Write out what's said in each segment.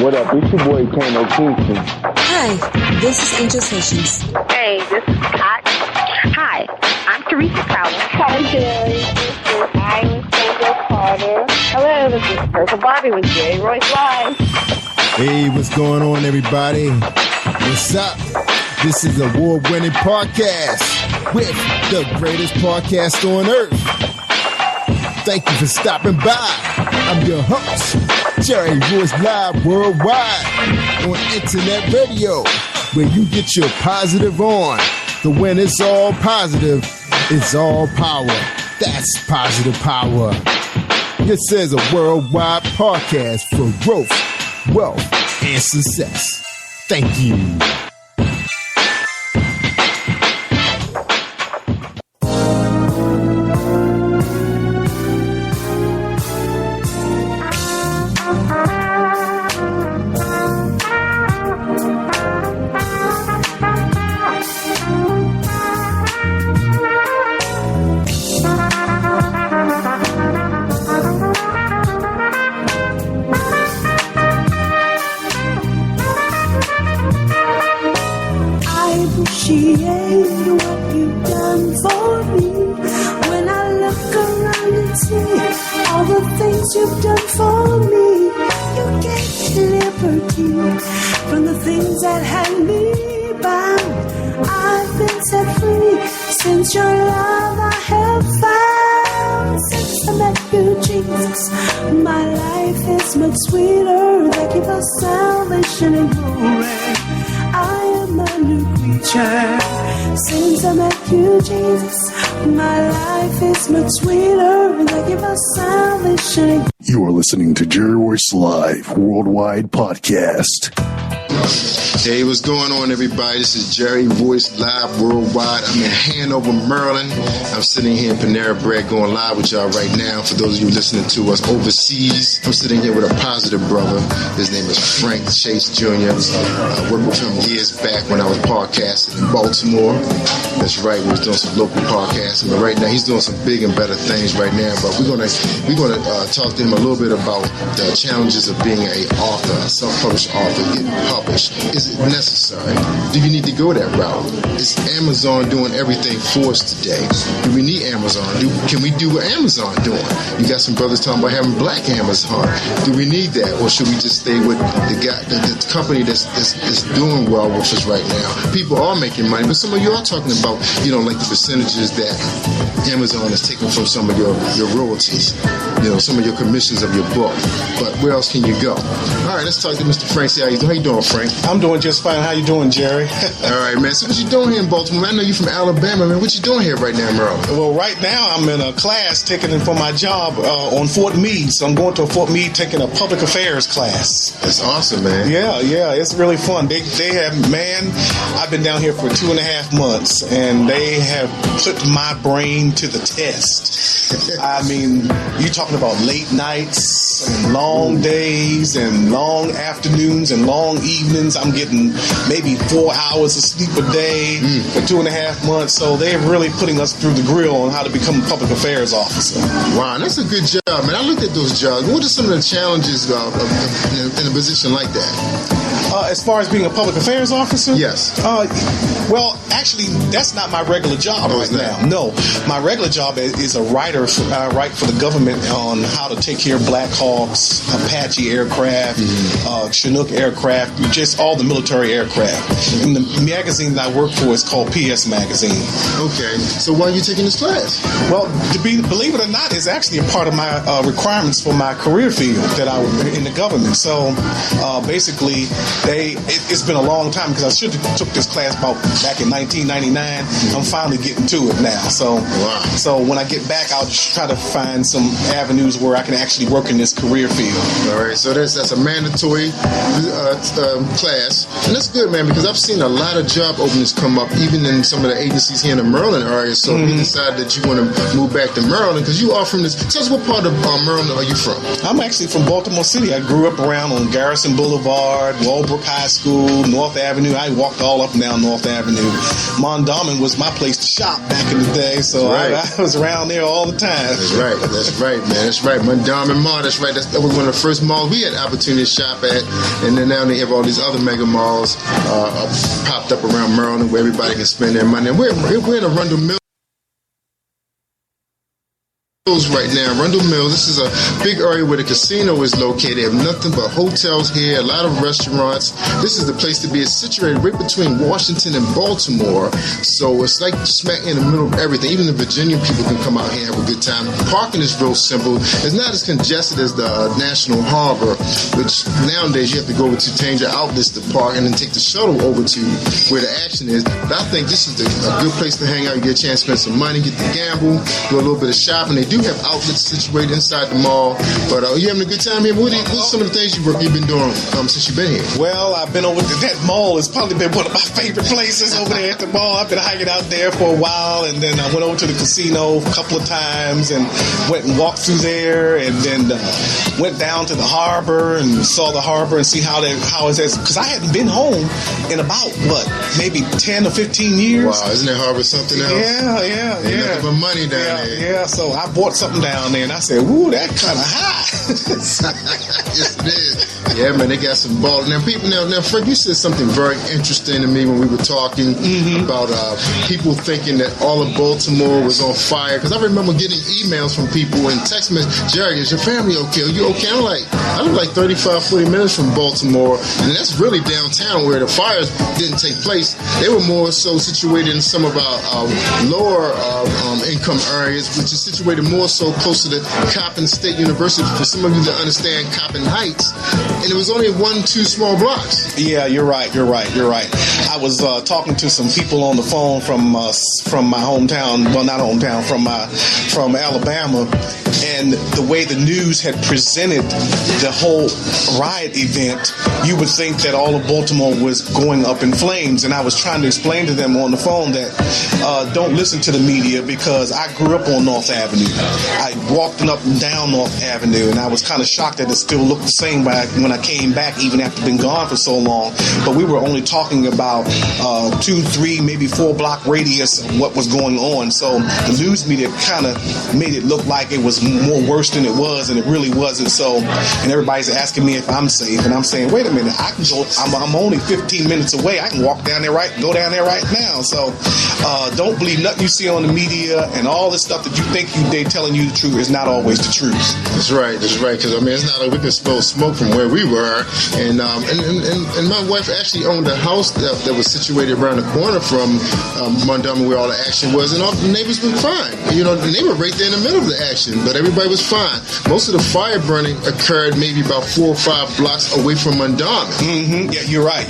What up? It's your boy Kano Kingston. Hi, this is Angel Sessions. Hey, this is Scott. Hi, I'm Teresa Crowder. Hi, Jerry. I'm Sandra Carter. Hello, this is Purple Bobby with Jerry Royce Live. Hey, what's going on, everybody? What's up? This is award-winning podcast with the greatest podcast on earth. Thank you for stopping by. I'm your host, Jerry Royce Live Worldwide on internet radio, where you get your positive on. The when it's all positive, it's all power. That's positive power. This is a worldwide podcast for growth, wealth, and success. Thank you. You've done for me. You gave liberty from the things that had me bound. I've been set free since your love I have found. Since I met you, Jesus, my life is much sweeter. Thank you for salvation and glory. I am a new creature. Since I met you, Jesus, my life is much sweeter. Thank you for salvation. You are listening to Jerry Royce Live Worldwide Podcast. Hey, what's going on, everybody? This is Jerry Royce Live Worldwide. I'm in Hanover, Maryland. I'm sitting here in Panera Bread going live with y'all right now. For those of you listening to us overseas, I'm sitting here with a positive brother. His name is Frank Chase Jr. I worked with him years back when I was podcasting in Baltimore. That's right, we was doing some local podcasting. But right now, he's doing some big and better things right now. But we're gonna talk to him a little bit about the challenges of being an author, a self-published author, getting published. Is it necessary? Do you need to go that route? Is Amazon doing everything for us today? Do we need Amazon? Can we do what Amazon doing? You got some brothers talking about having black Amazon. Do we need that, or should we just stay with the company that's doing well with us right now? People are making money, but some of you are talking about, like the percentages that Amazon is taking from some of your royalties, some of your commissions of your book. But where else can you go? All right, let's talk to Mr. Frank. See how you doing, Frank? I'm doing just fine. How you doing, Jerry? All right, man. So what you doing here in Baltimore? I know you're from Alabama, man. What you doing here right now in Maryland? Well, right now I'm in a class taking for my job on Fort Meade. So I'm going to Fort Meade taking a public affairs class. That's awesome, man. Yeah. It's really fun. They have, I've been down here for 2.5 months, and they have put my brain to the test. I mean, you're talking about late nights and long days and long afternoons and long evenings. I'm getting maybe 4 hours of sleep a day for 2.5 months. So they're really putting us through the grill on how to become a public affairs officer. Wow, that's a good job, man. I looked at those jobs. What are some of the challenges in a position like that? As far as being a public affairs officer? Yes. Well, actually, that's not my regular job right now. No, my regular job is a writer. I write for the government on how to take care of Black Hawks, Apache aircraft, Chinook aircraft, just all the military aircraft. And the magazine that I work for is called PS Magazine. Okay. So why are you taking this class? Well, believe it or not, it's actually a part of my requirements for my career field that I in the government. So basically, it's been a long time because I should have took this class back in 1999. I'm finally getting to it now. So when I get back, I'll just try to find some avenues where I can actually work in this career field. All right. So that's a mandatory class, and that's good, man, because I've seen a lot of job openings come up, even in some of the agencies here in the Maryland area. So if you decide that you want to move back to Maryland, because you are from this. Tell us, what part of Maryland are you from? I'm actually from Baltimore City. I grew up around on Garrison Boulevard, Walbridge Meadowbrook High School, North Avenue. I walked all up and down North Avenue. Mondawmin was my place to shop back in the day, so I was around there all the time. That's right, man. That's right. Mondawmin Mall, that's right. That was one of the first malls we had opportunity to shop at, and then now they have all these other mega malls popped up around Maryland where everybody can spend their money. And we're in Arundel Mills right now. Arundel Mills, this is a big area where the casino is located. They have nothing but hotels here, a lot of restaurants. This is the place to be. It's situated right between Washington and Baltimore, so it's like smack in the middle of everything. Even the Virginia people can come out here and have a good time. Parking is real simple. It's not as congested as the National Harbor, which nowadays you have to go over to Tanger Outlets to park and then take the shuttle over to where the action is. But I think this is a good place to hang out. You get a chance to spend some money, get to gamble, do a little bit of shopping. They do have outlets situated inside the mall, but you having a good time here? What's some of the things you've been doing since you've been here? Well, I've been over to that mall. It's probably been one of my favorite places over there at the mall. I've been hanging out there for a while, and then I went over to the casino a couple of times and went and walked through there, and then went down to the harbor and saw the harbor and see how it's because I hadn't been home in about maybe 10 or 15 years. Wow, isn't that harbor something else? Yeah. Nothing but money down there. Yeah, so I bought something down there, and I said, "Ooh, that kind of hot." Yes, it is. Yeah, man, they got some balls. Now, Fred, you said something very interesting to me when we were talking about people thinking that all of Baltimore was on fire. Because I remember getting emails from people and text messages, "Jerry, is your family okay? Are you okay?" I live like 35, 40 minutes from Baltimore, and that's really downtown where the fires didn't take place. They were more so situated in some of our lower income areas, which is situated more so close to the Coppin State University. For some of you to understand Coppin Heights, and it was only 1-2 small blocks. Yeah, you're right. I was talking to some people on the phone from my hometown. Well, not hometown, from Alabama, and the way the news had presented the whole riot event, you would think that all of Baltimore was going up in flames. And I was trying to explain to them on the phone that don't listen to the media, because I grew up on North Avenue. I walked up and down North Avenue, and I was kind of shocked that it still looked the same when I came back, even after being gone for so long. But we were only talking about 2, 3, maybe 4 block radius of what was going on. So the news media kind of made it look like it was more worse than it was, and it really wasn't. So, and everybody's asking me if I'm safe, and I'm saying, wait a minute, I can go. I'm only 15 minutes away. I can walk down there go down there right now. So don't believe nothing you see on the media, and all this stuff that you think they're telling you the truth is not always the truth. That's right. Because it's not like we can smell smoke from where we were. And my wife actually owned a house that was situated around the corner from Mondawmin, where all the action was, and all the neighbors were fine. They were right there in the middle of the action, but everybody was fine. Most of the fire burning occurred maybe about 4 or 5 blocks away from Mondawmin. Yeah, you're right.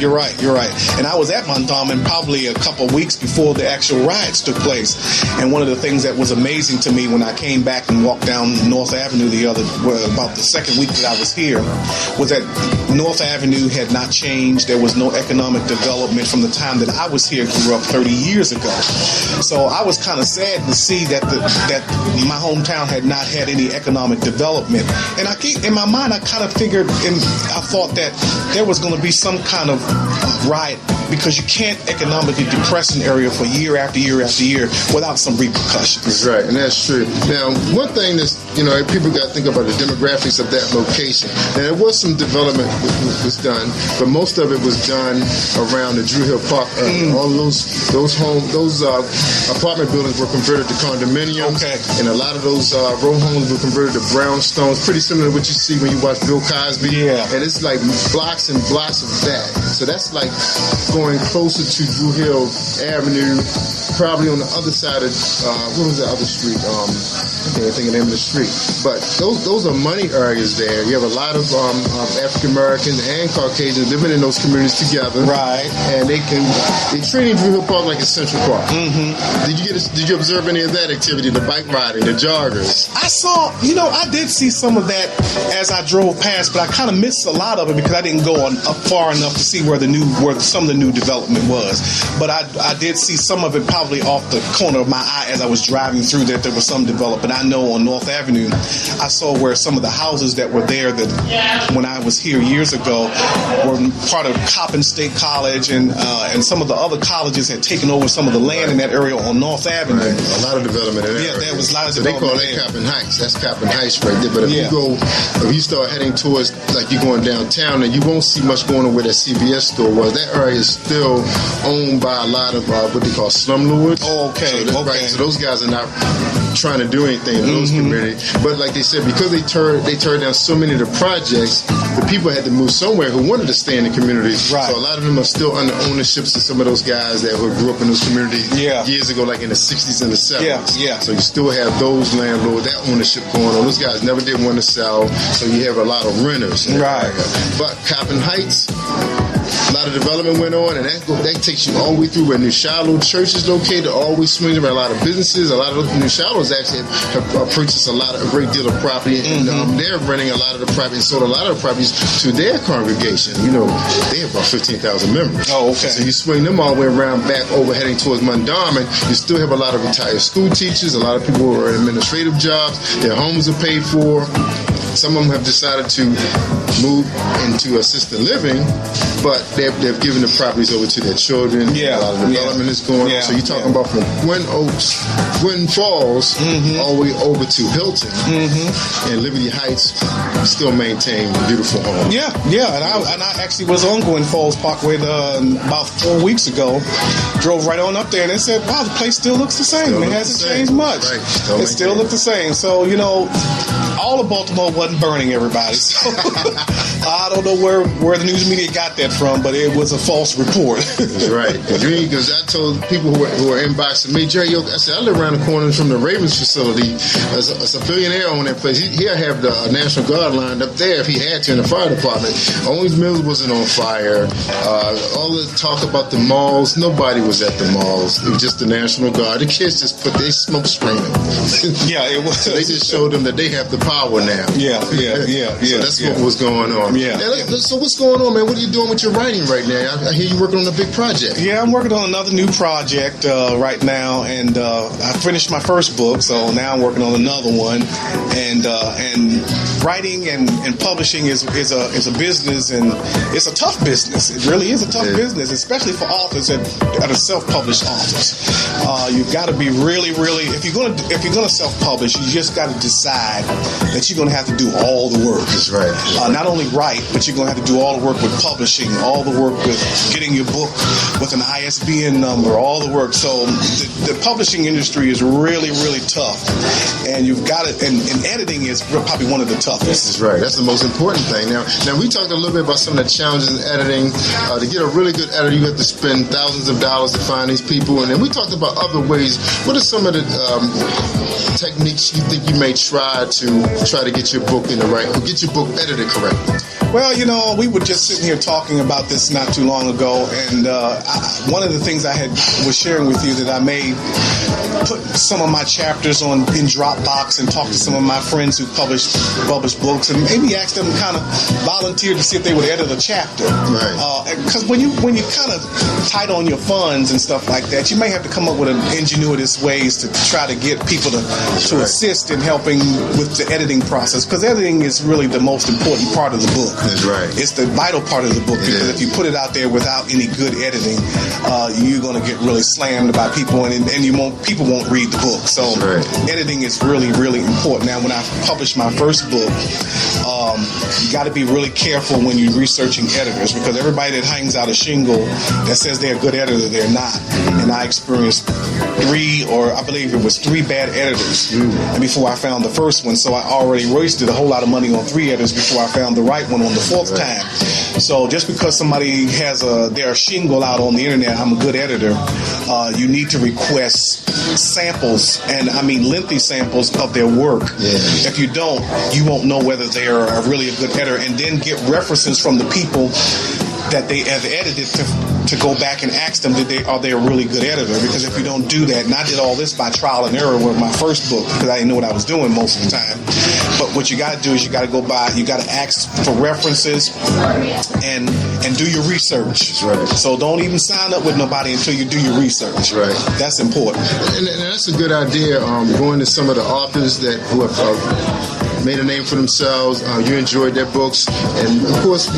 And I was at Mondawmin probably a couple of weeks before the actual riots took place. And one of the things that was amazing to me when I came back and walked down North Avenue about the second week that I was here, was that North Avenue had not changed. There was no economic development from the time that I was here, grew up 30 years ago. So I was kind of sad to see that my hometown had not had any economic development. And in my mind, I kind of figured, and I thought that there was going to be some kind of riot, because you can't economically depress an area for year after year after year without some repercussions. That's right, and that's true. Now, one thing that's, people got to think about the demographics of that location. Now, there was some development was done, but most of it was done around the Drew Hill Park area. All those apartment buildings were converted to condominiums, and a lot of those row homes were converted to brownstones, pretty similar to what you see when you watch Bill Cosby. Yeah. And it's like blocks and blocks of that. So that's like going closer to Drew Hill Avenue, probably on the other side of, what was the other street? I can't think of the name of the street. But those are money areas there. You have a lot of African Americans and Caucasians living in those communities together. Right. And they're treating Drew Hill Park like a Central Park. Did you observe any of that activity? The bike riding, the joggers? I saw, I did see some of that as I drove past, but I kind of missed a lot of it because I didn't go up far enough to see where some of the new development was. But I did see some of it probably off the corner of my eye as I was driving through that there was some development. I know on North Avenue, I saw where some of the houses that were there that when I was here years ago were part of Coppin State College, and some of the other colleges had taken over some of the land in that area on North Avenue. Right. A lot of development in that area. There was a lot of so they development. call that Coppin Heights. That's Coppin Heights right there. But if you start heading towards, like you're going downtown, and you won't see much going on where that CVS store was. That area is still owned by a lot of what they call slumlords. Oh, okay. Right, so those guys are not trying to do anything in those communities. But like they said, because they turned down so many of the projects, the people had to move somewhere who wanted to stay in the communities. Right. So a lot of them are still under ownerships of some of those guys that grew up in those communities years ago, like in the 60s and the 70s. Yeah. So you still have those landlords, that ownership going on. Those guys never did want to sell, so you have a lot of renters. Right. But Coppin Heights, a lot of development went on, and that takes you all the way through where New Shiloh Church is located, always swings around a lot of businesses. A lot of those New Shilohs actually have purchased a great deal of property, and they're renting a lot of the property and sold a lot of the properties to their congregation. You know, they have about 15,000 members. Oh, okay. So you swing them all the way around back over heading towards Mondawmin, you still have a lot of retired school teachers, a lot of people who are in administrative jobs, their homes are paid for. Some of them have decided to move into assisted living, but they've given the properties over to their children. Yeah. A lot of development is going on. So you're talking about from Gwynn Falls, all the way over to Hilton, and Liberty Heights still maintain beautiful homes. Yeah, and I actually was on Gwynn Falls Parkway about 4 weeks ago. Drove right on up there, and they said, "Wow, the place still looks the same. It hasn't changed much. Right. It still looks the same." So all of Baltimore wasn't burning, everybody. So I don't know where the news media got that from, but it was a false report. That's right. Because I told people who are inboxing me, Jerry, I said, I live around the corner from the Ravens facility. As a billionaire on that place. He'll have the National Guard lined up there if he had to in the fire department. Owens Mills wasn't on fire. All the talk about the malls, nobody was at the malls. It was just the National Guard. The kids just they smoke screening. Yeah, it was. So they just showed them that they have the power now. Yeah. So that's what was going on. Yeah. So what's going on, man? What are you doing with your writing right now? I hear you working on a big project. Yeah, I'm working on another new project right now, and I finished my first book, so now I'm working on another one. And writing and publishing is a business, and it's a tough business. It really is a tough business, especially for authors that are self-published authors. You've got to be really, really, if you're gonna self-publish, you just got to decide that you're gonna have to do all the work. That's right. Not only write, but you're gonna have to do all the work with publishing, all the work with getting your book with an ISBN number, all the work. So the publishing industry is really, really tough, and you've got it. And editing is probably one of the toughest. That's right. That's the most important thing. Now we talked a little bit about some of the challenges in editing. To get a really good editor, you have to spend thousands of dollars to find these people, and then we talked about other ways. What are some of the techniques you think you may try to get your book get your book edited correctly? Well, we were just sitting here talking about this not too long ago, and one of the things I was sharing with you that I may put some of my chapters in Dropbox and talk to some of my friends who publish books, and maybe ask them kind of volunteer to see if they would edit a chapter. Right. Because when you kind of tight on your funds and stuff like that, you may have to come up with ingenuitous ways to try to get people to assist in helping with the editing process. Because editing is really the most important part of the book. That's right. It's the vital part of the book, because if you put it out there without any good editing, you're going to get really slammed by people, and people won't read the book. So editing is really, really important. Now, when I published my first book, you got to be really careful when you're researching editors, because everybody that hangs out a shingle that says they're a good editor, they're not. And I experienced 3 bad editors and before I found the first one. So I already wasted a whole lot of money on 3 editors before I found the right one on the 4th time. So just because somebody has their shingle out on the internet, I'm a good editor, you need to request samples, and I mean lengthy samples of their work. If you don't, you won't know whether they are really a good editor, and then get references from the people that they have edited to to go back and ask them, are they a really good editor? Because if you don't do that, and I did all this by trial and error with my first book because I didn't know what I was doing most of the time. But what you got to do is you got to go by, you got to ask for references and do your research. Right. So don't even sign up with nobody until you do your research. Right. That's important. And that's a good idea. Going to some of the authors who have made a name for themselves. You enjoyed their books, and of course, if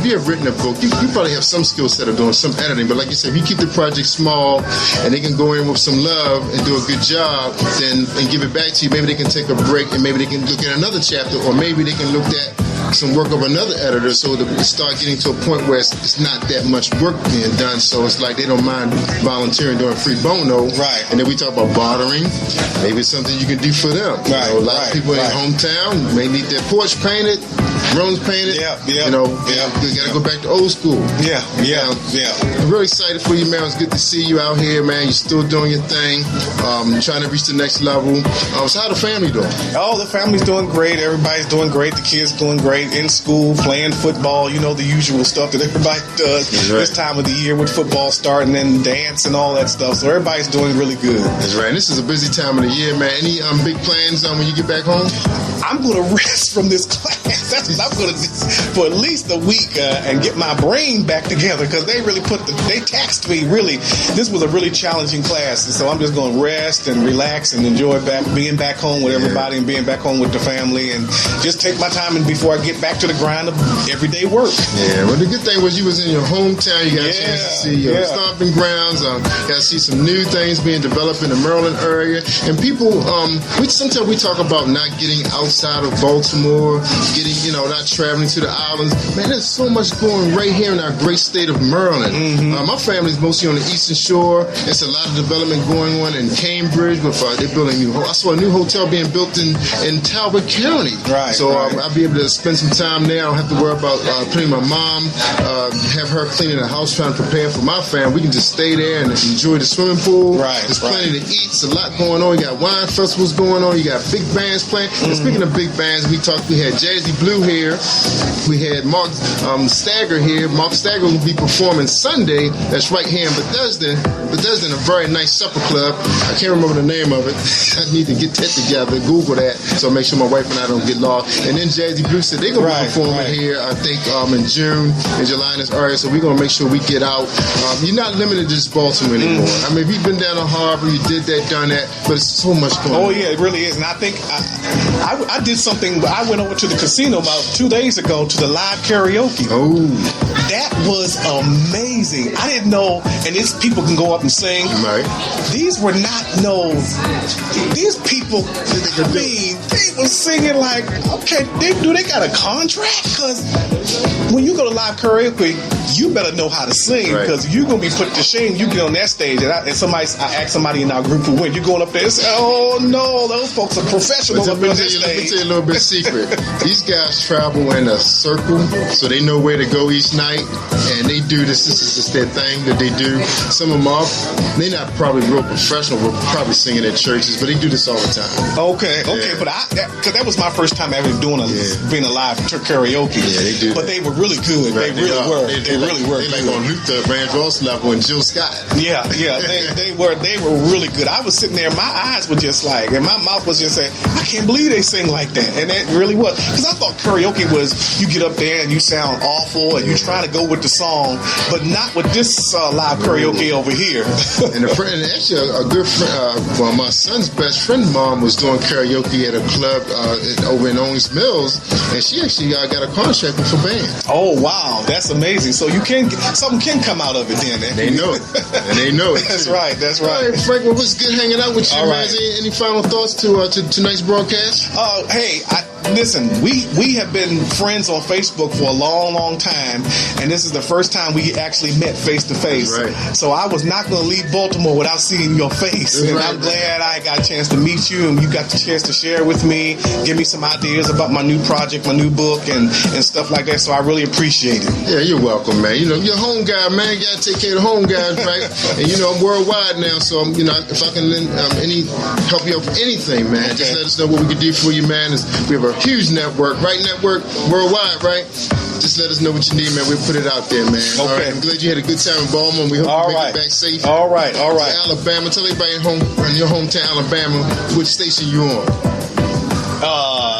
you have written a book, you probably have some skill set of doing some editing. But like you said, if you keep the project small and they can go in with some love and do a good job, and give it back to you, maybe they can take a break and maybe they can look at another chapter, or maybe they can look at some work of another editor, so to start getting to a point where it's not that much work being done. So it's like they don't mind volunteering, doing free bono. Right. And then we talk about bartering. Maybe it's something you can do for them. Right. A lot of people in your hometown may need their porch painted, rooms painted. Yeah. You got to go back to old school. Yeah. I'm really excited for you, man. It's good to see you out here, man. You're still doing your thing, trying to reach the next level. So how the family doing? Oh, the family's doing great. Everybody's doing great. The kids doing great. In school, playing football, the usual stuff that everybody does this time of the year with football starting and dance and all that stuff. So everybody's doing really good. That's right. And this is a busy time of the year, man. Any big plans when you get back home? I'm going to rest from this class. That's what I'm going to do for at least a week and get my brain back together, because they really they taxed me, really. This was a really challenging class, and so I'm just going to rest and relax and enjoy being back home with everybody and being back home with the family, and just take my time and before I get back to the grind of everyday work. Yeah, well, the good thing was you was in your hometown. You got a chance to see your stomping grounds. Got to see some new things being developed in the Maryland area. And people, sometimes we talk about not getting outside of Baltimore, getting, not traveling to the islands. Man, there's so much going right here in our great state of Maryland. Mm-hmm. My family's mostly on the Eastern Shore. There's a lot of development going on in Cambridge. But they're building I saw a new hotel being built in Talbot County. Right. So I'll be able to spend some time there. I don't have to worry about putting my mom, have her cleaning the house, trying to prepare for my family. We can just stay there and enjoy the swimming pool. Right. There's plenty to eat. There's a lot going on. You got wine festivals going on. You got big bands playing. And speaking of big bands, we had Jazzy Blue here. We had Mark Stagger here. Mark Stagger will be performing Sunday. That's right here in Bethesda. Bethesda in a very nice supper club. I can't remember the name of it. I need to get that together. Google that so make sure my wife and I don't get lost. And then Jazzy Blue said they're going to be performing here, I think, in June and July in this area. So we're going to make sure we get out. You're not limited to just Baltimore anymore. I mean, if you've been down to Harbor, you did that, done that, but it's so much going on. Oh, yeah, it really is. And I think I did something. I went over to the casino about 2 days ago to the live karaoke. Oh. That was amazing. I didn't know, and these people can go up and sing. Right. These were not these people, they were singing like, okay, they got a contract? Because when you go to live karaoke, you better know how to sing, because you're going to be put to shame. You get on that stage, and I asked somebody in our group who went, you going up there and say, oh no, those folks are professionals up on that stage. Let me tell you a little bit secret. These guys travel in a circle, so they know where to go each night, and they do this. This is just their thing that they do. Some of them they're not probably real professional. We're probably singing at churches, but they do this all the time. Okay, but because that was my first time ever being a live karaoke. Yeah, they do. But they were really good. Right. They really were. They really were. They like on Luther Vandross level and Jill Scott. Yeah. They were really good. I was sitting there, my eyes were just like, and my mouth was just saying, I can't believe they sing like that. And it really was. Because I thought karaoke was you get up there and you sound awful and you try to go with the song, but not with this live karaoke over here. And actually a good friend, my son's best friend mom was doing karaoke at a club over in Owings Mills, and she actually got a contract with a band. Oh wow, that's amazing. So something can come out of it then. They know it. And they know it. That's right. All right, Frank, well, it was good hanging out with you, man. Any final thoughts to tonight's broadcast? Hey, listen, we have been friends on Facebook for a long, long time, and this is the first time we actually met face to face. So I was not going to leave Baltimore without seeing your face, and I'm glad I got a chance to meet you, and you got the chance to share with me, give me some ideas about my new project, my new book, and stuff like that. So I really appreciate it. Yeah, you're welcome, man. You're a home guy, man. You got to take care of the home guys, right? And I'm worldwide now, so if I can help you out with anything, man, just let us know what we can do for you, man. We have a huge network, right? Network worldwide, right? just let us know what you need, man. We'll put it out there, man. Okay. All right. I'm glad you had a good time in Baltimore. We hope you make it back safe. All right. Alabama. Tell everybody in your hometown, Alabama, which station you on.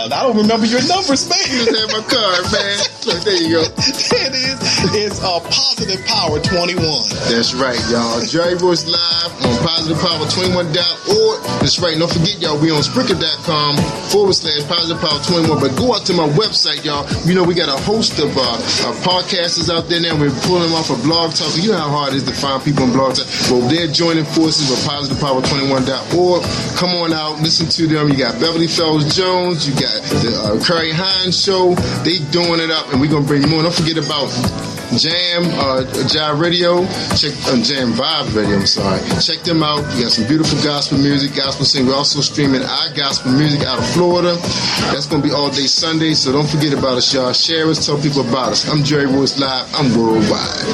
I don't remember your numbers, man. You just had my card, man. Look, there you go. There it is. It's Positive Power 21. That's right, y'all. Jerry Royce live on positivepower21.org. That's right. Don't forget, y'all, we on Spreaker.com/positivepower21. But go out to my website, y'all. You know, we got a host of podcasters out there now. We're pulling them off of Blog Talk. You know how hard it is to find people on Blog Talk. Well, they're joining forces with positivepower21.org. Come on out. Listen to them. You got Beverly Fells Jones. You got the Curry Hines Show. They doing it up, and we're going to bring you more. Don't forget about Jam Radio, Jam Vibe Radio, I'm sorry. Check them out. We got some beautiful gospel music, gospel singing. We're also streaming our gospel music out of Florida. That's going to be all day Sunday, so don't forget about us, y'all. Share us, tell people about us. I'm Jerry Royce Live. I'm worldwide.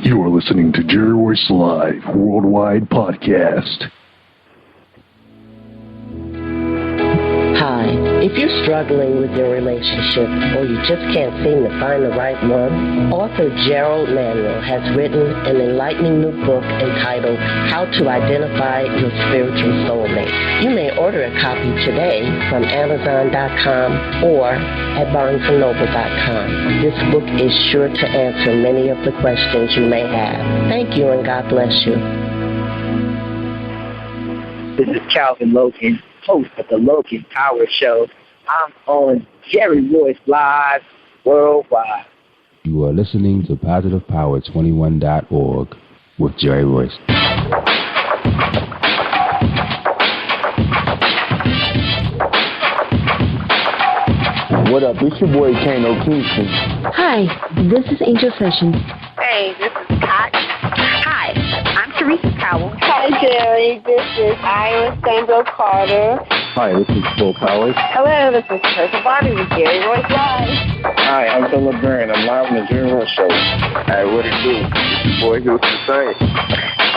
You are listening to Jerry Royce Live Worldwide Podcast. Hi, if you're struggling with your relationship or you just can't seem to find the right one, author Gerald Manuel has written an enlightening new book entitled How to Identify Your Spiritual Soulmate. You may order a copy today from Amazon.com or at BarnesandNoble.com. This book is sure to answer many of the questions you may have. Thank you and God bless you. This is Calvin Logan, host of the Logan Power Show. I'm on Jerry Royce Live Worldwide. You are listening to PositivePower21.org with Jerry Royce. What up? It's your boy Kano Kingston. Hi, this is Angel Sessions. Hey, this is Pat. Hi, I'm Teresa Powell. Hi, Jerry. This is Ira Sandra Carter. Hi, this is Phil Powers. Hello, this is Teresa Bobby with Jerry Royce Live. Hi, I'm Philip Byrne. I'm live on the Jerry Royce Show. Hey, what it do? It's your boy Houston Saint.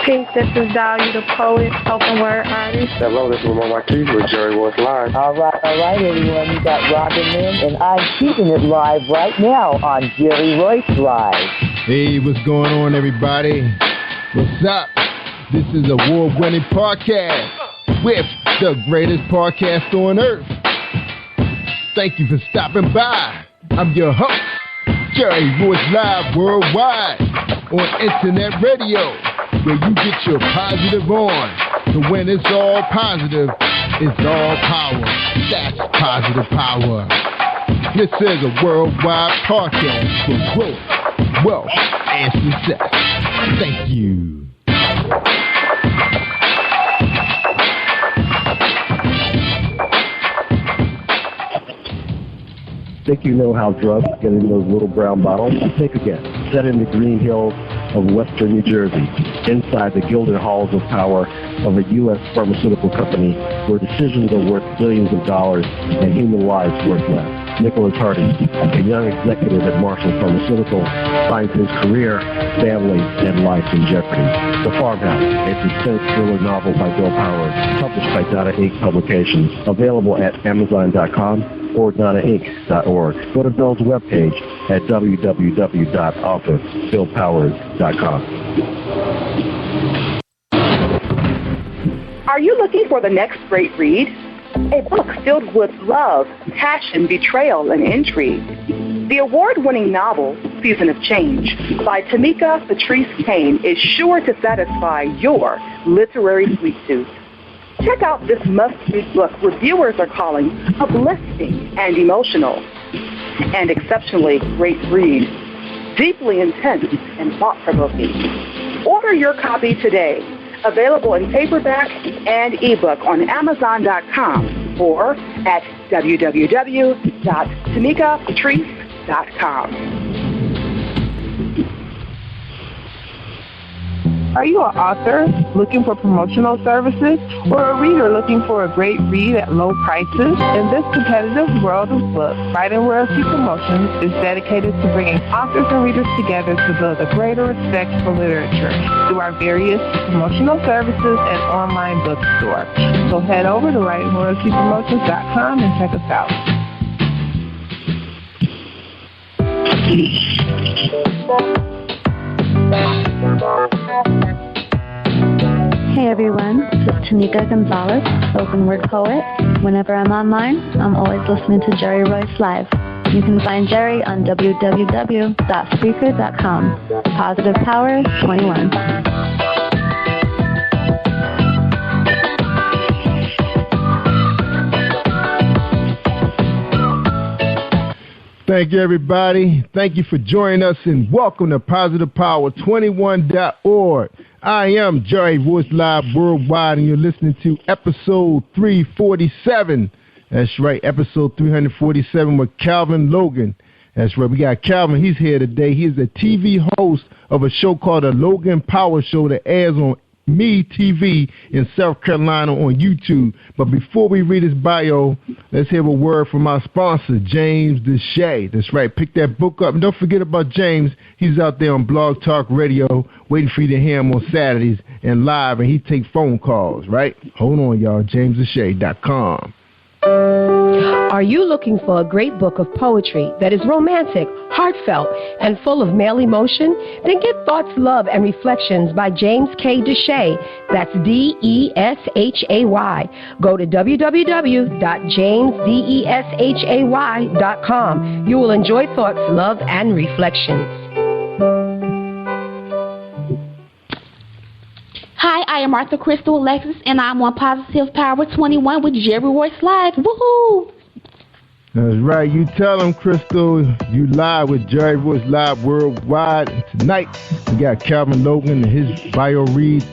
Peace, this is Dahlia the Poet, spoken word artist. Hello, this is Lamar Marquise with Jerry Royce Live. All right, everyone. You got Robin Lynn, and I'm keeping it live right now on Jerry Royce Live. Hey, what's going on, everybody? What's up? This is a award-winning podcast with the greatest podcast on earth. Thank you for stopping by. I'm your host, Jerry Royce Live Worldwide on Internet Radio, where you get your positive on. So when it's all positive, it's all power. That's positive power. This is a worldwide podcast for growth, wealth, and success. Thank you. Think you know how drugs get in those little brown bottles? Think again. Set in the green hills of western New Jersey, inside the gilded halls of power of a U.S. pharmaceutical company where decisions are worth billions of dollars and human lives worth less. Nicholas Hardy, a young executive at Marshall Pharmaceutical, finds his career, family, and life in jeopardy. The Farmhouse, a suspense thriller novel by Bill Powers, published by Donna Inc. Publications, available at Amazon.com or DonnaInc.org. Go to Bill's webpage at www.authorBillPowers.com. Are you looking for the next great read? A book filled with love, passion, betrayal, and intrigue. The award-winning novel, Season of Change, by Tamika Patrice Kane is sure to satisfy your literary sweet tooth. Check out this must-read book reviewers are calling uplifting and emotional. And exceptionally great read. deeply intense and thought-provoking. Order your copy today. Available in paperback and ebook on Amazon.com or at www.tamikapatrice.com. Are you an author looking for promotional services or a reader looking for a great read at low prices? In this competitive world of books, Writing Royalty Promotions is dedicated to bringing authors and readers together to build a greater respect for literature through our various promotional services and online bookstore. So head over to WritingRoyaltyPromotions.com and check us out. Hey everyone, this is Tanika Gonzalez, spoken word poet. Whenever I'm online, I'm always listening to Jerry Royce Live. You can find Jerry on www.speaker.com. Positive Power 21. Thank you, everybody. Thank you for joining us, and welcome to PositivePower21.org. I am Jerry Voice Live Worldwide, and you're listening to episode 347. That's right, episode 347 with Calvin Logan. That's right, we got Calvin. He's here today. He is a TV host of a show called The Logan Power Show that airs on Me TV in South Carolina on YouTube. But before we read his bio, let's hear a word from our sponsor, James Deshay. That's right, pick that book up. And don't forget about James. He's out there on Blog Talk Radio waiting for you to hear him on Saturdays and live, and he takes phone calls, right? Hold on, y'all, jamesdeshay.com. Are you looking for a great book of poetry that is romantic, heartfelt, and full of male emotion? Then get Thoughts, Love, and Reflections by James K. Deshay. That's D-E-S-H-A-Y. Go to www.jamesdeshay.com. You will enjoy Thoughts, Love, and Reflections. Hi, I am Martha Crystal Alexis, and I'm on Positive Power 21 with Jerry Royce Live. Woohoo! That's right. You tell them, Crystal, you live with Jerry Royce Live Worldwide. And tonight, we got Calvin Logan, and his bio reads,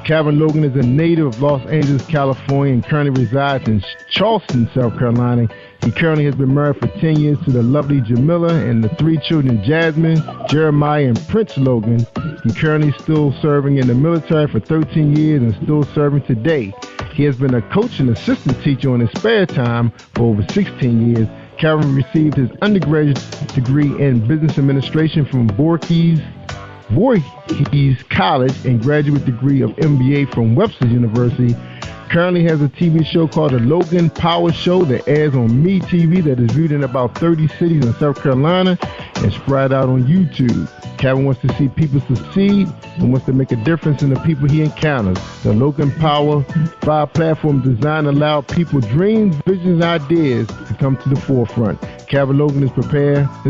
Calvin Logan is a native of Los Angeles, California, and currently resides in Charleston, South Carolina. He currently has been married for 10 years to the lovely Jamila and the 3 children, Jasmine, Jeremiah, and Prince Logan. He currently still serving in the military for 13 years and still serving today. He has been a coach and assistant teacher in his spare time for over 16 years. Calvin received his undergraduate degree in business administration from Voorhees College and graduate degree of MBA from Webster University. Currently has a TV show called The Logan Power Show that airs on Me TV that is viewed in about 30 cities in South Carolina and spread out on YouTube. Calvin wants to see people succeed and wants to make a difference in the people he encounters. The Logan Power 5 platform designed to allow people dreams, visions, and ideas to come to the forefront. Calvin Logan is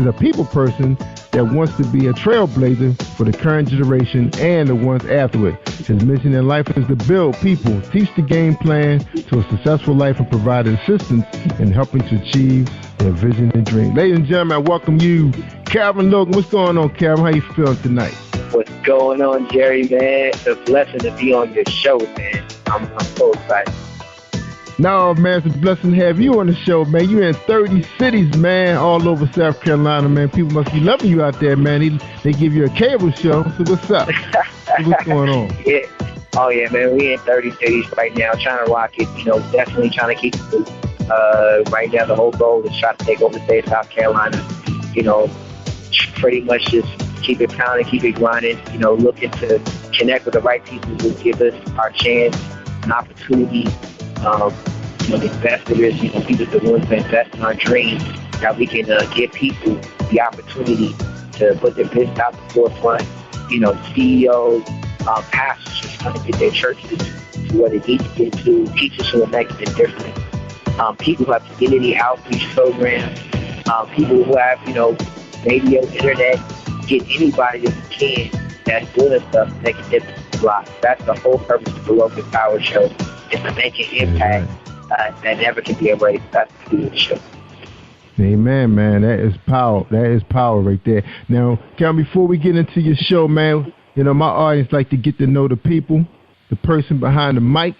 a people person that wants to be a trailblazer for the current generation and the ones after it. His mission in life is to build people, teach the game plan to a successful life, and provide assistance in helping to achieve their vision and dream. Ladies and gentlemen, I welcome you, Calvin Logan. What's going on, Calvin? How you feeling tonight? What's going on, Jerry, man? It's a blessing to be on your show, man. I'm so excited. No, man, it's a blessing to have you on the show, man. You're in 30 cities, man, all over South Carolina, man. People must be loving you out there, man. They give you a cable show. So what's up? What's going on? Yeah. Oh, yeah, man. We're in 30 cities right now, trying to rock it. You know, definitely trying to keep it moving. Right now, the whole goal is try to take over the state of South Carolina. You know, pretty much just keep it pounding, keep it grinding. You know, looking to connect with the right people who give us our chance, an opportunity. You know, investors, you know, people that want to invest in our dreams, that we can give people the opportunity to put their business out the forefront. You know, CEOs, pastors just trying to get their churches to where they need to get to, teachers who are making a difference, people who have community outreach programs, people who have, you know, radio, internet, get anybody that we can that's doing stuff to make a difference in lives. That's the whole purpose of the Logan Power Show, is to make an impact that never can be erased. That's the show. Amen, man. That is power. That is power right there. Now, Calvin, before we get into your show, man, you know, my audience like to get to know the people, the person behind the mic,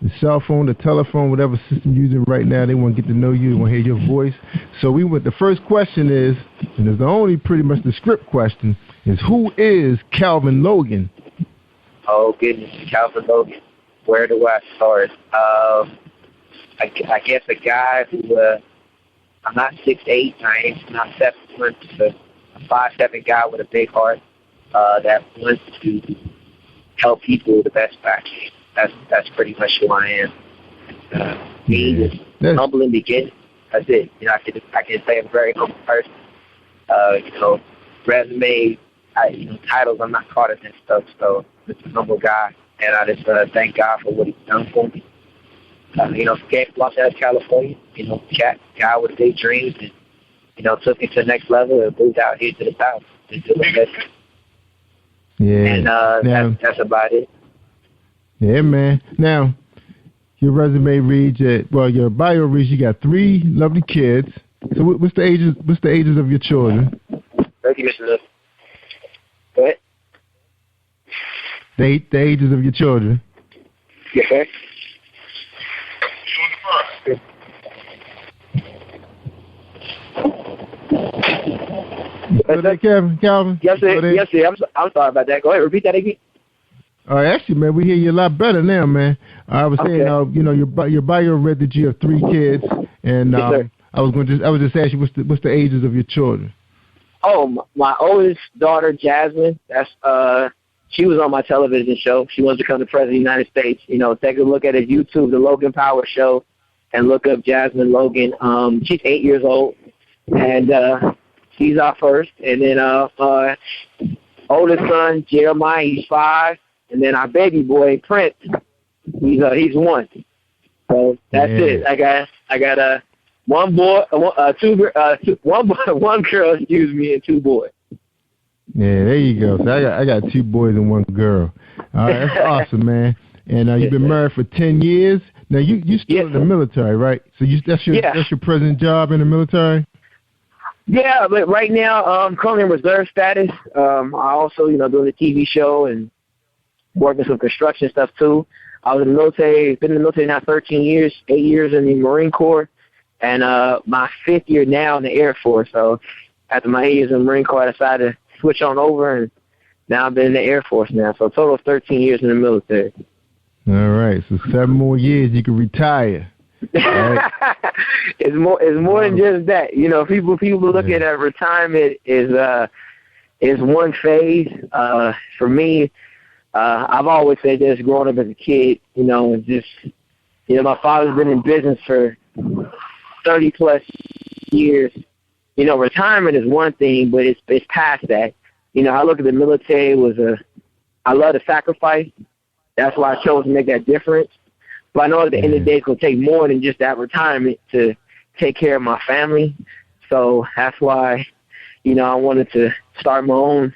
the cell phone, the telephone, whatever system you're using right now. They want to get to know you. They want to hear your voice. So the first question is, and it's the only pretty much the script question, is who is Calvin Logan? Oh, goodness, Calvin Logan. Where do I start? I guess a guy who, I'm not 6'8", I'm not 7'1", just a 5'7" guy with a big heart that wants to help people the best I can. That's pretty much who I am. Me, humble in the beginning. That's it. You know, I can say I'm a very humble person. You know, resume, titles, I'm not caught in that stuff. So just a humble guy, and I just thank God for what He's done for me. You know, came from Los Angeles, California. You know, guy with big dreams, and you know, took it to the next level and moved out here to the South. And that's about it. Yeah, man. Now, your resume reads your bio reads you got 3 lovely kids. So what's the ages of your children? Thank you, Mr. Lewis. Go ahead. The ages of your children. Yes, sir. Calvin? Yes, sir. Yes, sir. I'm sorry about that. Go ahead. Repeat that again. Actually, man, we hear you a lot better now, man. I was saying, you know, your bio read that you have 3 kids, and yes, I was just asking what's the ages of your children. Oh, my oldest daughter, Jasmine. That's she was on my television show. She wants to become the president of the United States. You know, take a look at his YouTube, the Logan Power Show, and look up Jasmine Logan. She's 8 years old, and he's our first. And then oldest son, Jeremiah, he's 5. And then our baby boy, Prince, he's 1. So that's it. I got one boy, one girl, and 2 boys. Yeah, there you go. So I got 2 boys and 1 girl. All right, that's awesome, man. And you've been married for 10 years. Now you still in the military, right? So that's your present job in the military. Yeah, but right now I'm currently in reserve status. I also, you know, doing a TV show and working some construction stuff too. I was in the military, been in the military now 13 years, 8 years in the Marine Corps, and my 5th year now in the Air Force. So after my 8 years in the Marine Corps, I decided to switch on over, and now I've been in the Air Force now. So a total of 13 years in the military. All right, so 7 more years you can retire. Right? It's more than just that. You know, people look at retirement is one phase. For me, I've always said this growing up as a kid, you know, and just, you know, my father's been in business for 30 plus years. You know, retirement is one thing, but it's past that. You know, I look at the military I love the sacrifice. That's why I chose to make that difference. But I know at the end of the day, it's going to take more than just that retirement to take care of my family. So that's why, you know, I wanted to start my own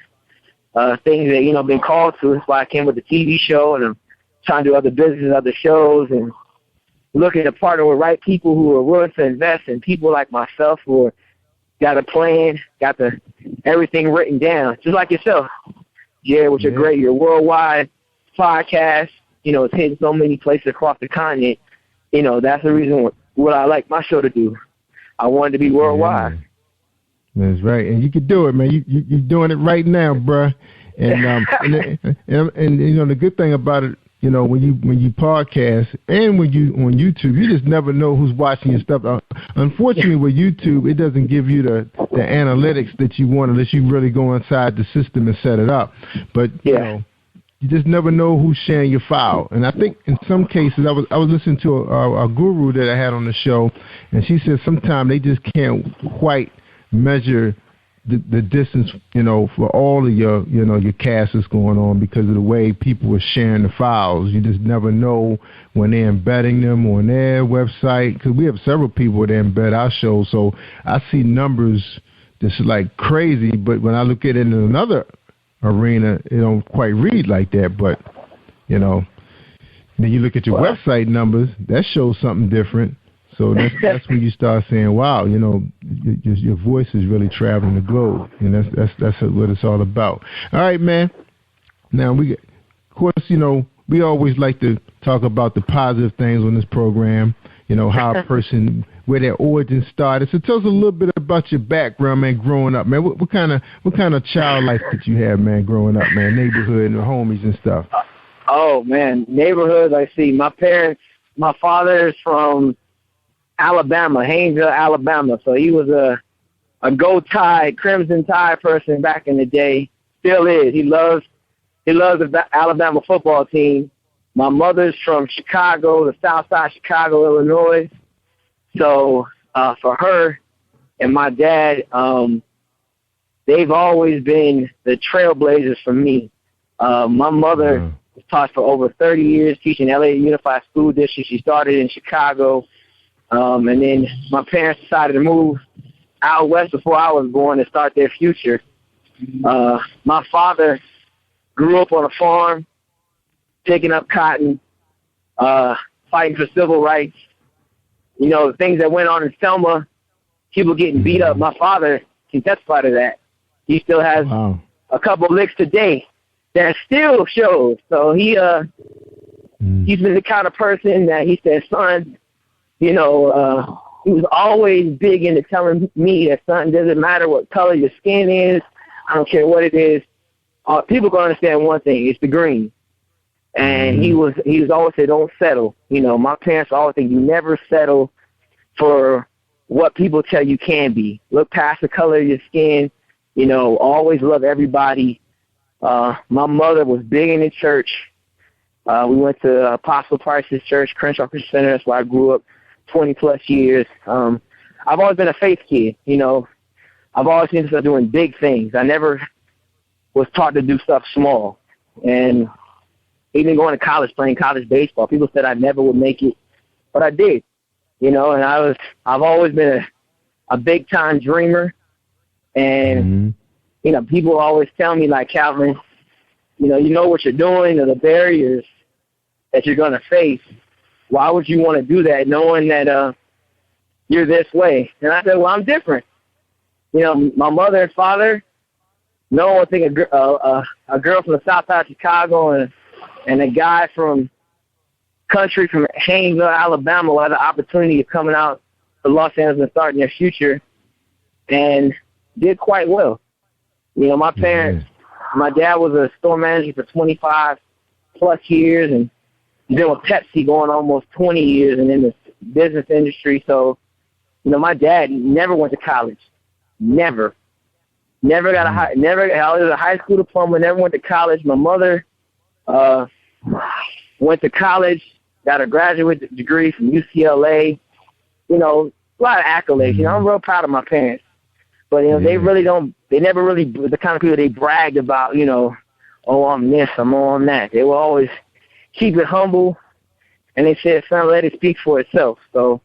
things that, you know, been called to. That's why I came with the TV show, and I'm trying to do other businesses, other shows, and looking to partner with right people who are willing to invest, and people like myself who got a plan, got everything written down, just like yourself, Jared, which are great. Your worldwide podcast, you know, it's hitting so many places across the continent. You know, that's the reason what I like my show to do. I wanted to be worldwide. That's right, and you can do it, man. You're doing it right now, bruh. And and you know the good thing about it, you know, when you podcast and when you on YouTube, you just never know who's watching your stuff. Unfortunately, with YouTube, it doesn't give you the analytics that you want unless you really go inside the system and set it up. But you know, you just never know who's sharing your file. And I think in some cases, I was listening to a guru that I had on the show, and she said sometimes they just can't quite measure the distance, you know, for all of your, you know, your cast that's going on because of the way people are sharing the files. You just never know when they're embedding them on their website, because we have several people that embed our show. So I see numbers that's like crazy, but when I look at it in another arena, it don't quite read like that. But, you know, then you look at your website numbers, that shows something different. So that's when you start saying, wow, you know, your voice is really traveling the globe, and that's what it's all about. All right, man. Now of course, you know, we always like to talk about the positive things on this program. You know, how a person, where their origin started. So tell us a little bit about your background, man, growing up, man. What kind of child life did you have, man, growing up, man? Neighborhood and homies and stuff. Oh man, neighborhood. I see. My father is from Alabama, Haynesville, Alabama. So he was a Gold Tide, Crimson Tide person back in the day. Still is. He loves the Alabama football team. My mother's from Chicago, the South Side Chicago, Illinois. So for her and my dad, they've always been the trailblazers for me. My mother was taught for over 30 years, teaching LA Unified School District. She started in Chicago. And then my parents decided to move out west before I was born and start their future. My father grew up on a farm, picking up cotton, fighting for civil rights. You know, the things that went on in Selma, people getting beat up. My father can testify to that. He still has a couple licks today that still shows. So he's been the kind of person that he said, son, you know, he was always big into telling me that, son, doesn't matter what color your skin is. I don't care what it is. People can understand one thing. It's the green. And he was always said, don't settle. You know, my parents always think you never settle for what people tell you can be. Look past the color of your skin. You know, always love everybody. My mother was big in the church. We went to Apostle Price's church, Crenshaw Christian Center. That's where I grew up 20-plus years. I've always been a faith kid. You know, I've always seen myself doing big things. I never was taught to do stuff small. And even going to college, playing college baseball, people said I never would make it, but I did. You know, and I've always been a big time dreamer. And, you know, people always tell me, like, Calvin, you know what you're doing, or the barriers that you're going to face. Why would you want to do that knowing that you're this way? And I said, well, I'm different. You know, my mother and father, no one would think a girl from the South Side of Chicago and a guy from country from Haynesville, Alabama will have the opportunity of coming out to Los Angeles and starting their future, and did quite well. You know, my parents, my dad was a store manager for 25-plus years, and been with Pepsi going almost 20 years and in the business industry. So, you know, my dad never went to college. Never got I was a high school diploma, never went to college. My mother went to college, got a graduate degree from UCLA. You know, a lot of accolades. You know, I'm real proud of my parents. But, you know, they never really, the kind of people they bragged about, you know, oh, I'm this, I'm on that. They will always keep it humble, and they said, son, let it speak for itself. So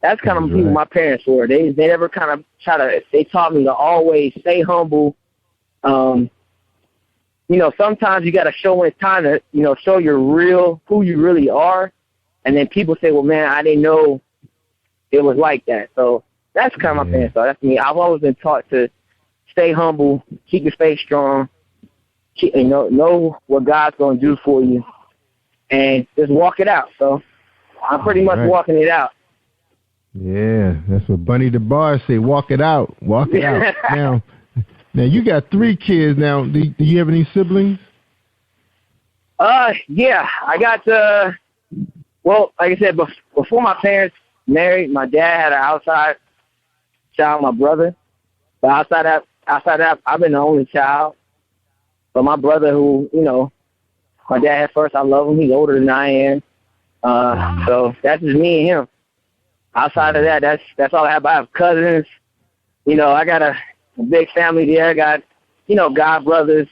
that's kind of people my parents were. They never kind of they taught me to always stay humble. You know, sometimes you got to show when it's time to, you know, show who you really are. And then people say, well, man, I didn't know it was like that. So that's kind of my parents thought. That's me. I've always been taught to stay humble, keep your faith strong, know what God's going to do for you, and just walk it out. So I'm pretty much walking it out. Yeah, that's what Bunny the Bar say. Walk it out. Walk it out. Now you got 3 kids. Now, do you have any siblings? Yeah, I got. Well, like I said, before my parents married, my dad had an outside child, my brother. But outside that, I've been the only child. But my brother, who, you know, my dad had first, I love him. He's older than I am. So that's just me and him. Outside of that, that's all I have. I have cousins. You know, I got a big family there. I got, you know, god brothers.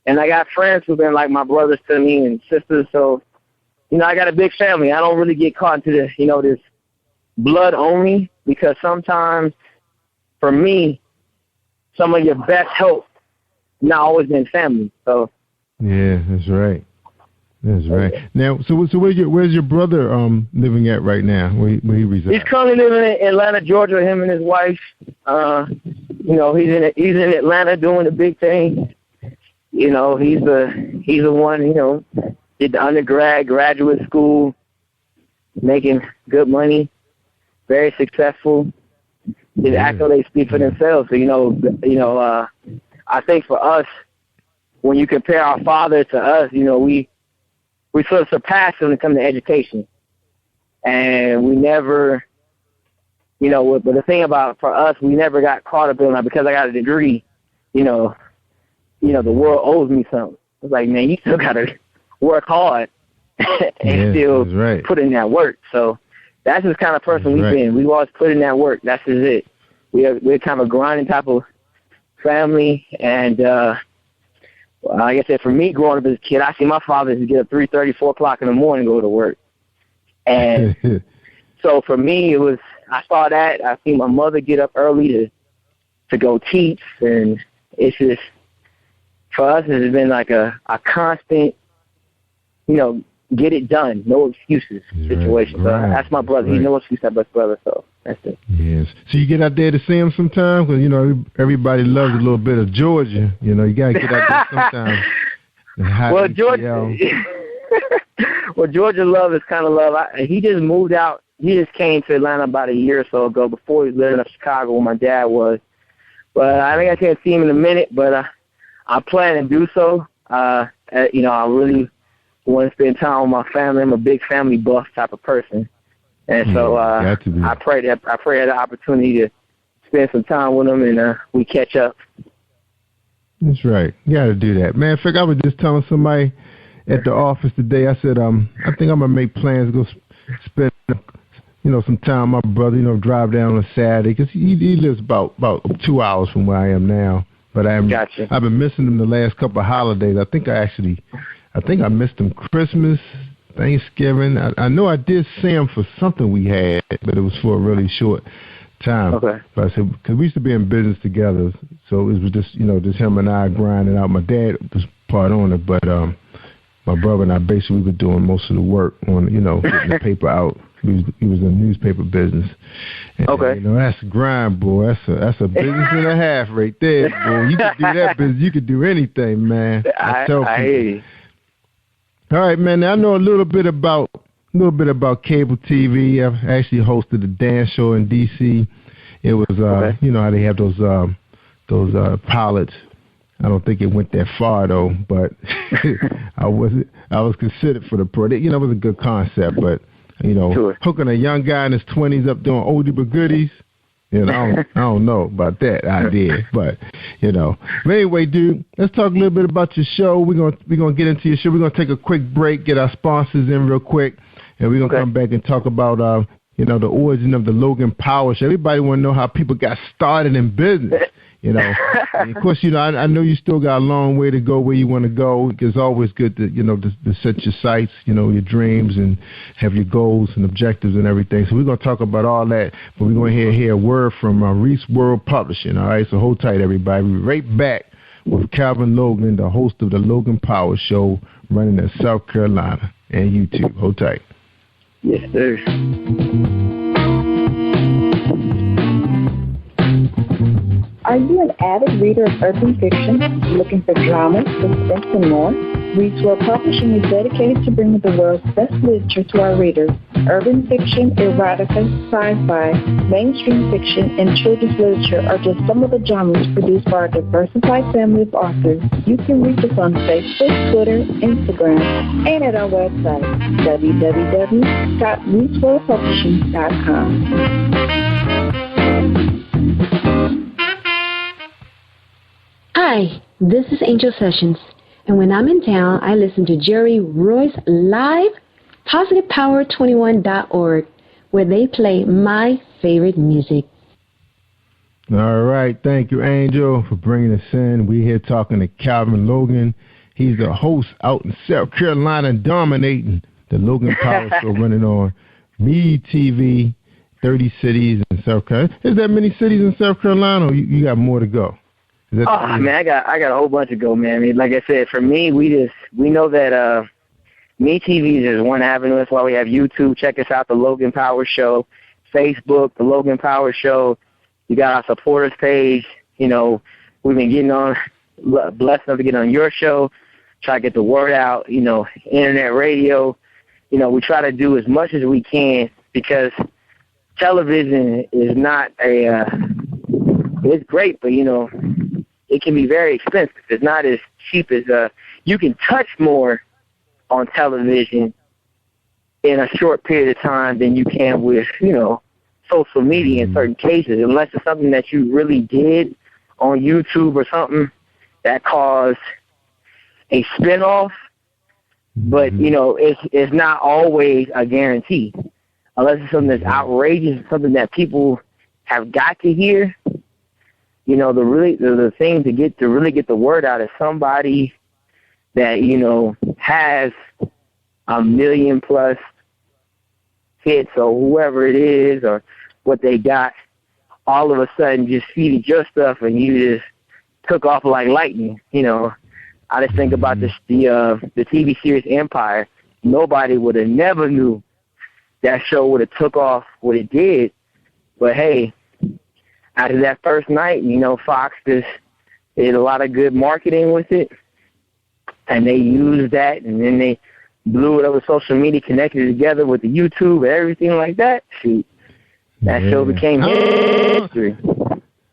And I got friends who've been like my brothers to me and sisters. So, you know, I got a big family. I don't really get caught into the, you know, this blood only, because sometimes, for me, some of your best help not always been family. So yeah, that's right. That's right. Now, so where's your brother living at right now? Where he resides? He's currently living in Atlanta, Georgia. Him and his wife. You know, he's in Atlanta doing the big thing. You know, he's the one. You know, did the graduate school, making good money, very successful. His accolades speak for themselves. So I think for us, when you compare our father to us, you know, we sort of surpassed when it comes to education. And we never, you know, but the thing about for us, we never got caught up in that because I got a degree, you know, the world owes me something. It's like, man, you still got to work hard and still put in that work. So that's the kind of person we've been. We've always put in that work. That's just it. We're kind of a grinding type of family. And like I said, for me, growing up as a kid, I see my father get up 3:30, 4 o'clock in the morning, go to work. And so for me, I saw that. I see my mother get up early to go teach. And it's just, for us, it's been like a constant, you know, get it done, no excuses situation. So that's my brother. He's no excuse, that best brother. So that's it. Yes. So you get out there to see him sometime? Because, you know, everybody loves a little bit of Georgia. You know, you got to get out there sometime. Well, Georgia love is kind of love. He just moved out. He just came to Atlanta about a year or so ago before he was living in Chicago where my dad was. But I think I can't see him in a minute, but I plan to do so. You know, I really want to spend time with my family. I'm a big family buff type of person. And so I pray that I had the opportunity to spend some time with them and we catch up. That's right. You got to do that. Man, in fact, I was just telling somebody at the office today, I said, I think I'm going to make plans to go spend, you know, some time with my brother, you know, drive down on a Saturday, because he lives about 2 hours from where I am now. But I've been missing him the last couple of holidays. I think I missed him Christmas, Thanksgiving. I know I did see him for something we had, but it was for a really short time. Okay. But I said, because we used to be in business together, so it was just, you know, just him and I grinding out. My dad was part owner, but my brother and I basically were doing most of the work on, you know, getting the paper out. He was in the newspaper business. And, you know, that's a grind, boy. That's a business and a half right there, boy. You could do that business. You could do anything, man. I hear you. All right, man. Now, I know a little bit about cable TV. I've actually hosted a dance show in D.C. It was, you know, how they have those pilots. I don't think it went that far though, but I was considered for the pro. You know, it was a good concept, but you know, hooking a young guy in his 20s up doing oldie but goodies, you know, I don't know about that idea, but you know. But anyway, dude, let's talk a little bit about your show. We're gonna get into your show. We're gonna take a quick break, get our sponsors in real quick, and we're gonna come back and talk about you know, the origin of the Logan Power Show. Everybody want to know how people got started in business. You know, and of course, you know, I know you still got a long way to go where you want to go. It's always good to, you know, to set your sights, you know, your dreams and have your goals and objectives and everything. So we're going to talk about all that, but we're going to hear a word from Reese World Publishing. All right, so hold tight, everybody. We'll be right back with Calvin Logan, the host of the Logan Power Show, running in South Carolina and YouTube. Hold tight. Yes, sir. Are you an avid reader of urban fiction, looking for drama, suspense, and more? Reese World Publishing is dedicated to bringing the world's best literature to our readers. Urban fiction, erotica, sci-fi, mainstream fiction, and children's literature are just some of the genres produced by our diversified family of authors. You can reach us on Facebook, Twitter, Instagram, and at our website, www.reeseworldpublishing.com. Hi, this is Angel Sessions, and when I'm in town, I listen to Jerry Royce live, positivepower21.org, where they play my favorite music. All right, thank you, Angel, for bringing us in. We're here talking to Calvin Logan. He's the host out in South Carolina, dominating the Logan Power Show, running on Me TV, 30 cities in South Carolina. Is there many cities in South Carolina, or you got more to go? Man, I got a whole bunch to go, man. I mean, like I said, for me, we know that MeTV is one avenue. That's why we have YouTube. Check us out, The Logan Power Show. Facebook, The Logan Power Show. You got our supporters page. You know, we've been getting on, blessed enough to get on your show, try to get the word out, you know, internet radio. You know, we try to do as much as we can because television is not it's great, but, you know, it can be very expensive. It's not as cheap as, you can touch more on television in a short period of time than you can with, you know, social media in certain cases, unless it's something that you really did on YouTube or something that caused a spinoff. But, you know, it's not always a guarantee. Unless it's something that's outrageous, something that people have got to hear. You know, the thing to really get the word out is somebody that, you know, has 1 million plus hits or whoever it is or what they got, all of a sudden just feeded your stuff and you just took off like lightning. You know, I just think about the TV series Empire. Nobody would have never knew that show would have took off what it did. But hey, after that first night, you know, Fox just did a lot of good marketing with it, and they used that, and then they blew it over social media, connected it together with the YouTube and everything like that. Shoot, that show became history.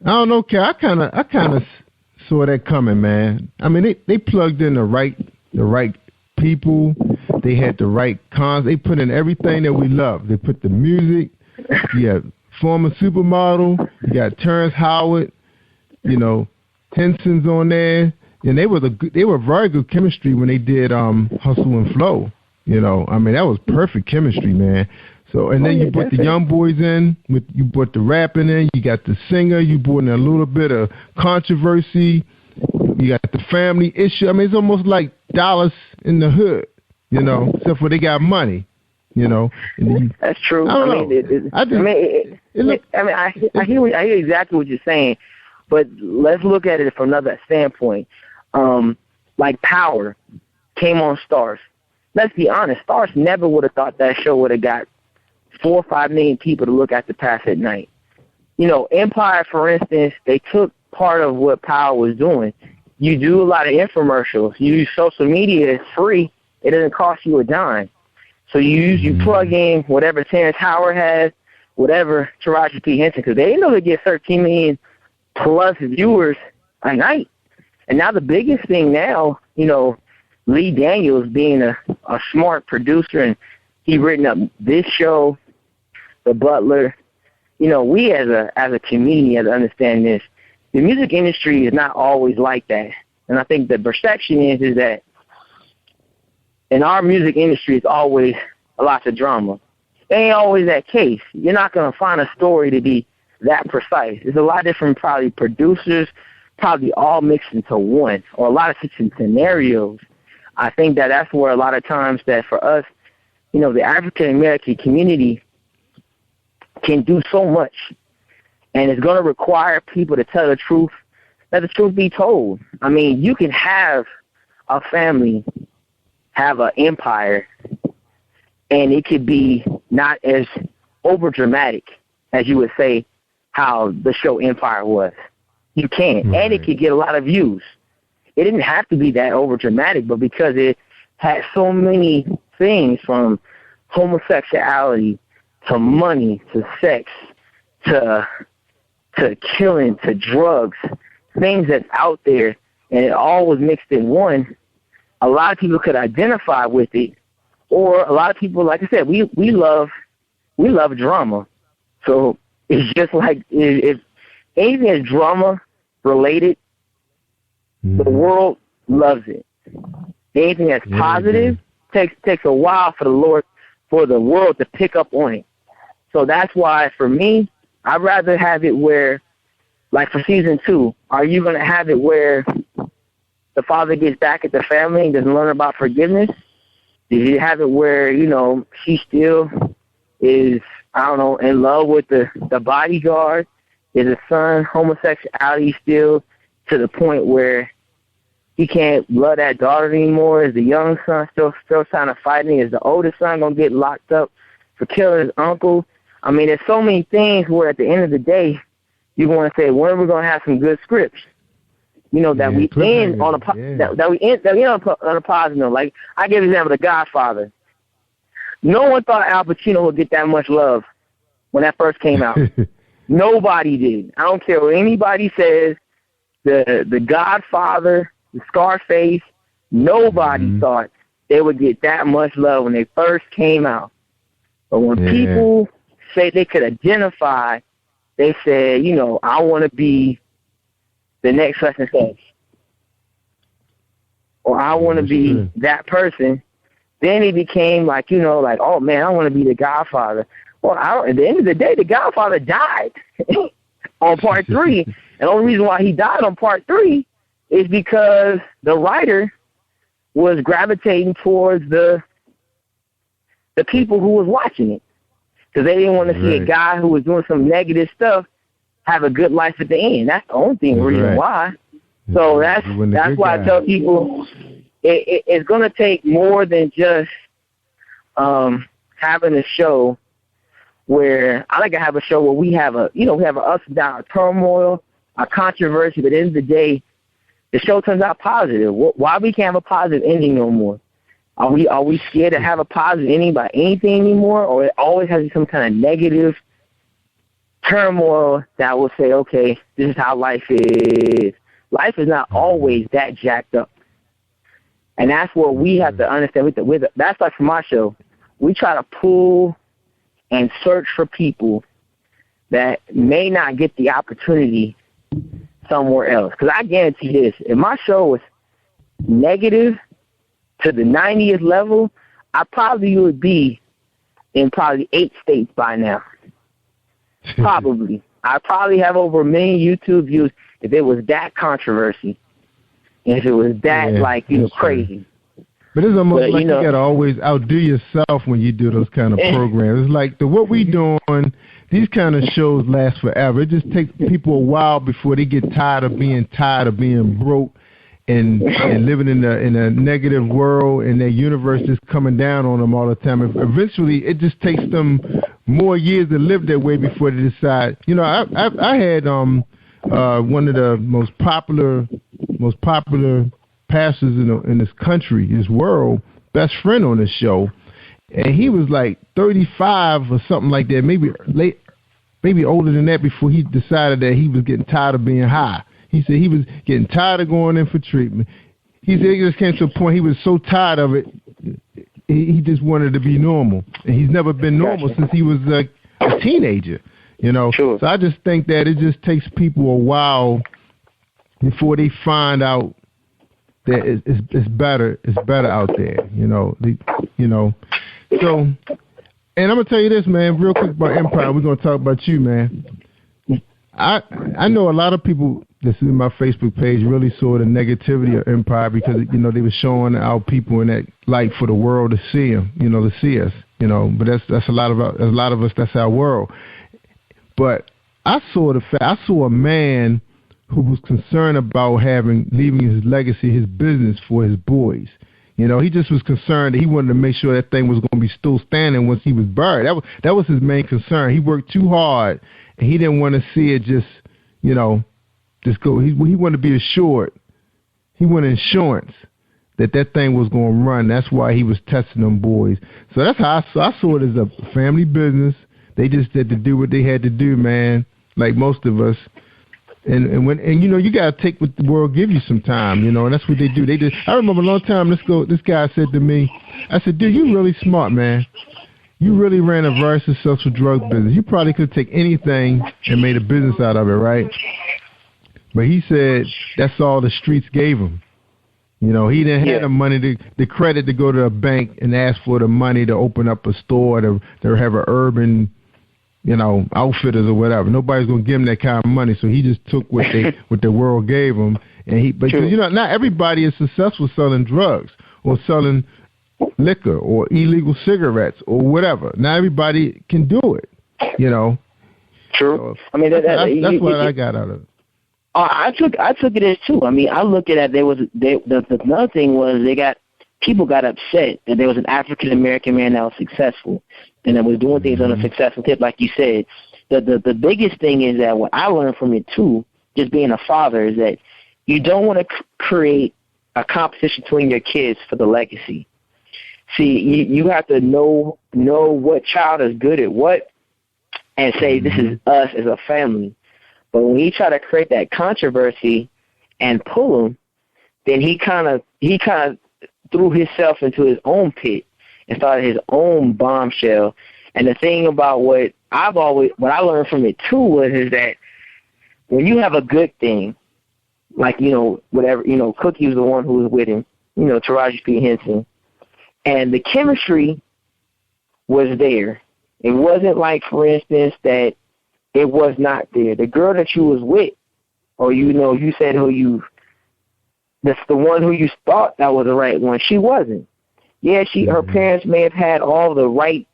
I don't know, Cal. I kind of saw that coming, man. I mean, they plugged in the right people. They had the right cons. They put in everything that we love. They put the music. Yeah, former supermodel. You got Terrence Howard. You know, Henson's on there. And they were very good chemistry when they did Hustle and Flow. You know, I mean, that was perfect chemistry, man. So, and then you put the young boys in, you put the rapping in, you got the singer, you brought in a little bit of controversy, you got the family issue. I mean, it's almost like Dallas in the hood, you know, except for they got money, you know. That's true. I hear exactly what you're saying, but let's look at it from another standpoint. Like Power came on Stars. Let's be honest, Stars never would have thought that show would have got 4 or 5 million people to look at the pass at night. You know, Empire, for instance, they took part of what Power was doing. You do a lot of infomercials. You use social media. It's free. It doesn't cost you a dime. So you plug in whatever Terrence Howard has, whatever Taraji P. Henson, because they know they get 13 million plus viewers a night. And now the biggest thing now, you know, Lee Daniels being a smart producer, and he written up this show, The Butler. You know, we as a community have to understand this. The music industry is not always like that. And I think the perception is that in our music industry, it's always a lot of drama. It ain't always that case. You're not going to find a story to be that precise. There's a lot of different probably producers, probably all mixed into one, or a lot of different scenarios. I think that's where a lot of times that for us, you know, the African-American community can do so much. And it's going to require people to tell the truth, let the truth be told. I mean, you can have a family, have an empire, and it could be not as over-dramatic as you would say how the show Empire was. You can. Right. And it could get a lot of views. It didn't have to be that over-dramatic, but because it had so many things from homosexuality to money to sex to killing to drugs, things that's out there, and it all was mixed in one, a lot of people could identify with it, or a lot of people, like I said, we love drama. So it's just like if anything is drama related, the world loves it. Anything that's positive takes a while for the world to pick up on it. So that's why for me, I'd rather have it where, like for season 2, are you going to have it where the father gets back at the family and doesn't learn about forgiveness? Did you have it where, you know, she still is, I don't know, in love with the bodyguard? Is the son homosexuality still to the point where he can't love that daughter anymore? Is the young son still trying to fight me? Is the oldest son going to get locked up for killing his uncle? I mean, there's so many things where at the end of the day, you want to say, when are we going to have some good scripts? You know, that we end on a on a positive note. Like, I give an example, The Godfather. No one thought Al Pacino would get that much love when that first came out. Nobody did. I don't care what anybody says. The Godfather, the Scarface, nobody thought they would get that much love when they first came out. But when people say they could identify, they said, you know, I want to be the next such and such, or I want to be that person. Then it became like, you know, like, oh man, I want to be the Godfather. Well, at the end of the day, the Godfather died on part 3. And the only reason why he died on part 3 is because the writer was gravitating towards the people who was watching it. Because they didn't want to see a guy who was doing some negative stuff have a good life at the end. That's the only reason why. So that's why I tell people it's going to take more than just having a show where I like to have a show where we have a ups and downs, a turmoil, a controversy, but at the end of the day, the show turns out positive. Why we can't have a positive ending no more? Are we scared to have a positive ending about anything anymore, or it always has some kind of negative turmoil that will say, okay, this is how life is. Life is not always that jacked up. And that's what we have to understand. That's like for my show. We try to pull and search for people that may not get the opportunity somewhere else. Because I guarantee this, if my show was negative to the 90th level, I probably would be in probably 8 states by now. Probably. I probably have over 1 million YouTube views if it was that controversy. And if it was that, crazy. But it's almost like you got to always outdo yourself when you do those kind of programs. It's like what we doing, these kind of shows last forever. It just takes people a while before they get tired of being broke and living in a negative world, and their universe is coming down on them all the time. Eventually, it just takes them more years to live that way before they decide. You know, I had one of the most popular pastors in this country, this world, best friend on this show, and he was like 35 or something like that, maybe older than that, before he decided that he was getting tired of being high. He said he was getting tired of going in for treatment. He said it just came to a point he was so tired of it, he just wanted to be normal. And he's never been normal since he was like a teenager, you know. Sure. So I just think that it just takes people a while before they find out that it's better out there, you know. So, and I'm gonna tell you this, man, real quick about Empire. We're gonna talk about you, man. I know a lot of people that's in my Facebook page really saw the negativity of Empire because, you know, they were showing our people in that light for the world to see them, you know, to see us, you know. But that's a lot of us. That's our world. But I saw a man who was concerned about leaving his legacy, his business for his boys. You know, he just was concerned that he wanted to make sure that thing was going to be still standing once he was buried. That was his main concern. He worked too hard, and he didn't want to see it just, you know, just go. He wanted to be assured. He wanted insurance that thing was going to run. That's why he was testing them boys. So that's how I saw it as a family business. They just had to do what they had to do, man, like most of us. And you know, you gotta take what the world gives you sometime, you know, and that's what they do. I remember a long time this guy said to me, I said, dude, you really smart, man. You really ran a very successful drug business. You probably could take anything and made a business out of it, right? But he said that's all the streets gave him. You know, he didn't have the money, the credit to go to a bank and ask for the money to open up a store, to have an urban, you know, outfitters or whatever. Nobody's gonna give him that kind of money, so he just took what the world gave him. But you know, not everybody is successful selling drugs or selling liquor or illegal cigarettes or whatever. Not everybody can do it. You know. True. So I mean, that's what I got out of it. I took it as two. I mean, I looked at it. The another thing was people got upset that there was an African American man that was successful and that was doing things on a successful tip, like you said. The biggest thing is that what I learned from it too, just being a father, is that you don't want to create a competition between your kids for the legacy. See, you have to know what child is good at what, and say this is us as a family. But when he tried to create that controversy and pull him, then he kind of threw himself into his own pit and started his own bombshell. And the thing about what I learned from it too is that when you have a good thing, like, whatever, Cookie was the one who was with him, Taraji P. Henson, and the chemistry was there. It wasn't like, for instance, that it was not there. The girl that you was with, or you said that's the one who you thought that was the right one. She wasn't. Yeah, her parents may have had all the right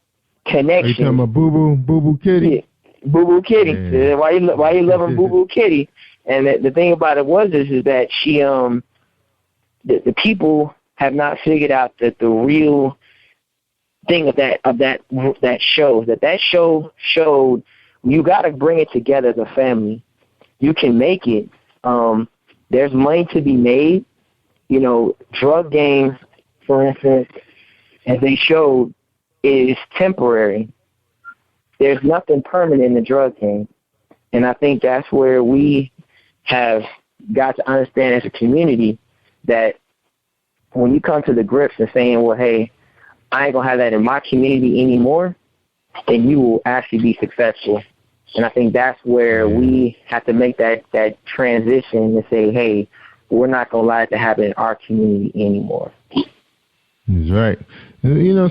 connections. Are you talking about Boo Boo Kitty? Yeah, Boo Boo Kitty. Yeah. Why you loving Boo Boo Kitty? And the thing about it is that she the people have not figured out that the real thing of that show showed. You got to bring it together as a family. You can make it. There's money to be made. Drug games, for instance, as they showed, is temporary. There's nothing permanent in the drug game. And I think that's where we have got to understand as a community that when you come to the grips and saying, well, hey, I ain't going to have that in my community anymore, then you will actually be successful. And I think that's where we have to make that transition and say, hey, we're not going to allow it to happen in our community anymore. That's right.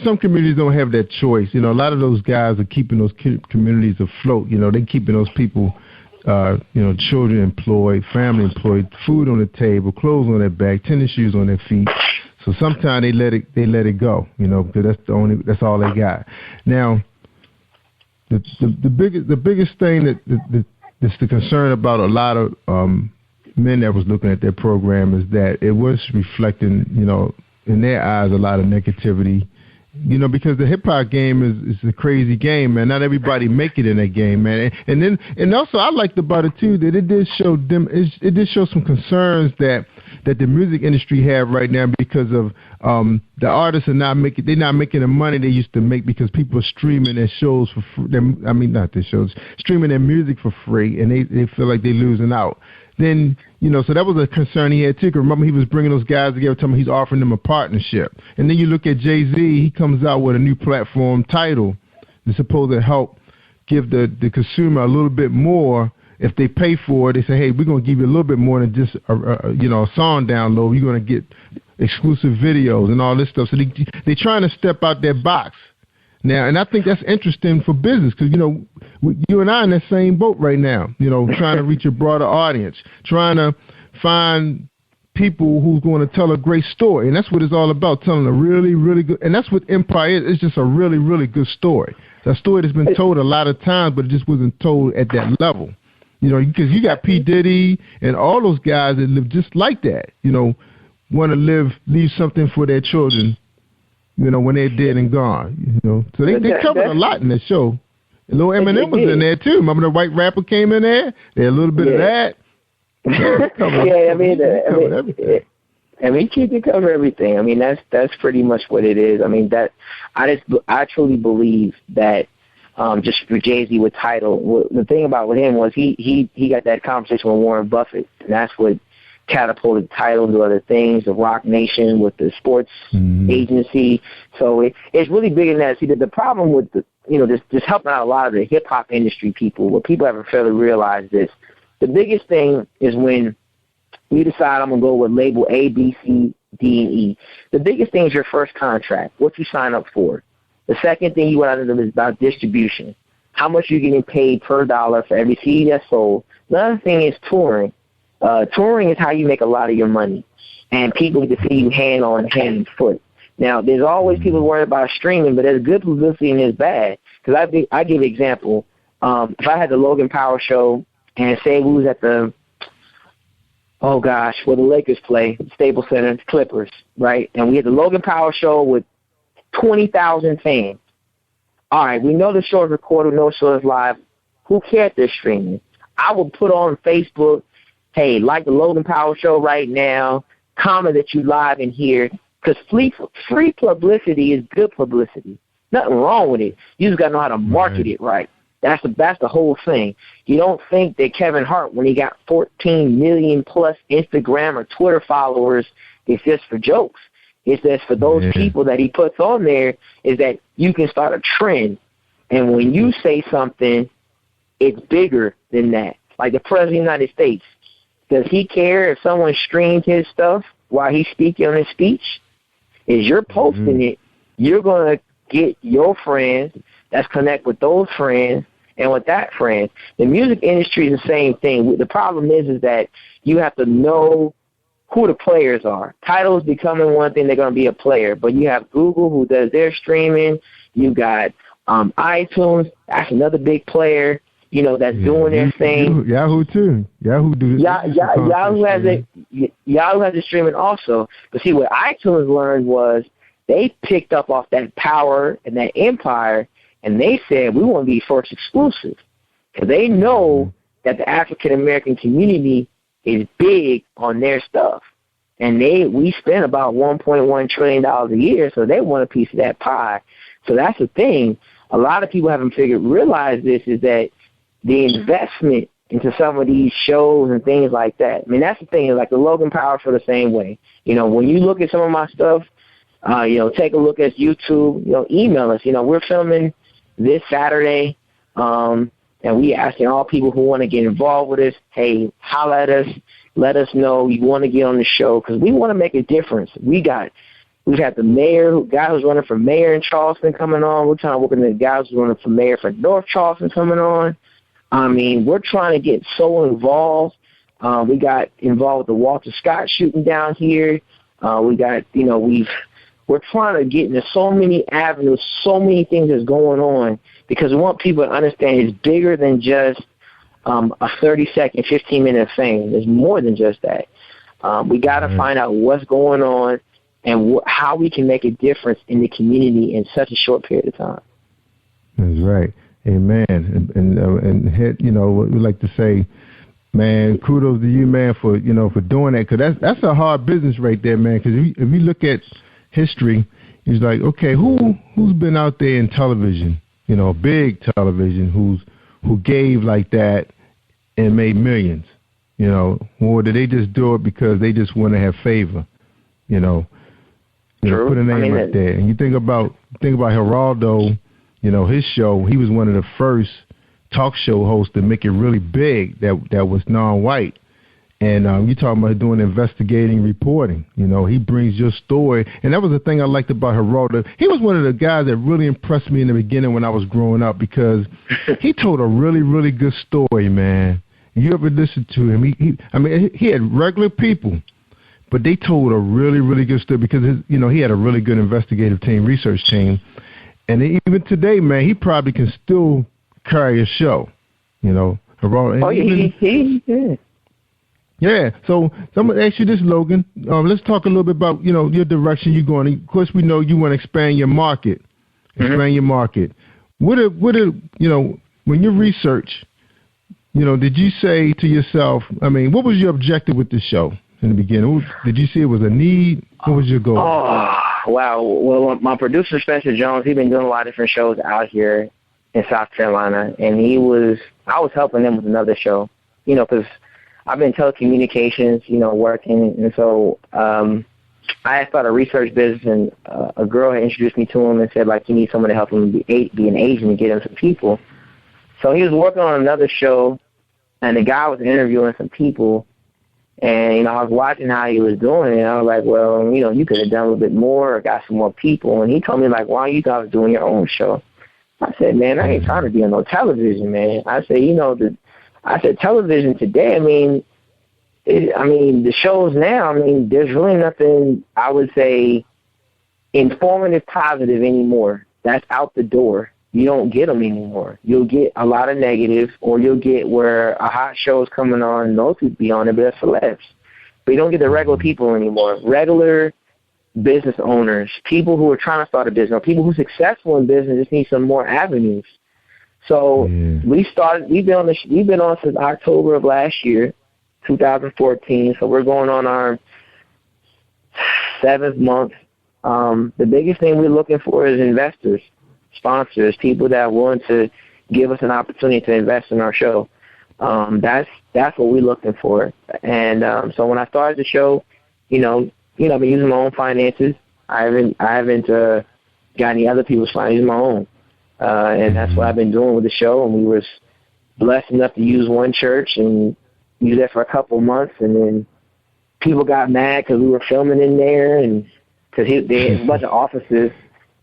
Some communities don't have that choice. A lot of those guys are keeping those communities afloat. They're keeping those people, children employed, family employed, food on the table, clothes on their back, tennis shoes on their feet. So sometimes they let it go, because that's all they got. Now, the biggest thing that's the concern about a lot of men that was looking at that program is that it was reflecting, in their eyes, a lot of negativity, because the hip hop game is a crazy game, man. Not everybody make it in that game, man. And also I liked about it too that it did show some concerns that the music industry have right now because of the artists are not making the money they used to make because people are streaming their shows for free. Streaming their music for free, and they feel like they're losing out. Then, so that was a concern he had too. Remember, he was bringing those guys together, telling them he's offering them a partnership. And then you look at Jay-Z, he comes out with a new platform Tidal that's supposed to help give the consumer a little bit more. If they pay for it, they say, hey, we're going to give you a little bit more than just a song download. You're going to get exclusive videos and all this stuff. So they're trying to step out their box. Now, and I think that's interesting for business because, you and I are in that same boat right now, trying to reach a broader audience, trying to find people who's going to tell a great story. And that's what it's all about, telling a really, really good. And that's what Empire is. It's just a really, really good story. It's a story that's been told a lot of times, but it just wasn't told at that level. Because you got P. Diddy and all those guys that live just like that, want to leave something for their children, when they're dead and gone, So they covered a lot in that show. And little Eminem was in there, too. Remember the white rapper came in there? They had a little bit of that. He can cover everything. I mean, that's pretty much what it is. I mean, I truly believe that just for Jay-Z with Tidal, the thing about with him was he got that conversation with Warren Buffett, and that's what catapulted Tidal into other things, the Rock Nation with the sports agency. So it's really big in that. See, the problem with just helping out a lot of the hip-hop industry people, what people haven't fairly realized is the biggest thing is when you decide I'm going to go with label A, B, C, D, and E. The biggest thing is your first contract, what you sign up for. The second thing you want to know is about distribution, how much you're getting paid per dollar for every CD that's sold. Another thing is touring. Touring is how you make a lot of your money, and people get to see you hand on hand and foot. Now, there's always people worried about streaming, but there's good publicity and there's bad. Because I give an example. If I had the Logan Power show and say we was at the oh gosh, where the Lakers play, Staples Center, Clippers, right? And we had the Logan Power show with 20,000 fans. All right, we know the show is recorded, we know the show is live. Who cares if they're streaming? I would put on Facebook, hey, like the Logan Power show right now, comment that you live in here, because free publicity is good publicity. Nothing wrong with it. You just got to know how to market it right. That's the whole thing. You don't think that Kevin Hart, when he got 14 million plus Instagram or Twitter followers, it's just for jokes. It's just for those people that he puts on there, is that you can start a trend. And when you say something, it's bigger than that. Like the President of the United States, does he care if someone streams his stuff while he's speaking on his speech? Is you're posting it, you're going to get your friends that's connect with those friends and with that friend. The music industry is the same thing. The problem is that you have to know who the players are. Tidal is becoming one thing, they're going to be a player. But you have Google, who does their streaming. You got iTunes, that's another big player, that's doing their thing. Yahoo too. Yahoo has it streaming also. But see, what iTunes learned was they picked up off that power and that empire, and they said, we want to be first exclusive. Because they know that the African-American community is big on their stuff. And we spend about $1.1 trillion a year, so they want a piece of that pie. So that's the thing. A lot of people haven't realized this, is that the investment into some of these shows and things like that. I mean, that's the thing. Like the Logan Power for the same way. When you look at some of my stuff, take a look at YouTube, email us. We're filming this Saturday, and we asking all people who want to get involved with us, hey, holler at us, let us know you want to get on the show, because we want to make a difference. We've had the guy who's running for mayor in Charleston coming on. We're trying to work with the guy who's running for mayor for North Charleston coming on. I mean, we're trying to get so involved. We got involved with the Walter Scott shooting down here. We're trying to get into so many avenues, so many things that's going on, because we want people to understand it's bigger than just a 30-second, 15-minute thing. There's more than just that. We got to find out what's going on and how we can make a difference in the community in such a short period of time. That's right. Amen. And we like to say, man, kudos to you, man, for doing that, because that's a hard business right there, man. Because if you look at history, it's like, okay, who's been out there in television, big television, who gave like that and made millions, or did they just do it because they just want to have favor, True. Put a name right there. And you think about Geraldo. His show, he was one of the first talk show hosts to make it really big that was non-white. And you're talking about doing investigating reporting. He brings your story. And that was the thing I liked about Geraldo. He was one of the guys that really impressed me in the beginning when I was growing up, because he told a really, really good story, man. You ever listened to him? He had regular people, but they told a really, really good story, because he had a really good investigative team, research team. And even today, man, he probably can still carry a show, Geraldo. He Yeah, so I'm going to ask you this, Logan. Let's talk a little bit about, your direction you're going. Of course, we know you want to expand your market. What when you research, did you say to yourself, what was your objective with the show in the beginning? Did you see it was a need? What was your goal? Oh, wow. Well, my producer, Spencer Jones, he's been doing a lot of different shows out here in South Carolina, and I was helping him with another show, because I've been in telecommunications, working, and so I had started a research business, and a girl had introduced me to him and said, like, you need someone to help him be an agent and get him some people. So he was working on another show, and the guy was interviewing some people, and, I was watching how he was doing it, and I was like, well, you could have done a little bit more or got some more people. And he told me, like, why don't you guys doing your own show? I said, man, I ain't trying to be on no television, man. I said, television today, the shows now, there's really nothing, I would say, informative, positive anymore. That's out the door. You don't get them anymore. You'll get a lot of negative, or you'll get where a hot show is coming on and those people be on it, but they're celebs. We don't get the regular people anymore. Regular business owners, people who are trying to start a business, or people who are successful in business just need some more avenues. So we've been on since October of last year, 2014. So we're going on our 7th month. The biggest thing we're looking for is investors, sponsors, people that want to give us an opportunity to invest in our show. That's what we're looking for. And so when I started the show, I've been using my own finances. I haven't got any other people's finances, my own. And that's what I've been doing with the show. And we was blessed enough to use one church and use that for a couple months. And then people got mad because we were filming in there, and because they had a bunch of offices.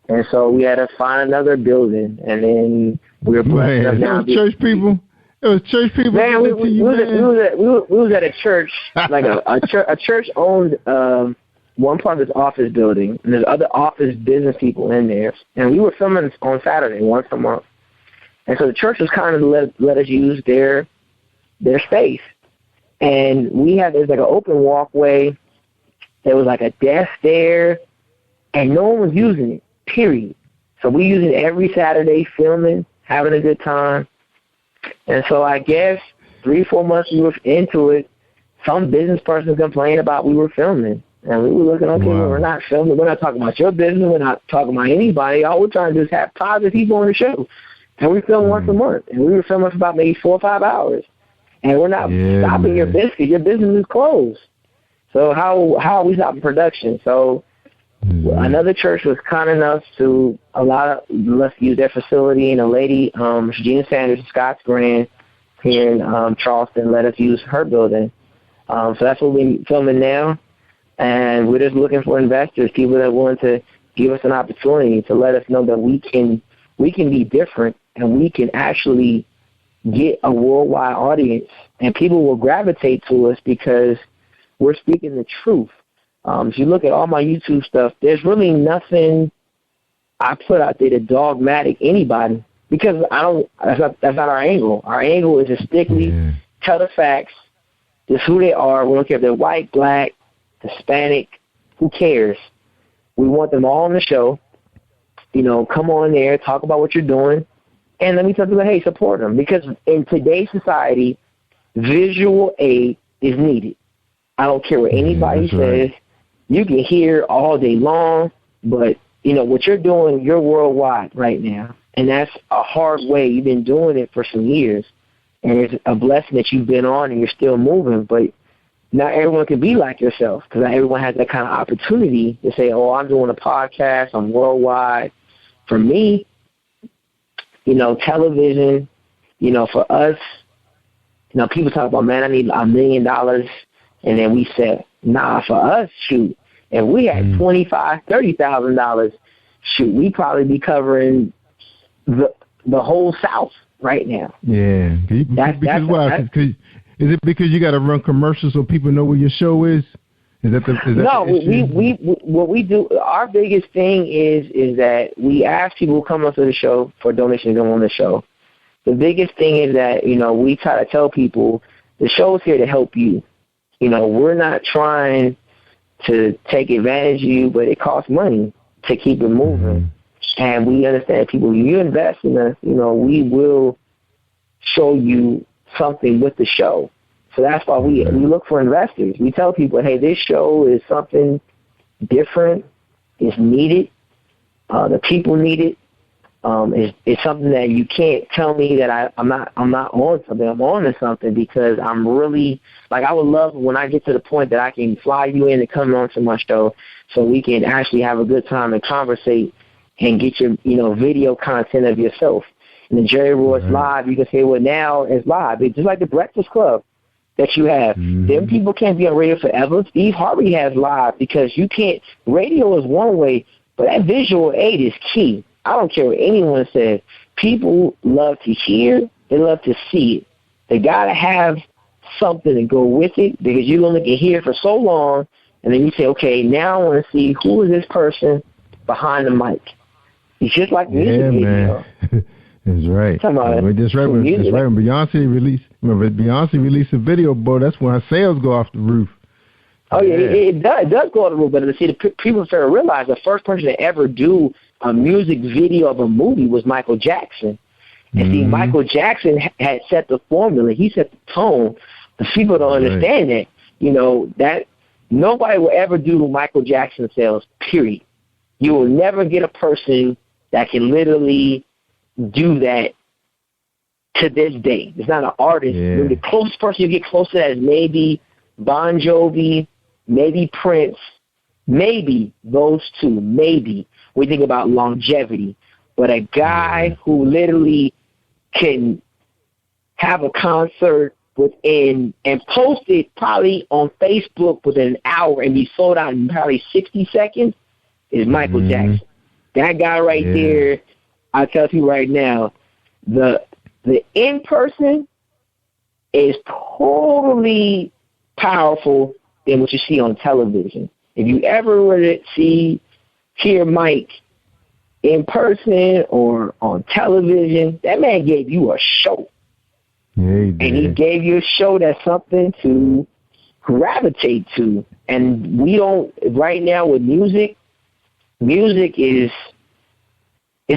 And so we had to find another building. And then we were blessed enough now. It was church people. It was church people. Man, we was at a church, like a church owned one part of this office building, and there's other office business people in there. And we were filming on Saturday once a month. And so the church was kind of let us use their space. And there's like an open walkway. There was like a desk there, and no one was using it, period. So we use it every Saturday, filming, having a good time. And so I guess 3-4 months we were into it, some business person complained about we were filming. And we were looking, okay, well, we're not filming. We're not talking about your business. We're not talking about anybody. All we're trying to do is have positive people on the show. And we film once a month. And we were filming for about maybe 4 or 5 hours. And we're not stopping your business. Your business is closed. So how are we stopping production? So another church was kind enough to allow us to use their facility. And a lady, Gina Sanders, Scott's Grand, here in Charleston, let us use her building. So that's what we're filming now. And we're just looking for investors, people that want to give us an opportunity to let us know that we can be different, and we can actually get a worldwide audience, and people will gravitate to us because we're speaking the truth. If you look at all my YouTube stuff, there's really nothing I put out there to dogmatic anybody, because that's not our angle. Our angle is to strictly tell the facts, just who they are. We don't care if they're white, black, Hispanic, who cares? We want them all on the show. Come on there, talk about what you're doing, and let me tell you, hey, support them. Because in today's society, visual aid is needed. I don't care what anybody says. Right. You can hear all day long, but, what you're doing, you're worldwide right now. And that's a hard way. You've been doing it for some years. And it's a blessing that you've been on and you're still moving, but not everyone can be like yourself, because not everyone has that kind of opportunity to say, oh, I'm doing a podcast, I'm worldwide. For me, television, for us, people talk about, man, I need $1 million. And then we said, nah, for us, shoot, if we had $25,000, $30,000, shoot, we probably be covering the whole South right now. Yeah. Is it because you got to run commercials so people know what your show is? No, what we do, our biggest thing is that we ask people who come onto the show for donations to come on the show. The biggest thing is that, we try to tell people the show is here to help you. We're not trying to take advantage of you, but it costs money to keep it moving. And we understand people, if you invest in us, we will show you something with the show. So that's why we look for investors. We tell people, hey, this show is something different. It's needed. The people need it. It's something that you can't tell me that I'm not on something. I'm on to something, because I'm really, I would love when I get to the point that I can fly you in and come on to my show so we can actually have a good time and conversate and get your, video content of yourself. And the Jerry Royce Live, you can say, well, now it's live. It's just like the Breakfast Club that you have. Them people can't be on radio forever. Steve Harvey has live, because you can't, radio is one way, but that visual aid is key. I don't care what anyone says. People love to hear, they love to see it. They got to have something to go with it, because you only can hear it for so long, and then you say, okay, now I want to see who is this person behind the mic. It's just like music video. That's right. That's right. When Beyonce released a video, boy, that's when her sales go off the roof. Oh, yeah, it does go a little bit. See, people fair to realize the first person to ever do a music video of a movie was Michael Jackson. And see, Michael Jackson had set the formula. He set the tone. The people don't understand that. You know, that nobody will ever do Michael Jackson sales, period. You will never get a person that can literally do that to this day. It's not an artist. Yeah. The closest person you get close to that is maybe Bon Jovi, maybe Prince, maybe those two, maybe. We think about longevity. But a guy who literally can have a concert within and post it probably on Facebook within an hour and be sold out in probably 60 seconds is Michael Jackson. That guy right there, I tell you right now, the in-person is totally powerful than what you see on television. If you ever were to hear Mike in person or on television, that man gave you a show. Yeah, he did. And he gave you a show that's something to gravitate to. And we don't, right now with music is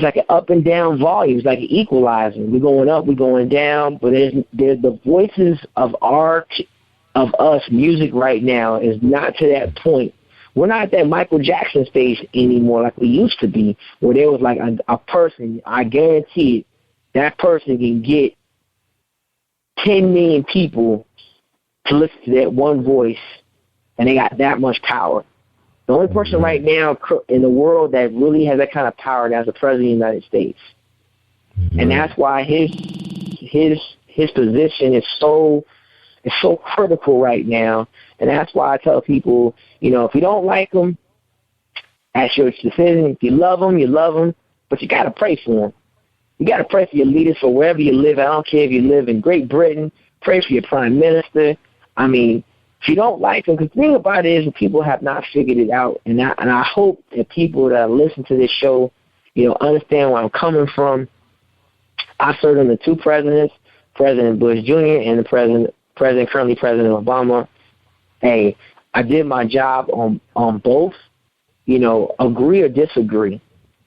like an up and down volume. It's like an equalizer. We're going up, we're going down, but there's the voices of us music right now is not to that point. We're not at that Michael Jackson stage anymore like we used to be, where there was like a person, I guarantee it, that person can get 10 million people to listen to that one voice, and they got that much power. The only person right now in the world that really has that kind of power now is the President of the United States. And that's why his position is so critical right now. And that's why I tell people, you know, if you don't like him, that's your decision. If you love him, you love him. But you got to pray for him. You got to pray for your leaders for wherever you live. I don't care if you live in Great Britain. Pray for your prime minister. I mean, if you don't like him, because the thing about it is people have not figured it out. And I hope that people that listen to this show, you know, understand where I'm coming from. I served under two presidents, President Bush Jr. and the currently President Obama. Hey, I did my job on both, you know, agree or disagree.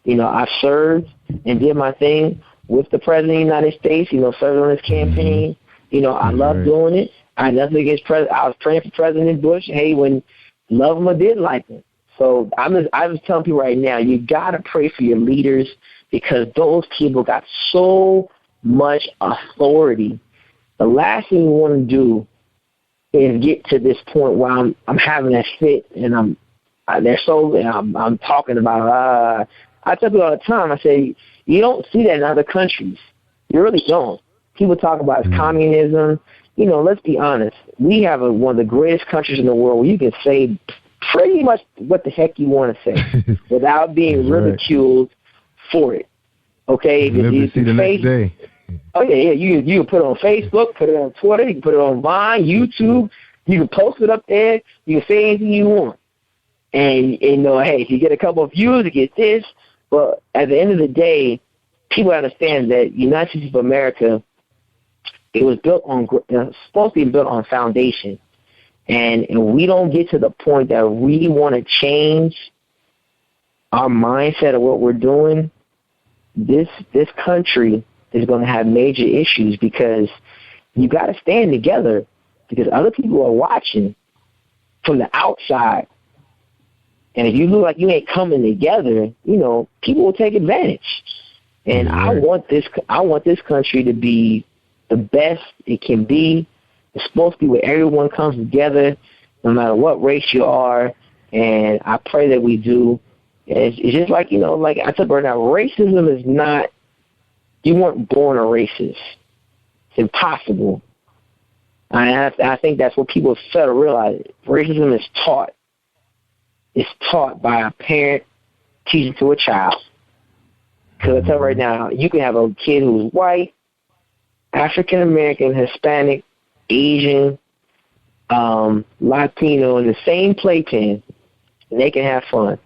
You know, I served and did my thing with the President of the United States, you know, served on his campaign. You know, I love doing it. I had nothing against President. I was praying for President Bush. Hey, when love him or didn't like him. So I was telling people right now, you got to pray for your leaders because those people got so much authority. The last thing you want to do is get to this point where I'm having that fit and I'm talking about. I tell people all the time. I say you don't see that in other countries. You really don't. People talk about communism. You know, let's be honest. We have one of the greatest countries in the world where you can say pretty much what the heck you want to say without being ridiculed for it. Okay? Never see the next day. Oh, yeah. You can put it on Facebook, put it on Twitter, you can put it on Vine, YouTube. You can post it up there. You can say anything you want. And you know, hey, if you get a couple of views, you get this. But at the end of the day, people understand that United States of America, it was supposed to be built on foundation. And we don't get to the point that we want to change our mindset of what we're doing, this country is going to have major issues because you got to stand together because other people are watching from the outside. And if you look like you ain't coming together, you know, people will take advantage. And I want this country to be the best it can be. It's supposed to be where everyone comes together, no matter what race you are. And I pray that we do. It's just like, you know, like I said right now, racism is not, you weren't born a racist. It's impossible. I think that's what people fail to realize. Racism is taught. It's taught by a parent teaching to a child. Because I tell you right now, you can have a kid who's white, African American, Hispanic, Asian, Latino in the same playpen, and they can have fun.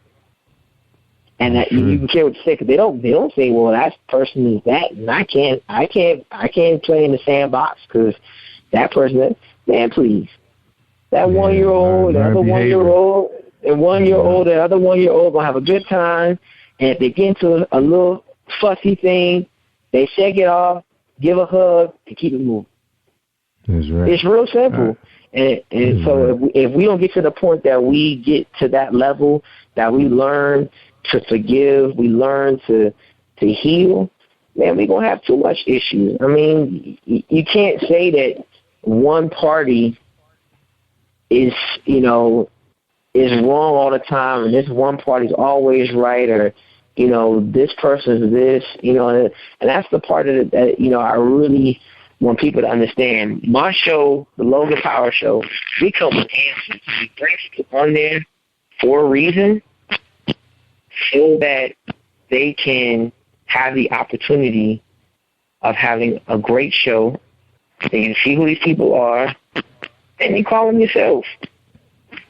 And that you can care what you say, because they don't say, well, that person is that, and I can't play in the sandbox because that person. Man, please, That 1-year-old, the other 1-year-old, and 1-year-old, the other 1-year-old gonna have a good time. And if they get into a little fussy thing, they shake it off, give a hug, and keep it moving. That's right. It's real simple. And so if we don't get to the point that we get to that level, that we learn to forgive, we learn to heal, man, we're going to have too much issues. I mean, you can't say that one party is wrong all the time and this one party's always right, or, this person's this, and that's the part of it that, I really want people to understand. My show, the Logan Power Show, we come with answers. We bring people on there for a reason so that they can have the opportunity of having a great show. They can see who these people are, and you call them yourself.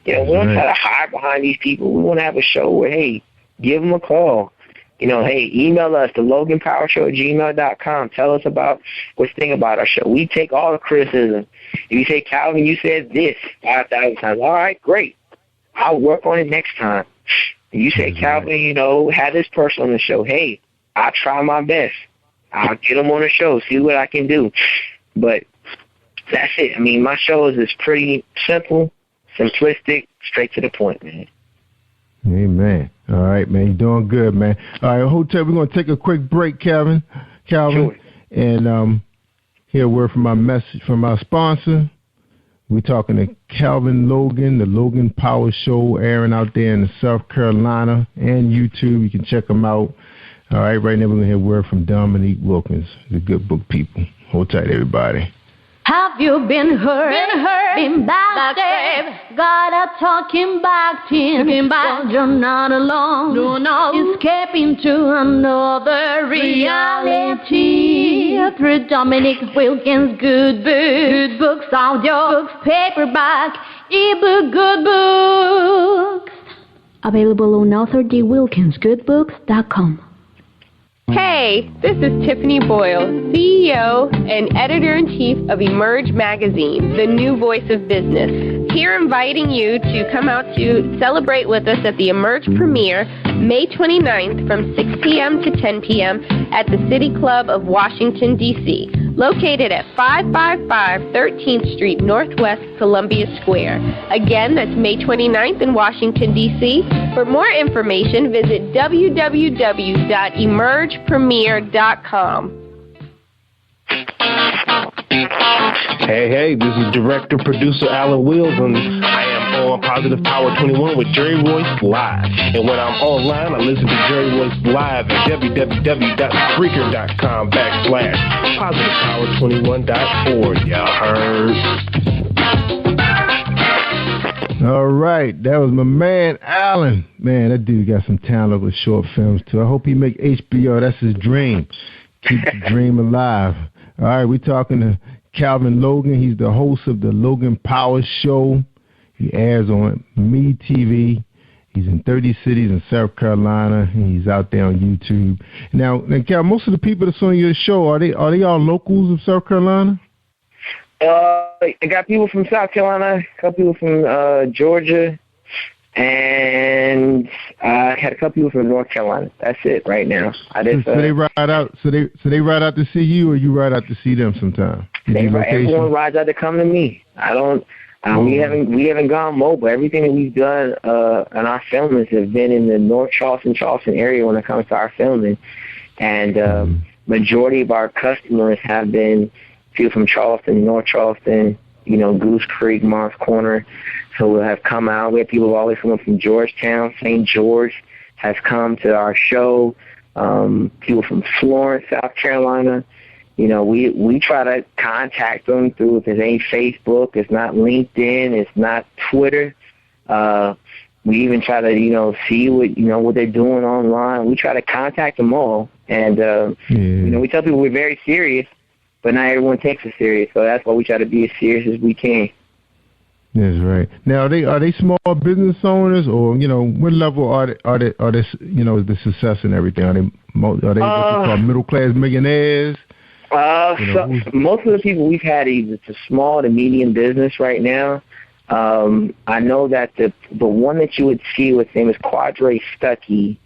We don't try to hide behind these people. We want to have a show where, hey, give them a call. Hey, email us, the LoganPowerShow@gmail.com. Tell us about what you think about our show. We take all the criticism. If you say, Calvin, you said this 5,000 times. All right, great. I'll work on it next time. If you say, Calvin, have this person on the show. Hey, I'll try my best. I'll get them on the show, see what I can do. But that's it. I mean, my show is pretty simple, simplistic, straight to the point, man. Amen. All right, man. You're doing good, man. All right, Hotel, we're going to take a quick break, Calvin. Sure. And hear a word from our sponsor. We're talking to Calvin Logan, the Logan Power Show, airing out there in South Carolina and YouTube. You can check them out. All right, right now we're going to hear a word from Dominique Wilkins, the good book people. Hold tight, everybody. Have you been hurt? Been backstabbed? Got a talking back team. Well, you're not alone. No. Escaping to another reality. Through Dominic Wilkins' good books, audio books, paperback, ebook, good books. Available on authordwilkinsgoodbooks.com. Hey, this is Tiffany Boyle, CEO and Editor-in-Chief of Emerge Magazine, the new voice of business. Here inviting you to come out to celebrate with us at the Emerge premiere, May 29th from 6 p.m. to 10 p.m. at the City Club of Washington, D.C., located at 555 13th Street Northwest, Columbia Square. Again, that's May 29th in Washington, D.C. For more information, visit www.emergepremiere.com. Hey, this is director-producer Alan Wills, and I am on Positive Power 21 with Jerry Royce Live. And when I'm online, I listen to Jerry Royce Live at www.Spreaker.com/positivepower21.org. Y'all heard? All right, that was my man, Alan. Man, that dude got some talent with short films, too. I hope he make HBO. That's his dream. Keep the dream alive. All right, we're talking to Calvin Logan. He's the host of the Logan Power Show. He airs on Me TV. He's in 30 cities in South Carolina, and he's out there on YouTube. Now, Calvin, most of the people that's on your show, are they all locals of South Carolina? I got people from South Carolina, a couple people from Georgia, and I had a couple people from North Carolina. That's it right now. So they ride out. So they ride out to see you, or you ride out to see them sometime. Everyone rides out to come to me. I don't. We haven't gone mobile. Everything that we've done in our filmings have been in the North Charleston area when it comes to our filming, and majority of our customers have been people from Charleston, North Charleston, Goose Creek, Mars Corner. So we'll have come out. We have people always coming from Georgetown. St. George has come to our show. People from Florence, South Carolina. We try to contact them through, if it ain't Facebook, it's not LinkedIn, it's not Twitter. We even try to, see what they're doing online. We try to contact them all. And, we tell people we're very serious, but not everyone takes us serious. So that's why we try to be as serious as we can. That's right. Now, are they small business owners, or what level are they the success and everything? Are they what you call middle class millionaires? So most of the people we've had, it's a small to medium business right now. I know that the one that you would see with him is Quadre Stuckey.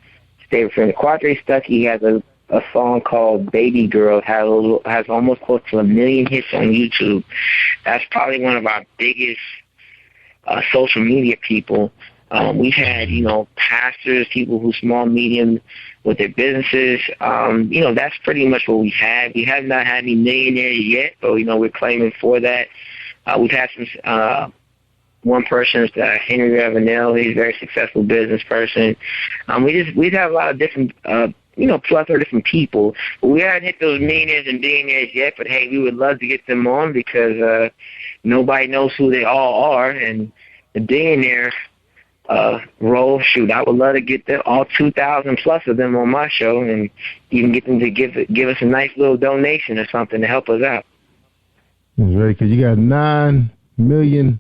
Quadre Stuckey has a song called Baby Girl. Has almost close to 1 million hits on YouTube. That's probably one of our biggest social media people. We've had, pastors, people who small, medium with their businesses. That's pretty much what we've had. We have not had any millionaires yet, but, we're claiming for that. We've had some, one person is Henry Ravenel. He's a very successful business person. We have a lot of different, plethora of different people. But we haven't hit those millionaires and billionaires yet, but, hey, we would love to get them on because nobody knows who they all are. And the billionaire role, shoot, I would love to get them, all 2,000 plus of them on my show, and even get them to give us a nice little donation or something to help us out. That's right, because you got 9 million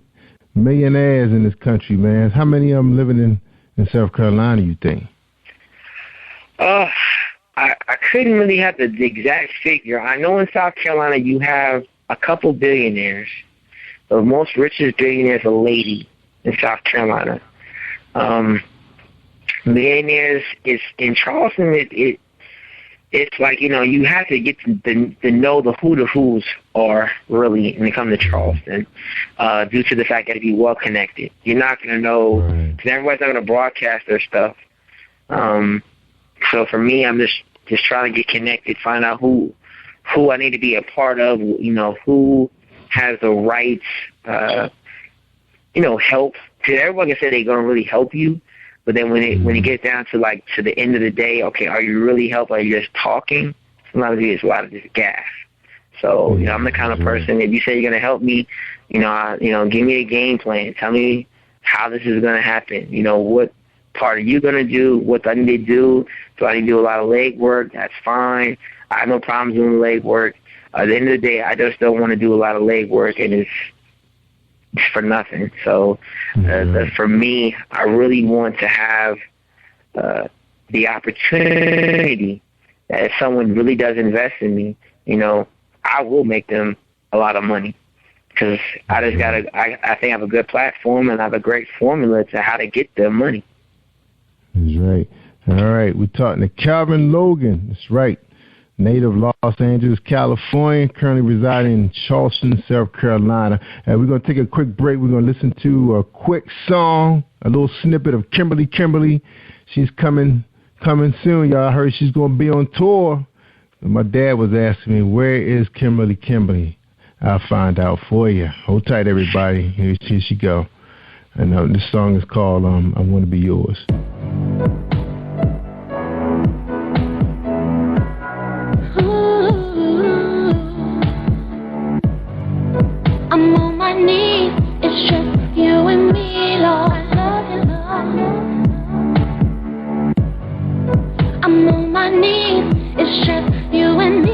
millionaires in this country, man. How many of them living in South Carolina, you think? I couldn't really have the exact figure. I know in South Carolina you have a couple billionaires. The most richest billionaire is a lady in South Carolina. Millionaires is in Charleston. It's like, you have to get to know the who's are really when it comes to Charleston, due to the fact that be well connected. You're not going to know, because everybody's not going to broadcast their stuff. So for me, I'm just trying to get connected, find out who I need to be a part of, who has the right, help. Because everyone can say they're going to really help you, but then when it gets down to the end of the day, okay, are you really helping? Are you just talking? Sometimes it's a lot of just gas. So I'm the kind of person, if you say you're going to help me, give me a game plan. Tell me how this is going to happen. What part are you going to do? What do I need to do? Do I need to do a lot of leg work? That's fine. I have no problems doing leg work. At the end of the day, I just don't want to do a lot of leg work, and it's for nothing. So for me, I really want to have the opportunity that if someone really does invest in me, I will make them a lot of money, because I think I have a good platform and I have a great formula to how to get them money. That's right. All right, we're talking to Calvin Logan. That's right. Native Los Angeles, California, currently residing in Charleston, South Carolina. And we're going to take a quick break. We're going to listen to a quick song, a little snippet of Kimberly. She's coming soon, y'all. I heard she's going to be on tour. And my dad was asking me, where is Kimberly? I'll find out for you. Hold tight, everybody. Here she go. And this song is called I Want to Be Yours. I'm on my knees, it's just you and me, Lord. I love you, Lord. I'm on my knees, it's just you and me.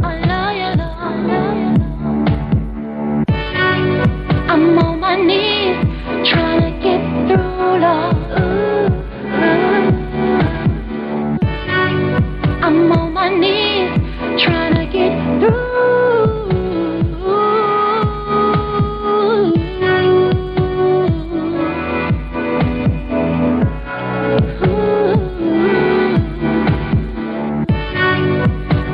I love you, Lord. I'm on my knees, trying to get through, Lord. I'm on my knees, trying to get through.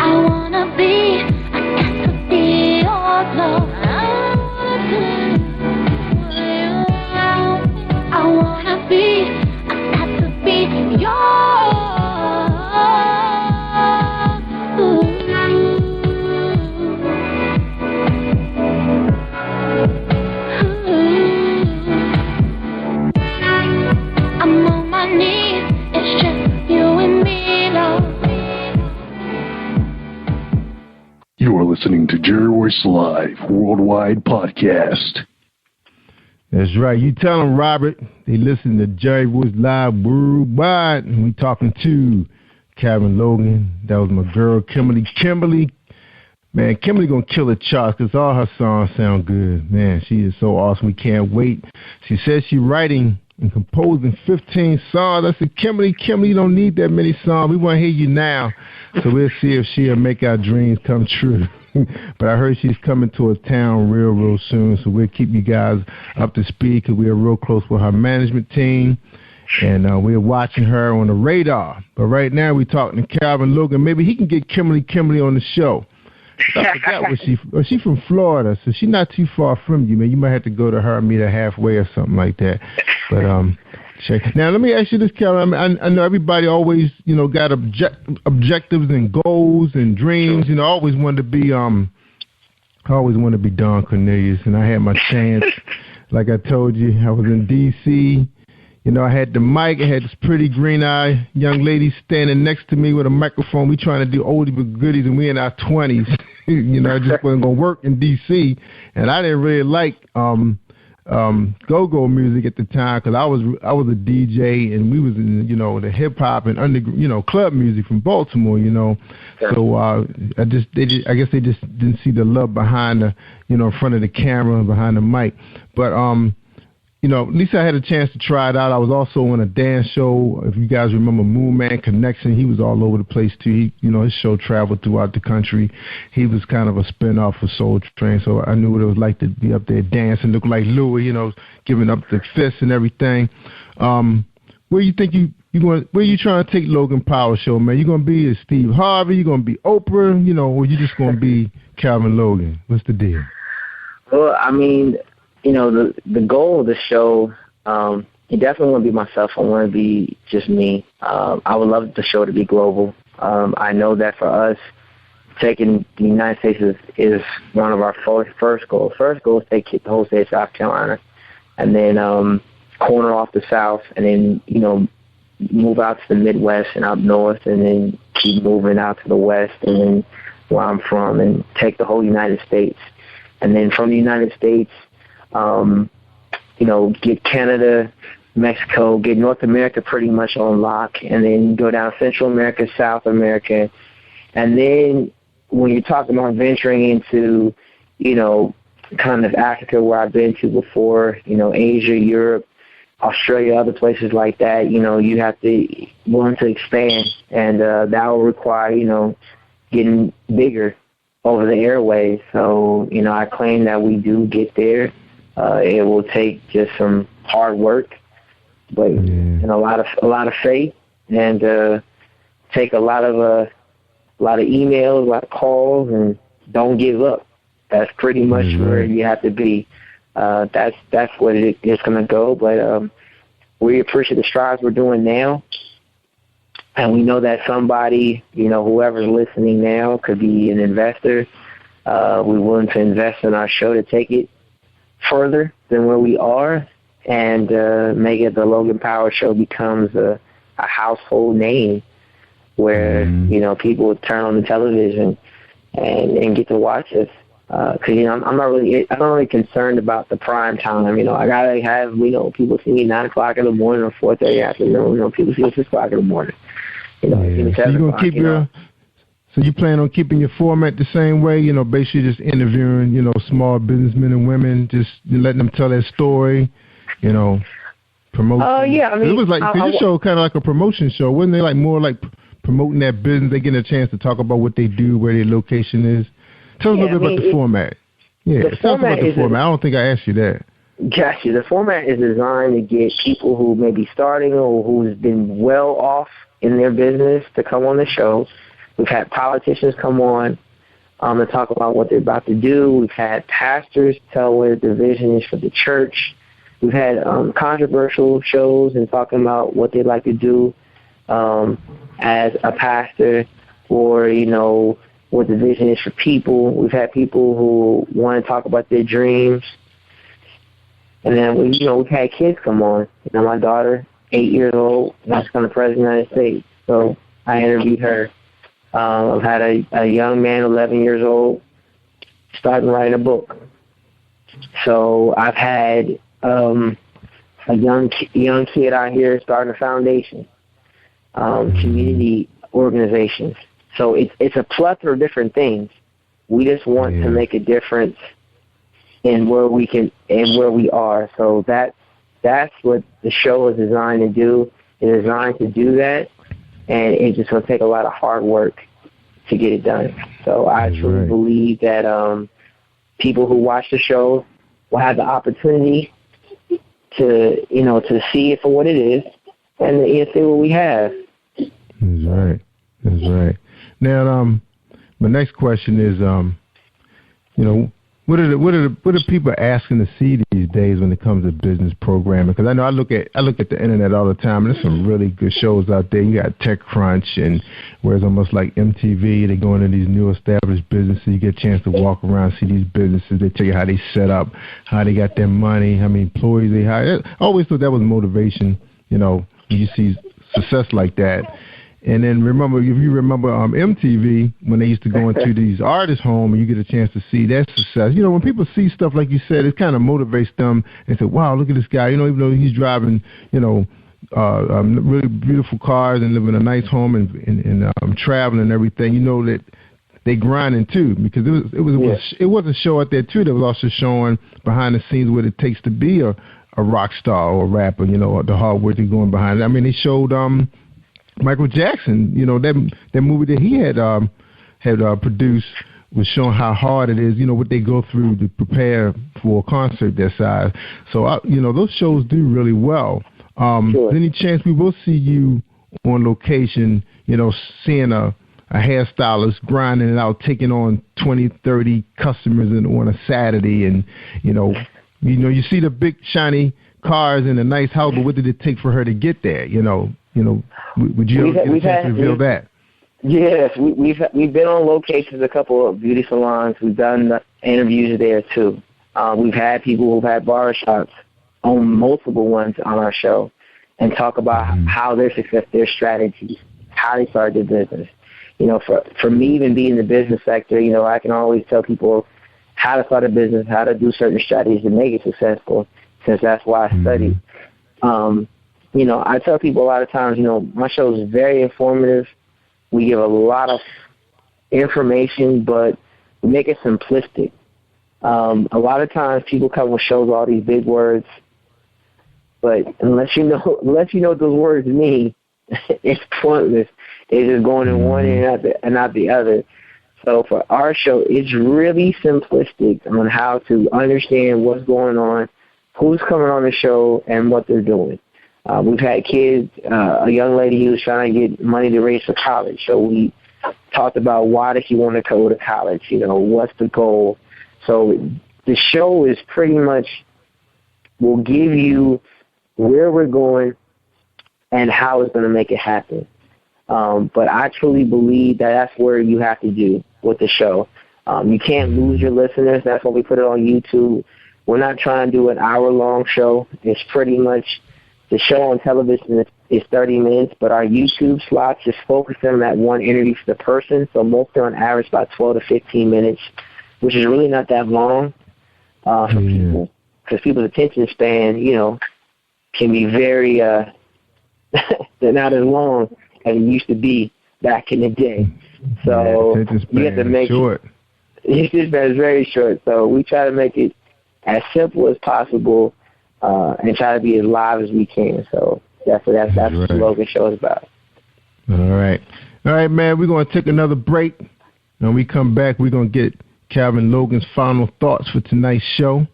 I wanna be, I got to be yours, Lord. I wanna be, I got to be yours. You are listening to Jerry Royce Live Worldwide Podcast. That's right. You tell them, Robert, they listen to Jerry Royce Live Worldwide, and we talking to Calvin Logan. That was my girl, Kimberly. Man, Kimberly gonna kill the charts because all her songs sound good. Man, she is so awesome. We can't wait. She says she's writing and composing 15 songs. I said, Kimberly, you don't need that many songs. We want to hear you now. So we'll see if she'll make our dreams come true. But I heard she's coming to a town real soon, so we'll keep you guys up to speed because we are real close with her management team, and we're watching her on the radar. But right now we're talking to Calvin Logan. Maybe he can get Kimberly on the show. I forgot she's from Florida, so she's not too far from you, man. You might have to go to her and meet her halfway or something like that. But now let me ask you this, Carol. I know everybody always, got objectives and goals and dreams. I always wanted to be Don Cornelius, and I had my chance. Like I told you, I was in D.C. I had the mic. I had this pretty green-eyed young lady standing next to me with a microphone. We trying to do oldie but goodies, and we in our 20s. I just wasn't going to work in D.C., and I didn't really like go-go music at the time because I was a DJ, and we was in, the hip-hop and club music from Baltimore, So I guess they just didn't see the love behind the, in front of the camera and behind the mic. But at least I had a chance to try it out. I was also on a dance show. If you guys remember Moon Man Connection, he was all over the place too. His show traveled throughout the country. He was kind of a spin-off of Soul Train, so I knew what it was like to be up there dancing, look like Louis, giving up the fists and everything. Where you think where you trying to take Logan Power Show, man? You gonna be Steve Harvey? You gonna be Oprah? Or you just gonna be Calvin Logan? What's the deal? Well, I mean, the goal of the show, it definitely want to be myself. I want to be just me. I would love the show to be global. I know that for us, taking the United States is one of our first goals. First goal is to take the whole state of South Carolina, and then corner off the South, and then, move out to the Midwest and up north, and then keep moving out to the West, and then where I'm from, and take the whole United States. And then from the United States, get Canada, Mexico, get North America pretty much on lock, and then go down Central America, South America. And then when you're talking about venturing into, kind of Africa where I've been to before, Asia, Europe, Australia, other places like that, you have to want to expand, and that will require, getting bigger over the airways. So, I claim that we do get there. It will take just some hard work, but and a lot of faith, and take a lot of emails, a lot of calls, and don't give up. That's pretty much where you have to be. That's what it's going to go. But we appreciate the strides we're doing now, and we know that somebody, whoever's listening now, could be an investor. We're willing to invest in our show to take it further than where we are, and make it the Logan Power Show becomes a household name where people would turn on the television and get to watch us. Because I'm not really concerned about the prime time. I gotta have people see me 9 o'clock in the morning or 4:30 afternoon. People see me 6 o'clock in the morning. See me 7 o'clock. So you plan on keeping your format the same way? Basically just interviewing small businessmen and women, just letting them tell their story. Promoting. Oh yeah, it was like your show kind of like a promotion show, wasn't it? Like more like promoting their business. They get a chance to talk about what they do, where their location is. Tell us a little bit about the format. Yeah, tell us about the format. I don't think I asked you that. Gotcha. The format is designed to get people who may be starting or who's been well off in their business to come on the show. We've had politicians come on to talk about what they're about to do. We've had pastors tell what the vision is for the church. We've had controversial shows and talking about what they'd like to do as a pastor, or, what the vision is for people. We've had people who want to talk about their dreams. And then, we've had kids come on. My daughter, 8 years old, wants to become the President of the United States. So I interviewed her. I've had a young man, 11 years old, starting writing a book. So I've had a young kid out here starting a foundation, community organizations. So it's a plethora of different things. We just want to make a difference in where we are. So that's that's what the show is designed to do. It's designed to do that, and it's just going to take a lot of hard work to get it done. So I truly believe that people who watch the show will have the opportunity to, to see it for what it is and see what we have. That's right. Now, my next question is, what are people asking to see these days when it comes to business programming? Because I know I look at the internet all the time, and there's some really good shows out there. You got TechCrunch, and where it's almost like MTV. They go into these new established businesses. You get a chance to walk around, see these businesses. They tell you how they set up, how they got their money, how many employees they hire. I always thought that was motivation. When you see success like that. And then if you remember MTV, when they used to go into these artists' home and you get a chance to see their success. When people see stuff like you said, it kind of motivates them and say, wow, look at this guy. Even though he's driving, really beautiful cars and living in a nice home and traveling and everything, that they grinding too, because it was a show out there too that was also showing behind the scenes what it takes to be a rock star or a rapper, the hard work that's going behind it. I mean, they showed Michael Jackson, that movie that he had produced was showing how hard it is, what they go through to prepare for a concert that size. So, those shows do really well. Any chance we will see you on location, seeing a hairstylist grinding it out, taking on 20, 30 customers on a Saturday, and, you see the big shiny cars in a nice house, but what did it take for her to get there, Would you ever get a chance to reveal that? Yes, we've been on locations, a couple of beauty salons. We've done interviews there too. We've had people who've had barbershops on multiple ones on our show and talk about how their success, their strategies, how they started their business. For me, even being in the business sector, I can always tell people how to start a business, how to do certain strategies to make it successful, since that's why I studied. I tell people a lot of times, my show is very informative. We give a lot of information, but we make it simplistic. A lot of times people come with shows, all these big words, but unless you know what those words mean, it's pointless. They're just going in one ear and not the other. So for our show, it's really simplistic on how to understand what's going on, who's coming on the show, and what they're doing. We've had kids, a young lady who was trying to get money to raise for college. So we talked about why does she want to go to college, what's the goal. So the show is pretty much, will give you where we're going and how it's going to make it happen. But I truly believe that that's where you have to do with the show. You can't lose your listeners. That's why we put it on YouTube. We're not trying to do an hour-long show. It's pretty much, the show on television is 30 minutes, but our YouTube slots just focus on that one interview for the person. So most are on average about 12 to 15 minutes, which is really not that long for people, because people's attention span, can be very, they're not as long as it used to be back in the day. So you have to make it. Attention span is very short. So we try to make it as simple as possible. And try to be as live as we can. So that's what the Logan show is about. All right, man. We're going to take another break. When we come back, we're going to get Calvin Logan's final thoughts for tonight's show.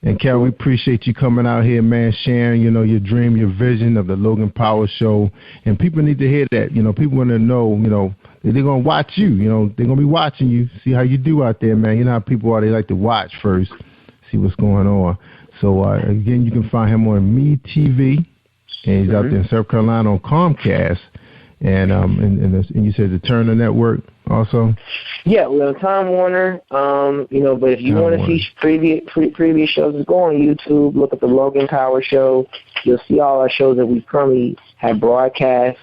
And Calvin, we appreciate you coming out here, man, sharing, your dream, your vision of the Logan Power Show. And people need to hear that. People want to know, they're going to watch you. They're going to be watching you, see how you do out there, man. You know how people are. They like to watch first, see what's going on. So, again, you can find him on MeTV, and he's out there in South Carolina on Comcast. And you said the Turner Network also? Yeah, we're on Time Warner, but if you want to see previous shows, just go on YouTube, look at the Logan Power Show. You'll see all our shows that we currently have broadcast,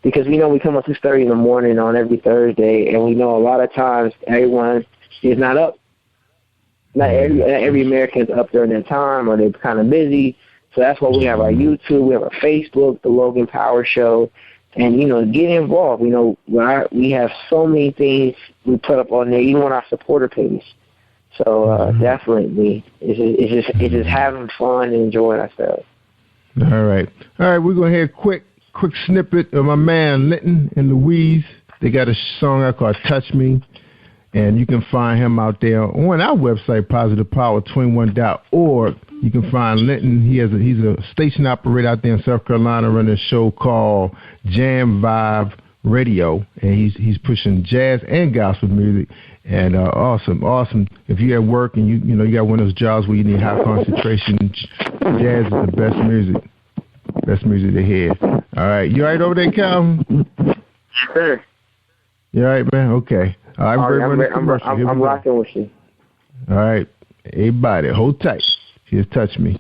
because we know we come up 6:30 in the morning on every Thursday, and we know a lot of times everyone is not up. Not every American's up during that time, or they're kind of busy. So that's why we have our YouTube, we have our Facebook, the Logan Power Show, and, get involved. We have so many things we put up on there, even on our supporter page. So definitely, it's just having fun and enjoying ourselves. All right. We're going to hear a quick snippet of my man Linton and Louise. They got a song out called Touch Me, and you can find him out there on our website, positivepower21.org. You can find Linton. He's a station operator out there in South Carolina running a show called Jam Vibe Radio, and he's pushing jazz and gospel music. And awesome. If you're at work and you got one of those jobs where you need high concentration, jazz is the best music to hear. All right, you all right over there, Calvin? Yes, sir. You all right, man? Okay. All right, I'm rocking with you. All right, everybody, hold tight. Here's Touch Me.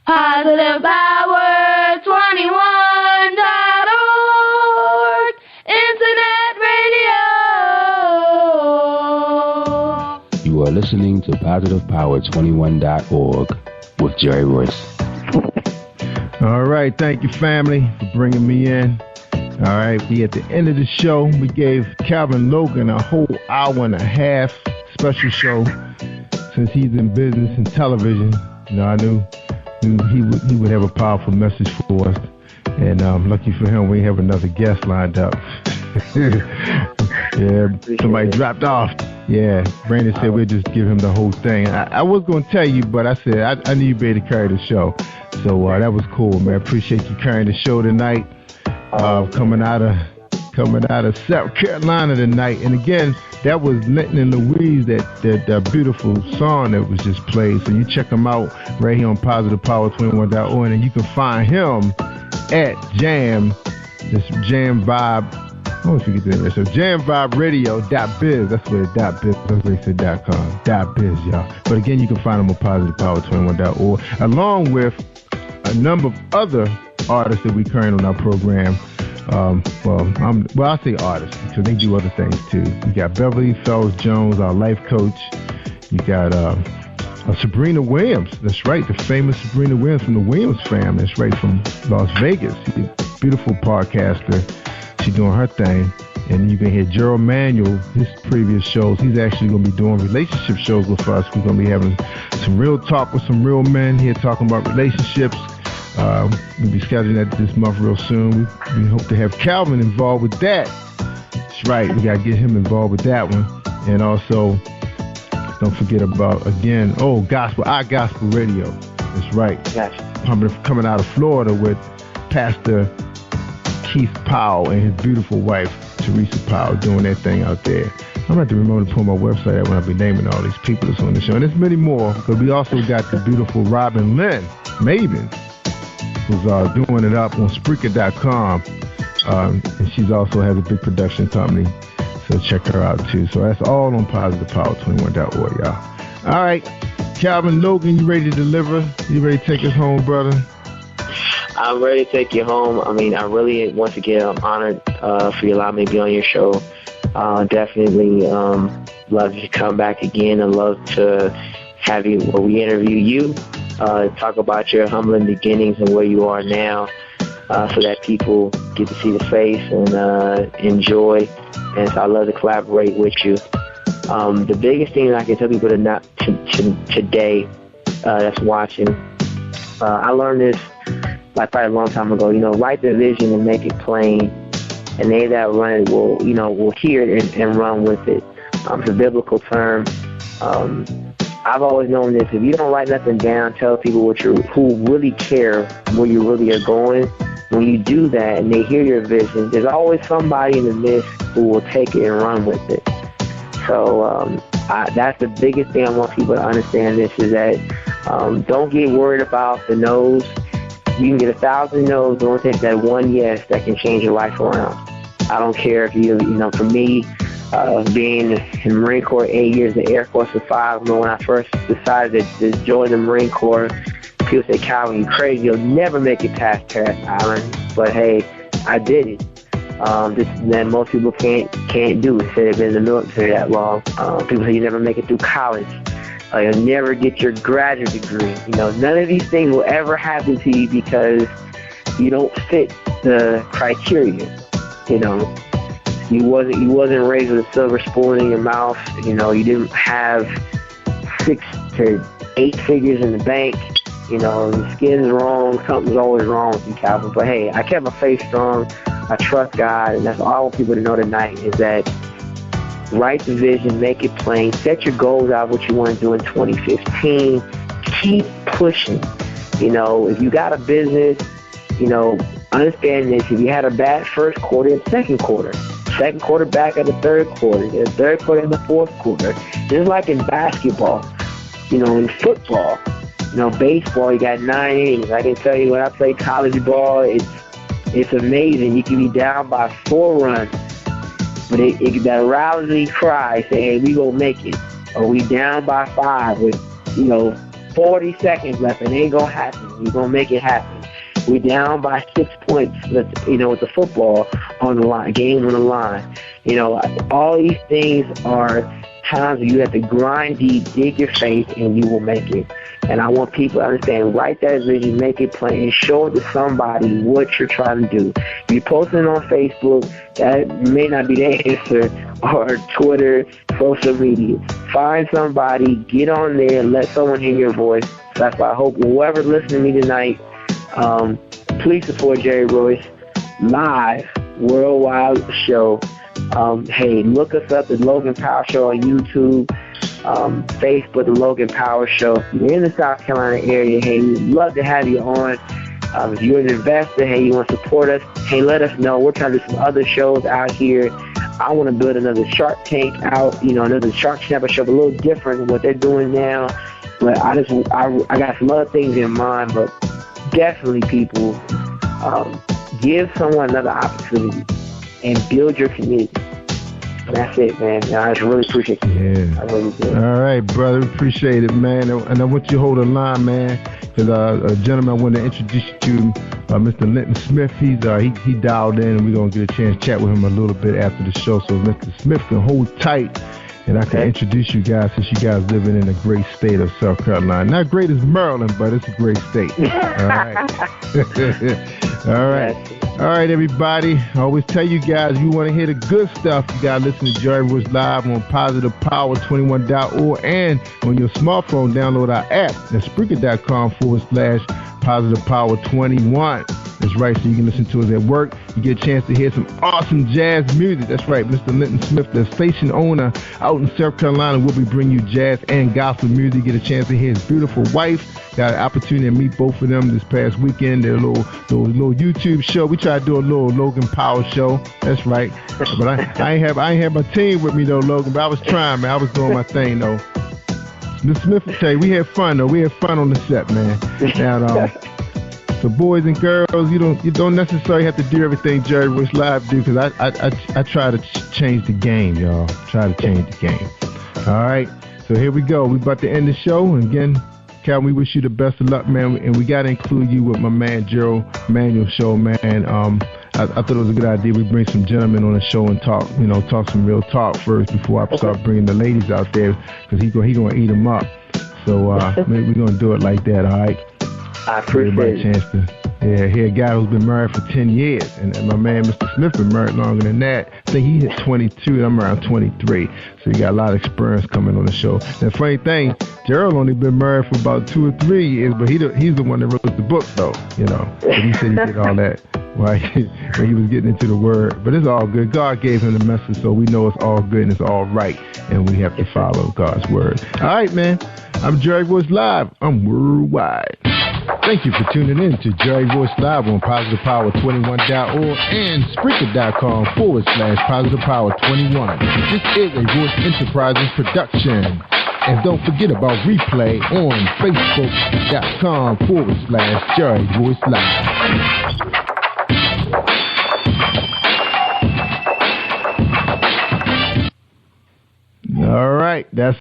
PositivePower21.org, Internet radio. You are listening to PositivePower21.org with Jerry Royce. All right, thank you, family, for bringing me in. All right, we at the end of the show. We gave Calvin Logan a whole hour and a half special show since he's in business and television. I knew he would have a powerful message for us. And lucky for him, we have another guest lined up. Yeah, somebody dropped off. Yeah, Brandon said we'll just give him the whole thing. I was going to tell you, but I said I knew you'd be able to carry the show. So that was cool, man. I appreciate you carrying the show tonight. Coming out of South Carolina tonight. And again, that was Linton and Louise, that beautiful song that was just played. So you check him out right here on PositivePower21.org, and you can find him at Jam Vibe. I always forget that. So jamviberadio.biz. That's where .biz. That's where they said .com. .biz, y'all. But again, you can find him on PositivePower21.org, along with a number of other artists that we current on our program. I'll say artists because they do other things too. You got Beverly Fells Jones, our life coach. You got Sabrina Williams. That's right, the famous Sabrina Williams from the Williams family. That's right, from Las Vegas. She's a beautiful podcaster. She's doing her thing. And you can hear Gerald Manuel, his previous shows. He's actually going to be doing relationship shows with us. We're going to be having some real talk with some real men here talking about relationships. We'll be scheduling that this month real soon. We hope to have Calvin involved with that. That's right. We got to get him involved with that one. And also, don't forget about, again, Gospel Radio. That's right. Coming out of Florida with Pastor Keith Powell and his beautiful wife, Teresa Powell, doing their thing out there. I'm going to have to remember to put my website out when I'll be naming all these people that's on the show. And there's many more, but we also got the beautiful Robin Lynn Maven, who's doing it up on Spreaker.com. And she's also has a big production company, so check her out too. So that's all on PositivePower21.org, y'all. All right, Calvin Logan, you ready to deliver? You ready to take us home, brother? I'm ready to take you home. I mean, I really, once again, I'm honored for you allowing me to be on your show. Definitely love you to come back again. I'd love to have you, we interview you, talk about your humbling beginnings and where you are now. so that people get to see the face and enjoy. And so I love to collaborate with you. The biggest thing I can tell people today that's watching, I learned this like probably a long time ago. Write the vision and make it plain, and they that run it will hear it and run with it. It's a biblical term. I've always known this: if you don't write nothing down, tell people who really care where you really are going. When you do that and they hear your vision, there's always somebody in the midst who will take it and run with it. So that's the biggest thing I want people to understand. This is that don't get worried about the no's. You can get 1,000 no's, but don't take that one yes that can change your life around. I don't care if for me, being in the Marine Corps 8 years, the Air Force for 5, when I first decided to join the Marine Corps, people say, Calvin, you crazy, you'll never make it past Parris Island. But hey, I did it. That most people can't do. Say they've been in the military that long. People say you never make it through college. You'll never get your graduate degree. None of these things will ever happen to you because you don't fit the criteria. You wasn't raised with a silver spoon in your mouth. You didn't have 6 to 8 figures in the bank. Your skin's wrong. Something's always wrong with you, Calvin. But hey, I kept my faith strong. I trust God, and that's all I want people to know tonight is that write the vision, make it plain, set your goals out, what you want to do in 2015. Keep pushing. If you got a business, understand this. If you had a bad first quarter and second quarter back at the third quarter, the third quarter and the fourth quarter. Just like in basketball, in football, baseball, you got 9 innings. I can tell you when I played college ball, it's amazing. You can be down by 4 runs, but that rousing cry say, hey, we gonna make it. Or we down by 5 with, 40 seconds left, and it ain't gonna happen. We gonna make it happen. We down by 6 points, with the football on the line, game on the line. All these things are times where you have to grind deep, dig your faith, and you will make it. And I want people to understand, write that vision, make it plain, and show it to somebody what you're trying to do. If you're posting on Facebook, that may not be the answer, or Twitter, social media. Find somebody, get on there, let someone hear your voice. So that's why I hope whoever's listening to me tonight, please support Jerry Royce live worldwide show. Hey, look us up at Logan Power Show on YouTube, Facebook, the Logan Power Show. If you're in the South Carolina area, hey, we'd love to have you on. If you're an investor, hey, you want to support us, hey, let us know. We're trying to do some other shows out here. I want to build another Shark Tank out, another Shark Snapper show, a little different than what they're doing now. But I got some other things in mind, but definitely people, give someone another opportunity and build your community. And that's it, man. I just really appreciate you. Yeah. I really do. All right, brother. Appreciate it, man. And I want you to hold the line, man, because a gentleman I want to introduce you to, Mr. Linton Smith. He dialed in, and we're going to get a chance to chat with him a little bit after the show. So Mr. Smith can hold tight, and I can introduce you guys, since you guys living in a great state of South Carolina. Not great as Maryland, but it's a great state. All right. All right. All right, everybody. I always tell you guys, if you want to hear the good stuff, you got to listen to Jerry Royce Live on PositivePower21.org, and on your smartphone, download our app at Spreaker.com/PositivePower21. That's right, so you can listen to us at work. You get a chance to hear some awesome jazz music. That's right, Mr. Linton Smith, the station owner out in South Carolina, will be bringing you jazz and gospel music. Get a chance to hear his beautiful wife. Got an opportunity to meet both of them this past weekend. Their little YouTube show. We try to do a little Logan Power show. That's right. But I ain't have my team with me though, Logan. But I was trying, man. I was doing my thing though. Mr. Smith will tell you, we had fun though. We had fun on the set, man. Now, so boys and girls, you don't necessarily have to do everything Jerry Royce Live do, because I try to change the game, y'all. Try to change the game. All right. So here we go. We're about to end the show, and again, Calvin, we wish you the best of luck, man, and we got to include you with my man Gerald Manuel show, man. I thought it was a good idea we bring some gentlemen on the show and talk some real talk first before I start bringing the ladies out there, because he gonna eat them up. So we're gonna do it like that, all right? I appreciate it. Yeah, he a guy who's been married for 10 years, and my man Mr. Smith been married longer than that. I think he hit 22, and I'm around 23, so he got a lot of experience coming on the show. And the funny thing, Gerald only been married for about 2 or 3 years, but he's the one that wrote the book, though, you know. And he said he did all that when he was getting into the word. But it's all good. God gave him the message, so we know it's all good and it's all right, and we have to follow God's word. All right, man. I'm Jerry Royce Live. I'm worldwide. Thank you for tuning in to Jerry Royce Live on PositivePower21.org and Spreaker.com/PositivePower21. This is a Royce Enterprises production. And don't forget about replay on Facebook.com/Jerry Royce Live. All right, that's.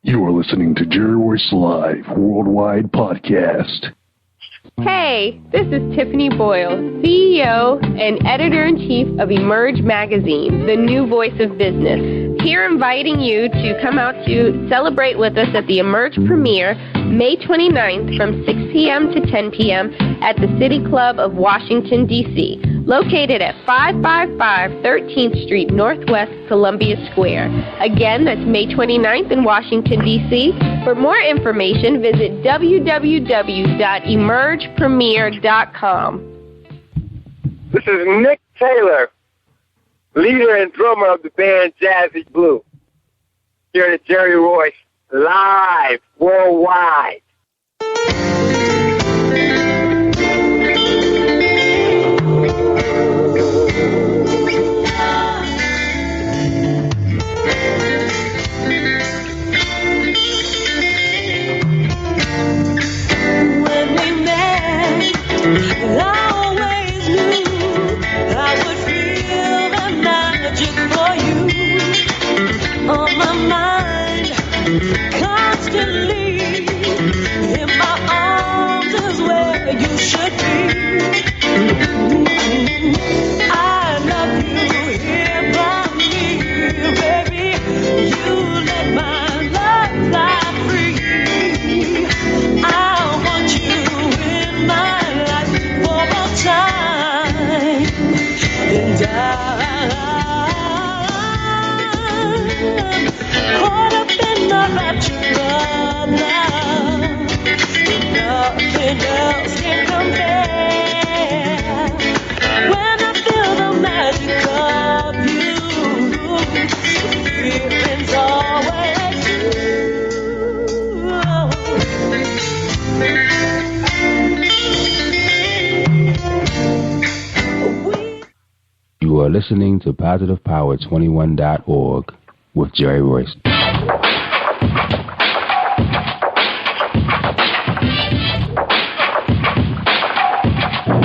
You are listening to Jerry Royce Live Worldwide Podcast. Hey, this is Tiffany Boyle, CEO and Editor-in-Chief of Emerge Magazine, the new voice of business. Here inviting you to come out to celebrate with us at the Emerge premiere May 29th from 6 p.m. to 10 p.m. at the City Club of Washington, D.C., located at 555 13th Street Northwest, Columbia Square. Again, that's May 29th in Washington, D.C. For more information, visit www.emergepremiere.com. This is Nick Taylor, leader and drummer of the band Jazzy Blue, here at Jerry Royce Live Worldwide. When we met, I always knew I would feel the magic for you on my mind, constantly in my arms is where you should be. I love you, hear from me, baby. You let my love fly free. I want you in my life for all time, and I'm caught up in the rapture of love. Nothing else can compare. When I feel the magic of you, the feeling's always You are listening to PositivePower21.org with Jerry Royce.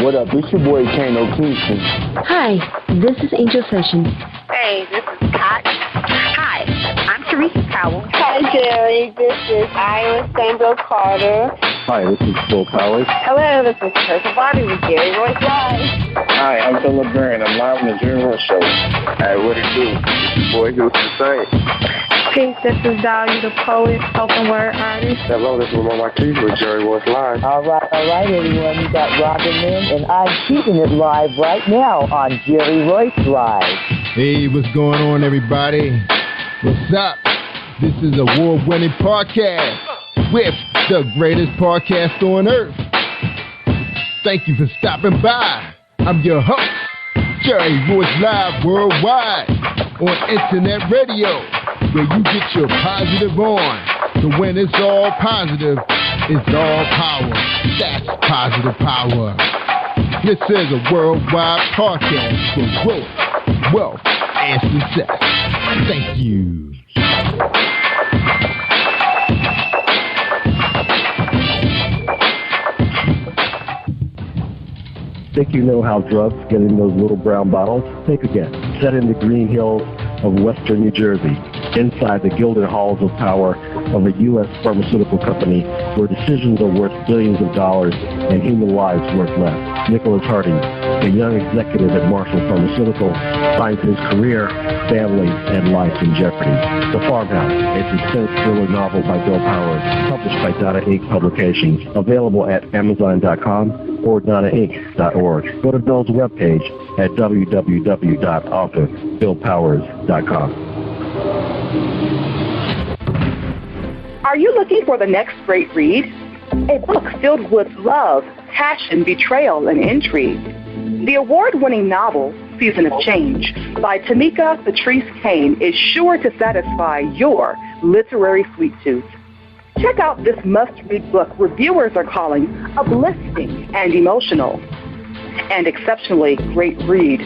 What up? It's your boy Kano Kingston. Hi, this is Angel Sessions. Hey, this is Kat. Hi, I'm Teresa Powell. Hi, Jerry. This is Ira Sandro Carter. Hi, this is Phil Powers. Hello, this is Teresa Bobby with Jerry Royce Live. Hi, I'm Philip Barron. I'm live on the Jerry Royce Show. Hey, what it do? It's your boy Who's the Same. Peace, this is Dolly, the poet, spoken word artist. Hello, this is Lamar Marquise with Jerry Royce Live. All right, everyone. We got Robin in, and I'm keeping it live right now on Jerry Royce Live. Hey, what's going on, everybody? What's up? This is a award-winning podcast with the greatest podcast on earth. Thank you for stopping by. I'm your host, Jerry Royce Live Worldwide on Internet Radio, where you get your positive on. So when it's all positive, it's all power. That's positive power. This is a worldwide podcast for growth, wealth, and success. Thank you. Think you know how drugs get in those little brown bottles? Think again. Set in the green hills of western New Jersey, inside the gilded halls of power of a U.S. pharmaceutical company where decisions are worth billions of dollars and human lives worth less. Nicholas Harding, a young executive at Marshall Pharmaceutical finds his career, family, and life in jeopardy. The Farmhouse, a suspense thriller novel by Bill Powers, published by Donna Inc. Publications, available at Amazon.com or DonnaInc.org. Go to Bill's webpage at www.authorBillPowers.com. Are you looking for the next great read? A book filled with love, passion, betrayal, and intrigue. The award-winning novel, Season of Change, by Tamika Patrice Kane is sure to satisfy your literary sweet tooth. Check out this must-read book reviewers are calling uplifting and emotional. And exceptionally great read,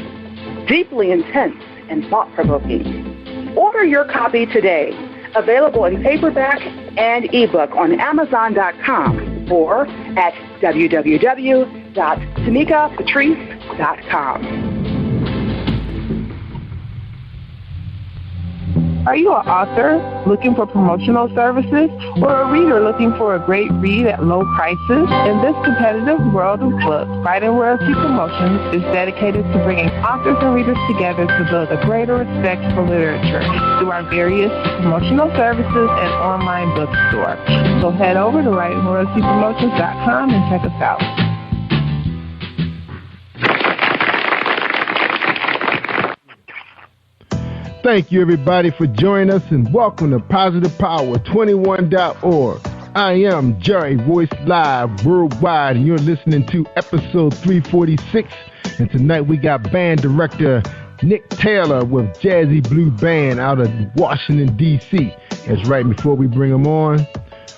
deeply intense and thought-provoking. Order your copy today. Available in paperback and ebook on Amazon.com or at www.tamikapatrice.com. Are you an author looking for promotional services or a reader looking for a great read at low prices? In this competitive world of books, Writing Royalty Promotions is dedicated to bringing authors and readers together to build a greater respect for literature through our various promotional services and online bookstore. So head over to WritingRoyaltyPromotions.com and check us out. Thank you, everybody, for joining us, and welcome to PositivePower21.org. I am Jerry Royce Live Worldwide, and you're listening to episode 346. And tonight we got band director Nick Taylor with Jazzy Blue Band out of Washington, D.C. That's right. Before we bring them on,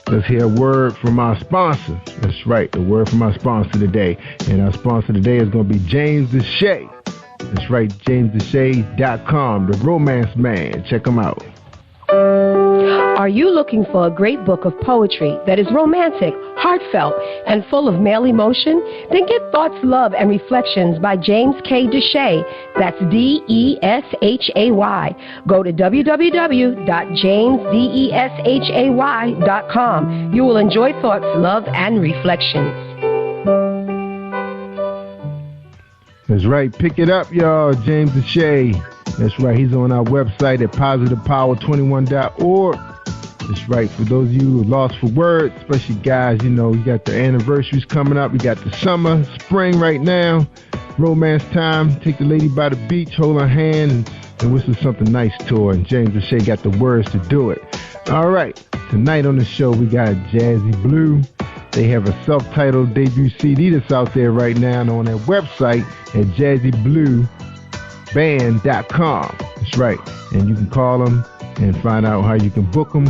let's hear a word from our sponsor. That's right, a word from our sponsor today. And our sponsor today is going to be James Deshay. That's right, JamesDeshay.com, the romance man. Check him out. Are you looking for a great book of poetry that is romantic, heartfelt, and full of male emotion? Then get Thoughts, Love, and Reflections by James K. Deshay. That's D-E-S-H-A-Y. Go to www.jamesdeshay.com. You will enjoy Thoughts, Love, and Reflections. That's right. Pick it up, y'all. James Deshay. That's right. He's on our website at PositivePower21.org. That's right. For those of you who are lost for words, especially guys, you know, you got the anniversaries coming up. We got the summer, spring right now. Romance time. Take the lady by the beach, hold her hand, and whistle something nice to her. And James Deshay got the words to do it. All right. Tonight on the show, we got Jazzy Blue. They have a self-titled debut CD that's out there right now and on their website at jazzyblueband.com. That's right. And you can call them and find out how you can book them.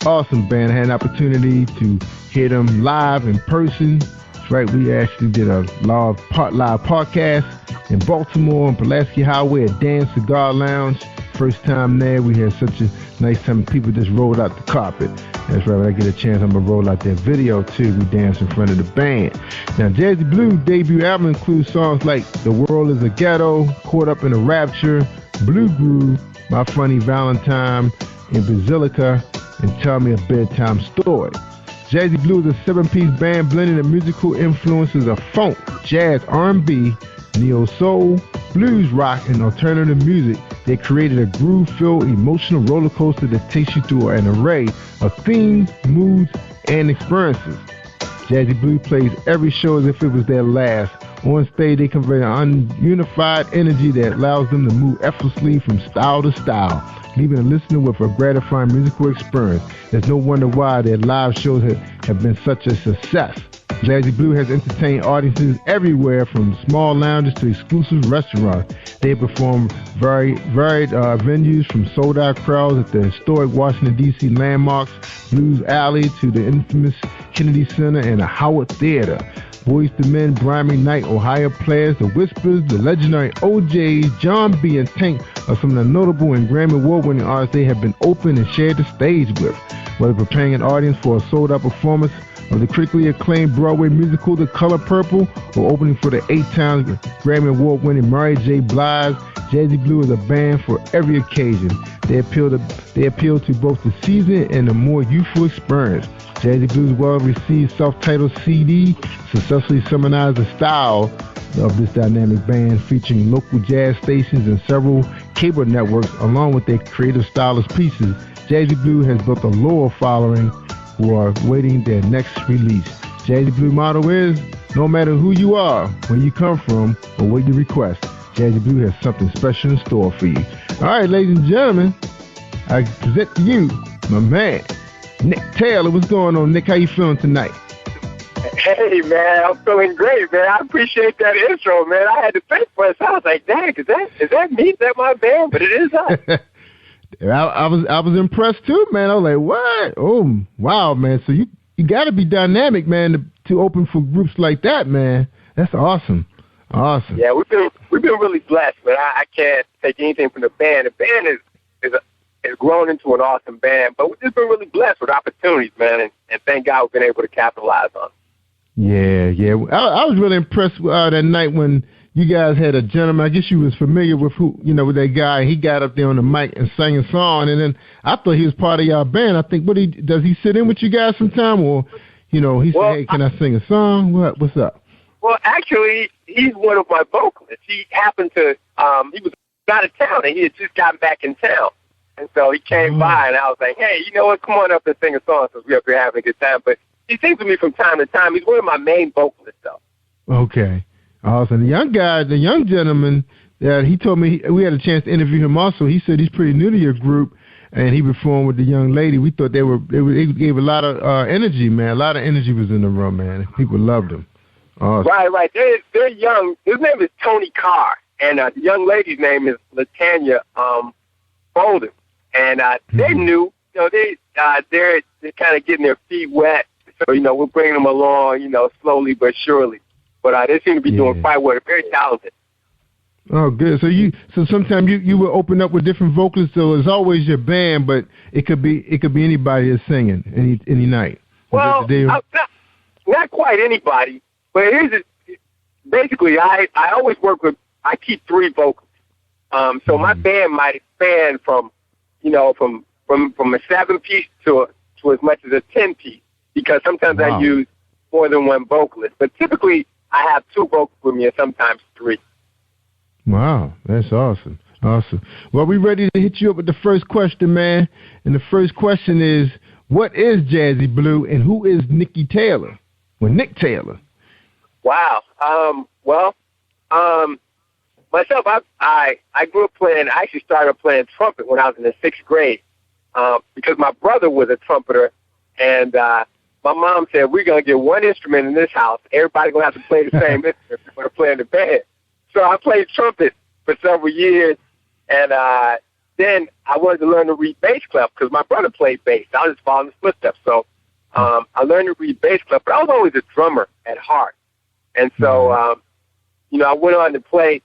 Awesome band. I had an opportunity to hear them live in person. That's right. We actually did a live podcast in Baltimore on Pulaski Highway at Dan Cigar Lounge. First time there, we had such a nice time. People just rolled out the carpet. That's right. When I get a chance, I'm going to roll out that video, too. We dance in front of the band. Now, Jazzy Blue debut album includes songs like The World is a Ghetto, Caught Up in a Rapture, Blue Groove, My Funny Valentine, and Basilica, and Tell Me a Bedtime Story. Jazzy Blue is a 7-piece band blending the musical influences of funk, jazz, R&B, neo-soul, blues rock, and alternative music. They created a groove-filled emotional roller coaster that takes you through an array of themes, moods, and experiences. Jazzy Blue plays every show as if it was their last. On stage, they convey an unified energy that allows them to move effortlessly from style to style, leaving a listener with a gratifying musical experience. There's no wonder why their live shows have been such a success. Jazzy Blue has entertained audiences everywhere from small lounges to exclusive restaurants. They perform varied venues from sold-out crowds at the historic Washington, D.C. landmarks, Blues Alley to the infamous Kennedy Center and the Howard Theater. Boyz II Men, Brian McKnight, Ohio Players, The Whispers, the legendary OJs, John B. and Tank are some of the notable and Grammy Award-winning artists they have been open and shared the stage with. whether preparing an audience for a sold-out performance of the critically acclaimed Broadway musical The Color Purple, or opening for the 8-time Grammy Award-winning Mary J. Blige, Jazzy Blue is a band for every occasion. They appeal to both the seasoned and the more youthful experience. Jazzy Blue's well-received self-titled CD successfully summarized the style of this dynamic band, featuring local jazz stations and several cable networks, along with their creative stylist pieces. Jazzy Blue has built a loyal following who are waiting their next release. Jazzy Blue motto is, no matter who you are, where you come from, or what you request, Jazzy Blue has something special in store for you. All right, ladies and gentlemen, I present to you my man, Nick Taylor. What's going on, Nick? How you feeling tonight? Hey, man, I'm feeling great, man. I appreciate that intro, man. I had to think for a second. I was like, dang, is that me? Is that my band? But it is us. I was impressed too, man. I was like, what? Oh, wow, man. So you got to be dynamic, man, to open for groups like that, man. That's awesome. Awesome. Yeah, we've been really blessed, but I can't take anything from the band. The band is grown into an awesome band, but we've just been really blessed with opportunities, man, and thank God we've been able to capitalize on it. Yeah. I was really impressed that night when you guys had a gentleman. I guess you was familiar with with that guy. He got up there on the mic and sang a song, and then I thought he was part of y'all band. I think, does he sit in with you guys sometime, or he said, hey, can I sing a song? What's up? Well, actually, he's one of my vocalists. He happened to, he was out of town, and he had just gotten back in town. And so he came by, and I was like, hey, you know what, come on up and sing a song since we're up here having a good time. But he sings with me from time to time. He's one of my main vocalists, though. Okay. Awesome. The young gentleman, he told me, we had a chance to interview him also. He said he's pretty new to your group, and he performed with the young lady. We thought they gave a lot of energy, man. A lot of energy was in the room, man. People loved him. Awesome. Right. They're young. His name is Tony Carr, and the young lady's name is LaTanya Bolden. And they're new. They're kind of getting their feet wet. So, we're bringing them along, slowly but surely. But they seem to be doing quite well. They're very talented. Oh, good. So sometimes you will open up with different vocalists. So it's always your band, but it could be anybody that's singing any night. Well, not quite anybody. But basically, I always I keep 3 vocals. So my band might expand from a 7-piece to as much as a 10-piece, because sometimes I use more than one vocalist. But typically, I have 2 vocals with me, and sometimes 3. Wow, that's awesome. Awesome. Well, we're ready to hit you up with the first question, man. And the first question is, what is Jazzy Blue, and who is Nicky Taylor? Well, Nick Taylor. Wow. Myself, I grew up playing. I actually started playing trumpet when I was in the 6th grade, because my brother was a trumpeter, and my mom said, we're going to get one instrument in this house. Everybody's going to have to play the same instrument if we're going to play in the band. So I played trumpet for several years, and then I wanted to learn to read bass clef because my brother played bass. I was just following his footsteps. So I learned to read bass clef, but I was always a drummer at heart. And so, I went on to played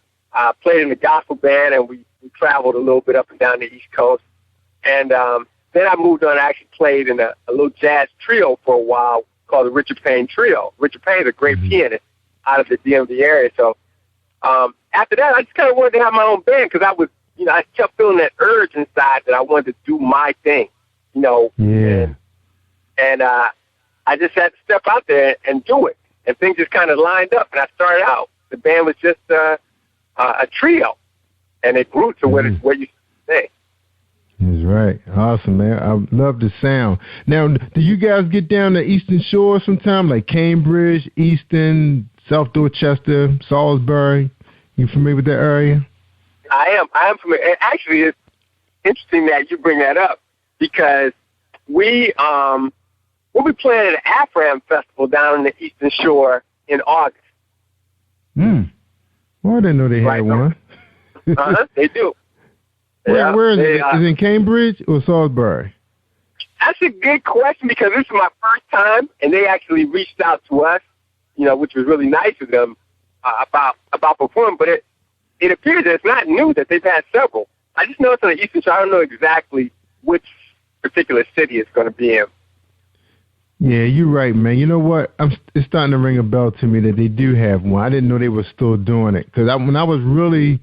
in the gospel band, and we traveled a little bit up and down the East Coast. And then I moved on. I actually played in a little jazz trio for a while called the Richard Payne Trio. Richard Payne is a great pianist out of the DMV area. So after that, I just kind of wanted to have my own band because I kept feeling that urge inside that I wanted to do my thing, Yeah. And I just had to step out there and do it. And things just kind of lined up, and I started out. The band was just a trio, and it grew to what you say. That's right. Awesome, man. I love the sound. Now, do you guys get down to Eastern Shore sometime, like Cambridge, Easton, South Dorchester, Salisbury? You familiar with that area? I am familiar. Actually, it's interesting that you bring that up because we'll be playing at the AFRAM Festival down in the Eastern Shore in August. Well, I didn't know they had one. They do. Where is it? Is it in Cambridge or Salisbury? That's a good question because this is my first time, and they actually reached out to us, which was really nice of them about performing. But it appears that it's not new that they've had several. I just know it's on the Eastern Shore. I don't know exactly which particular city it's going to be in. Yeah, you're right, man. You know what? It's starting to ring a bell to me that they do have one. I didn't know they were still doing it. Because when I was really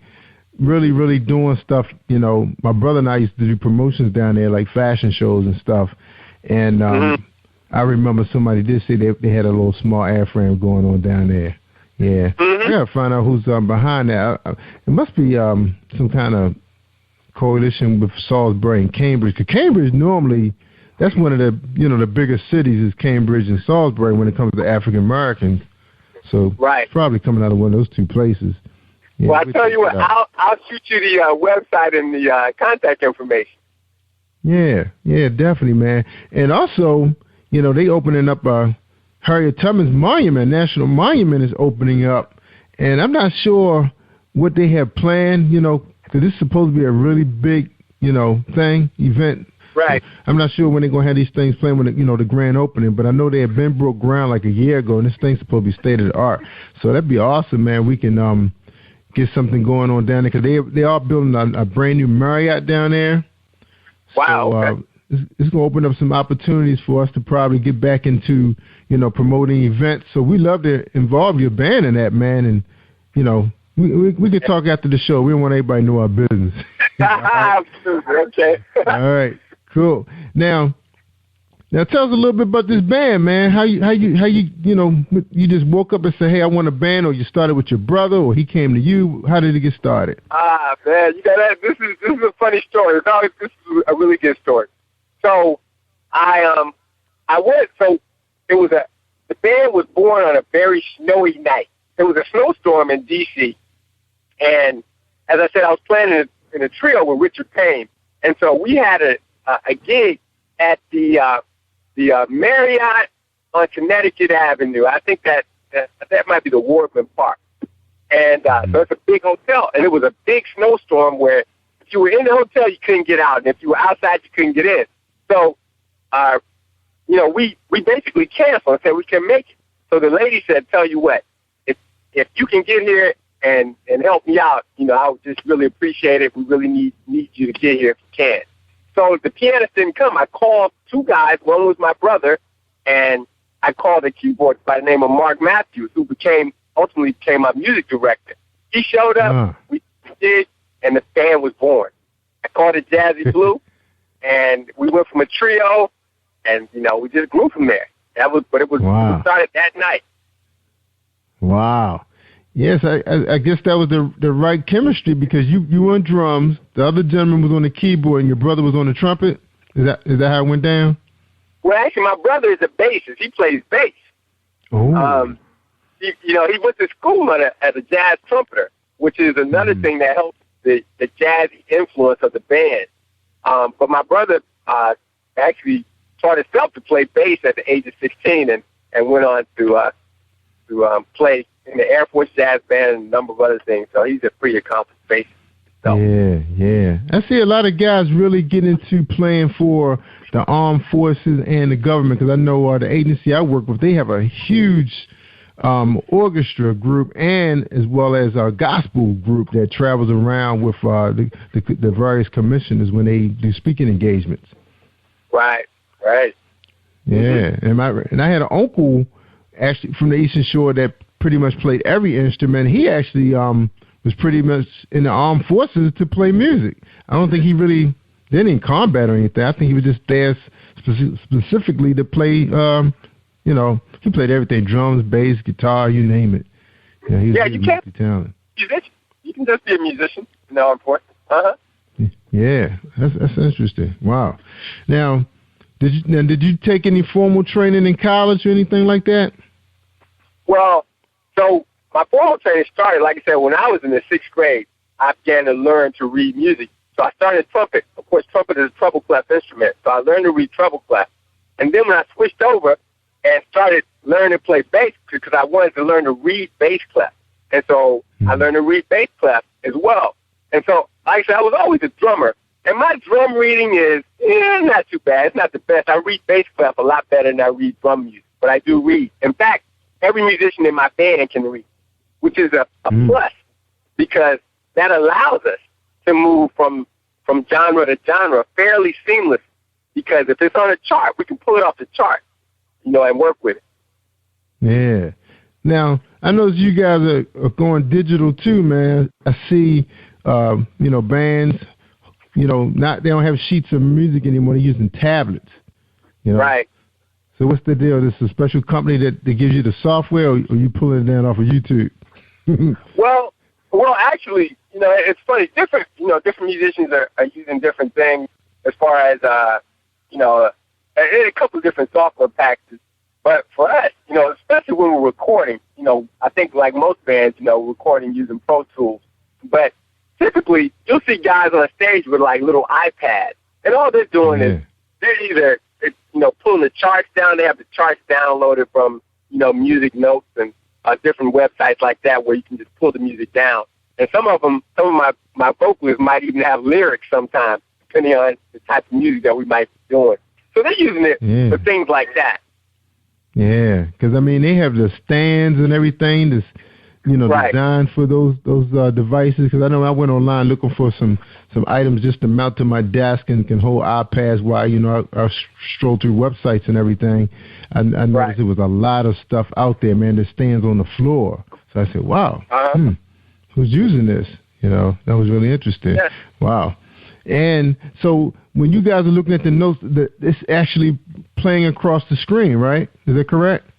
doing stuff, you know, my brother and I used to do promotions down there, like fashion shows and stuff. And I remember somebody did say they had a little small airframe going on down there. Yeah. I got to find out who's behind that. It must be some kind of coalition with Salisbury and Cambridge. Because Cambridge normally... That's one of the, you know, the biggest cities is Cambridge and Salisbury when it comes to African Americans. So it's probably coming out of one of those two places. Yeah, well, I'll tell you what, I'll shoot you the website and the contact information. Yeah, definitely, man. And also, you know, they opening up Harriet Tubman's Monument, National Monument is opening up. And I'm not sure what they have planned, you know, because this is supposed to be a really big, you know, event. Right. I'm not sure when they're going to have these things planned when, you know, the grand opening, but I know they had been broke ground like a year ago, and this thing's supposed to be state of the art. So that'd be awesome, man. We can get something going on down there, because they are building a brand new Marriott down there. Wow. So, okay. It's going to open up some opportunities for us to probably get back into, you know, promoting events. So we love to involve your band in that, man, and, you know, we could talk after the show. We don't want everybody to know our business. Okay. All right. Cool. Now tell us a little bit about this band, man. How you you just woke up and said, "Hey, I want a band," or you started with your brother, or he came to you. How did it get started? Man, you got that. This is a funny story. This is a really good story. So I went. So it was the band was born on a very snowy night. There was a snowstorm in D.C. and as I said, I was playing in a trio with Richard Payne, and so we had a gig at the Marriott on Connecticut Avenue. I think that might be the Wardman Park. And so it's a big hotel. And it was a big snowstorm where if you were in the hotel, you couldn't get out. And if you were outside, you couldn't get in. So, you know, we basically canceled and said we can make it. So the lady said, tell you what, if you can get here and help me out, you know, I would just really appreciate it. We really need you to get here if you can. So the pianist didn't come. I called two guys. One was my brother, and I called a keyboard by the name of Mark Matthews, who ultimately became my music director. He showed up, we did, and the band was born. I called it Jazzy Blue, and we went from a trio, and, you know, we just grew from there. We started that night. Wow. Yes, I guess that was the right chemistry, because you were on drums, the other gentleman was on the keyboard, and your brother was on the trumpet. Is that how it went down? Well, actually, my brother is a bassist. He plays bass. Oh. He went to school as a jazz trumpeter, which is another thing that helps the jazzy influence of the band. But my brother actually taught himself to play bass at the age of 16 and went on to play in the Air Force Jazz Band and a number of other things. So he's a pretty accomplished bassist. So. Yeah. I see a lot of guys really get into playing for the armed forces and the government, because I know the agency I work with, they have a huge orchestra group and as well as a gospel group that travels around with the various commissioners when they do speaking engagements. Right. Yeah, and I had an uncle actually from the Eastern Shore that pretty much played every instrument. He actually was pretty much in the armed forces to play music. I don't think he really did any combat or anything. I think he was just there specifically to play, he played everything, drums, bass, guitar, you name it. Yeah, he was really multi-talented. You can just be a musician in the armed forces. Uh-huh. Yeah, that's interesting. Wow. Now, did you take any formal training in college or anything like that? Well, so my formal training started, like I said, when I was in the 6th grade. I began to learn to read music. So I started trumpet. Of course, trumpet is a treble clef instrument. So I learned to read treble clef. And then when I switched over and started learning to play bass, because I wanted to learn to read bass clef. And so I learned to read bass clef as well. And so, like I said, I was always a drummer. And my drum reading is not too bad. It's not the best. I read bass clef a lot better than I read drum music. But I do read. In fact, every musician in my band can read, which is a plus, because that allows us to move from genre to genre fairly seamless, because if it's on a chart, we can pull it off the chart, and work with it. Yeah. Now, I know you guys are going digital too, man. I see, bands, they don't have sheets of music anymore. They're using tablets. Right. So what's the deal? This is a special company that gives you the software, or are you pulling it down off of YouTube? Well, actually, it's funny. Different musicians are using different things as far as, a couple of different software packages. But for us, especially when we're recording, I think like most bands, recording using Pro Tools. But typically, you'll see guys on stage with like little iPads, and all they're doing is they're either pulling the charts down. They have the charts downloaded from music notes and different websites like that where you can just pull the music down. And some of my vocalists might even have lyrics sometimes, depending on the type of music that we might be doing. So they're using it for things like that. Yeah, because they have the stands and everything that's designed for those devices. Because I know I went online looking for some items just to mount to my desk and can hold iPads while I stroll through websites and everything. I noticed there was a lot of stuff out there, man, that stands on the floor. So I said, wow, who's using this? That was really interesting. Yeah. Wow. And so when you guys are looking at the notes, it's actually playing across the screen, right? Is that correct?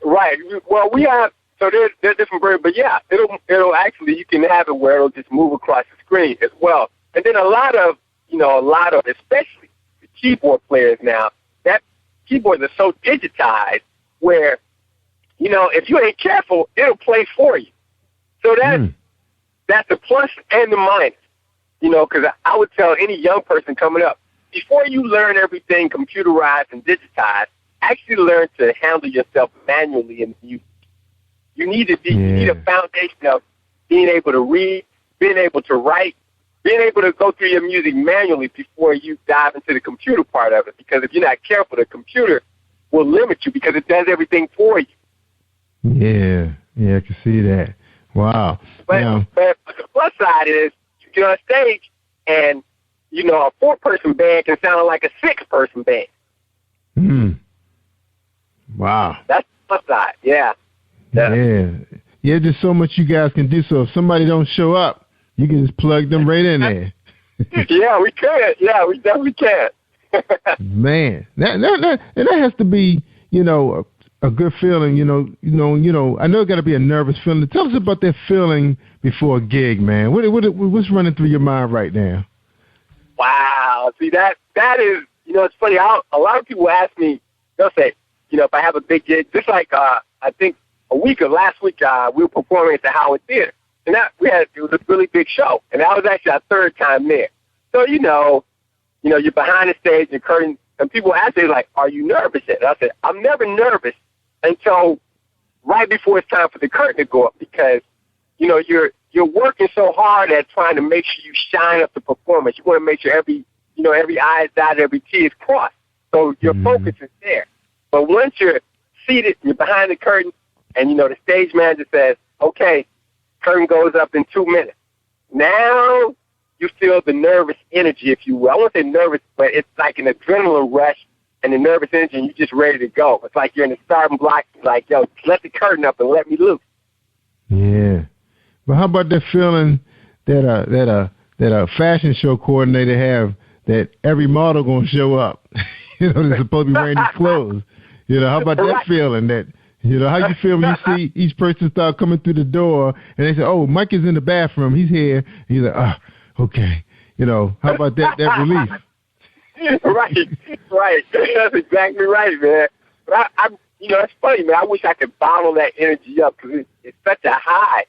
Right. Well, we have, so there's different versions, but yeah, it'll actually, you can have it where it'll just move across the screen as well. And then a lot of, especially the keyboard players now, that keyboards are so digitized where, if you ain't careful, it'll play for you. So that's the plus and the minus. Because I would tell any young person coming up, before you learn everything computerized and digitized, actually learn to handle yourself manually in music. You need a foundation of being able to read, being able to write, being able to go through your music manually before you dive into the computer part of it. Because if you're not careful, the computer will limit you because it does everything for you. Yeah, I can see that. Wow. But the plus side is, you get on stage and, a 4-person band can sound like a 6-person band. Wow. That's the plus side, yeah. Yeah, just so much you guys can do. So if somebody don't show up, you can just plug them right in there. Yeah, we could. Yeah, we definitely can. Man, that has to be, a good feeling. I know it got to be a nervous feeling. Tell us about that feeling before a gig, man. What's running through your mind right now? Wow. See, that is, it's funny. A lot of people ask me, they'll say, if I have a big gig, just like I think last week, we were performing at the Howard Theater. And it was a really big show. And that was actually our 3rd time there. So, you're behind the stage and curtain, and people ask me, like, are you nervous yet? And I said, I'm never nervous until right before it's time for the curtain to go up because, you're working so hard at trying to make sure you shine up the performance. You want to make sure every I is dotted, every T is crossed. So your focus is there. But once you're seated, you're behind the curtain, and, the stage manager says, okay, curtain goes up in 2 minutes. Now you feel the nervous energy, if you will. I won't say nervous, but it's like an adrenaline rush and the nervous energy, and you're just ready to go. It's like you're in the starting block, like, yo, let the curtain up and let me loose. Yeah. But how about that feeling that a fashion show coordinator have that every model gonna show up? They're supposed to be wearing these clothes. How about that feeling that, how you feel when you see each person start coming through the door and they say, oh, Mike is in the bathroom, he's here. And you're like, okay. How about that relief? Right. That's exactly right, man. But it's funny, man. I wish I could bottle that energy up because it's such a high,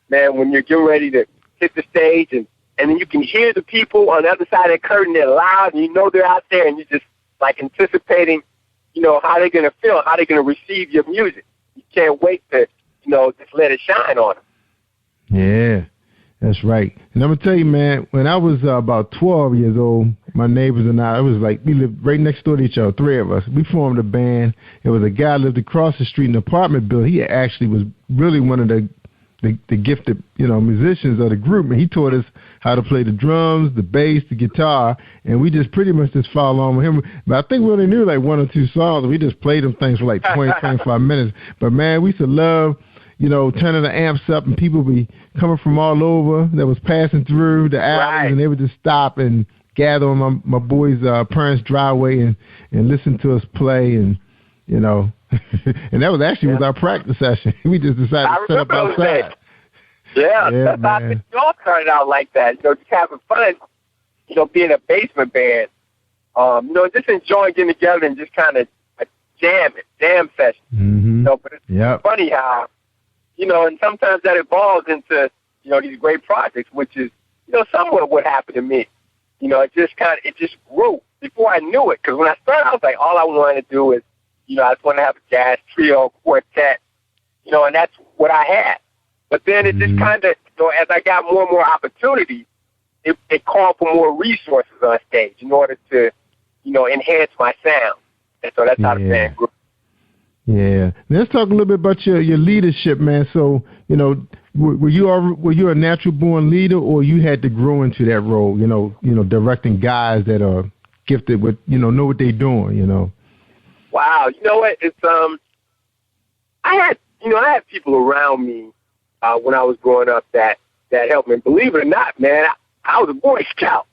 man, when you're getting ready to hit the stage and then you can hear the people on the other side of the curtain. They're loud and they're out there and you're just like anticipating, how they're going to feel, how they're going to receive your music. You can't wait to, just let it shine on them. Yeah, that's right. And I'm going to tell you, man, when I was about 12 years old, my neighbors and I, it was like we lived right next door to each other, 3 of us. We formed a band. It was a guy lived across the street in an apartment building. He actually was really one of the gifted, musicians of the group, and he taught us how to play the drums, the bass, the guitar, and we just pretty much just followed along with him. But I think we only knew like 1 or 2 songs. We just played them things for like 20, 25 minutes. But, man, we used to love, turning the amps up, and people be coming from all over that was passing through the alleys, and they would just stop and gather on my boys' parents' driveway and listen to us play, and, and that was actually was our practice session. We just decided to set up outside. Yeah, that's how it all started out like that. Just having fun, being a basement band. Just enjoying getting together and just kind of jam session. Mm-hmm. But it's funny how, and sometimes that evolves into, these great projects, which is, somewhat what happened to me. It just grew before I knew it. Because when I started, I was like, all I wanted to do is, I just want to have a jazz trio, quartet, and that's what I had. But then it just kind of, as I got more and more opportunities, it called for more resources on stage in order to, enhance my sound. And so that's how the band grew. Yeah. Let's talk a little bit about your leadership, man. So, were you a natural born leader, or you had to grow into that role, directing guys that are gifted with, know what they're doing, Wow. You know what? It's, I had people around me, when I was growing up that helped me. Believe it or not, man, I was a Boy Scout.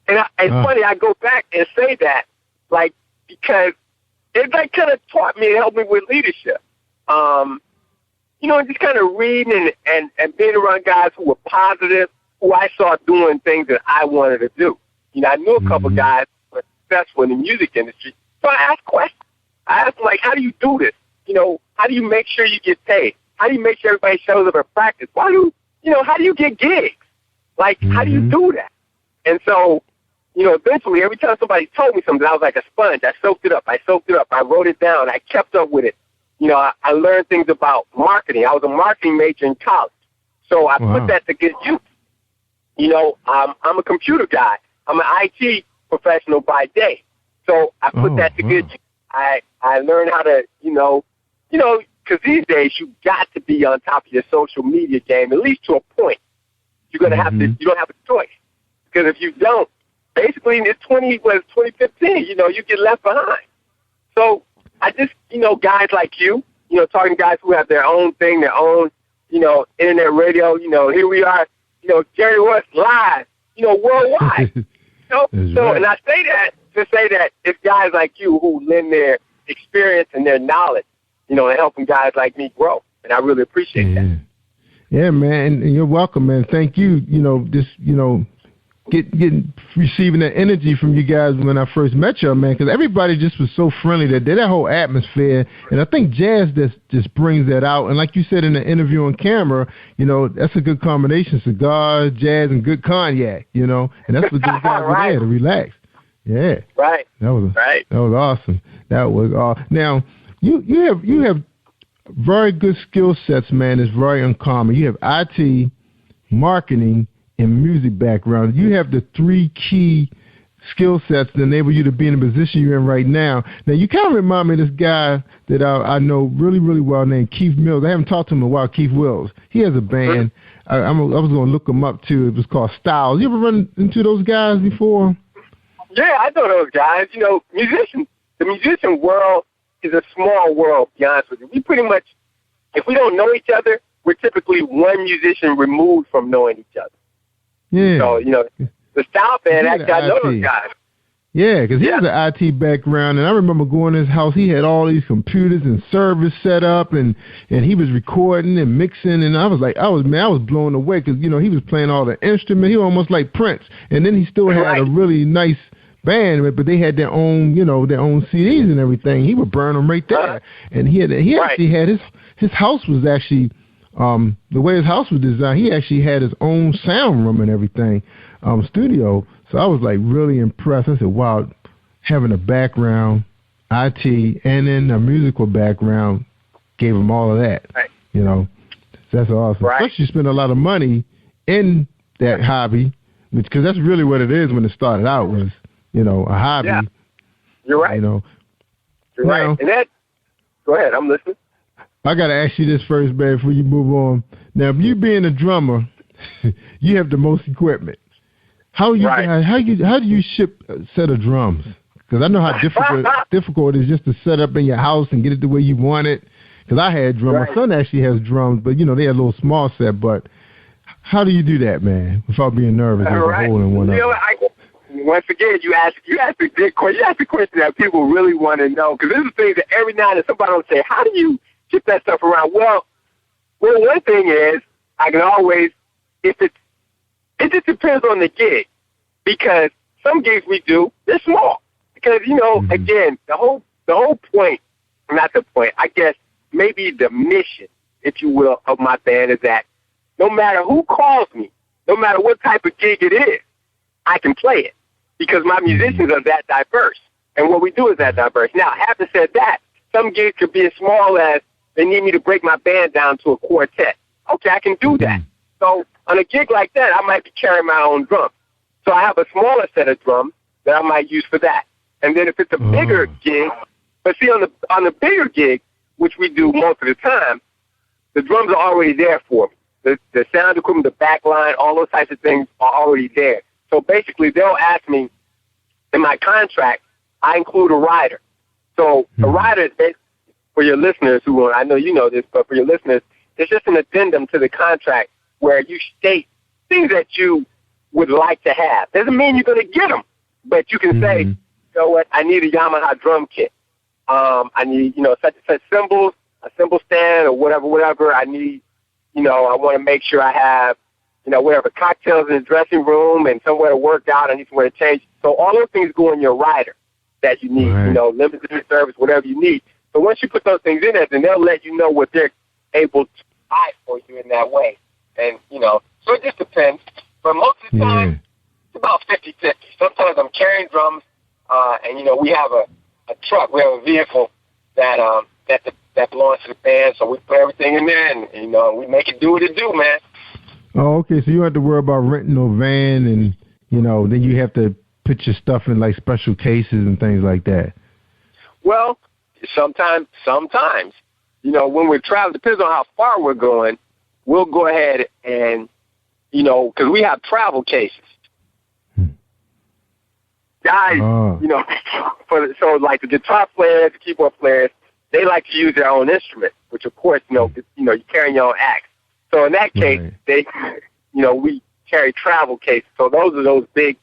And it's funny, I go back and say that, because it kind of taught me and helped me with leadership. Just kind of reading and being around guys who were positive, who I saw doing things that I wanted to do. I knew a couple guys who were successful in the music industry, so I asked questions. I asked them, how do you do this? How do you make sure you get paid? How do you make sure everybody shows up at practice? How do you get gigs? How do you do that? And so, eventually, every time somebody told me something, I was like a sponge. I soaked it up. I wrote it down. I kept up with it. I learned things about marketing. I was a marketing major in college. So I put that to good use. I'm a computer guy. I'm an IT professional by day. So I put that to good use. I learned how to, because these days you got to be on top of your social media game, at least to a point. You're going to have to, you don't have a choice. Because if you don't, basically in 2015, you get left behind. So I just, guys like you, talking to guys who have their own thing, their own, internet radio, here we are, Jerry Royce live, worldwide. So, and I say that to say that it's guys like you who lend their experience and their knowledge, and helping guys like me grow. And I really appreciate that. Yeah, man, and you're welcome, man. Thank you. Receiving that energy from you guys when I first met you, man, because everybody just was so friendly. That whole atmosphere, and I think jazz just brings that out. And like you said in the interview on camera, that's a good combination: cigars, jazz, and good cognac. And that's what those guys were there to relax. Yeah, right. That was awesome. That was awesome. Now you have very good skill sets, man. It's very uncommon. You have IT, marketing, and music background. You have the 3 key skill sets that enable you to be in the position you're in right now. Now, you kind of remind me of this guy that I know really, really well named Keith Mills. I haven't talked to him in a while, Keith Wills. He has a band. I was going to look him up, too. It was called Styles. You ever run into those guys before? Yeah, I know those guys. The musician world is a small world, to be honest with you. We pretty much, if we don't know each other, we're typically one musician removed from knowing each other. Yeah. So, the Style band, actually, I know those guys. Yeah, because he has an IT background, and I remember going to his house. He had all these computers and servers set up, and he was recording and mixing, and I was blown away because, he was playing all the instruments. He was almost like Prince, and then he still had a really nice band, but they had their own, their own CDs and everything. He would burn them right there, and he actually had his house was actually. The way his house was designed, he actually had his own sound room and everything, studio. So I was like really impressed. I said, wow, having a background, IT, and then a musical background gave him all of that. Right. That's awesome. Right. Plus you spend a lot of money in that hobby, because that's really what it is when it started out was, a hobby. Yeah. You're right. You're right. And that, go ahead, I'm listening. I got to ask you this first, man, before you move on. Now, if you being a drummer, you have the most equipment. How you guys, how do you ship a set of drums? Because I know how difficult it is just to set up in your house and get it the way you want it. Because I had drums. Right. My son actually has drums, but, you know, they had a little small set. But how do you do that, man, without being nervous and holding one up? Once again, you ask a good question. You ask a question that people really want to know. Because this is the thing that every now and then somebody will say, how do you ship that stuff around? Well, one thing is I can always, it just depends on the gig. Because some gigs we do, they're small. Because, you know, again, the whole point, not the point, I guess maybe the mission, if you will, of my band is that no matter who calls me, no matter what type of gig it is, I can play it. Because my musicians are that diverse. And what we do is that diverse. Now, having said that, some gigs could be as small as they need me to break my band down to a quartet. Okay, I can do that. So on a gig like that, I might be carrying my own drums. So I have a smaller set of drums that I might use for that. And then if it's a bigger gig, but see, on the bigger gig, which we do most of the time, the drums are already there for me. The sound equipment, the back line, all those types of things are already there. So basically, they'll ask me, in my contract, I include a rider. So a rider is basically, for your listeners who, I know you know this, but for your listeners, it's just an addendum to the contract where you state things that you would like to have. Doesn't mean you're going to get them, but you can say, you know what, I need a Yamaha drum kit. I need, you know, such and such cymbals, a cymbal stand or whatever. I need, you know, I want to make sure I have, you know, whatever, cocktails in the dressing room and somewhere to work out. I need somewhere to change. So all those things go in your rider that you need, you know, limited service, whatever you need. So once you put those things in there, then they'll let you know what they're able to buy for you in that way. And, you know, so it just depends. But most of the time, it's about 50-50. Sometimes I'm carrying drums, and, you know, we have a truck. We have a vehicle that belongs to the band, so we put everything in there, and, you know, we make it do what it do, man. Oh, okay. So you don't have to worry about renting a van, and, you know, then you have to put your stuff in, like, special cases and things like that. Well, sometimes, you know, when we're traveling, depends on how far we're going, we'll go ahead and, you know, because we have travel cases. Guys, you know, so like the guitar players, the keyboard players, they like to use their own instrument, which of course, you know, you're carrying your own axe. So in that case, they, you know, we carry travel cases. So those are those big,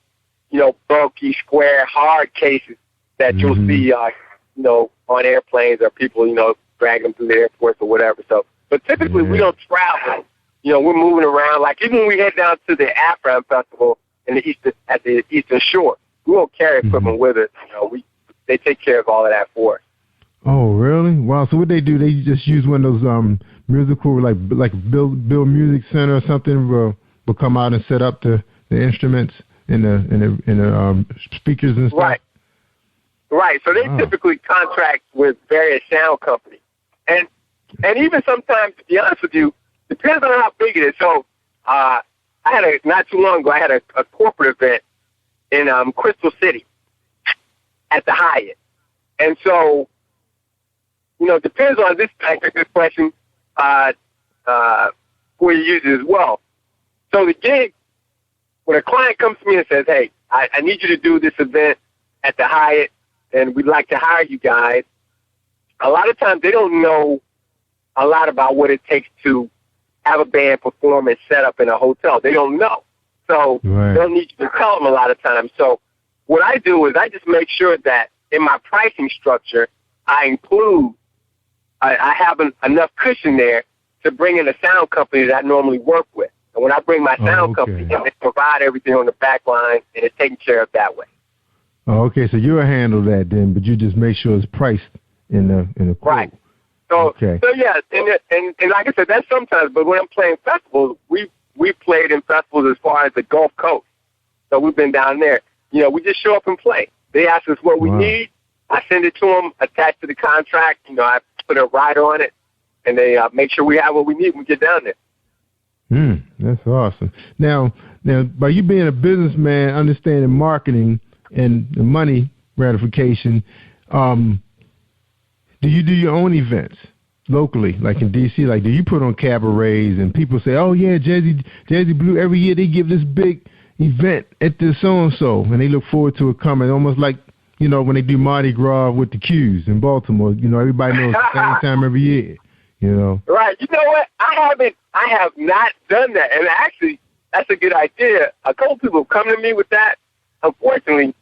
you know, bulky, square, hard cases that you'll see, you know, on airplanes or people, you know, drag them through the airports or whatever. So, but typically we don't travel. You know, we're moving around. Like even when we head down to the Afram Festival at the Eastern Shore, we won't carry equipment with us. You know, they take care of all of that for us. Oh, really? Wow. So what they do? They just use one of those musical, like Bill Music Center or something. Will come out and set up the instruments and the speakers and stuff. Right. So they typically contract with various sound companies, and even sometimes, to be honest with you, depends on how big it is. So I had not too long ago, I had a corporate event in Crystal City at the Hyatt, and so, you know, depends on this question for your users as well. So the gig, when a client comes to me and says, hey, I need you to do this event at the Hyatt, and we'd like to hire you guys, a lot of times they don't know a lot about what it takes to have a band perform and set up in a hotel. They don't know. So they'll need you to tell them a lot of times. So what I do is I just make sure that in my pricing structure, I have enough cushion there to bring in a sound company that I normally work with. And when I bring my sound company in, they provide everything on the back line, and it's taken care of that way. Oh, okay. So you'll handle that then, but you just make sure it's priced in the quote. Right. So yeah, and like I said, that's sometimes. But when I'm playing festivals, we played in festivals as far as the Gulf Coast. So we've been down there. You know, we just show up and play. They ask us what we need. I send it to them, attached to the contract. You know, I put a rider on it, and they make sure we have what we need when we get down there. That's awesome. Now, by you being a businessman, understanding marketing and the money gratification, do you do your own events locally, like in D.C.? Like, do you put on cabarets and people say, oh, yeah, Jazzy Blue, every year they give this big, event at this so-and-so, and they look forward to it coming, almost like, you know, when they do Mardi Gras with the Qs in Baltimore. You know, everybody knows the same time every year, you know. Right. You know what? I have not done that. And actually, that's a good idea. A couple people have come to me with that. Unfortunately,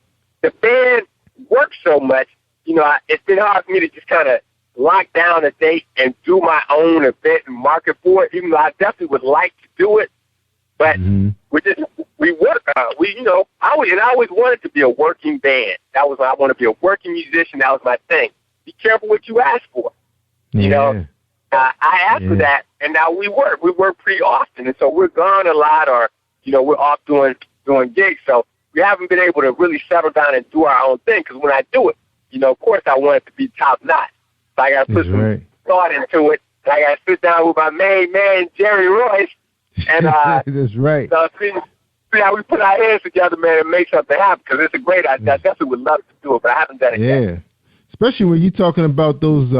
the band works so much, you know, it's been hard for me to just kind of lock down a date and do my own event and market for it, even though I definitely would like to do it. But we work, you know, I always wanted to be a working band. That was, I want to be a working musician. That was my thing. Be careful what you ask for. You know, I asked for that, and now we work. We work pretty often, and so we're gone a lot, or, you know, we're off doing gigs. So we haven't been able to really settle down and do our own thing, because when I do it, you know, of course I want it to be top notch. So I got to put some thought into it. And I got to sit down with my main man, Jerry Royce, and that's right. So see how we put our hands together, man, and make something happen, because it's a great idea. I definitely would love to do it, but I haven't done it yet. Especially when you're talking about those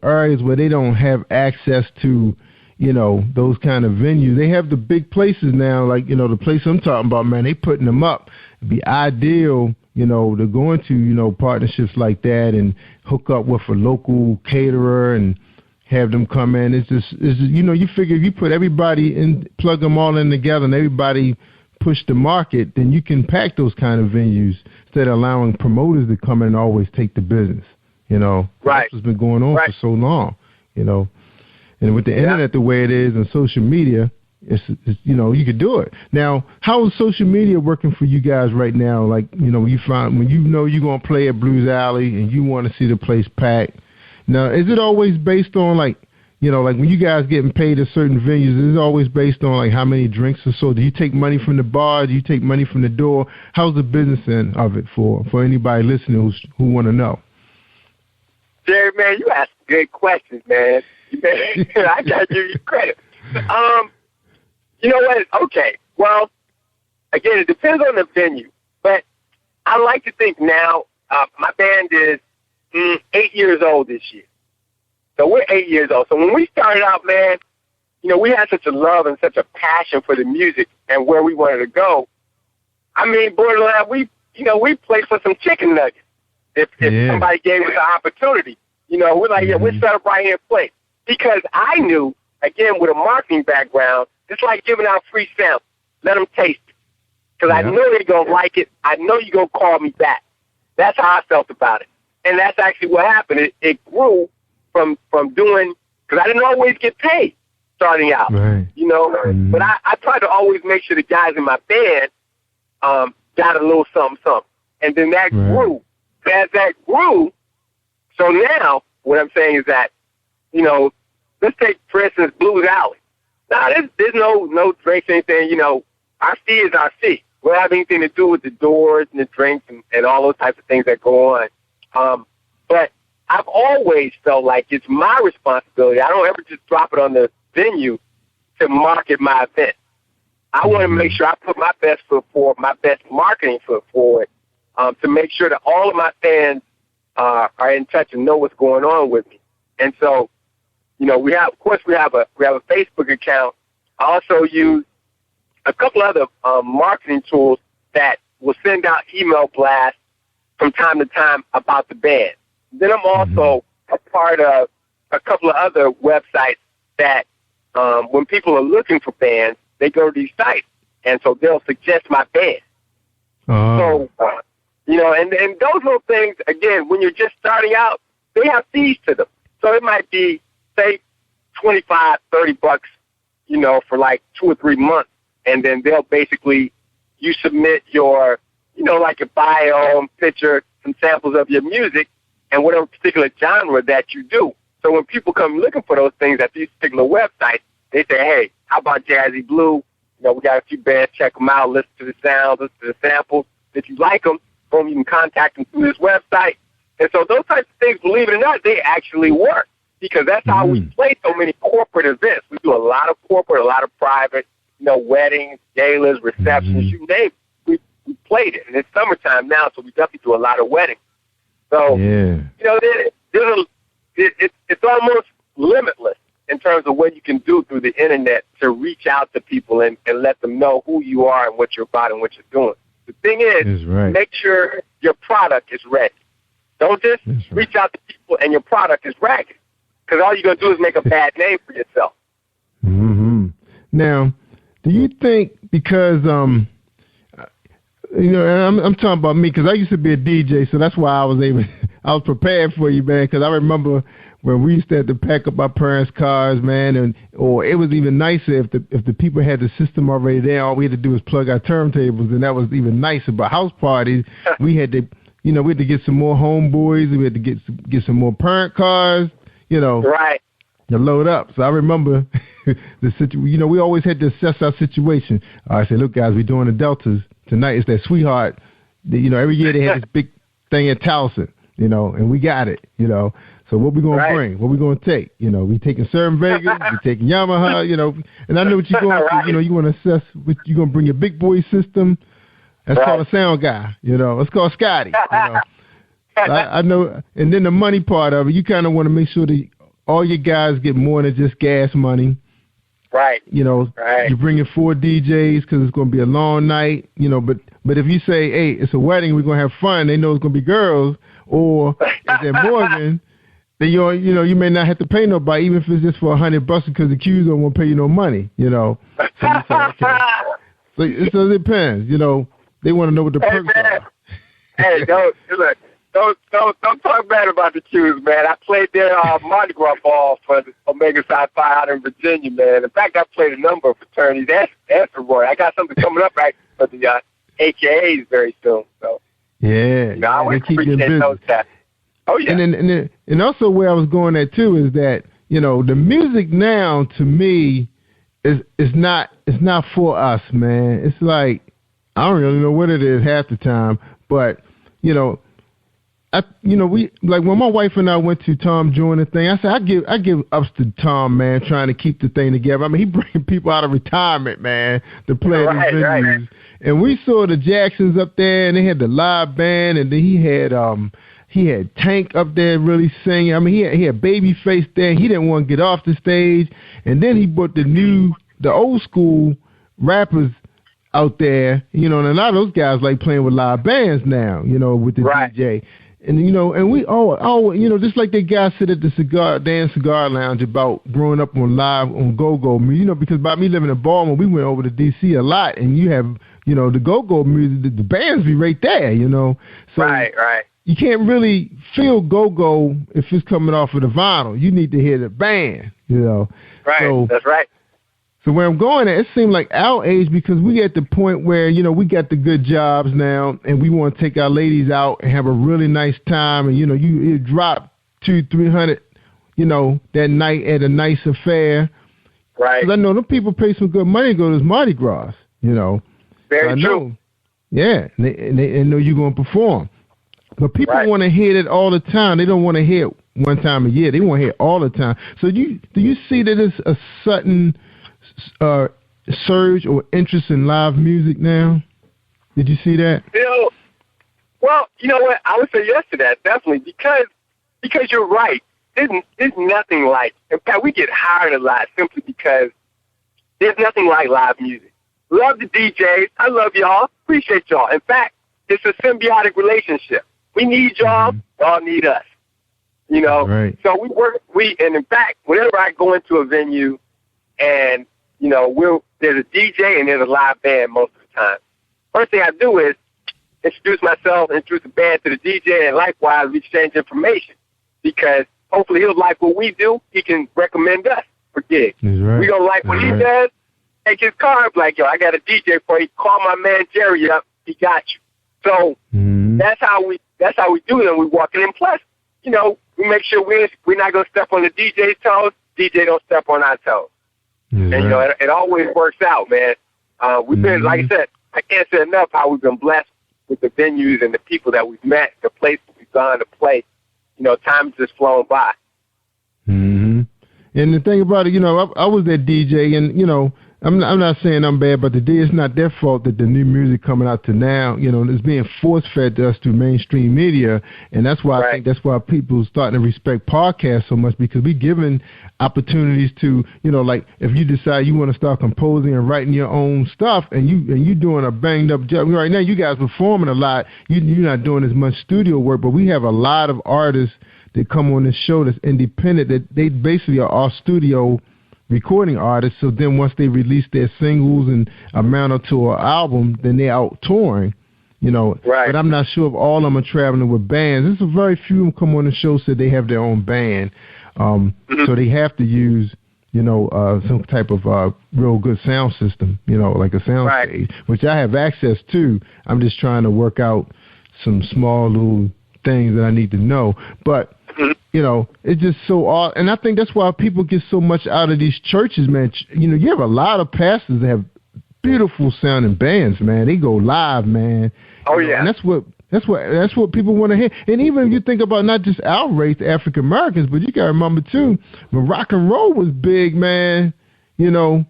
areas where they don't have access to, you know, those kind of venues. They have the big places now, like, you know, the place I'm talking about, man, they putting them up. It'd be ideal, you know, to go into, you know, partnerships like that and hook up with a local caterer and have them come in. It's just, you know, you figure if you put everybody in, plug them all in together, and everybody push the market, then you can pack those kind of venues instead of allowing promoters to come in and always take the business, you know. Right. That's what's been going on for so long, you know. And with the internet the way it is and social media, it's you know, you could do it. Now, how is social media working for you guys right now? Like, you know, when you know you're going to play at Blues Alley and you want to see the place packed. Now, is it always based on, like, you know, like when you guys getting paid at certain venues, is it always based on, like, how many drinks or so? Do you take money from the bar? Do you take money from the door? How's the business end of it for anybody listening who want to know? Jerry, man, you ask good questions, man. I got to give you credit. You know what? Okay. Well, again, it depends on the venue. But I like to think now, my band is 8 years old this year. So we're 8 years old. So when we started out, man, you know, we had such a love and such a passion for the music and where we wanted to go. I mean, borderline, we played for some chicken nuggets. If somebody gave us an opportunity, you know, we're like, we'll set up right here and play. Because I knew, again, with a marketing background, it's like giving out free samples. Let them taste it. Because I know they're going to like it. I know you're going to call me back. That's how I felt about it. And that's actually what happened. It grew from doing, because I didn't always get paid starting out, you know. But I tried to always make sure the guys in my band got a little something. And then that grew. As that grew, so now what I'm saying is that, you know, let's take, for instance, Blues Alley. Now, there's no drinks or anything. You know, our fee is our fee. We don't have anything to do with the doors and the drinks and all those types of things that go on. But I've always felt like it's my responsibility. I don't ever just drop it on the venue to market my event. I want to make sure I put my best foot forward, my best marketing foot forward, to make sure that all of my fans are in touch and know what's going on with me. And so, you know, we have a Facebook account. I also use a couple other marketing tools that will send out email blasts from time to time about the band. Then I'm also a part of a couple of other websites that when people are looking for bands, they go to these sites. And so they'll suggest my band. So, you know, and those little things, again, when you're just starting out, they have fees to them. So it might be, say, $25-$30, you know, for like 2 or 3 months. And then they'll basically, you submit your, you know, like your bio, picture, some samples of your music and whatever particular genre that you do. So when people come looking for those things at these particular websites, they say, hey, how about Jazzy Blue? You know, we got a few bands, check them out, listen to the sounds, listen to the samples. If you like them, boom, you can contact them through this website. And so those types of things, believe it or not, they actually work, because that's how we play so many corporate events. We do a lot of corporate, a lot of private, you know, weddings, galas, receptions, you name it. We played it. And it's summertime now, so we definitely do a lot of weddings. So, you know, it's almost limitless in terms of what you can do through the internet to reach reach out to people and let them know who you are and what you're about and what you're doing. The thing is, make sure your product is ready. Don't just reach out to people and your product is ragged, because all you're going to do is make a bad name for yourself. Mm-hmm. Now, do you think because, and I'm talking about me, because I used to be a DJ, so that's why I was prepared for you, man, because I remember when we used to have to pack up our parents' cars, man, or it was even nicer if the people had the system already there. All we had to do was plug our turntables, and that was even nicer. But house parties, we had to, we had to get some more homeboys, we had to get some more parent cars, right, to load up. So I remember the situation. We always had to assess our situation. I said, look, guys, we're doing the Deltas tonight. It's that Sweetheart. Every year they had this big thing at Towson, and we got it, So what we gonna bring? What we gonna take? We taking Certain Vegas, we taking Yamaha, and I know what you're going to. You want to assess what you're gonna bring your big boy system. That's called a sound guy. It's called Scotty. I know. And then the money part of it, you kind of want to make sure that all your guys get more than just gas money. Right. You're bringing 4 DJs because it's going to be a long night. But if you say, hey, it's a wedding, we're going to have fun, they know it's going to be girls, or if they're Morgan. Then you may not have to pay nobody, even if it's just for $100 because the Qs don't want to pay you no money, So you say, okay. So it depends, They want to know what the perks are. Hey, don't talk bad about the Qs, man. I played their Mardi Gras ball for the Omega Psi Phi out in Virginia, man. In fact, I played a number of fraternities. That's for Roy. I got something coming up right for the AKAs very soon. So yeah, I always appreciate those guys. Oh yeah, and also where I was going at too is that the music now to me is not for us, man. It's like I don't really know what it is half the time, but we like when my wife and I went to Tom Joyner thing, I said I give ups to Tom, man, trying to keep the thing together. I mean, he bringing people out of retirement, man, to play at these venues. Right. And we saw the Jacksons up there, and they had the live band, and then he had Tank up there really singing. I mean, he had Babyface there. He didn't want to get off the stage. And then he brought the old school rappers out there, and a lot of those guys like playing with live bands now, with the DJ. And, and we just like that guy said at the Cigar Lounge about growing up on go-go, because by me living in Baltimore, we went over to D.C. a lot, and you have, the go-go music, the bands be right there, So right. You can't really feel go-go if it's coming off of the vinyl. You need to hear the band, Right, so, that's right. So where I'm going at, it seemed like our age, because we at the point where, we got the good jobs now, and we want to take our ladies out and have a really nice time, and, you drop $200-300, that night at a nice affair. Right. Because I know them people pay some good money to go to this Mardi Gras, Very true. Yeah, and they know you're going to perform. But people want to hear it all the time. They don't want to hear it one time a year. They want to hear it all the time. So do you see that it's a sudden surge or interest in live music now? Did you see that? Well, you know what? I would say yes to that, definitely, because you're right. There's nothing like, in fact, we get hired a lot simply because there's nothing like live music. Love the DJs. I love y'all. Appreciate y'all. In fact, it's a symbiotic relationship. We need y'all. Y'all need us. Right. So and in fact, whenever I go into a venue and, there's a DJ and there's a live band most of the time, first thing I do is introduce myself, introduce the band to the DJ, and likewise, we exchange information because hopefully he'll like what we do. He can recommend us for gigs. Right. We don't like what he does. Take his card, like, yo, I got a DJ for you. Call my man Jerry up. He got you. So that's how we do it, and we walk it in. Plus, we make sure we're not going to step on the DJ's toes. DJ don't step on our toes. And, it always works out, man. We've been, like I said, I can't say enough how we've been blessed with the venues and the people that we've met, the places we've gone to play. Time's just flown by. And the thing about it, I was that DJ, and, I'm not saying I'm bad, but it's not their fault that the new music coming out to now, is being force-fed to us through mainstream media, and that's why I think that's why people are starting to respect podcasts so much, because we giving opportunities to, like if you decide you want to start composing and writing your own stuff, and you doing a banged up job right now. You guys performing a lot. You're not doing as much studio work, but we have a lot of artists that come on this show that's independent, that they basically are all studio recording artists. So then once they release their singles and amount to an album, then they're out touring, But I'm not sure if all of them are traveling with bands. There's a very few of them come on the show said they have their own band. So they have to use, some type of real good sound system, like a sound stage, which I have access to. I'm just trying to work out some small little things that I need to know. But it's just so odd. And I think that's why people get so much out of these churches, man. You have a lot of pastors that have beautiful sounding bands, man. They go live, man. Oh, yeah. And that's what people want to hear. And even if you think about not just our race, African Americans, but you got to remember, too, when rock and roll was big, man, that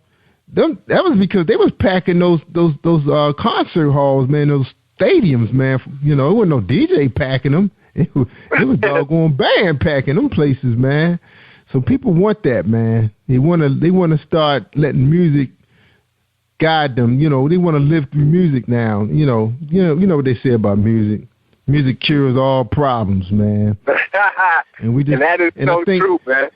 was because they was packing those concert halls, man, those stadiums, man. It wasn't no DJ packing them. It was doggone band packing them places, man. So people want that, man. They want to start letting music guide them. They want to live through music now. You know what they say about music. Music cures all problems, man. And that is so true, man.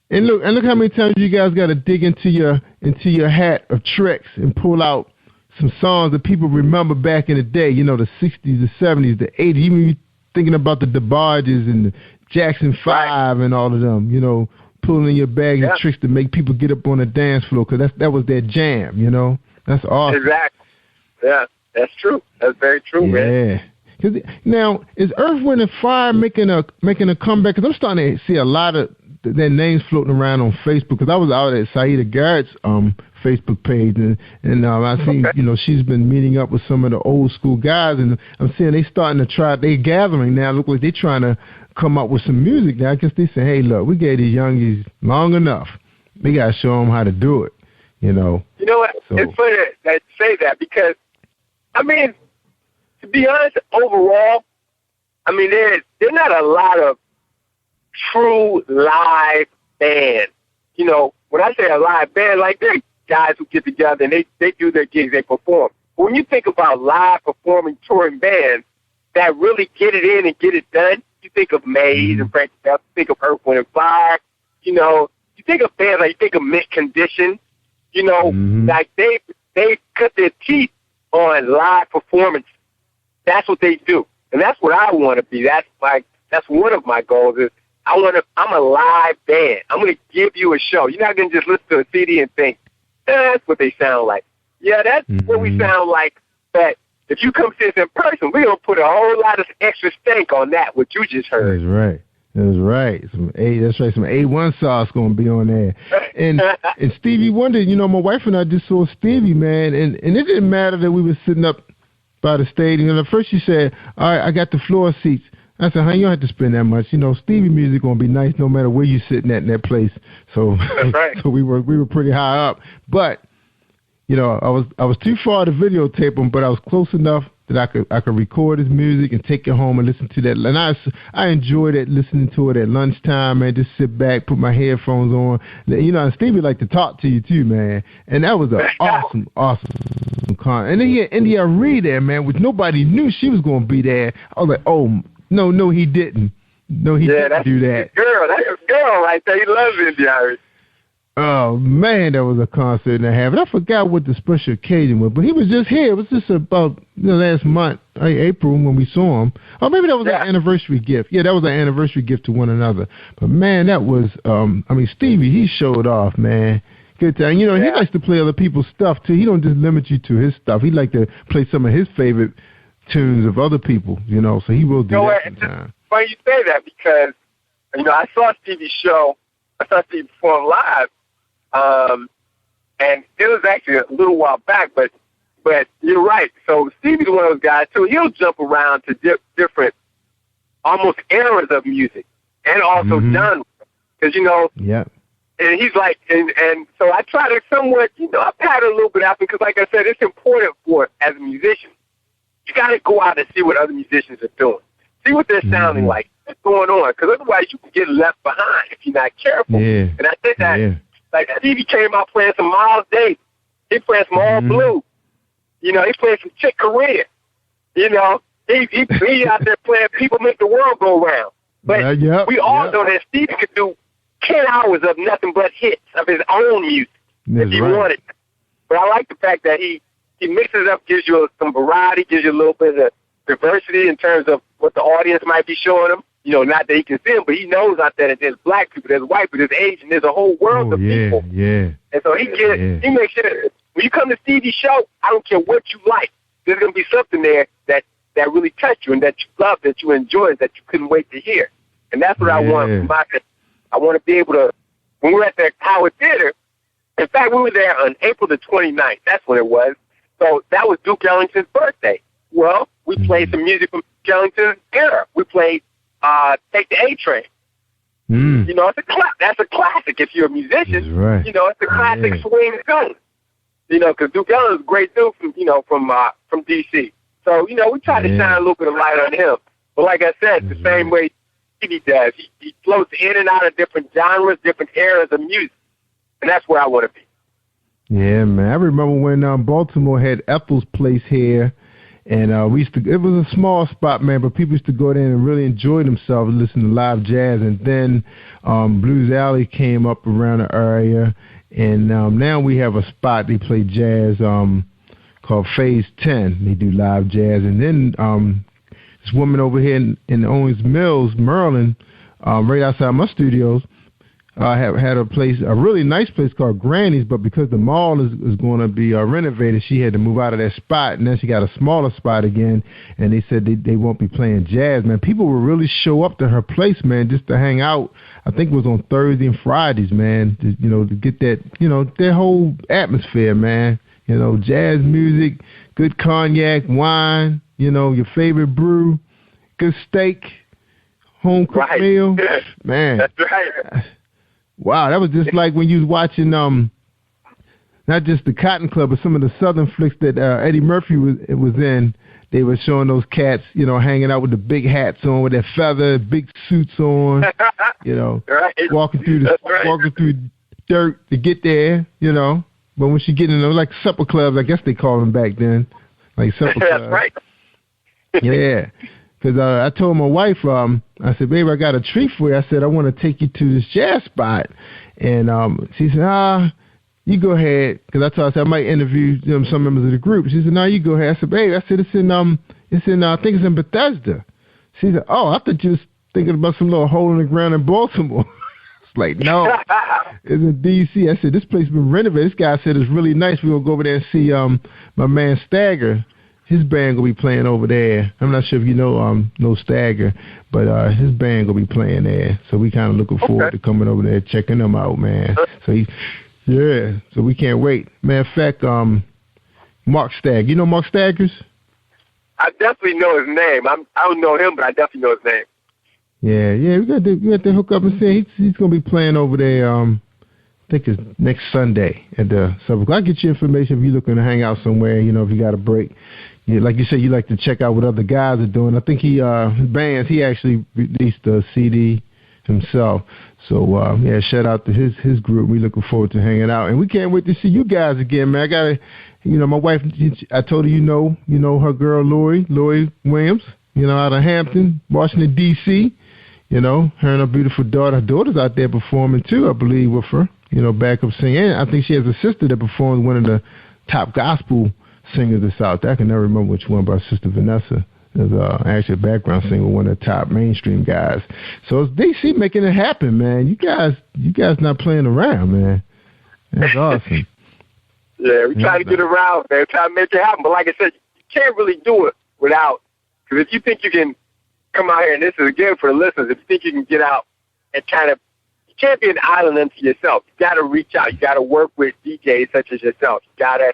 And look how many times you guys got to dig into your hat of tricks and pull out some songs that people remember back in the day. The 60s, the 70s, the 80s. Even you thinking about the DeBarges and the Jackson 5 and all of them, pulling in your bag of tricks to make people get up on the dance floor, because that was their jam, That's awesome. Exactly. Yeah, that's true. That's very true, man. Yeah. Now, is Earth, Wind & Fire making a comeback? Because I'm starting to see a lot of their names floating around on Facebook, because I was out at Saida Garrett's Facebook page, and I see, she's been meeting up with some of the old school guys, and I'm seeing they starting to try, they gathering now, look like they trying to come up with some music now. I guess they say, hey, look, we gave these youngies long enough. We got to show them how to do it, You know what? So, it's funny that you say that, because, to be honest, overall, there's not a lot of true live bands. When I say a live band, like they're guys who get together and they do their gigs, they perform. But when you think about live performing touring bands that really get it in and get it done, you think of Maze and Frank Duff, you think of Earth, Wind & Fire, you think of bands like, you think of Mint Condition, like they cut their teeth on live performance. That's what they do. And that's what I want to be. That's one of my goals is I'm a live band. I'm going to give you a show. You're not going to just listen to a CD and think, that's what they sound like. Yeah, that's what we sound like. But if you come see us in person, we're going to put a whole lot of extra stank on that, what you just heard. That's right. That's right. Some A1 sauce going to be on there. And Stevie Wonder, my wife and I just saw Stevie, man, and it didn't matter that we were sitting up by the stadium. And at first she said, all right, I got the floor seats. I said, honey, you don't have to spend that much. Stevie music gonna be nice no matter where you're sitting at in that place. So, so we were pretty high up. But I was too far to videotape him, but I was close enough that I could record his music and take it home and listen to that. And I enjoyed it, listening to it at lunchtime, man. Just sit back, put my headphones on. And Stevie liked to talk to you too, man. And that was an awesome concert. And then he had India Reed there, man, which nobody knew she was gonna be there. I was like, oh. No, he didn't. No, he didn't do that. That's a girl right there. He loves India. Oh, man, that was a concert and a half. And I forgot what the special occasion was, but he was just here. It was just about last month, April, when we saw him. Or maybe that was an anniversary gift. Yeah, that was an anniversary gift to one another. But, man, that was, Stevie, he showed off, man. Good time. He likes to play other people's stuff, too. He don't just limit you to his stuff. He like to play some of his favorite tunes of other people, so he will do that sometime. Funny you say that, because, I saw Stevie's show. I saw Stevie perform live, and it was actually a little while back, but you're right. So Stevie's one of those guys, too. He'll jump around to different, almost eras of music, and also genres. Because, And he's like, and so I try to somewhat, I pat it a little bit after because, like I said, it's important for as a musician. You got to go out and see what other musicians are doing. See what they're sounding like. What's going on? Because otherwise you can get left behind if you're not careful. Yeah. And I think that, like Stevie came out playing some Miles Davis. He playing some All Blue. He playing some Chick Corea. He out there playing People Make the World Go Round. But we all know that Stevie could do 10 hours of nothing but hits of his own music if he wanted. But I like the fact that he mixes it up, gives you some variety, gives you a little bit of diversity in terms of what the audience might be showing him. Not that he can see them, but he knows out there that there's black people, there's white people, there's Asian, there's a whole world of people. Yeah. And so he makes sure that when you come to Stevie's show, I don't care what you like, there's going to be something there that really touched you and that you love, that you enjoy, that you couldn't wait to hear. And that's what I want from my. I want to be able to, when we're at the Howard Theater, in fact, we were there on April the 29th. That's when it was. So that was Duke Ellington's birthday. Well, we played some music from Duke Ellington's era. We played Take the A Train. That's a classic if you're a musician. Right. It's a classic swing song. Because Duke Ellington's a great dude from D.C. So, we try to shine a little bit of light on him. But like I said, the same way he does. He floats in and out of different genres, different eras of music. And that's where I want to be. Yeah, man. I remember when Baltimore had Ethel's Place here, and it was a small spot, man, but people used to go there and really enjoy themselves and listen to live jazz. And then Blues Alley came up around the area, and now we have a spot they play jazz called Phase 10. They do live jazz. And then this woman over here in Owens Mills, Maryland, right outside my studios, had a place, a really nice place called Granny's, but because the mall is going to be renovated, she had to move out of that spot, and then she got a smaller spot again, and they said they won't be playing jazz, man. People will really show up to her place, man, just to hang out. I think it was on Thursday and Fridays, man, to get that, their whole atmosphere, man. Jazz music, good cognac, wine, your favorite brew, good steak, home-cooked meal. Man. That's right. Wow, that was just like when you was watching not just the Cotton Club, but some of the Southern flicks that Eddie Murphy was in. They were showing those cats, hanging out with the big hats on, with their feather, big suits on, walking through dirt to get there, But when she get in those, like supper clubs, I guess they called them back then, like supper clubs. That's right. Yeah. Because I told my wife, I said, baby, I got a treat for you. I said, I want to take you to this jazz spot. And she said, you go ahead. Because I told her I might interview some members of the group. She said, no, you go ahead. I said, baby, it's in I think it's in Bethesda. She said, I thought you was thinking about some little hole in the ground in Baltimore. It's like, no, it's in D.C. I said, this place has been renovated. This guy said it's really nice. We're going to go over there and see my man Stagger. His band gonna be playing over there. I'm not sure if you know Stagger, but his band gonna be playing there. So we kind of looking forward to coming over there, checking them out, man. So so we can't wait. Matter of fact, Mark Stagger. You know Mark Staggers? I definitely know his name. I don't know him, but I definitely know his name. Yeah. We got to hook up and see. He's gonna be playing over there. I think it's next Sunday at the Sub. I'll get you information if you're looking to hang out somewhere. If you got a break. Yeah, like you said, you like to check out what other guys are doing. I think he actually released a CD himself. So shout out to his group. We looking forward to hanging out, and we can't wait to see you guys again, man. I gotta, my wife. I told her, you know her girl Lori Williams, out of Hampton, Washington D.C. Her and her beautiful daughter. Her daughter's out there performing too, I believe, with her. Backup singing. I think she has a sister that performs one of the top gospel singers that's out there. I can never remember which one, but her sister Vanessa is actually a background singer, one of the top mainstream guys. So it's DC making it happen, man. You guys not playing around, man. That's awesome. Yeah, we try to get around, man. Try to make it happen. But like I said, you can't really do it without, because if you think you can come out here, and this is again for the listeners, if you think you can get out and you can't be an island unto yourself. You got to reach out. You got to work with DJs such as yourself. You got to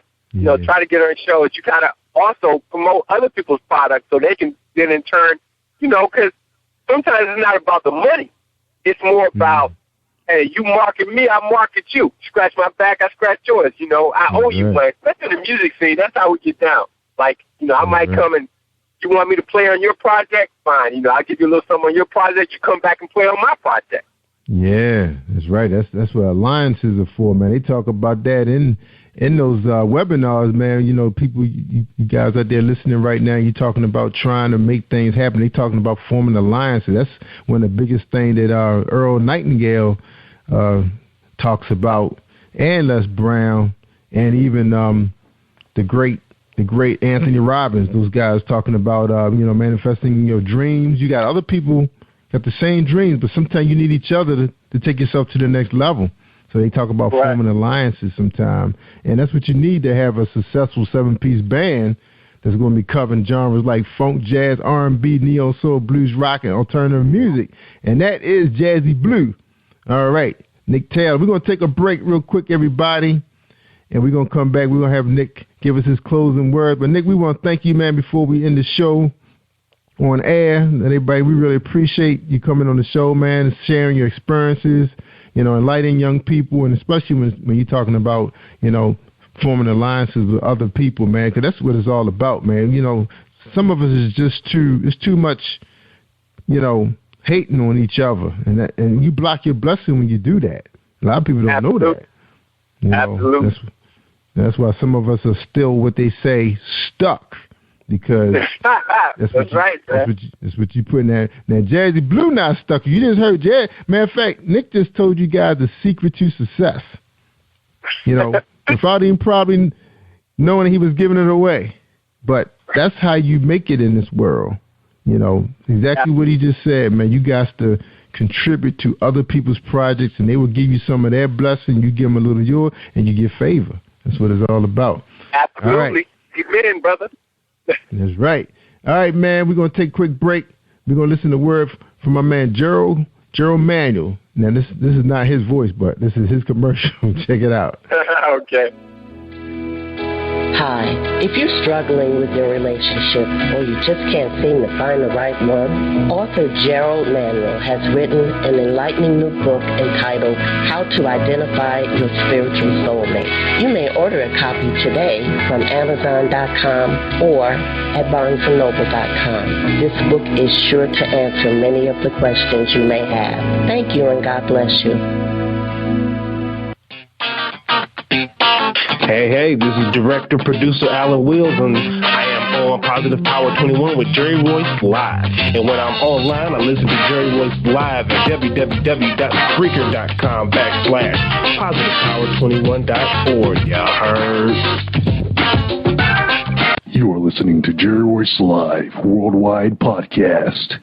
try to get on shows. You got to also promote other people's products so they can then in turn, because sometimes it's not about the money. It's more about hey, you market me, I market you. Scratch my back, I scratch yours. You know, I owe you money. Especially in the music scene, that's how we get down. Like, you know, I might come and you want me to play on your project? Fine. You know, I'll give you a little something on your project. You come back and play on my project. Yeah, that's right. That's what alliances are for, man. They talk about that in those webinars, man. You know, people, you guys out there listening right now, you're talking about trying to make things happen. They're talking about forming alliances. That's one of the biggest things that Earl Nightingale talks about, and Les Brown, and even the great Anthony Robbins. Those guys talking about manifesting your dreams. You got other people got the same dreams, but sometimes you need each other to take yourself to the next level. So they talk about forming alliances sometimes, and that's what you need to have a successful 7-piece band that's going to be covering genres like funk, jazz, R&B, neo soul, blues, rock, and alternative music, and that is Jazzy Blue. All right, Nick Taylor. We're going to take a break real quick, everybody, and we're going to come back. We're going to have Nick give us his closing words. But, Nick, we want to thank you, man, before we end the show on air. And everybody, we really appreciate you coming on the show, man, and sharing your experiences, you know, enlightening young people, and especially when you're talking about, you know, forming alliances with other people, man, because that's what it's all about, man. You know, some of us is just it's too much, you know, hating on each other, and you block your blessing when you do that. A lot of people don't know that. You know, Absolutely. That's why some of us are still, what they say, stuck. Because that's what you put in there. Now, Jazzy Blue not stuck. You just heard Jazz. Matter of fact, Nick just told you guys the secret to success. You know, without even probably knowing he was giving it away. But that's how you make it in this world. You know, exactly what he just said, man. You got to contribute to other people's projects, and they will give you some of their blessing. You give them a little of yours, and you get favor. That's what it's all about. Absolutely. All right. Amen, brother. That's right. All right, man, we're going to take a quick break. We're going to listen to a word from my man Gerald Manuel. Now, this is not his voice, but this is his commercial. Check it out. Okay. Hi. If you're struggling with your relationship or you just can't seem to find the right one, author Gerald Manuel has written an enlightening new book entitled How to Identify Your Spiritual Soulmate. You may order a copy today from Amazon.com or at BarnesandNoble.com. This book is sure to answer many of the questions you may have. Thank you, and God bless you. Hey, this is director-producer Alan Wills, and I am on Positive Power 21 with Jerry Royce Live. And when I'm online, I listen to Jerry Royce Live at www.spreaker.com/positivepower21.org. Y'all heard? You are listening to Jerry Royce Live Worldwide Podcast.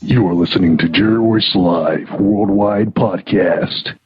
You are listening to Jerry Royce Live Worldwide Podcast.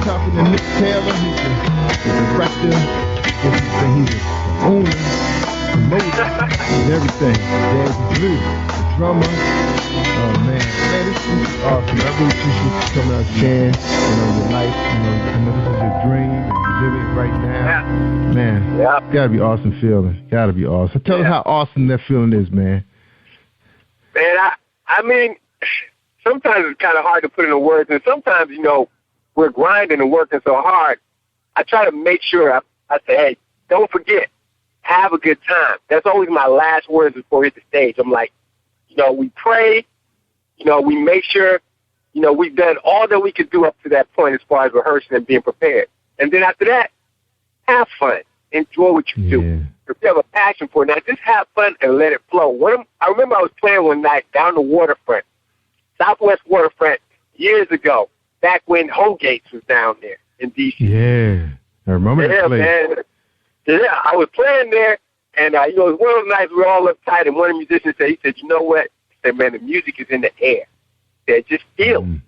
tougher than Nick Taylor. He's the director. He's the owner, promoter, and everything. Jazzy Blue, the drummer. Oh man, this is awesome. I really appreciate you coming out, Chan, your life. I know this is your dream, and you're living it right now. Man, gotta be awesome feeling. Gotta be awesome. Tell us how awesome that feeling is, man. Man, I mean, sometimes it's kind of hard to put into words, and sometimes, we're grinding and working so hard. I try to make sure I say, hey, don't forget, have a good time. That's always my last words before we hit the stage. I'm like, we pray, we make sure, we've done all that we could do up to that point as far as rehearsing and being prepared. And then after that, have fun. Enjoy what you do. If you have a passion for it, now just have fun and let it flow. I remember I was playing one night down the waterfront, Southwest Waterfront, years ago, back when Holgate's was down there in D.C. Yeah, I remember that place. Man. Yeah, I was playing there, and, it was one of those nights we were all uptight, and one of the musicians said, you know what? He said, man, the music is in the air. He said, just feel it.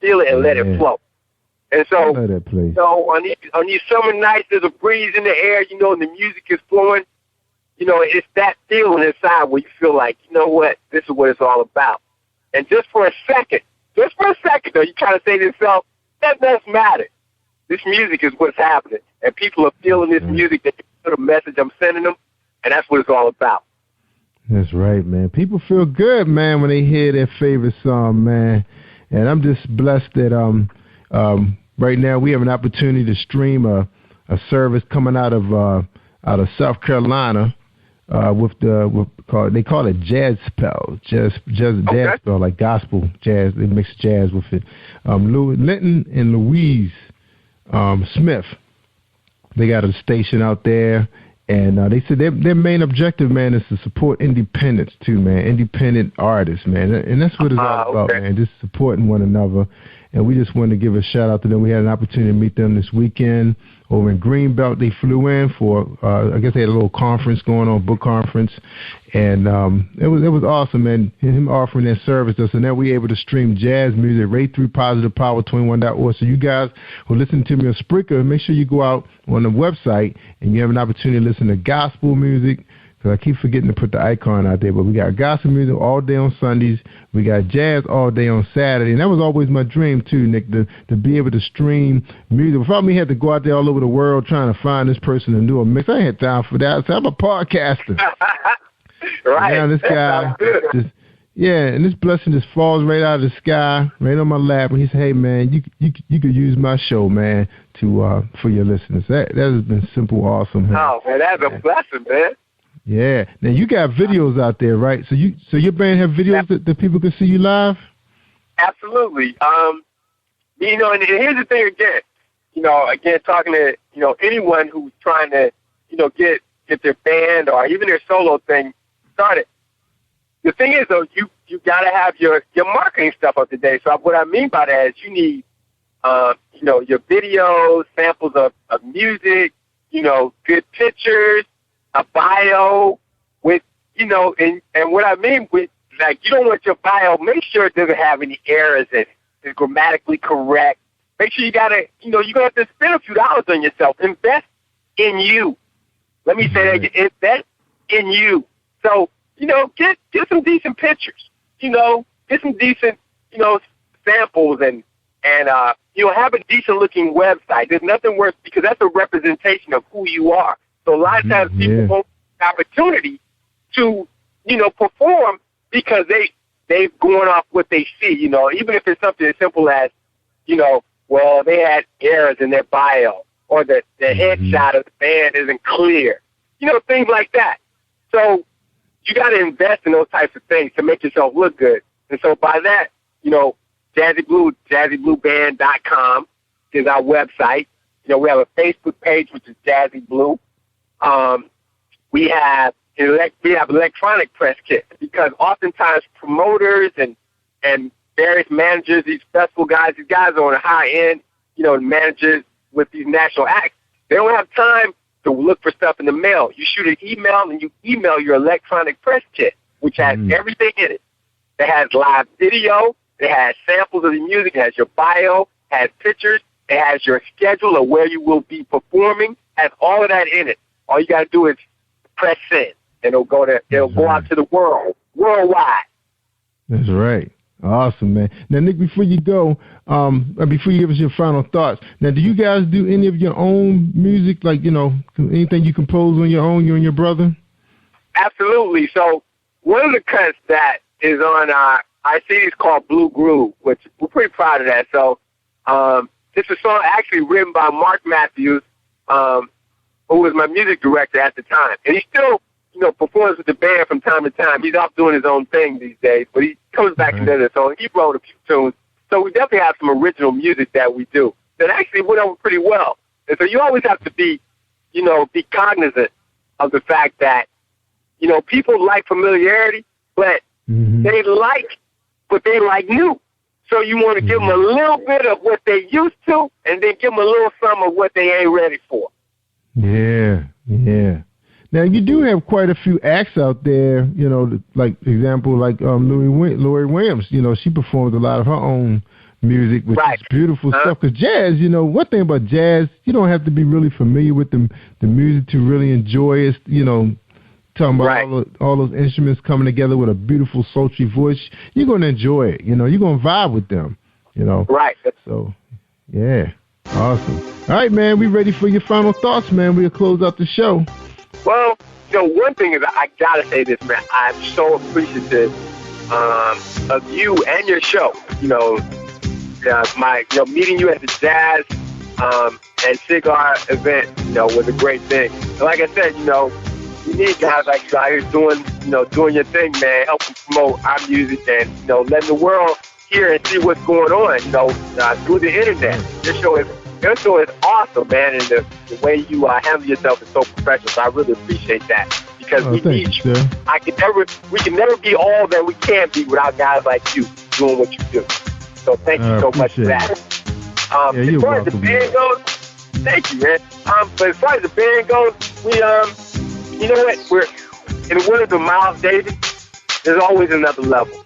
Feel it and let it flow. And so, on these summer nights, there's a breeze in the air, and the music is flowing. It's that feeling inside where you feel like, you know what? This is what it's all about. And just for a second, though, you try to say to yourself, that doesn't matter. This music is what's happening. And people are feeling this music, that the message I'm sending them, and that's what it's all about. That's right, man. People feel good, man, when they hear their favorite song, man. And I'm just blessed that right now we have an opportunity to stream a service coming out of South Carolina they call it jazz spell, jazz spell, like gospel jazz. They mix jazz with it. Linton and Louise Smith, they got a station out there, and they said their main objective, man, is to support independence too, man, independent artists, man, and that's what it's all about, man, just supporting one another. And we just wanted to give a shout out to them. We had an opportunity to meet them this weekend over in Greenbelt. They flew in for, I guess they had a little conference going on, book conference, and it was awesome, man. Him offering that service to us, and now we're able to stream jazz music right through PositivePower21.org. So you guys who listen to me on Spreaker, make sure you go out on the website and you have an opportunity to listen to gospel music. I keep forgetting to put the icon out there, but we got gospel music all day on Sundays. We got jazz all day on Saturday. And that was always my dream, too, Nick, to be able to stream music. Without me had to go out there all over the world trying to find this person and do a mix. I ain't had time for that. So I'm a podcaster. Right. Now this guy, and this blessing just falls right out of the sky, right on my lap. And he said, hey, man, you could use my show, man, for your listeners. That has been simple, awesome. Oh, man, that's a blessing, man. Yeah. Now you got videos out there, right? So your band have videos that people can see you live? Absolutely. And here's the thing again. Again, talking to anyone who's trying to get their band or even their solo thing started. The thing is though, you got to have your marketing stuff up to date. So what I mean by that is you need your videos, samples of music, good pictures, a bio with, and what I mean with, like, you don't want your bio, make sure it doesn't have any errors in it. It's grammatically correct. Make sure you're going to have to spend a few dollars on yourself. Invest in you. Let me say that, invest in you. So, get some decent pictures, get some decent, samples and have a decent looking website. There's nothing worse because that's a representation of who you are. So a lot of times people won't have the opportunity to, perform because they've gone off what they see, even if it's something as simple as, well, they had errors in their bio or the headshot of the band isn't clear, things like that. So you got to invest in those types of things to make yourself look good. And so by that, Jazzy Blue, jazzyblueband.com is our website. We have a Facebook page, which is Jazzy Blue. We have electronic press kits because oftentimes promoters and various managers, these festival guys, these guys are on the high end, managers with these national acts. They don't have time to look for stuff in the mail. You shoot an email and you email your electronic press kit, which has everything in it. It has live video, it has samples of the music, it has your bio, has pictures, It has your schedule of where you will be performing. Has all of that in it. All you got to do is press send, and it'll go out to the worldwide. That's right. Awesome, man. Now, Nick, before you go, before you give us your final thoughts, now, do you guys do any of your own music, like, anything you compose on your own, you and your brother? Absolutely. So one of the cuts that is on our CD is called Blue Groove, which we're pretty proud of that. So it's a song actually written by Mark Matthews, who was my music director at the time. And he still, performs with the band from time to time. He's off doing his own thing these days, but he comes back and does it. So he wrote a few tunes. So we definitely have some original music that we do that actually went over pretty well. And so you always have to be cognizant of the fact that, people like familiarity, but they like new. So you want to give them a little bit of what they used to, and then give them a little some of what they ain't ready for. Yeah. Now, you do have quite a few acts out there, like Lori Williams, she performs a lot of her own music, which is beautiful stuff. Because jazz, one thing about jazz, you don't have to be really familiar with the music to really enjoy it, talking about all those instruments coming together with a beautiful, sultry voice. You're going to enjoy it, you're going to vibe with them, Right. So, yeah, awesome. All right, man, we ready for your final thoughts, man. We'll close out the show. Well, one thing is I got to say this, man. I'm so appreciative of you and your show. Meeting you at the Jazz and Cigar event, was a great thing. And like I said, we need guys like you out here doing your thing, man, helping promote our music and, letting the world hear and see what's going on, through the internet. Your show is awesome, man, and the way you handle yourself is so professional. So I really appreciate that because we need you. We can never be all that we can be without guys like you doing what you do. So thank you so much for that. As far as the band goes, thank you, man. But as far as the band goes, we you know what? We're in the words of Miles Davis. There's always another level.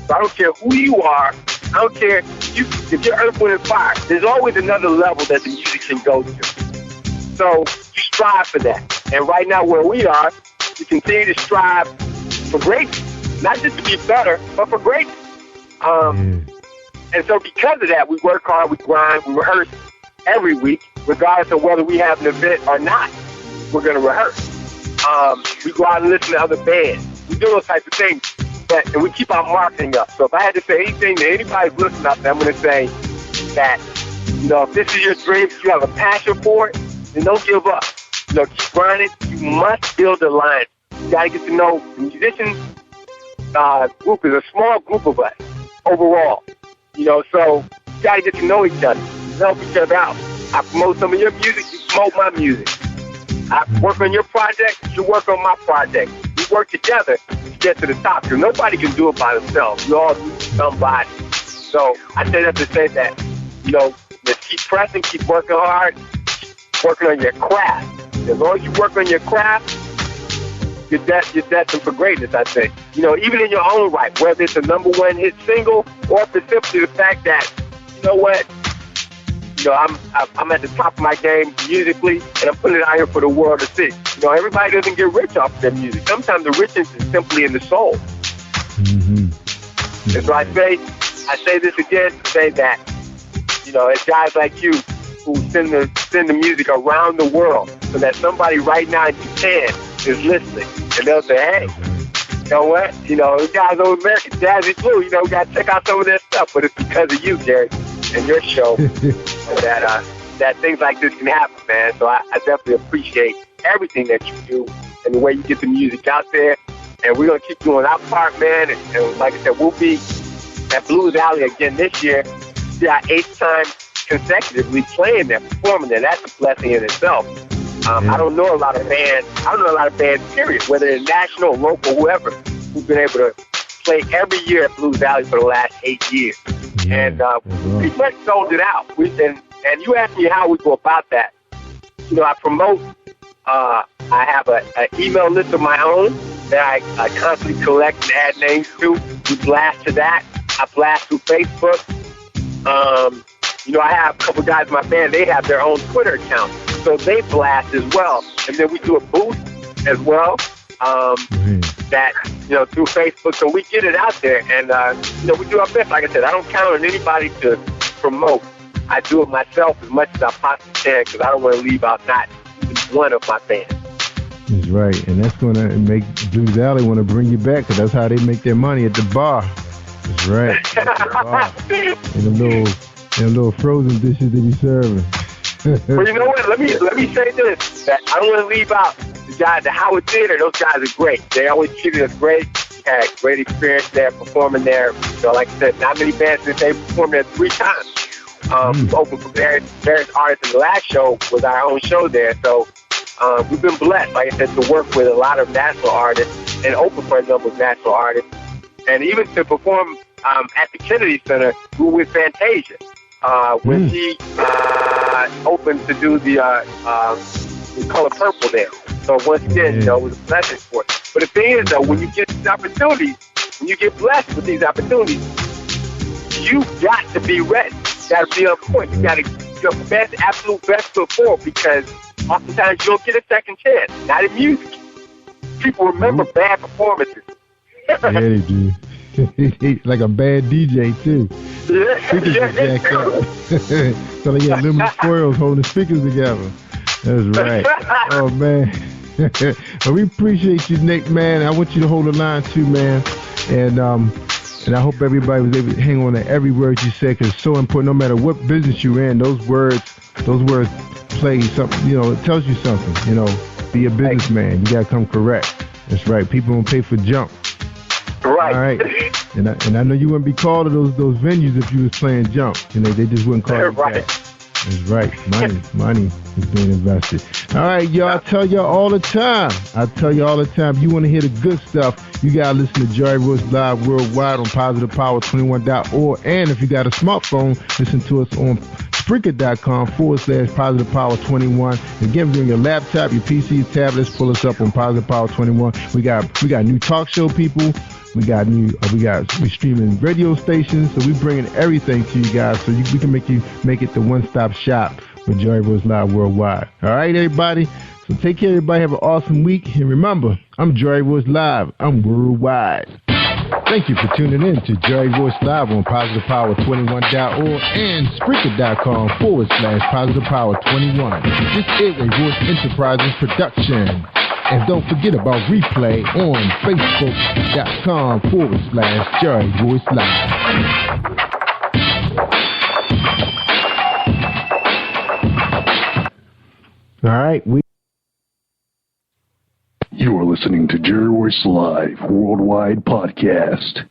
So I don't care who you are. I don't care if you're Earth, Wind, and Fire. There's always another level that the music can go to. So you strive for that. And right now where we are, we continue to strive for greatness. Not just to be better, but for greatness. And so because of that, we work hard, we grind, we rehearse every week, regardless of whether we have an event or not. We're going to rehearse. We go out and listen to other bands. We do those types of things. And we keep our marketing up. So if I had to say anything to anybody listening out there, I'm going to say that, if this is your dream, if you have a passion for it, then don't give up. Keep grinding. You must build a line. You got to get to know the musicians group is a small group of us overall. So you got to get to know each other, help each other out. I promote some of your music, you promote my music. I work on your project, you work on my project. We work together to get to the top, because nobody can do it by themselves. We all need somebody. So I say that to say that, just keep pressing, keep working hard, keep working on your craft. As long as you work on your craft, you're destined for greatness, I think. Even in your own right, whether it's a #1 hit single or if it's simply the fact that, I'm at the top of my game musically, and I'm putting it out here for the world to see. Everybody doesn't get rich off of their music. Sometimes the richness is simply in the soul. And so I say this again to say that, it's guys like you who send the music around the world, so that somebody right now in Japan is listening, and they'll say, hey, you know what? These guys over America, Jazzy Blue, we got to check out some of their stuff, but it's because of you, Jerry, and your show that things like this can happen, man. So I definitely appreciate everything that you do and the way you get the music out there. And we're going to keep doing our part, man. And like I said, we'll be at Blues Alley again this year. It's our 8th time consecutively playing there, performing there. That's a blessing in itself. I don't know a lot of bands, period, whether they're national, local, whoever, who've been able to play every year at Blues Alley for the last 8 years. And pretty much sold it out. And you asked me how we go about that. I promote, I have an email list of my own that I constantly collect and add names to. We blast to that. I blast through Facebook. I have a couple guys in my band, they have their own Twitter account, so they blast as well. And then we do a booth as well, that, through Facebook, so we get it out there, and, we do our best. Like I said, I don't count on anybody to promote. I do it myself as much as I possibly can, because I don't want to leave out not even one of my fans. That's right, and that's going to make Blues Alley want to bring you back, because that's how they make their money at the bar. That's right. And them little frozen dishes they be serving. Well, you know what? Let me say this: that I don't want to leave out the guys at Howard Theater. Those guys are great. They always treated us great. Had great experience there, performing there. Like I said, not many bands that they performed there 3 times. We opened for various artists, and the last show was our own show there. So we've been blessed, like I said, to work with a lot of national artists and open for a number of national artists, and even to perform at the Kennedy Center with Fantasia. When she opened to do the Color Purple there. So once again, it was a blessing for us. But the thing is, though, when you get these opportunities, when you get blessed with these opportunities, you got to be ready. You got to be on point. You got to get your absolute best foot forward, because oftentimes you don't get a second chance. Not in music. People remember bad performances. Yeah, they do. Like a bad DJ too. Speakers are jacked up. So they got little squirrels holding the speakers together. That's right. Oh man. Well, we appreciate you, Nick, man. I want you to hold the line too, man. And I hope everybody was able to hang on to every word you said, because it's so important. No matter what business you're in, those words play something. It tells you something. Be a businessman. You gotta come correct. That's right. People don't pay for junk. Right. All right. And I know you wouldn't be called to those venues if you was playing junk. They just wouldn't call you back. That's right. Money is being invested. All right, y'all. I tell y'all all the time. You want to hear the good stuff, you got to listen to Jerry Royce Live worldwide on PositivePower21.org. And if you got a smartphone, listen to us on Spreaker.com/PositivePower21. Again, if you're on your laptop, your PC, your tablets, pull us up on Positive Power 21. We got new talk show people. We streaming radio stations, so we bringing everything to you guys, so we can make it the one-stop shop for Jerry Royce Live worldwide. All right, everybody. So take care, everybody. Have an awesome week, and remember, I'm Jerry Royce Live. I'm worldwide. Thank you for tuning in to Jerry Royce Live on PositivePower21.org and Spreaker.com/PositivePower21. This is a Royce Enterprises production. And don't forget about replay on Facebook.com/Jerry Royce Live. All right, You are listening to Jerry Royce Live Worldwide Podcast.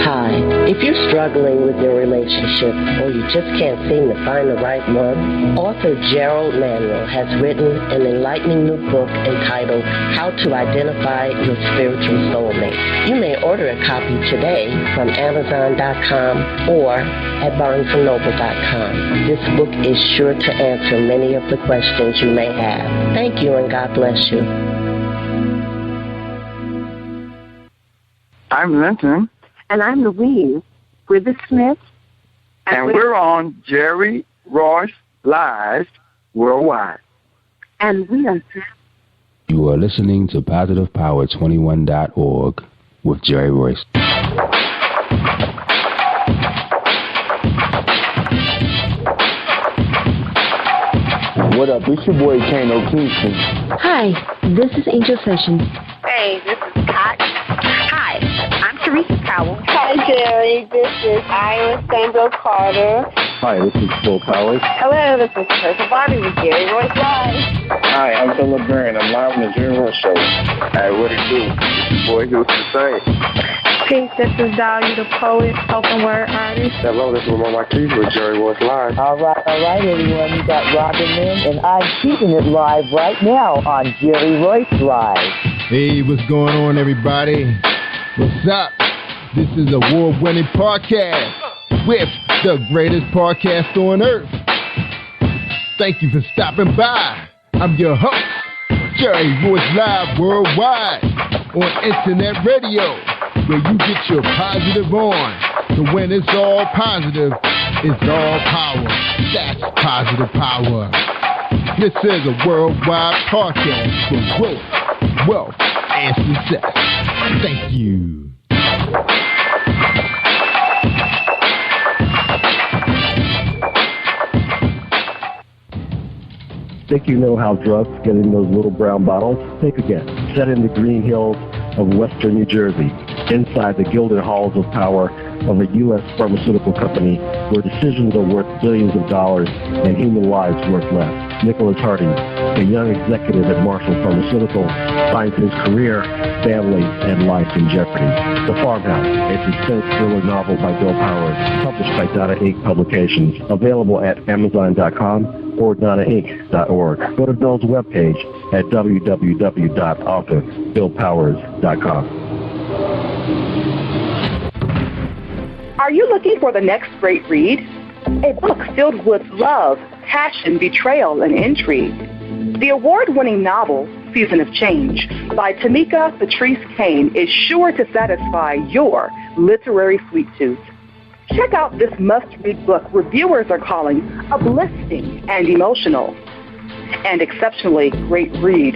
Hi, if you're struggling with your relationship or you just can't seem to find the right one, author Gerald Manuel has written an enlightening new book entitled How to Identify Your Spiritual Soulmate. You may order a copy today from Amazon.com or at BarnesandNoble.com. This book is sure to answer many of the questions you may have. Thank you, and God bless you. I'm Linton. And I'm Louise. We're the Smiths. And we're on Jerry Royce Live Worldwide. And we are... You are listening to PositivePower21.org with Jerry Royce. What up? It's your boy Kano Kingston. Hi, this is Angel Sessions. Hey, this is Pat. Hi, I'm Teresa Powell. Hi, Jerry. This is Iowa Sandro Carter. Hi, this is Phil Powers. Hello, this is Teresa Bobby with Jerry Royce Live. Hi, I'm Philip Barron. I'm live on the Jerry Royce Show. Hey, what it do? Boy, who's to say? Peace, this is Dahlia the poet, spoken word artist. Hello, this is Lamar Marquise with Jerry Royce Live. All right, everyone. You got Robin in, and I'm keeping it live right now on Jerry Royce Live. Hey, what's going on, everybody? What's up? This is a award-winning podcast with the greatest podcast on earth. Thank you for stopping by. I'm your host, Jerry Royce Live Worldwide on internet radio, where you get your positive on So when it's all positive, it's all power. That's positive power. This is a worldwide podcast for growth, wealth, and success. Thank you. Think you know how drugs get in those little brown bottles? Think again. Set in the green hills of western New Jersey, inside the gilded halls of power of a U.S. pharmaceutical company where decisions are worth billions of dollars and human lives worth less. Nicholas Hardy, a young executive at Marshall Pharmaceutical, finds his career, family, and life in jeopardy. The Farmhouse, a suspense thriller novel by Bill Powers, published by Donna Inc. Publications, available at Amazon.com or DonnaInc.org. Go to Bill's webpage at www.author.BillPowers.com. Are you looking for the next great read? A book filled with love, passion, betrayal, and intrigue. The award-winning novel, Season of Change, by Tamika Patrice Kane, is sure to satisfy your literary sweet tooth. Check out this must-read book reviewers are calling uplifting and emotional. And exceptionally great read,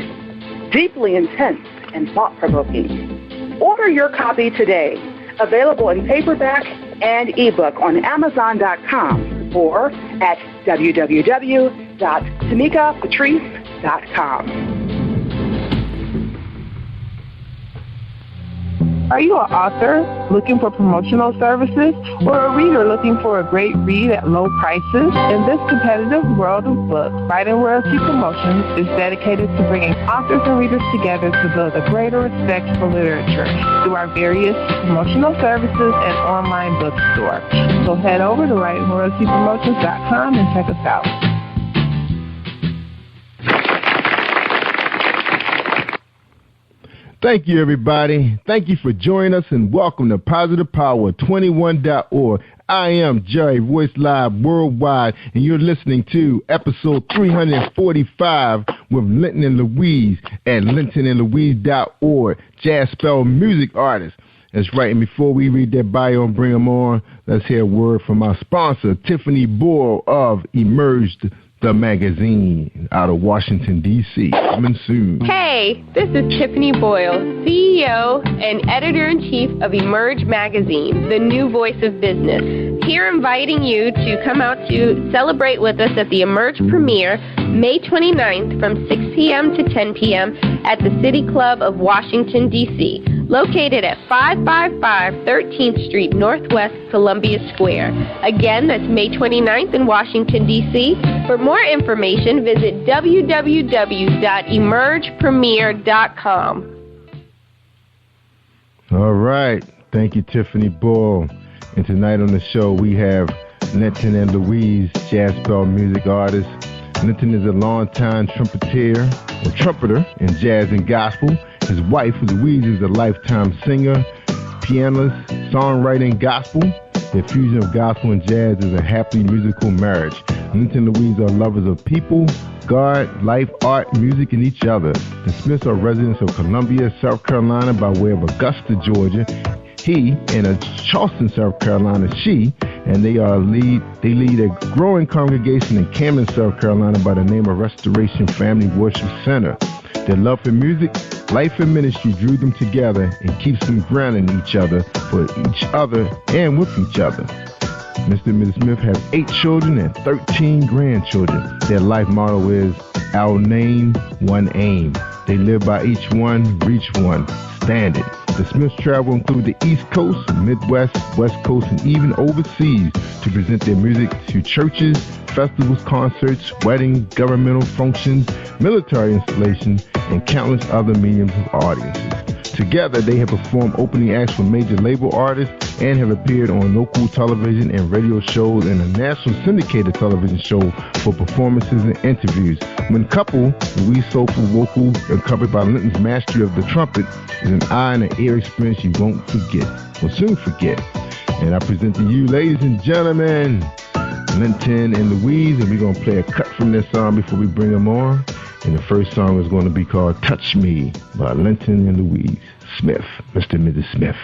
deeply intense and thought-provoking. Order your copy today. Available in paperback and ebook on Amazon.com or at www.tamikapatrice.com. Are you an author looking for promotional services or a reader looking for a great read at low prices? In this competitive world of books, Writing Royalty Promotions is dedicated to bringing authors and readers together to build a greater respect for literature through our various promotional services and online bookstore. So head over to WritingRoyaltyPromotions.com and check us out. Thank you, everybody. Thank you for joining us, and welcome to PositivePower21.org. I am Jerry Royce Live Worldwide, and you're listening to episode 345 with Linton and Louise at LintonandLouise.org, jazz spell music artists. That's right, and before we read their bio and bring them on, let's hear a word from our sponsor, Tiffany Boyle of Emerged the magazine out of Washington, D.C. Coming soon. Hey, this is Tiffany Boyle, CEO and Editor-in-Chief of Emerge Magazine, the new voice of business. Here inviting you to come out to celebrate with us at the Emerge premiere May 29th from 6 p.m. to 10 p.m. at the City Club of Washington, D.C., located at 555 13th Street Northwest, Columbia Square. Again, that's May 29th in Washington, D.C. For more information, visit www.emergepremiere.com. All right. Thank you, Tiffany Boyle. And tonight on the show, we have Linton and Louise, jazz spell music artists. Linton is a longtime trumpeter in jazz and gospel. His wife, Louise, is a lifetime singer, pianist, songwriter, and gospel. Their fusion of gospel and jazz is a happily musical marriage. Linton and Louise are lovers of people, God, life, art, music, and each other. The Smiths are residents of Columbia, South Carolina by way of Augusta, Georgia. He, and Charleston, South Carolina, she, and they lead a growing congregation in Camden, South Carolina by the name of Restoration Family Worship Center. Their love for music, life, and ministry drew them together and keeps them grounded in each other, for each other, and with each other. Mr. and Mrs. Smith have 8 children and 13 grandchildren. Their life motto is, our name, one aim. They live by each one, reach one, stand it. The Smiths travel include the East Coast, Midwest, West Coast, and even overseas to present their music to churches, festivals, concerts, weddings, governmental functions, military installations, and countless other mediums of audiences. Together, they have performed opening acts for major label artists and have appeared on local television and radio shows and a national syndicated television show for performances and interviews. When coupled, Louise' soulful vocals, accompanied by Linton's mastery of the trumpet, is an eye and an ear experience you won't forget, or soon forget. And I present to you, ladies and gentlemen, Linton and Louise, and we're going to play a cut from this song before we bring them on. And the first song is going to be called Touch Me by Linton and Louise Smith, Mr. and Mrs. Smith.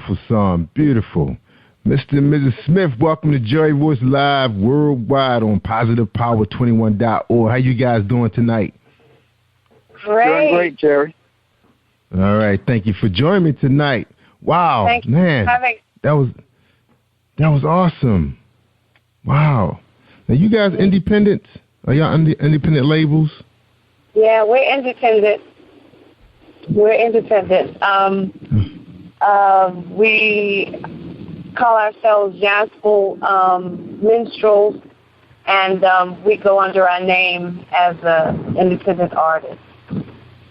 Beautiful song. Beautiful. Mr. and Mrs. Smith, welcome to Jerry Royce Live worldwide on PositivePower21.org. How you guys doing tonight? Great. Doing great, Jerry. All right. Thank you for joining me tonight. Wow, Thank you. man. That was awesome. Wow. Now, you guys independent? Are y'all independent labels? Yeah, we're independent. We call ourselves Jazzful Minstrels, and we go under our name as an independent artist.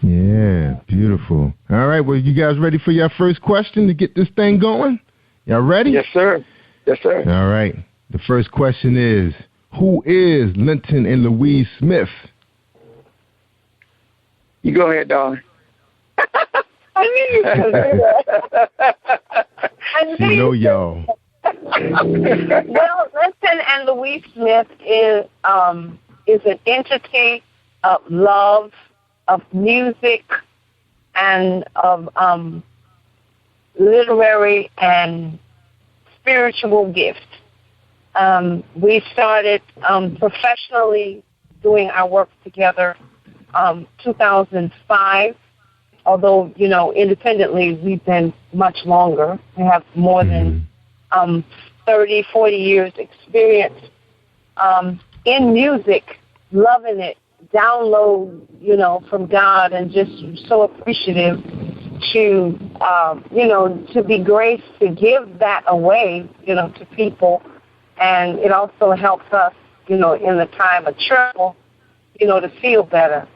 Yeah, beautiful. All right, well, you guys ready for your first question to get this thing going? Y'all ready? Yes, sir. Yes, sir. All right. The first question is, who is Linton and Louise Smith? You go ahead, darling. I knew you were going to do that. You know y'all. Well, Linton and Louise Smith is an entity of love, of music, and of literary and spiritual gifts. We started professionally doing our work together 2005, although, independently we've been much longer. We have more than 30, 40 years experience in music, loving it, download, from God, and just so appreciative to, to be graced to give that away, to people. And it also helps us, in the time of trouble, to feel better.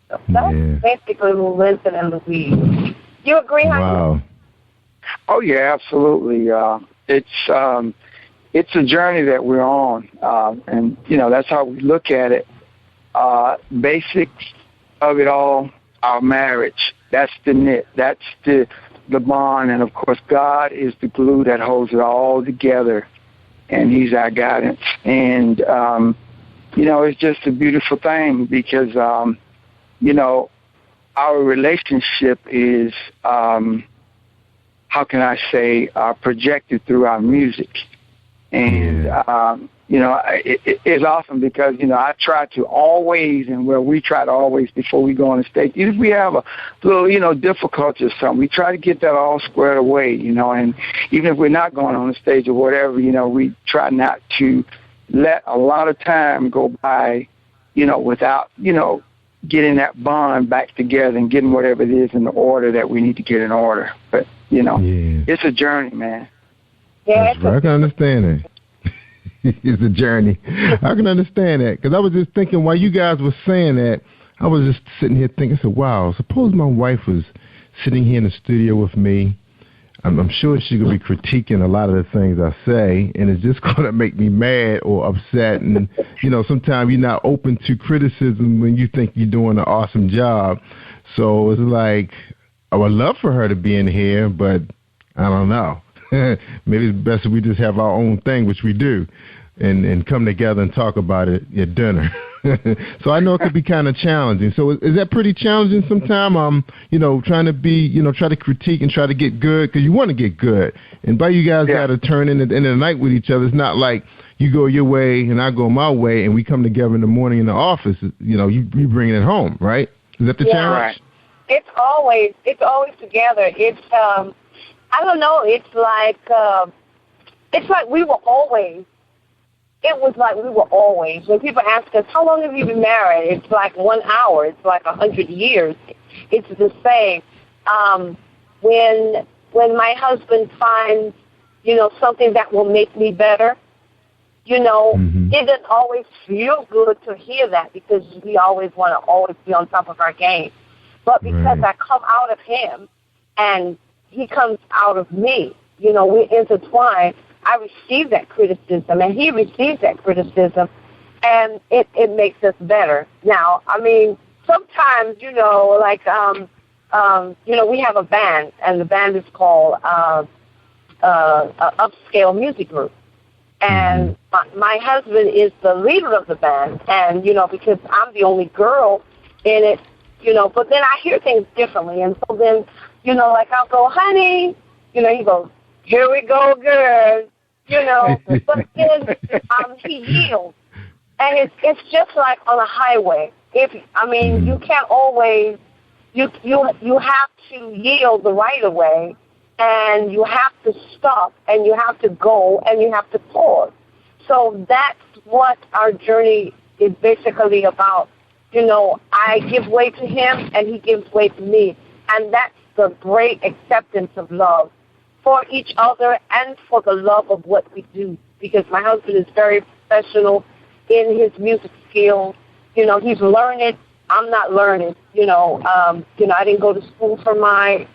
So that's basically Linton and Louise. You agree, Wow. Oh, yeah, absolutely. It's a journey that we're on, and, that's how we look at it. Basics of it all, our marriage. That's the knit. That's the bond. And, of course, God is the glue that holds it all together, and He's our guidance. And, it's just a beautiful thing because, our relationship is, how can I say, projected through our music. And, it's awesome because, I try to always, and where we try to always, before we go on the stage, if we have a little, difficulty or something, we try to get that all squared away, and even if we're not going on the stage or whatever, we try not to let a lot of time go by, without, getting that bond back together and getting whatever it is in the order that we need to get in order. But, it's a journey, man. Yeah, That's right. I can understand that. It's a journey. I can understand that because I was just thinking while you guys were saying that, I was just sitting here thinking, I said, wow, suppose my wife was sitting here in the studio with me. I'm sure she's going to be critiquing a lot of the things I say, and it's just going to make me mad or upset. And, sometimes you're not open to criticism when you think you're doing an awesome job. So it's like, I would love for her to be in here, but I don't know. Maybe it's best if we just have our own thing, which we do, and come together and talk about it at dinner. So I know it could be kind of challenging. So is that pretty challenging sometimes? Trying to be, try to critique and try to get good because you want to get good. And by you guys got to turn in at the end of the night with each other. It's not like you go your way and I go my way and we come together in the morning in the office. You bring it home, right? Is that the challenge? Right. It's always together. It's I don't know. It's like we were always. It was like we were always. When people ask us, how long have you been married? It's like 1 hour. It's like 100 years. It's the same. When my husband finds, something that will make me better, it doesn't always feel good to hear that because we always want to always be on top of our game. But because I come out of him and he comes out of me, we're intertwined. I receive that criticism, and he receives that criticism, and it makes us better. Now, I mean, sometimes, we have a band, and the band is called Upscale Music Group. And my husband is the leader of the band, and, because I'm the only girl in it, but then I hear things differently, and so then, I'll go, honey, he goes, "Here we go, girl," but then he yields. And it's just like on a highway. You can't always, you have to yield the right of way, and you have to stop, and you have to go, and you have to pause. So that's what our journey is basically about. I give way to him, and he gives way to me. And that's the great acceptance of love for each other and for the love of what we do. Because my husband is very professional in his music skills. He's learned. I'm not learned. I didn't go to school for my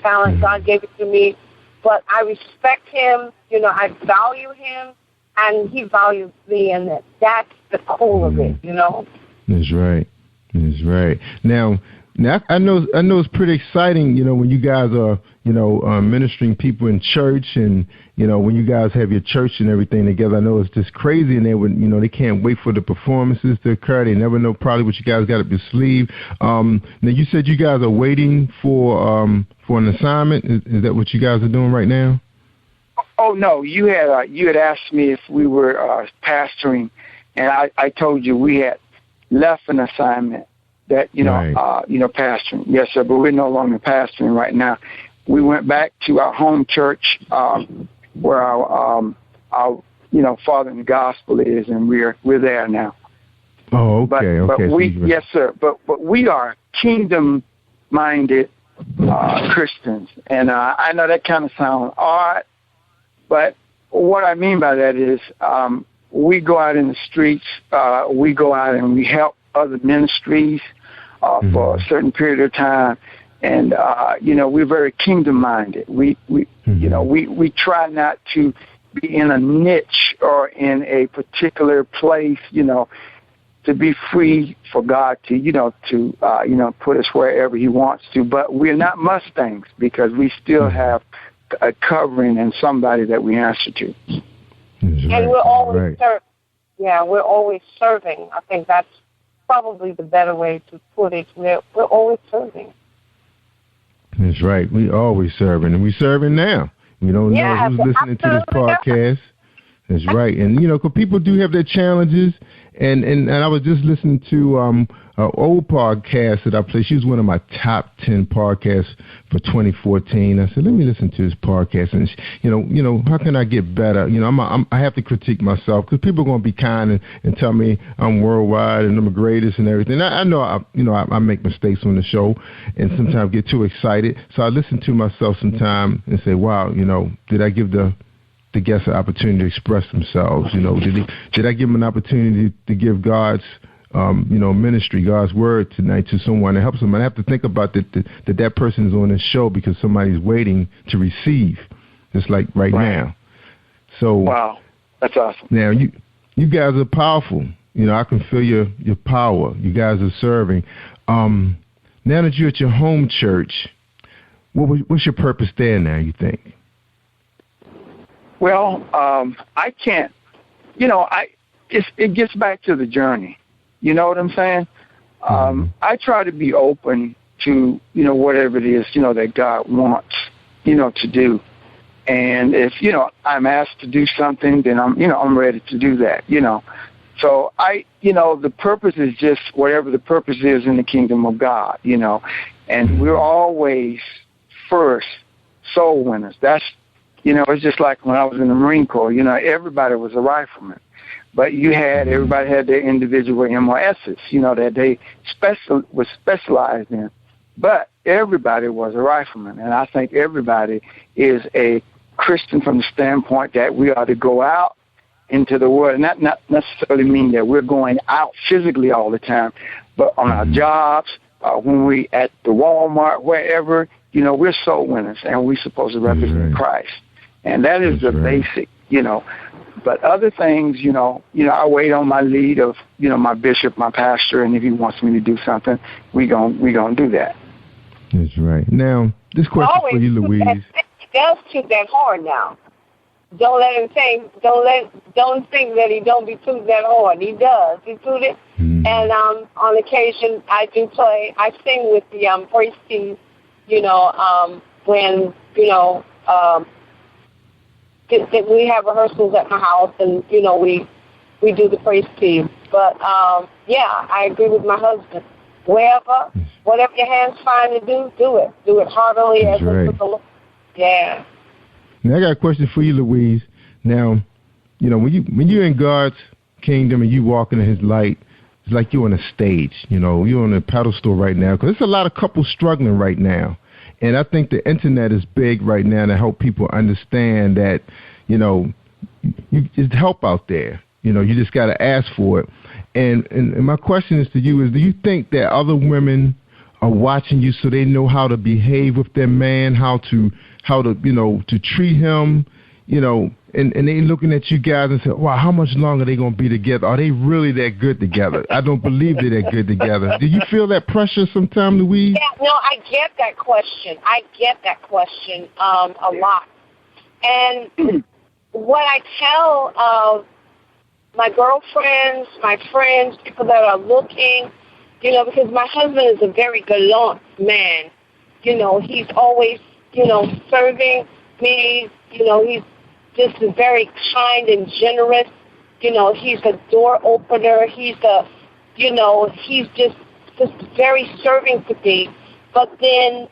talent. God gave it to me. But I respect him. I value him. And he values me, and that's the core of it, That's right. That's right. Now I know it's pretty exciting, when you guys are, ministering people in church, and when you guys have your church and everything together. I know it's just crazy, and they can't wait for the performances to occur. They never know probably what you guys got up your sleeve. Now you said you guys are waiting for an assignment. Is that what you guys are doing right now? Oh no, you had asked me if we were pastoring, and I told you we had left an assignment that pastoring. Yes, sir, but we're no longer pastoring right now. We went back to our home church where our Father in the Gospel is, and we're there now. Oh, okay, but we yes, sir, but we are kingdom-minded Christians, and I know that kind of sounds odd. But what I mean by that is we go out in the streets, we go out and we help other ministries for a certain period of time. And, we're very kingdom-minded. We try not to be in a niche or in a particular place, to be free for God to put us wherever he wants to. But we're not Mustangs because we still have a covering and somebody that we answer to. And we're always serving. Yeah, we're always serving. I think that's probably the better way to put it. We're always serving. That's right. We always serving, and we serving now. We don't know who's listening to this podcast. That's right. And, 'cause people do have their challenges. And I was just listening to an old podcast that I played. She was one of my top 10 podcasts for 2014. I said, let me listen to this podcast. And, how can I get better? I have to critique myself because people are going to be kind and tell me I'm worldwide and I'm the greatest and everything. I know, I make mistakes on the show and sometimes get too excited. So I listen to myself sometime and say, wow, did I give the guests an opportunity to express themselves? Did I give them an opportunity to give God's, ministry, God's word tonight to someone that helps them? I have to think about that person is on this show because somebody's waiting to receive, just like right now. So wow, that's awesome. Now you guys are powerful. I can feel your power. You guys are serving. Now that you're at your home church, what's your purpose there now, you think? Well, I can't, it gets back to the journey. You know what I'm saying? I try to be open to, whatever it is, that God wants, to do. And if, I'm asked to do something, then I'm ready to do that, So the purpose is just whatever the purpose is in the kingdom of God, and we're always first soul winners. That's, it's just like when I was in the Marine Corps, everybody was a rifleman. But everybody had their individual MOSs, that they was specialized in. But everybody was a rifleman. And I think everybody is a Christian from the standpoint that we are to go out into the world. And that not necessarily mean that we're going out physically all the time, but on our jobs, when we at the Walmart, wherever, we're soul winners, and we're supposed to represent Christ. And that is the basic, But other things, I wait on my lead of, my bishop, my pastor, and if he wants me to do something, we gonna do that. That's right. Now, this question for you, Louise. He does toot that horn now. Don't let him think. Don't think that he don't be tooting that horn. He does. He toot it. And on occasion, I do play. I sing with the praise team. When we have rehearsals at my house, and we do the praise team. But yeah, I agree with my husband. Whatever your hands find to do, do it. Do it heartily as with the Lord. Yeah. Now I got a question for you, Louise. Now, when you're in God's kingdom and you walking in His light, it's like you're on a stage. You're on a pedestal right now, because there's a lot of couples struggling right now. And I think the internet is big right now to help people understand that, there's help out there. You just got to ask for it. And my question is to you is, do you think that other women are watching you so they know how to behave with their man, how to to treat him, and they looking at you guys and say, wow, how much longer are they going to be together? Are they really that good together? I don't believe they're that good together. Do you feel that pressure sometime, Louise? Yeah, no, I get that question. A lot. And what I tell my girlfriends, my friends, people that are looking, because my husband is a very gallant man. He's always, serving me. He's just very kind and generous. He's a door opener. He's just very serving to me. But then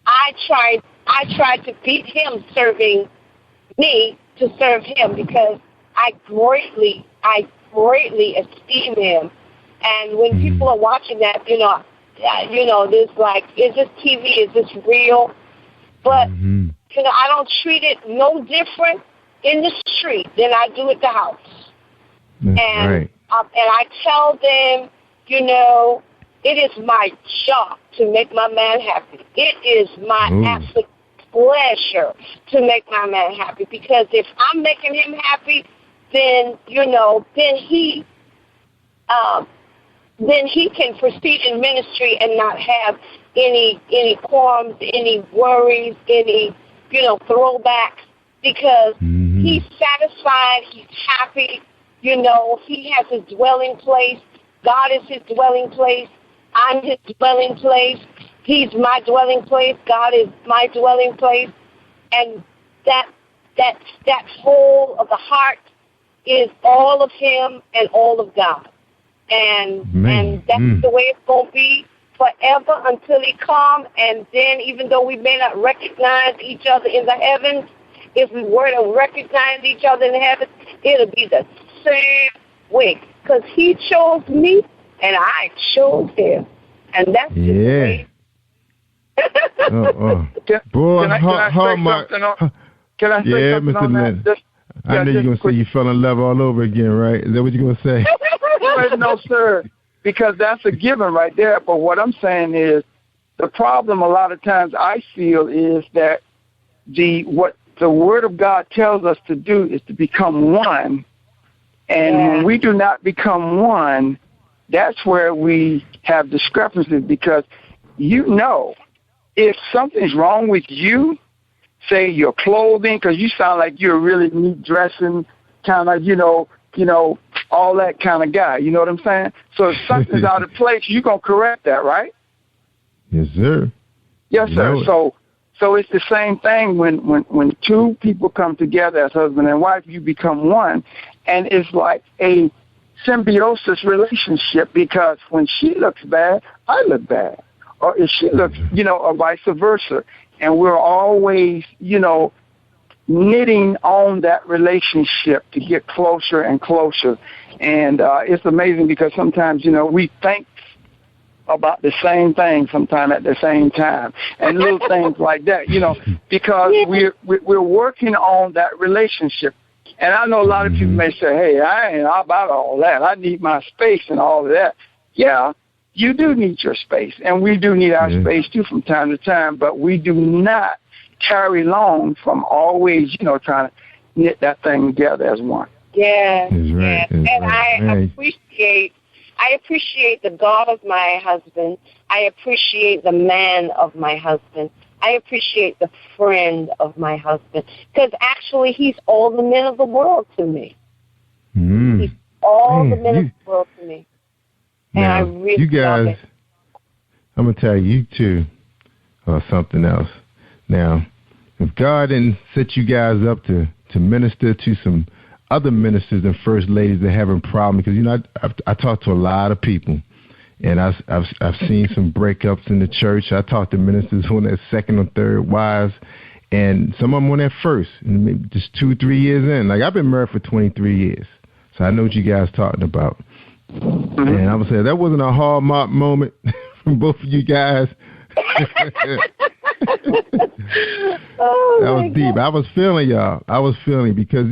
I tried to beat him serving me to serve him, because I greatly esteem him. And when people are watching that, there's like, is this TV? Is this real? But, I don't treat it no different in the street than I do at the house. And I tell them, it is my job to make my man happy. It is my absolute pleasure to make my man happy, because if I'm making him happy, then he can proceed in ministry and not have any qualms, any worries, any throwbacks, because he's satisfied, he's happy, he has his dwelling place. God is his dwelling place. I'm his dwelling place. He's my dwelling place. God is my dwelling place. And that whole of the heart is all of him and all of God. And that's the way it's going to be forever until he comes. And then, even though we may not recognize each other in the heavens, if we were to recognize each other in the heavens, it'll be the same way. Because he chose me and I chose him. And that's just the way. Boy, can I say something on that? I know you're going to say you fell in love all over again, right? Is that what you're going to say? No, sir, because that's a given right there. But what I'm saying is, the problem a lot of times I feel is that what the Word of God tells us to do is to become one. And when we do not become one, that's where we have discrepancies, because if something's wrong with you, say your clothing, because you sound like you're really neat dressing, kind of, all that kind of guy. You know what I'm saying? So if something's out of place, you're going to correct that, right? Yes, sir. Yes, sir. So it's the same thing when two people come together as husband and wife, you become one. And it's like a symbiosis relationship, because when she looks bad, I look bad. Or if she looks, or vice versa. And we're always, knitting on that relationship to get closer and closer. And it's amazing, because sometimes, we think about the same thing sometime at the same time, and little things like that, because we're working on that relationship. And I know a lot of people may say, hey, I ain't about all that. I need my space and all of that. Yeah, you do need your space, and we do need our space too from time to time, but we do not carry long from always, trying to knit that thing together as one. Yeah, right, and right. I appreciate the God of my husband. I appreciate the man of my husband. I appreciate the friend of my husband, because actually he's all the men of the world to me. He's all the men of the world to me. And now, I really you guys, love it. I'm going to tell you two something else. Now, if God didn't set you guys up to minister to some other ministers and first ladies that are having problems, because I talk to a lot of people, and I've seen some breakups in the church. I talk to ministers on their second or third wives, and some of them on their first, and maybe just 2-3 years in. Like, I've been married for 23 years, so I know what you guys talking about. Mm-hmm. And I would say that wasn't a hallmark moment from both of you guys. That was deep. I was feeling y'all. I was feeling, because,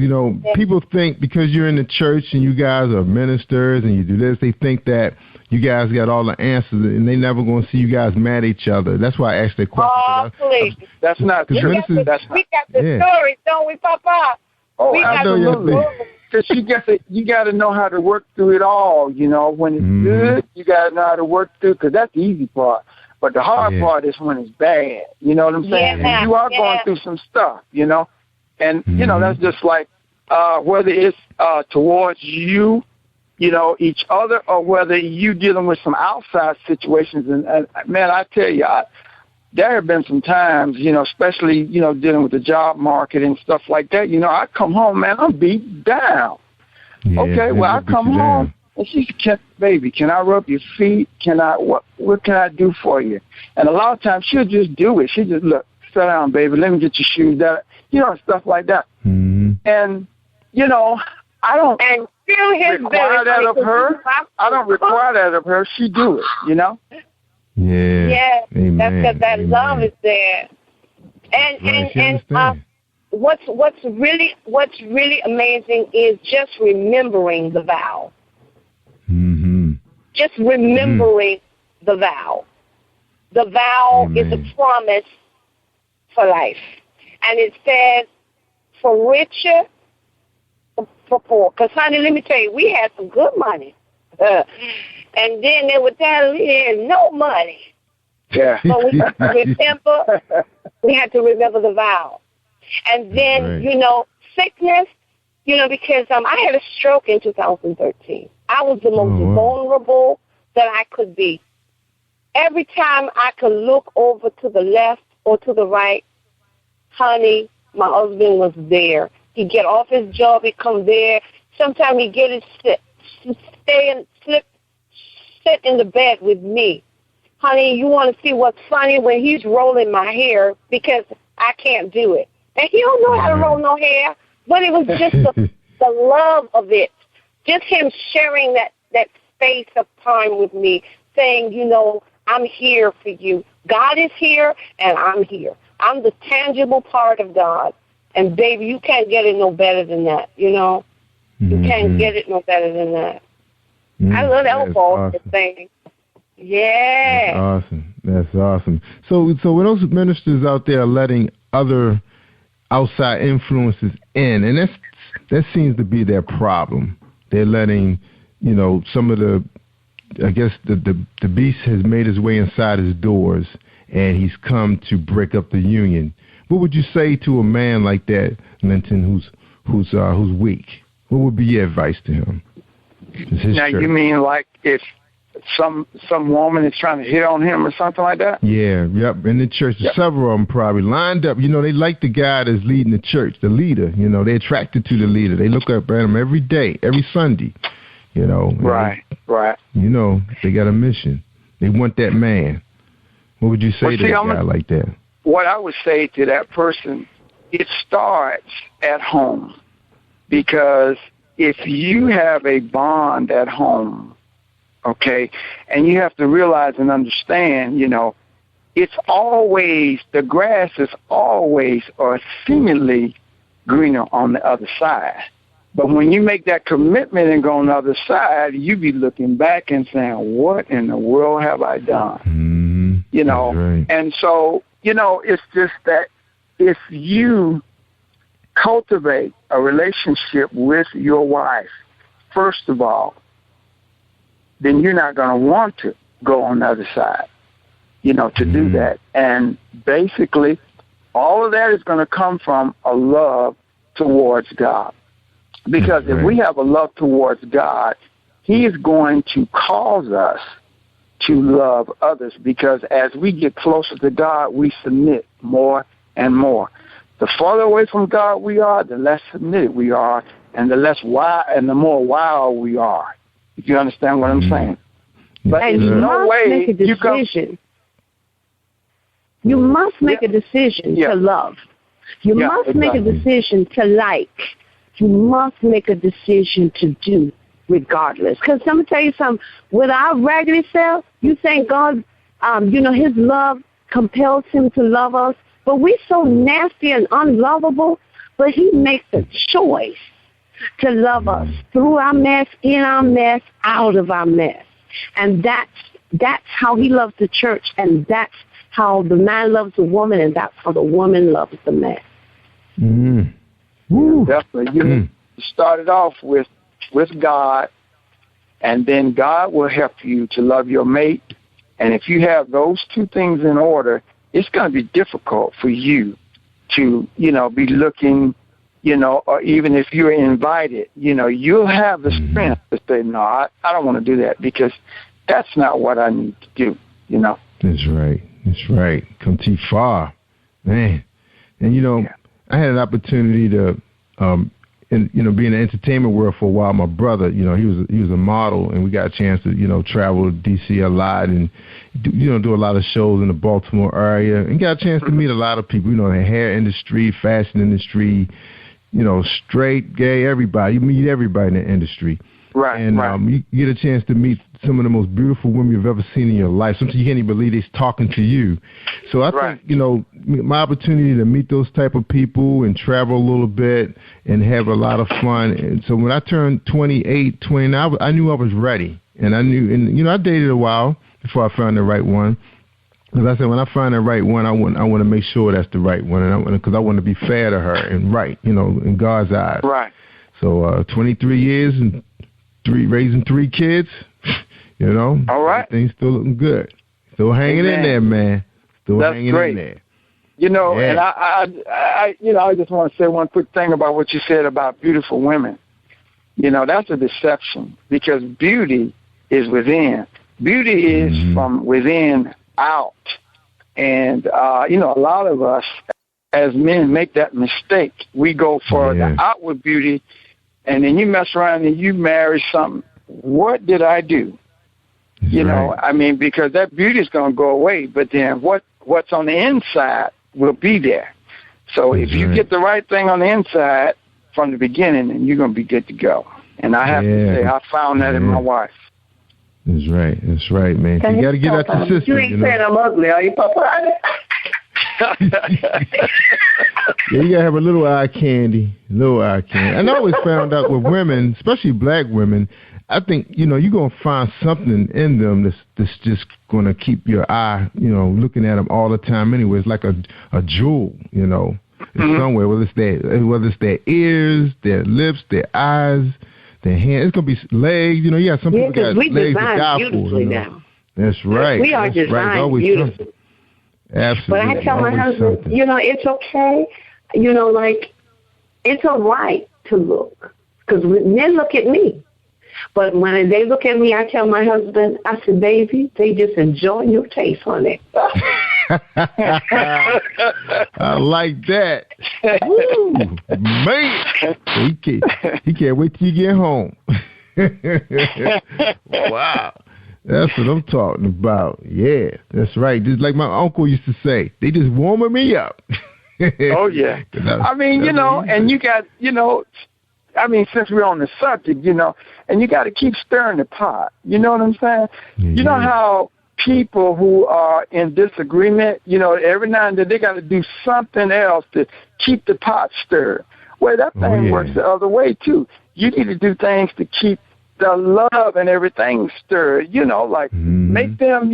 people think because you're in the church and you guys are ministers and you do this, they think that you guys got all the answers, and they never going to see you guys mad at each other. That's why I asked that question. Oh, please. That's not true. We got the stories, don't we, Papa? Oh, we absolutely. Because you got to know how to work through it all. When it's good, you got to know how to work through, because that's the easy part. But the hard part is when it's bad. You know what I'm saying? Yeah, and you are going through some stuff, And, that's just like whether it's towards you, each other, or whether you dealing with some outside situations. And man, I tell you, there have been some times, especially, dealing with the job market and stuff like that. I come home, man, I'm beat down. Yeah, okay, well, I come home. And she said, baby, can I rub your feet? What can I do for you? And a lot of times she'll just do it. She'll just, look, sit down, baby, let me get your shoes down, stuff like that. Mm-hmm. And, I don't require that of her. I don't require that of her. She do it, Yeah. Yeah, Amen. That's because that love is there. And what's really amazing is just remembering the vow. Mm-hmm. Just remembering the vow. The vow is a promise for life. And it says, for richer, for poor. Because, honey, let me tell you, we had some good money. And then there was no money. Yeah. So we had to remember the vow. And then, sickness, because I had a stroke in 2013. I was the most vulnerable that I could be. Every time I could look over to the left or to the right, honey, my husband was there. He'd get off his job, he'd come there. Sometimes he'd get sit in the bed with me. Honey, you want to see what's funny? When he's rolling my hair, because I can't do it. And he don't know how to roll no hair, but it was just the love of it. Just him sharing that space of time with me, saying, I'm here for you. God is here, and I'm here. I'm the tangible part of God. And, baby, you can't get it no better than that, You can't get it no better than that. I love that whole thing. Yeah. That's awesome. So when those ministers out there are letting other outside influences in, and that seems to be their problem. They're letting, some of the, I guess the beast has made his way inside his doors, and he's come to break up the union. What would you say to a man like that, Linton, who's weak? What would be your advice to him? Now, you mean like if some woman is trying to hit on him or something like that? Yeah, yep. In the church, several of them probably lined up. They like the guy that's leading the church, the leader. They're attracted to the leader. They look up at him every day, every Sunday. Right. They got a mission. They want that man. What would you say to a guy like that? What I would say to that person, it starts at home. Because if you have a bond at home, okay, and you have to realize and understand, it's always, the grass is always or seemingly greener on the other side. But when you make that commitment and go on the other side, you be looking back and saying, what in the world have I done? Right. And so, it's just that if you cultivate a relationship with your wife, first of all, then you're not going to want to go on the other side, to do that. And basically, all of that is going to come from a love towards God. Because if we have a love towards God, He is going to cause us to love others. Because as we get closer to God, we submit more and more. the farther away from God we are, the less submitted we are, and the less wild and the more wild we are. If you understand what I'm saying. But and you must make a decision. You must make a decision to love. You must make a decision to like. You must make a decision to do, regardless. Because I'm going to tell you something. With our raggedy self, you think God, his love compels him to love us. But we're so nasty and unlovable, but he makes a choice to love us through our mess, in our mess, out of our mess. And that's how he loves the church, and that's how the man loves the woman, and that's how the woman loves the man. Definitely. You started off with God, and then God will help you to love your mate. And if you have those two things in order, it's going to be difficult for you to, be looking, or even if you're invited, you'll have the strength to say, no, I don't want to do that because that's not what I need to do, That's right. That's right. Come too far, man. And, I had an opportunity to, be in the entertainment world for a while. My brother, he was a model, and we got a chance to, travel to D.C. a lot and, do a lot of shows in the Baltimore area and got a chance to meet a lot of people, the hair industry, fashion industry, straight, gay, everybody. You meet everybody in the industry. Right, and you get a chance to meet some of the most beautiful women you've ever seen in your life. Sometimes you can't even believe they're talking to you. So I think, my opportunity to meet those type of people and travel a little bit and have a lot of fun. And so when I turned 28, 29, I knew I was ready. And I knew, and I dated a while before I found the right one. As I said, when I find the right one, I want to make sure that's the right one, and because I want to be fair to her and right, in God's eyes. Right. So 23 years and raising 3 kids, All right. Things still looking good. Still hanging in there, man. Still hanging in there. And I just want to say one quick thing about what you said about beautiful women. That's a deception because beauty is within. Beauty is from within out. And, a lot of us as men make that mistake. We go for the outward beauty, and then you mess around and you marry something. What did I do? Because that beauty is going to go away, but then what's on the inside will be there. So if you get the right thing on the inside from the beginning, then you're going to be good to go. And I have to say, I found that in my wife. That's right. That's right, man. You got to get out your sister. You ain't saying I'm ugly, are you, Papa? You got to have a little eye candy. And I always found out with women, especially black women, I think, you're going to find something in them that's just going to keep your eye, looking at them all the time anyway. It's like a jewel, it's somewhere, whether it's their ears, their lips, their eyes, their hands. It's going to be legs. You got some people got legs that die for. Now. That's right. We are designed beautifully. Absolutely. But I tell my husband, it's okay. It's all right to look. Because men look at me. But when they look at me, I tell my husband, I said, baby, they just enjoy your taste, honey. I like that. Woo, man. He can't wait till you get home. Wow. That's what I'm talking about. Yeah, that's right. Just like my uncle used to say, they just warming me up. Oh, yeah. And you got, since we're on the subject, and you got to keep stirring the pot. You know what I'm saying? You know how people who are in disagreement, every now and then they got to do something else to keep the pot stirred. Well, that thing works the other way, too. You need to do things to keep the love and everything stirred, make them,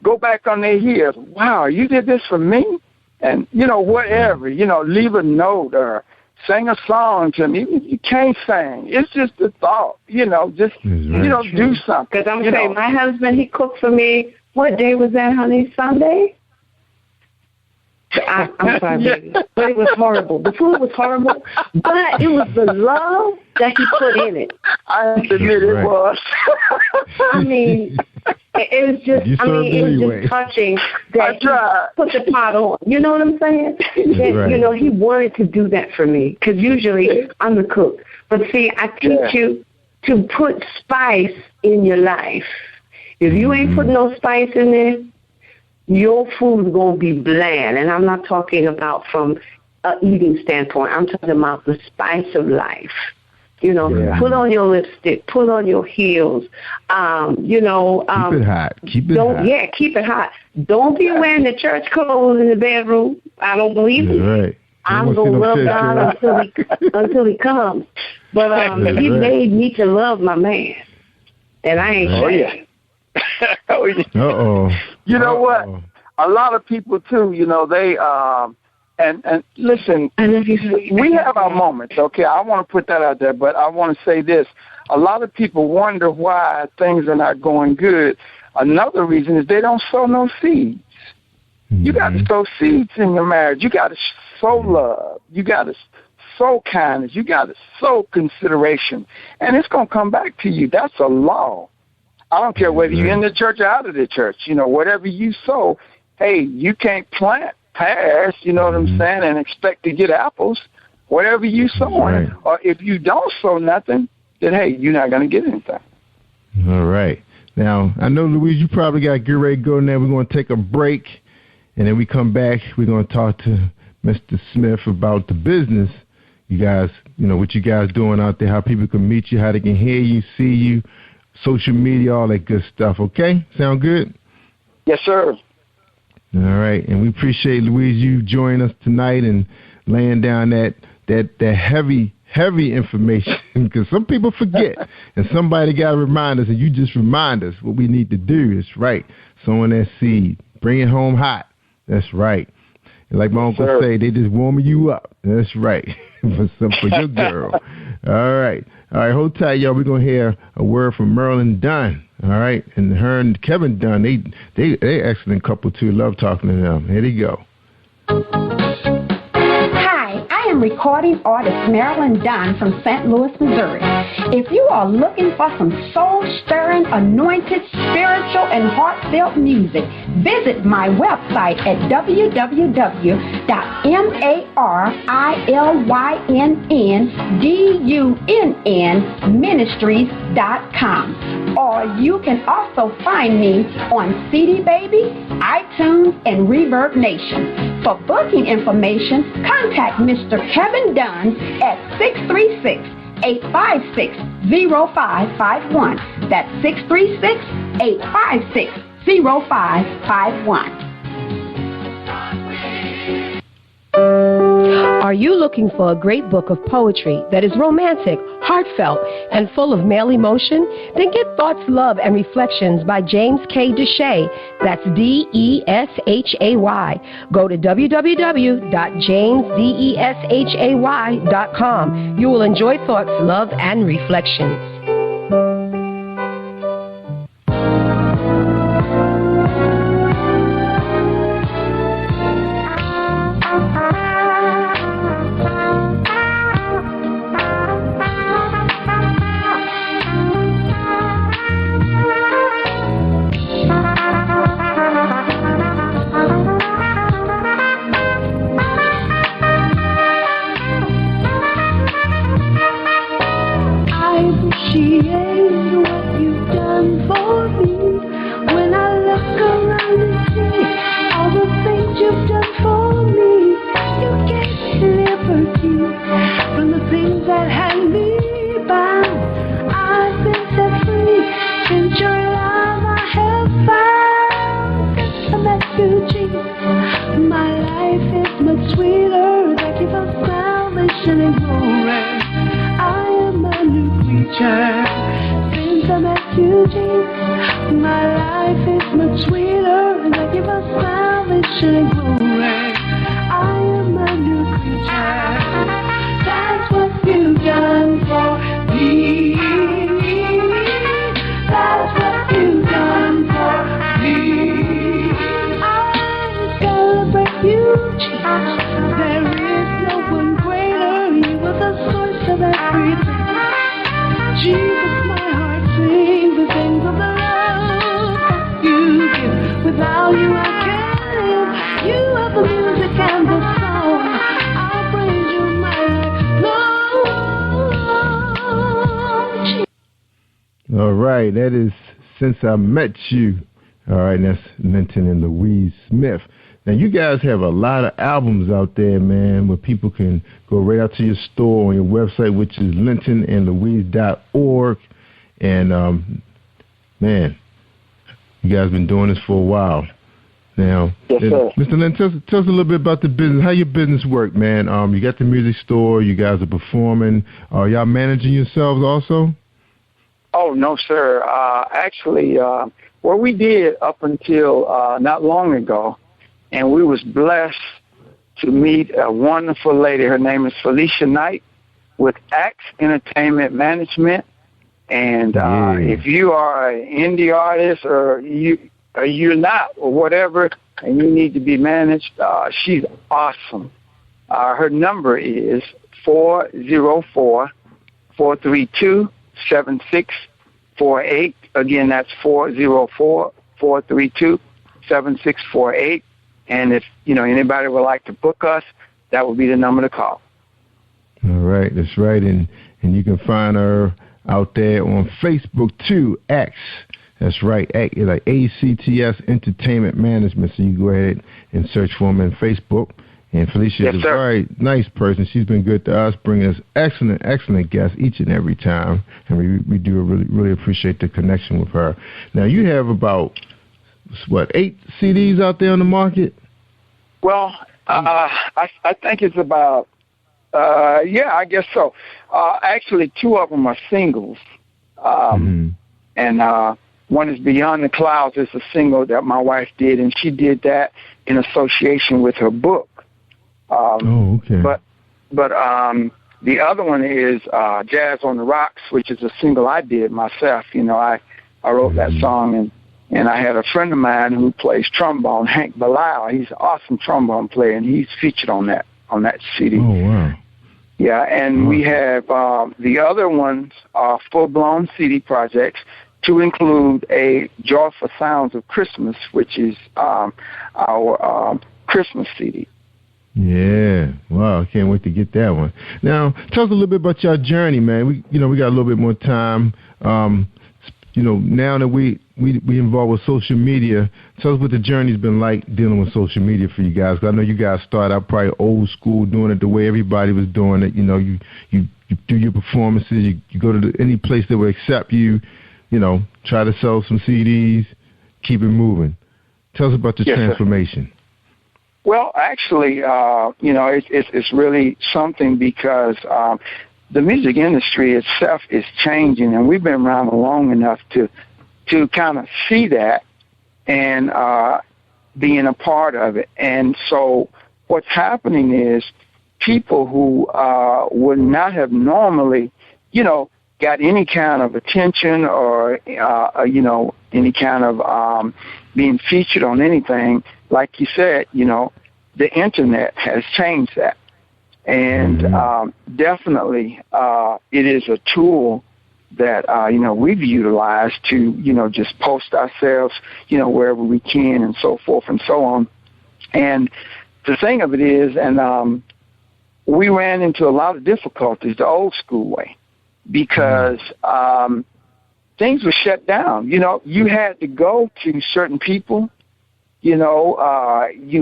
go back on their heels. Wow, you did this for me? And, whatever, leave a note or sing a song to me. You can't sing. It's just a thought, do something. Because I'm saying, my husband, he cooked for me. What day was that, honey? Sunday? I'm sorry, baby. But it was horrible. The food was horrible, but it was the love that he put in it. I admit it was. I mean, It's just, it's just touching that he put the pot on. You know what I'm saying? That, you know, he wanted to do that for me because usually I'm the cook. But see, I teach you to put spice in your life. If you ain't put no spice in there, your food is going to be bland. And I'm not talking about from an eating standpoint. I'm talking about the spice of life. You know, put on your lipstick, put on your heels. You know, keep it hot. Keep it hot. Yeah, keep it hot. Don't be wearing the church clothes in the bedroom. I don't believe it. Right. I'm going to love God until he comes. But he made me to love my man. And I ain't saying. Uh-oh. You know what? A lot of people, too, you know, they... And listen, we have our moments, okay? I want to put that out there, but I want to say this. A lot of people wonder why things are not going good. Another reason is they don't sow no seeds. You got to sow seeds in your marriage. You got to sow love. You got to sow kindness. You got to sow consideration. And it's going to come back to you. That's a law. I don't care whether you're in the church or out of the church. You know, whatever you sow, hey, you can't plant pears, you know what I'm saying, and expect to get apples. Whatever you sowing, or if you don't sow nothing, then hey, you're not going to get anything. All right. Now, I know, Louise, you probably got to get ready to go now. We're going to take a break, and then we come back. We're going to talk to Mr. Smith about the business. You guys, you know, what you guys doing out there, how people can meet you, how they can hear you, see you, social media, all that good stuff, okay? Sound good? Yes, sir. All right, and we appreciate, Louise, you joining us tonight and laying down that heavy information because some people forget, and somebody got to remind us, and you just remind us what we need to do. That's right, sowing that seed, bring it home hot. That's right. And like my uncle say, they just warming you up. That's right, for your girl. All right, hold tight, y'all. We're gonna hear a word from Marilyn Dunn. All right, and her and Kevin Dunn, they excellent couple too. Love talking to them. Here they go. Hi, I am recording artist Marilyn Dunn from St. Louis, Missouri. If you are looking for some soul-stirring, anointed, spiritual, and heartfelt music, visit my website at www.marilyndunnministries.com. Or you can also find me on CD Baby, iTunes, and Reverb Nation. For booking information, contact Mr. Kevin Dunn at 636-856-0551. That's 636-856-0551. Are you looking for a great book of poetry that is romantic, heartfelt, and full of male emotion? Then get Thoughts, Love, and Reflections by James K. Deshay. That's D-E-S-H-A-Y. Go to www.jamesdeshay.com. You will enjoy Thoughts, Love, and Reflections. Jesus, my heart sings the things of the love. All right, that is Since I Met You. All right, that's Linton and Louise Smith. Now, you guys have a lot of albums out there, man, where people can go right out to your store on your website, which is lintonandlouise.org. And, man, you guys been doing this for a while. Now, yes, sir. Mr. Lynn, tell us a little bit about the business, how your business work, man. You got the music store, you guys are performing. Are y'all managing yourselves also? Oh, no, sir. Actually, what we did up until not long ago, and we was blessed to meet a wonderful lady. Her name is Felicia Knight with Axe Entertainment Management. And if you are an indie artist or you're not or whatever, and you need to be managed, she's awesome. Her number is 404-432-7648. Again, that's 404-432-7648. And if, anybody would like to book us, that would be the number to call. All right, that's right. And you can find her out there on Facebook, too, Axe. That's right, like ACTS Entertainment Management. So you go ahead and search for them on Facebook. And Felicia is a very nice person. She's been good to us, bringing us excellent guests each and every time. And we do really appreciate the connection with her. Now, you have about, 8 CDs out there on the market? Well, I think it's about, I guess so. Actually, 2 of them are singles. And one is Beyond the Clouds. It's a single that my wife did, and she did that in association with her book. Okay. But the other one is Jazz on the Rocks, which is a single I did myself. I wrote that song, and I had a friend of mine who plays trombone, Hank Bilal. He's an awesome trombone player, and he's featured on that CD. Oh, wow. Yeah, and we have the other ones are full-blown CD projects, to include a Joyful Sounds of Christmas, which is our Christmas CD. Yeah, wow! I can't wait to get that one. Now, tell us a little bit about your journey, man. We got a little bit more time. Now that we involved with social media, tell us what the journey's been like dealing with social media for you guys. 'Cause I know you guys started out probably old school, doing it the way everybody was doing it. You do your performances. You go to any place that will accept you. Try to sell some CDs, keep it moving. Tell us about the transformation. Sir. Well, actually, it's really something because the music industry itself is changing, and we've been around long enough to kind of see that and being a part of it. And so what's happening is people who would not have normally, got any kind of attention or, any kind of being featured on anything, like you said, the Internet has changed that. And definitely it is a tool that, we've utilized to, just post ourselves, wherever we can and so forth and so on. And the thing of it is, and we ran into a lot of difficulties the old school way. Because things were shut down. You had to go to certain people. You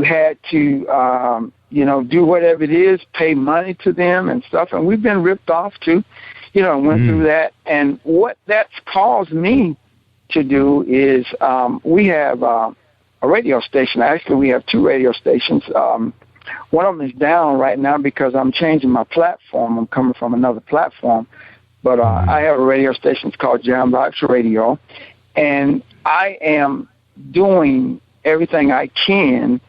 had to, do whatever it is, pay money to them and stuff. And we've been ripped off too, and went through that. And what that's caused me to do is we have a radio station. Actually, we have 2 radio stations. One of them is down right now because I'm changing my platform. I'm coming from another platform. But I have a radio station. It's called Jam Box Radio. And I am doing everything I can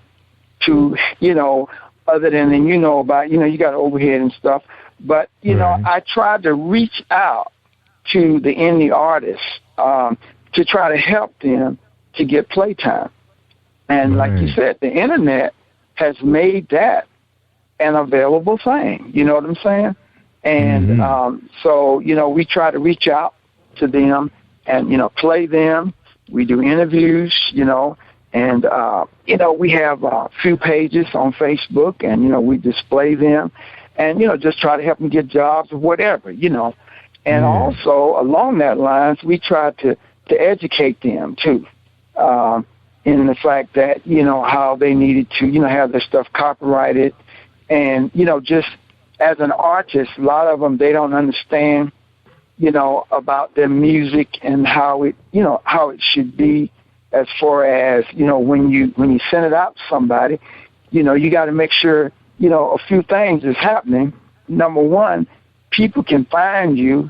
to, other than, and about, you got overhead and stuff. But, I try to reach out to the indie artists to try to help them to get playtime. And like you said, the Internet has made that an available thing. You know what I'm saying? And so, we try to reach out to them and, play them. We do interviews, and, we have a few pages on Facebook and, we display them and, just try to help them get jobs or whatever, And also, along that lines, we try to educate them, too, in the fact that, how they needed to, have their stuff copyrighted. And, just as an artist, a lot of them, they don't understand, about their music and how it should be as far as, when you send it out to somebody, you got to make sure, a few things is happening. Number one, people can find you.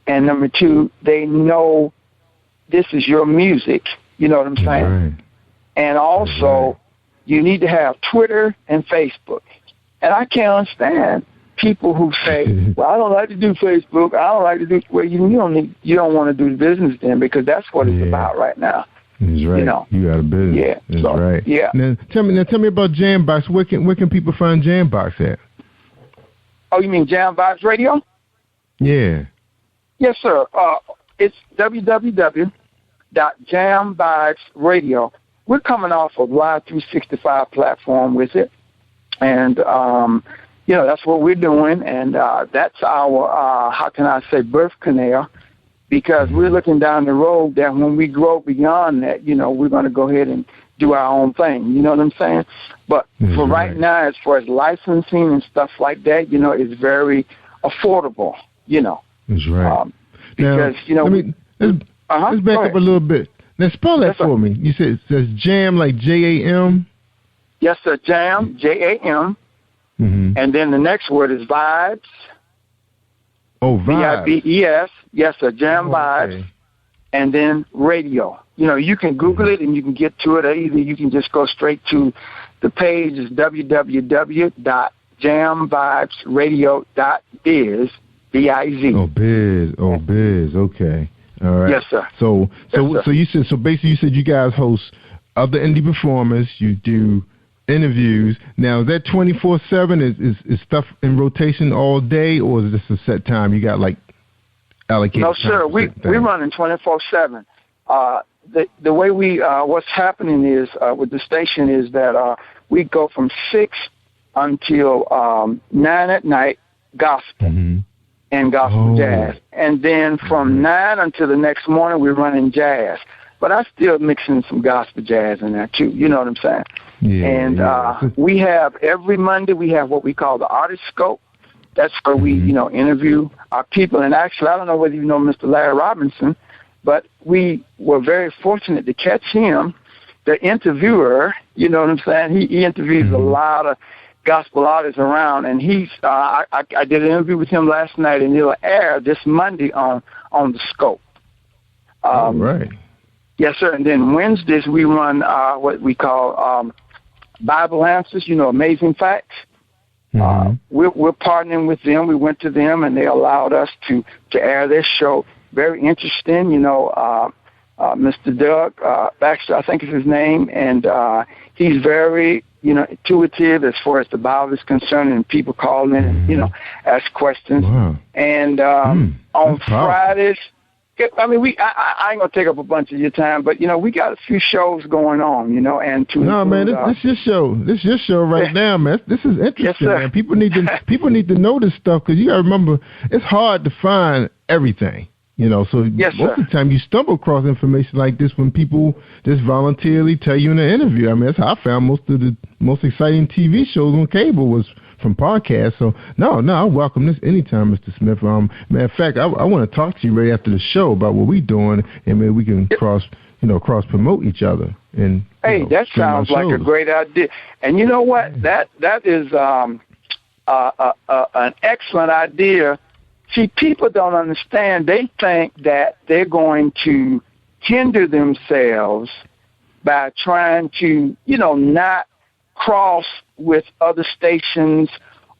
And number two, they know this is your music. You know what I'm saying? Right. And also, you need to have Twitter and Facebook. And I can't understand people who say, well, I don't like to do Facebook. I don't like to do, well, you don't want to do business then, because that's what it's about right now. That's right. You got a business. Yeah. That's so, right. Yeah. Now tell me about Jambox. Where can people find Jambox at? Oh, you mean Jambox Radio? Yeah. Yes, sir. It's www.jamboxradio. We're coming off of Live 365 platform with it. And, that's what we're doing. And that's our, how can I say, birth canal. Because we're looking down the road that when we grow beyond that, we're going to go ahead and do our own thing. You know what I'm saying? But for right now, as far as licensing and stuff like that, it's very affordable, That's right. Because, let's back up a little bit. Now, spell that for me. You said it says Jam like J-A-M? Yes, sir. Jam, J-A-M. Mm-hmm. And then the next word is Vibes. Oh, Vibes. V-I-B-E-S. Yes, sir. Jam Vibes. Okay. And then radio. You can Google it and you can get to it, or either you can just go straight to the page is www.jamvibesradio.biz, B-I-Z. Biz. Okay. All right. Yes, sir. So Yes, sir. basically you said you guys host other indie performers, you do interviews. Now, is that 24/7? Is stuff in rotation all day, or is this a set time? You got like allocated? No, sir. We're running 24/7. The way what's happening is with the station is that we go from 6 until 9 at night, gospel and gospel jazz, and then from 9 until the next morning we're running jazz. But I still mixing some gospel jazz in there too. You know what I'm saying? Yeah, and we have every Monday we have what we call the Artist Scope. That's where we interview our people. And actually, I don't know whether you know Mr. Larry Robinson, but we were very fortunate to catch him, the interviewer. You know what I'm saying? He interviews a lot of gospel artists around, and he's I did an interview with him last night, and it'll air this Monday on the Scope. All right. Yes, sir. And then Wednesdays we run what we call Bible Answers, Amazing Facts. We're partnering with them. We went to them, and they allowed us to air this show. Very interesting, Mr. Doug Baxter, I think is his name, and he's very, intuitive as far as the Bible is concerned, and people call in and, ask questions. Wow. And on Fridays, I mean, I ain't gonna take up a bunch of your time, but we got a few shows going on, and to man, this your show. This your show right now, man. This is interesting, yes, sir. man. People need to know this stuff, because you gotta remember it's hard to find everything. So yes, most of the time you stumble across information like this when people just voluntarily tell you in an interview. I mean, that's how I found most of the most exciting TV shows on cable was from podcasts. So no, I welcome this anytime, Mr. Smith. Matter of fact, I want to talk to you right after the show about what we're doing, and maybe we can cross promote each other. And hey, that sounds like a great idea. And you know what? That is an excellent idea. See, people don't understand. They think that they're going to hinder themselves by trying to, not cross with other stations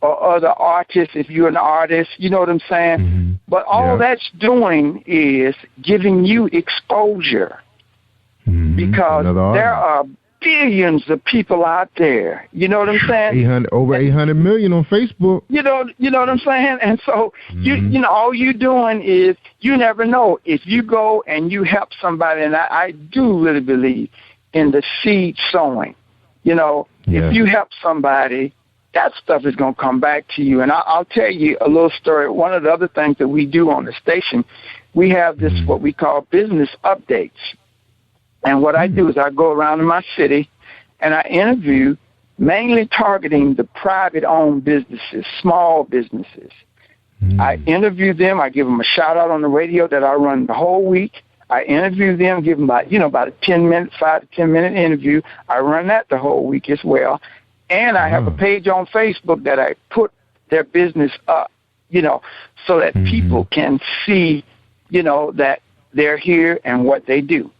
or other artists if you're an artist. You know what I'm saying? Mm-hmm. But all that's doing is giving you exposure. Because there are billions of people out there. You know what I'm saying? Over 800 million on Facebook. You know what I'm saying? And so you all you doing is you never know if you go and you help somebody. And I do really believe in the seed sowing. If you help somebody that stuff is going to come back to you. And I'll tell you a little story. One of the other things that we do on the station, we have this what we call business updates. And what I do is I go around in my city and I interview, mainly targeting the private-owned businesses, small businesses. I interview them. I give them a shout-out on the radio that I run the whole week. I interview them, give them about a 5 to 10 minute interview. I run that the whole week as well. And I have a page on Facebook that I put their business up, so that people can see, that they're here and what they do,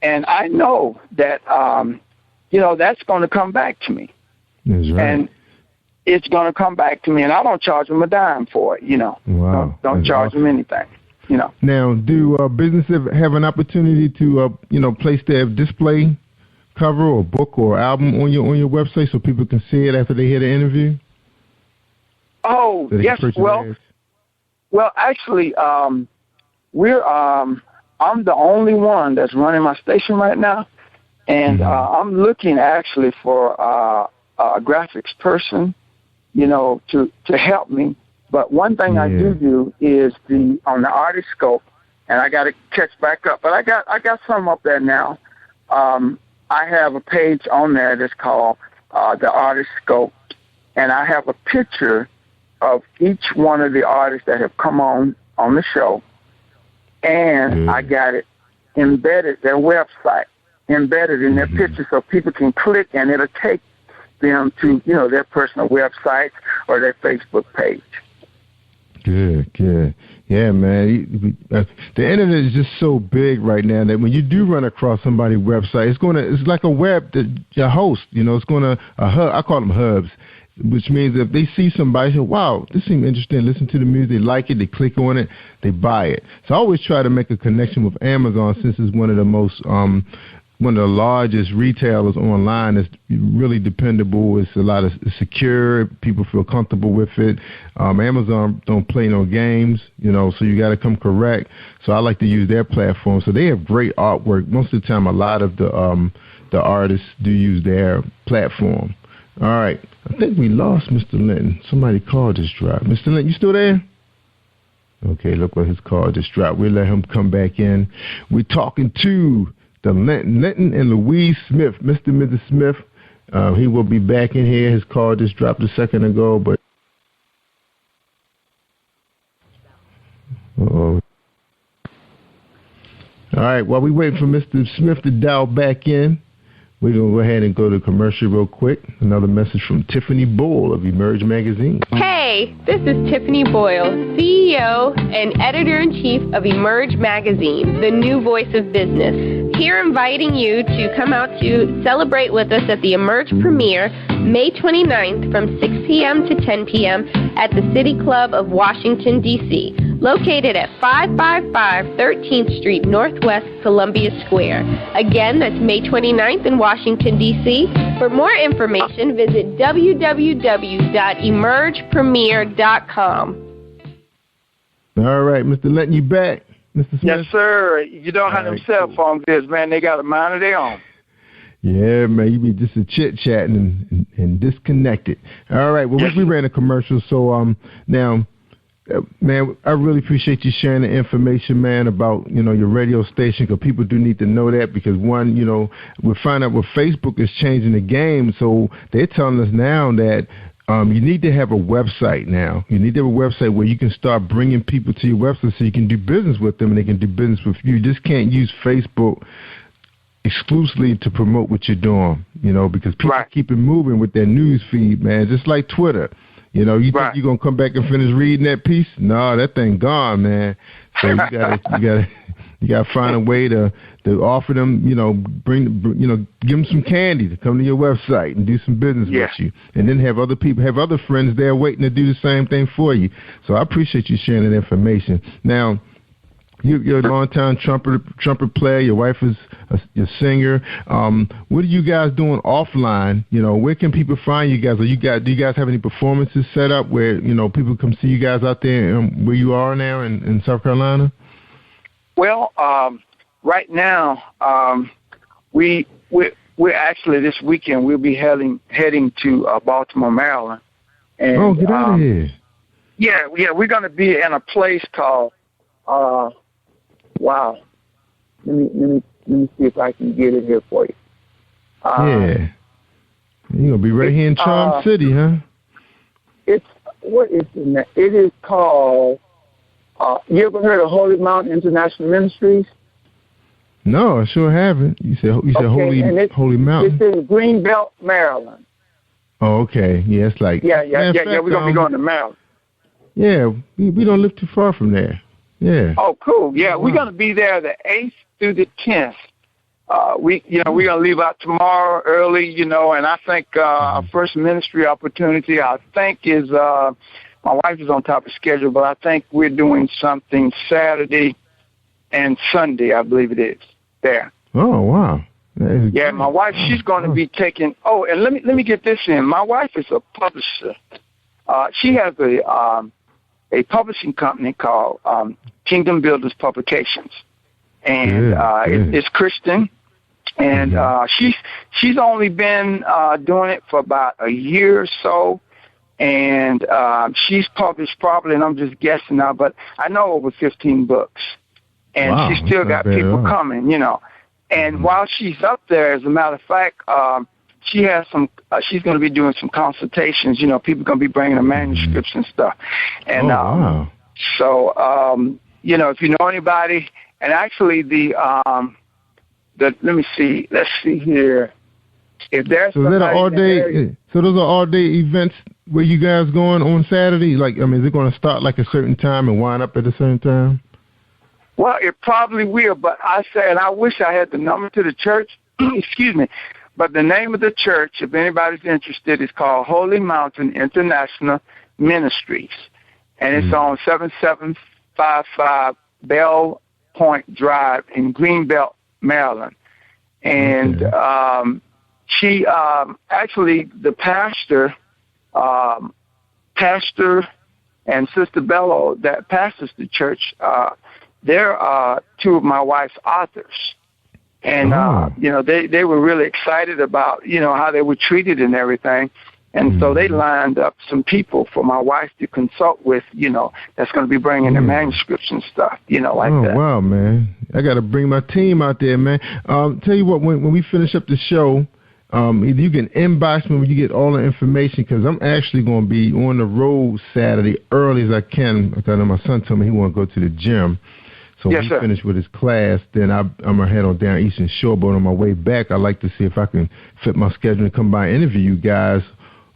And I know that, that's going to come back to me. That's right. And it's going to come back to me, and I don't charge them a dime for it, Wow. Don't charge them anything, Now, do businesses have an opportunity to, place their display cover or book or album on your website so people can see it after they hear the interview? Oh, yes. Well, actually, I'm the only one that's running my station right now, and I'm looking actually for a graphics person, to help me. But one thing I do is on the artist scope, and I got to catch back up. But I got some up there now. I have a page on there that's called the artist scope, and I have a picture of each one of the artists that have come on the show, and I got it embedded, their website embedded in their picture, so people can click and it'll take them to their personal websites or their Facebook page. Good. Yeah, man. The internet is just so big right now that when you do run across somebody's website, it's like a web that you host. It's going to a hub. I call them hubs, which means if they see somebody, say, "Wow, this seems interesting." Listen to the music, they like it, they click on it, they buy it. So I always try to make a connection with Amazon, since it's one of the largest retailers online. It's really dependable. It's it's secure. People feel comfortable with it. Amazon don't play no games, so you got to come correct. So I like to use their platform. So they have great artwork. Most of the time, a lot of the artists do use their platform. All right. I think we lost Mr. Linton. Somebody call just dropped. Mr. Linton, you still there? Okay, look what his call just dropped. We'll let him come back in. We're talking to the Linton and Louise Smith, Mr. and Mrs. Smith. He will be back in here. His call just dropped a second ago, but all right, while we wait for Mr. Smith to dial back in, we're going to go ahead and go to commercial real quick. Another message from Tiffany Boyle of Emerge Magazine. Hey, this is Tiffany Boyle, CEO and Editor-in-Chief of Emerge Magazine, the new voice of business. Here inviting you to come out to celebrate with us at the Emerge premiere May 29th from 6 p.m. to 10 p.m. at the City Club of Washington, D.C., located at 555 13th Street Northwest, Columbia Square. Again, that's May 29th in Washington, D.C. For more information, visit www.emergepremiere.com. All right, Mr. Linton, you back? Mr. Smith? Yes, sir. You don't have them cell phone bills, man. They got a mind of their own. Yeah, man, you be just a chit-chatting and disconnected. All right, well, we ran a commercial, so now, man, I really appreciate you sharing the information, man, about, your radio station, because people do need to know that, because, one, we find out what Facebook is changing the game, so they're telling us now that you need to have a website now. You need to have a website where you can start bringing people to your website so you can do business with them and they can do business with you. You just can't use Facebook exclusively to promote what you're doing, because people keep it moving with their news feed, man, just like Twitter. You think you're going to come back and finish reading that piece? No, that thing gone, man. So you gotta find a way to offer them, give them some candy to come to your website and do some business with you, and then have other friends there waiting to do the same thing for you. So I appreciate you sharing that information. Now, you're a long-time trumpet player. Your wife is a singer. What are you guys doing offline? Where can people find you guys? Do you guys have any performances set up where people come see you guys out there where you are now in South Carolina? Well, right now we're we're actually this weekend we'll be heading to Baltimore, Maryland. And, get out of here. Yeah, we're going to be in a place called wow. Let me see if I can get it here for you. Yeah. You're going to be right here in Charm City, huh? What is the name? It is called, you ever heard of Holy Mountain International Ministries? No, I sure haven't. You said Holy Mountain? It's in Greenbelt, Maryland. Oh, okay. Yeah, it's like... Yeah, we're going to be going to Maryland. Yeah, we don't live too far from there. Yeah. Oh, cool. Yeah, we're going to be there the 8th through the 10th. We're going to leave out tomorrow early, and I think our first ministry opportunity, I think, is my wife is on top of schedule, but I think we're doing something Saturday and Sunday, I believe it is, there. Oh, wow. Yeah, my wife, she's going to be taking, and let me get this in. My wife is a publisher. She has a publishing company called Kingdom Builders Publications. And it's Christian. And she's only been doing it for about a year or so, and she's published probably, and I'm just guessing now, but I know over 15 books, and she's still got people coming, And while she's up there, as a matter of fact, she has some. She's going to be doing some consultations. People going to be bringing her manuscripts and stuff, and so if you know anybody, and actually let me see. Let's see here. If there's so those are all day events where you guys going on Saturday? Like, is it going to start like a certain time and wind up at a certain time? Well, it probably will, but I said I wish I had the number to the church. Excuse me. But the name of the church, if anybody's interested, is called Holy Mountain International Ministries, and it's on 7755 Bell Point Drive in Greenbelt, Maryland. And she actually, the pastor and Sister Bello that pastors the church, they're two of my wife's authors. And, they were really excited about, how they were treated and everything. And so they lined up some people for my wife to consult with, that's going to be bringing the manuscripts and stuff, like that. Oh, wow, man. I got to bring my team out there, man. Tell you what, when we finish up the show, either you can inbox me when you get all the information, because I'm actually going to be on the road Saturday early as I can. I know my son told me he want to go to the gym. So when he finished with his class, then I'm going to head on down Eastern Shore. But on my way back, I'd like to see if I can fit my schedule and come by and interview you guys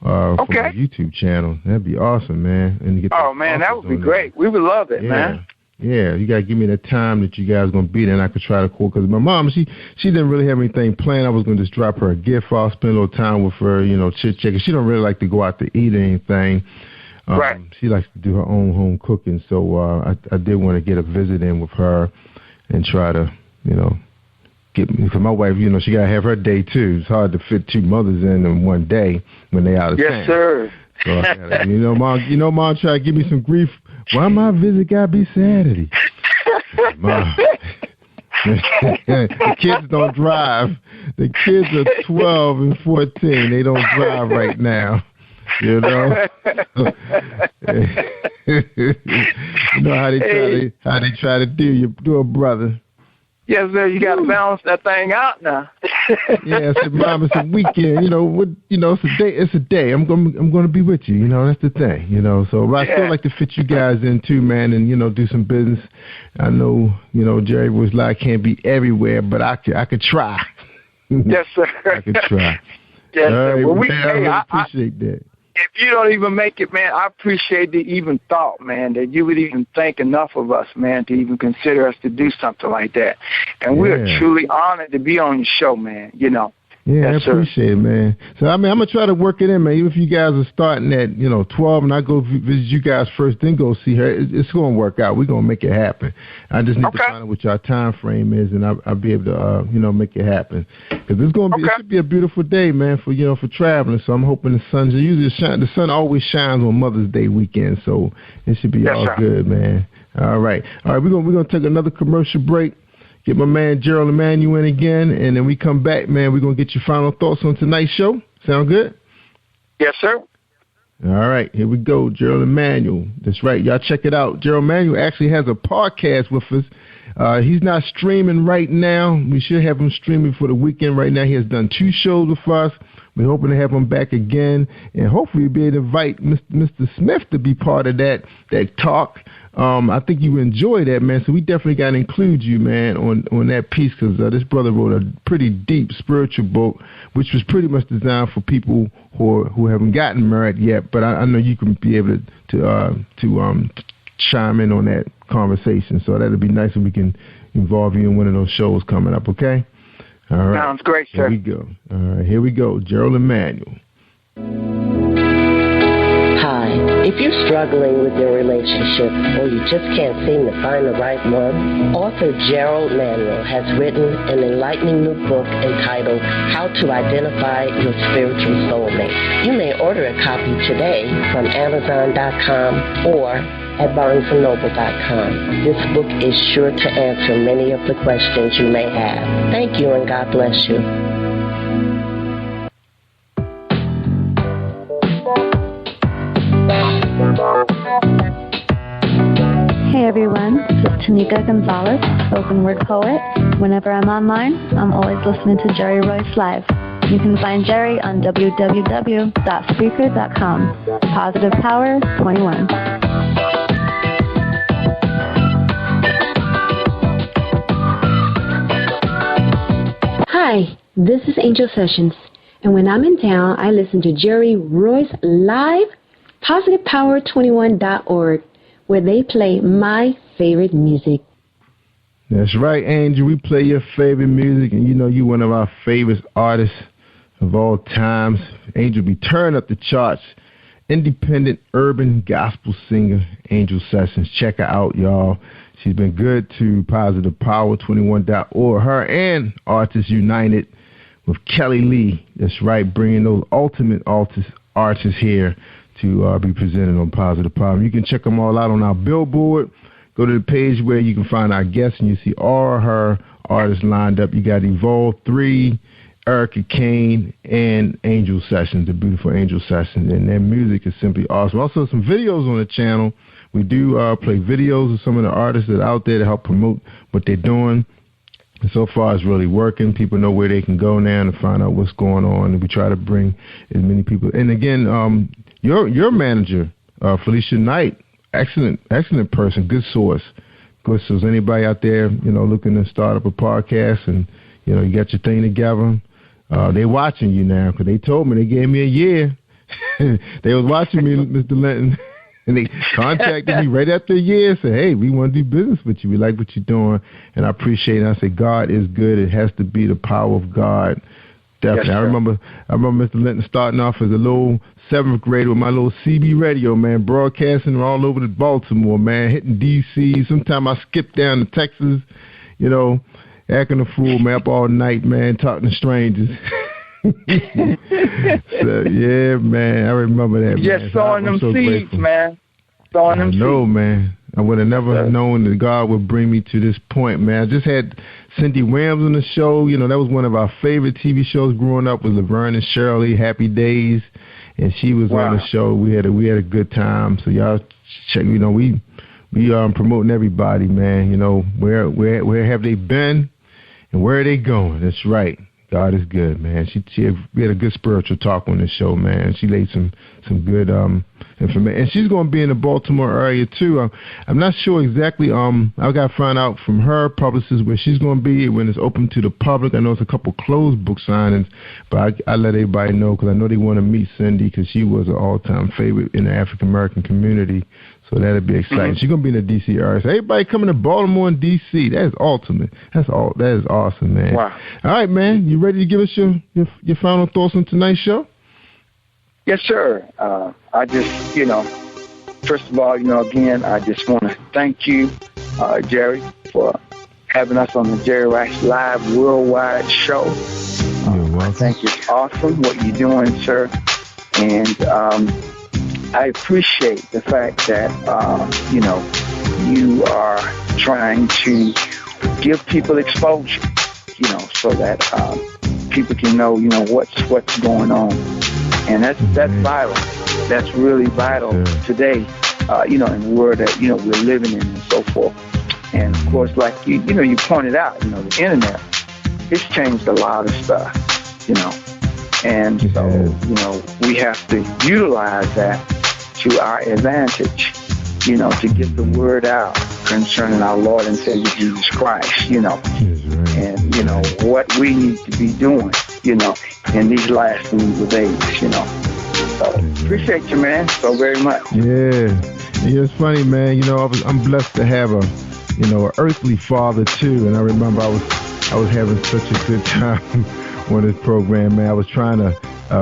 for my YouTube channel. That'd be awesome, man. And get that would be great. We would love it, man. Yeah, you got to give me the time that you guys are going to be there, and I could try to call. Because my mom, she didn't really have anything planned. I was going to just drop her a gift. I'll spend a little time with her, chit-chat. She don't really like to go out to eat or anything. She likes to do her own home cooking. So I did want to get a visit in with her and try to, get me. Because my wife, she got to have her day, too. It's hard to fit two mothers in one day when they out of town. Yes, sir. So I gotta, Mom tried to give me some grief. Why my visit gotta be Saturday? Mom, the kids don't drive. The kids are 12 and 14. They don't drive right now. You know how they try to do a brother. Yes, sir. You got to balance that thing out now. Yeah, I said, Mom, it's a weekend. It's a day. I'm gonna be with you. That's the thing. So I still like to fit you guys in too, man, and do some business. I know, Jerry was like, I can't be everywhere, but I could try. Yes, sir. I could try. Yes, sir. Right, well, I really appreciate that. If you don't even make it, man, I appreciate the even thought, man, that you would even think enough of us, man, to even consider us to do something like that. And we're truly honored to be on your show, man, Yeah, yes, I appreciate it, man. So, I'm going to try to work it in, man. Even if you guys are starting at, 12 and I go visit you guys first, then go see her, it's going to work out. We're going to make it happen. I just need to find out what your time frame is, and I'll be able to, make it happen. Because it's going to be, it should be a beautiful day, man, for traveling. So I'm hoping the sun always shines on Mother's Day weekend, so it should be all good, man. All right. We're going to take another commercial break. get my man Gerald Emmanuel in again, and then we come back, man. We're going to get your final thoughts on tonight's show. Sound good? Yes, sir. All right, here we go, Gerald Emmanuel. That's right. Y'all check it out. Gerald Emmanuel actually has a podcast with us. He's not streaming right now. We should have him streaming for the weekend right now. He has done 2 shows with us. We're hoping to have him back again, and hopefully we'll be able to invite Mr. Smith to be part of that talk. I think you enjoy that, man, so we definitely got to include you, man, on that piece, because this brother wrote a pretty deep spiritual book, which was pretty much designed for people who haven't gotten married yet, but I know you can be able to chime in on that conversation, so that'd be nice if we can involve you in one of those shows coming up, okay? All right. Sounds great, sir. Here we go. All right, here we go. Gerald Emmanuel. Hi. If you're struggling with your relationship or you just can't seem to find the right one, author Gerald Manuel has written an enlightening new book entitled How to Identify Your Spiritual Soulmate. You may order a copy today from Amazon.com or at BarnesandNoble.com. This book is sure to answer many of the questions you may have. Thank you, and God bless you. Hey everyone, this is Tanika Gonzalez, spoken word poet. Whenever I'm online, I'm always listening to Jerry Royce Live. You can find Jerry on www.speaker.com. Positive Power 21. Hi, this is Angel Sessions, and when I'm in town, I listen to Jerry Royce Live, PositivePower21.org, where they play my favorite music. That's right, Angel. We play your favorite music, and you know you're one of our favorite artists of all times. Angel be turning up the charts. Independent urban gospel singer, Angel Sessions. Check her out, y'all. She's been good to PositivePower21.org. Her and Artists United with Kelly Lee. That's right, bringing those ultimate artists here to be presented on Positive Power. You can check them all out on our billboard. Go to the page where you can find our guests, and you see all her artists lined up. You got Evolve 3, Erica Kane, and Angel Sessions, the beautiful Angel Sessions, and their music is simply awesome. Also, some videos on the channel. We do play videos of some of the artists that are out there to help promote what they're doing. And so far, it's really working. People know where they can go now to find out what's going on, and we try to bring as many people. And again, your manager, Felicia Knight, excellent person, good source. Good source. Anybody out there, looking to start up a podcast, and you got your thing together. They watching you now, because they told me, they gave me a year. They was watching me, Mr. Linton. And they contacted me right after a year and said, hey, we want to do business with you. We like what you're doing. And I appreciate it. I said, God is good. It has to be the power of God. Definitely. Yes, I remember Mr. Linton starting off as a little 7th grader with my little CB radio, man, broadcasting all over the Baltimore, man, hitting D.C. Sometimes I skip down to Texas, acting a fool, man, up all night, man, talking to strangers. So, yeah, man, I remember that. Just sowing them seeds, grateful. Man. Sowing them seeds. No, man. I would have never known that God would bring me to this point, man. I just had Cindy Williams on the show. That was one of our favorite TV shows growing up, with Laverne and Shirley, Happy Days, and she was on the show. We had a good time. So y'all check. We promoting everybody, man. Where have they been, and where are they going? That's right. God is good, man. We had a good spiritual talk on this show, man. She laid some good information, and she's going to be in the Baltimore area too. I'm not sure exactly. I got to find out from her publicist where she's going to be when it's open to the public. I know it's a couple closed book signings, but I let everybody know, because I know they want to meet Cindy, because she was an all-time favorite in the African American community. So that'll be exciting. Mm-hmm. She's gonna be in the D.C. area. So everybody coming to Baltimore and D.C. That is ultimate. That is awesome, man. Wow. All right, man. You ready to give us your final thoughts on tonight's show? Yes, sir. I just, first of all, again, I just want to thank you, Jerry, for having us on the Jerry Royce Live Worldwide Show. I think it's awesome what you're doing, sir, and I appreciate the fact that, you are trying to give people exposure, so that people can know, what's going on. And that's vital. That's really vital today, in the world that, we're living in and so forth. And, of course, like, you pointed out, the internet, it's changed a lot of stuff, And so, we have to utilize that to our advantage, to get the word out concerning our Lord and Savior Jesus Christ, and, what we need to be doing, in these last days, So appreciate you, man, so very much. Yeah, it's funny, man. I'm blessed to have an earthly father too. And I remember I was having such a good time on this program, man. I was trying to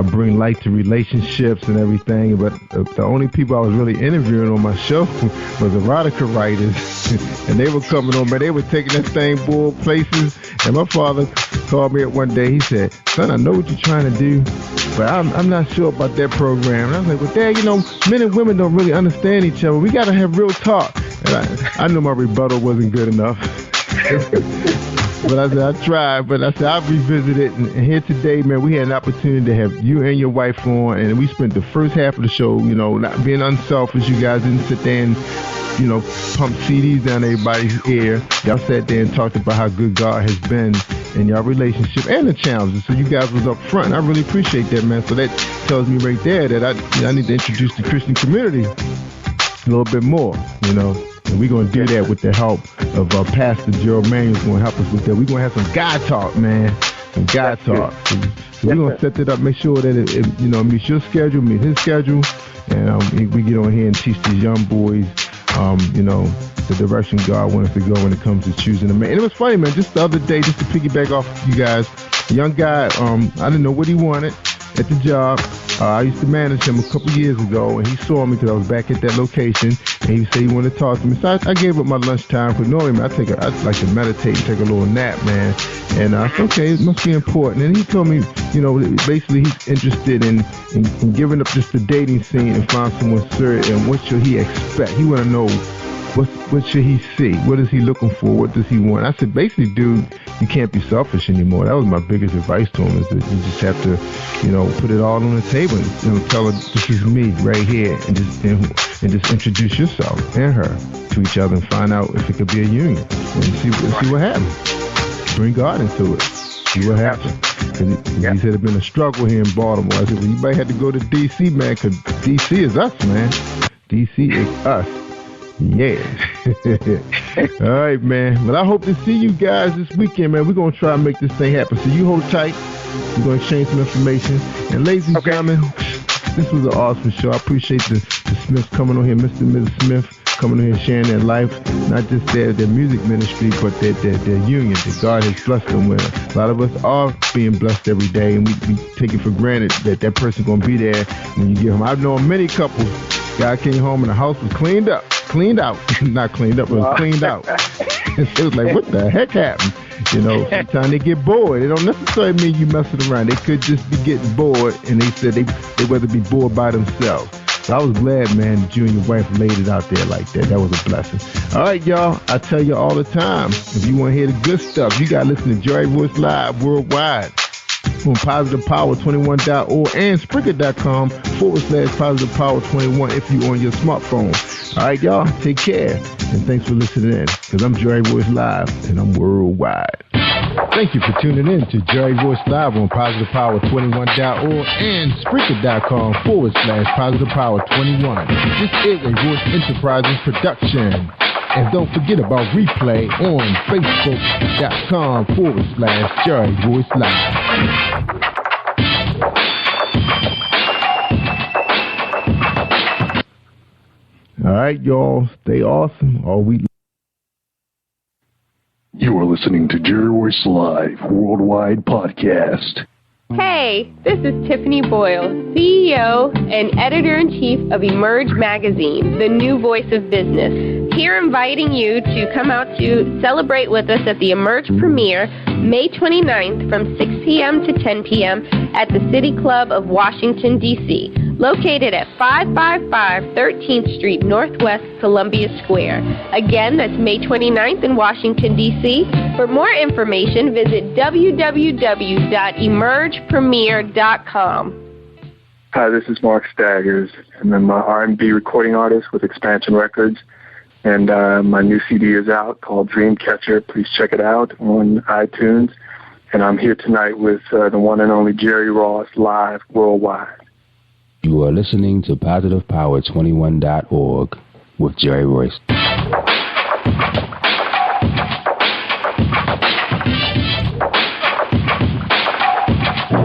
bring light to relationships and everything, but the only people I was really interviewing on my show was erotica writers, and they were coming on, man. They were taking that thing bull places. And my father called me up one day. He said, "Son, I know what you're trying to do, but I'm not sure about that program." And I was like, "Well, Dad, men and women don't really understand each other. We got to have real talk." And I knew my rebuttal wasn't good enough. But I said, I tried, but I said, I'll revisit it. And here today, man, we had an opportunity to have you and your wife on, and we spent the first half of the show, not being unselfish. You guys didn't sit there and, pump CDs down everybody's ear. Y'all sat there and talked about how good God has been in your relationship and the challenges. So you guys was up front, and I really appreciate that, man. So that tells me right there that I need to introduce the Christian community a little bit more, And we're going to do that with the help of Pastor Gerald Manuel. Is going to help us with that. We're going to have some God talk, man. Some God talk. So we're going to set it up, make sure that it meets your schedule, meets his schedule. And we get on here and teach these young boys, the direction God wants us to go when it comes to choosing a man. And it was funny, man. Just the other day, just to piggyback off you guys, a young guy, I didn't know what he wanted at the job. I used to manage him a couple years ago, and he saw me because I was back at that location, and he said he wanted to talk to me. So I gave up my lunchtime, but normally, man, I like to meditate and take a little nap, man. And I said, okay, it must be important. And he told me, basically he's interested in giving up just the dating scene and find someone serious, and what should he expect? He want to know what should he see? What is he looking for? What does he want? I said, basically, dude, you can't be selfish anymore. That was my biggest advice to him, is that you just have to, put it all on the table and tell her, this is me right here, and just introduce yourself and her to each other and find out if it could be a union and see what happens. Bring God into it. See what happens. He said it's been a struggle here in Baltimore. I said, well, you might have to go to D.C., man, because D.C. is us, man. D.C. is us. Yeah. All right, man. But I hope to see you guys this weekend, man. We're going to try and make this thing happen. So you hold tight. We're going to exchange some information. And ladies and gentlemen, this was an awesome show. I appreciate the Smiths coming on here, Mr. and Mrs. Smith, coming on here sharing their life, not just their music ministry, but their union that God has blessed them with. A lot of us are being blessed every day, and we take it for granted that person's going to be there when you get home. I've known many couples, guy came home and the house was cleaned out. Not cleaned up, but it was cleaned out. It was like, what the heck happened? Sometimes they get bored. It don't necessarily mean you messing around. They could just be getting bored, and they said they rather be bored by themselves. So I was glad, man, that you and your wife laid it out there like that. That was a blessing. All right, y'all. I tell you all the time, if you want to hear the good stuff, you got to listen to Jerry Royce Live worldwide on PositivePower21.org and Spreaker.com/PositivePower21 if you on your smartphone. All right, y'all. Take care. And thanks for listening in, because I'm Jerry Royce Live, and I'm worldwide. Thank you for tuning in to Jerry Royce Live on PositivePower21.org and Spreaker.com/PositivePower21. This is a Royce Enterprises production. And don't forget about replay on Facebook.com/Jerry Royce Live. All right, y'all. Stay awesome. You are listening to Jerry Royce Live Worldwide Podcast. Hey, this is Tiffany Boyle, CEO and Editor-in-Chief of Emerge Magazine, the new voice of business. Here inviting you to come out to celebrate with us at the Emerge premiere May 29th from 6 p.m. to 10 p.m. at the City Club of Washington, D.C., located at 555 13th Street Northwest, Columbia Square. Again, that's May 29th in Washington, D.C. For more information, visit www.emergepremiere.com. Hi, this is Mark Staggers, and I'm an R&B recording artist with Expansion Records, and my new CD is out called Dreamcatcher. Please check it out on iTunes, and I'm here tonight with the one and only Jerry Royce live worldwide. You are listening to PositivePower21.org with Jerry Royce.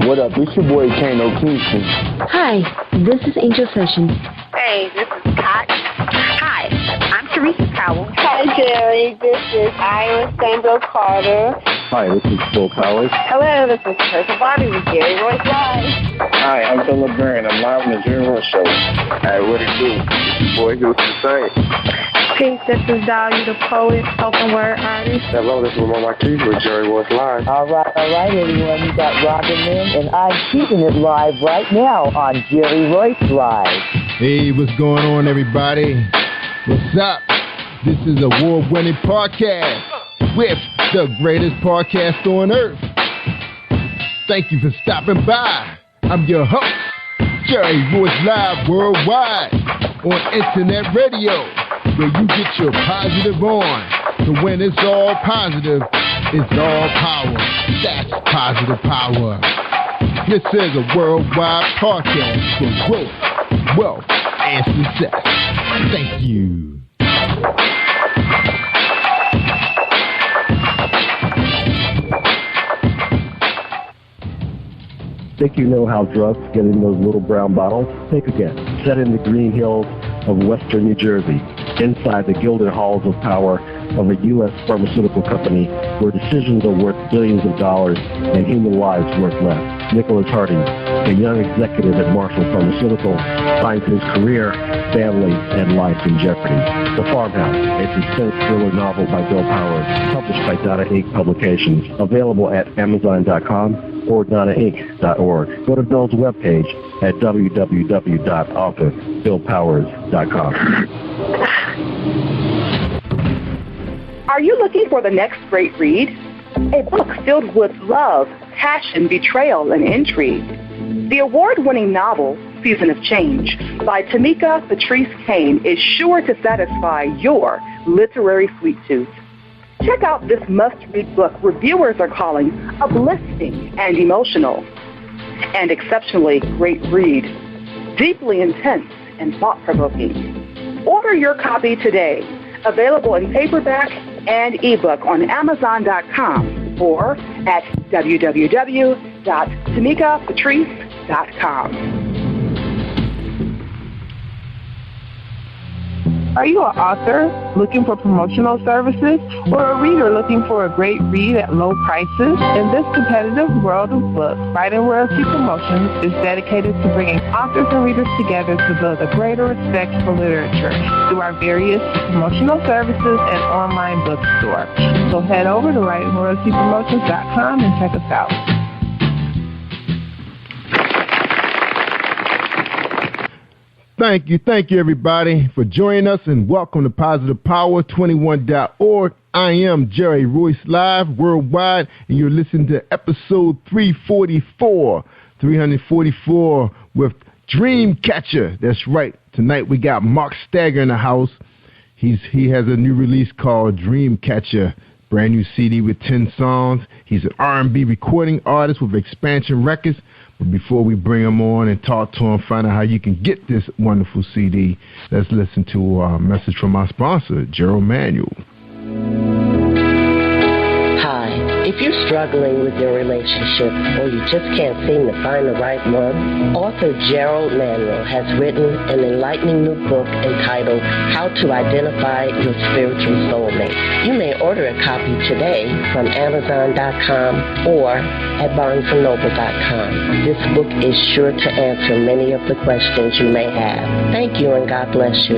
What up? It's your boy Kano Kingston. Hi, this is Angel Sessions. Hey, this is Pat. Hi, I'm Teresa Powell. Hi, Jerry. This is Ira Sandro Carter. Hi, this is Phil Powers. Hello, this is Teresa Bobby with Jerry Royce Live. Hi, I'm Philip Barron. I'm live on the Jerry Royce Show. Hey, what it do? It's your boy Who's the Same. Peace, this is Dolly, the poet, spoken word artist. Hello, this is Lamar Marquis with Jerry Royce Live. All right, everyone. You got Robin in, and I'm keeping it live right now on Jerry Royce Live. Hey, what's going on, everybody? What's up? This is a award-winning podcast with the greatest podcast on earth. Thank you for stopping by. I'm your host, Jerry Royce Live worldwide on internet radio, where you get your positive on. So when it's all positive, it's all power. That's positive power. This is a worldwide podcast for growth, wealth, and success. Thank you. Think you know how drugs get in those little brown bottles? Think again. Set in the green hills of western New Jersey, inside the gilded halls of power of a U.S. pharmaceutical company where decisions are worth billions of dollars and human lives worth less. Nicholas Harding, a young executive at Marshall Pharmaceutical, finds his career, family, and life in jeopardy. The Farmhouse, a suspense thriller novel by Bill Powers, published by Donna Inc. Publications, available at Amazon.com or DonnaInc.org. Go to Bill's webpage at www.authorBillPowers.com. Are you looking for the next great read? A book filled with love, passion, betrayal, and intrigue. The award-winning novel, Season of Change, by Tamika Patrice Kane, is sure to satisfy your literary sweet tooth. Check out this must-read book reviewers are calling uplifting and emotional. And exceptionally great read, deeply intense and thought-provoking. Order your copy today. Available in paperback and ebook on Amazon.com or at www.tamikapatrice.com. Are you an author looking for promotional services or a reader looking for a great read at low prices? In this competitive world of books, Writing Royalty Promotions is dedicated to bringing authors and readers together to build a greater respect for literature through our various promotional services and online bookstore. So head over to WritingRoyaltyPromotions.com and check us out. Thank you, everybody, for joining us, and welcome to PositivePower21.org. I am Jerry Royce Live worldwide, and you're listening to episode 344 with Dreamcatcher. That's right. Tonight we got Mark Stagger in the house. He has a new release called Dreamcatcher, brand new CD with 10 songs. He's an R&B recording artist with Expansion Records. But before we bring him on and talk to him, find out how you can get this wonderful CD, let's listen to a message from our sponsor, Gerald Manuel. Hi, if you're struggling with your relationship or you just can't seem to find the right one, author Gerald Manuel has written an enlightening new book entitled How to Identify Your Spiritual Soulmate. You may order a copy today from Amazon.com or at BarnesandNoble.com. This book is sure to answer many of the questions you may have. Thank you, and God bless you.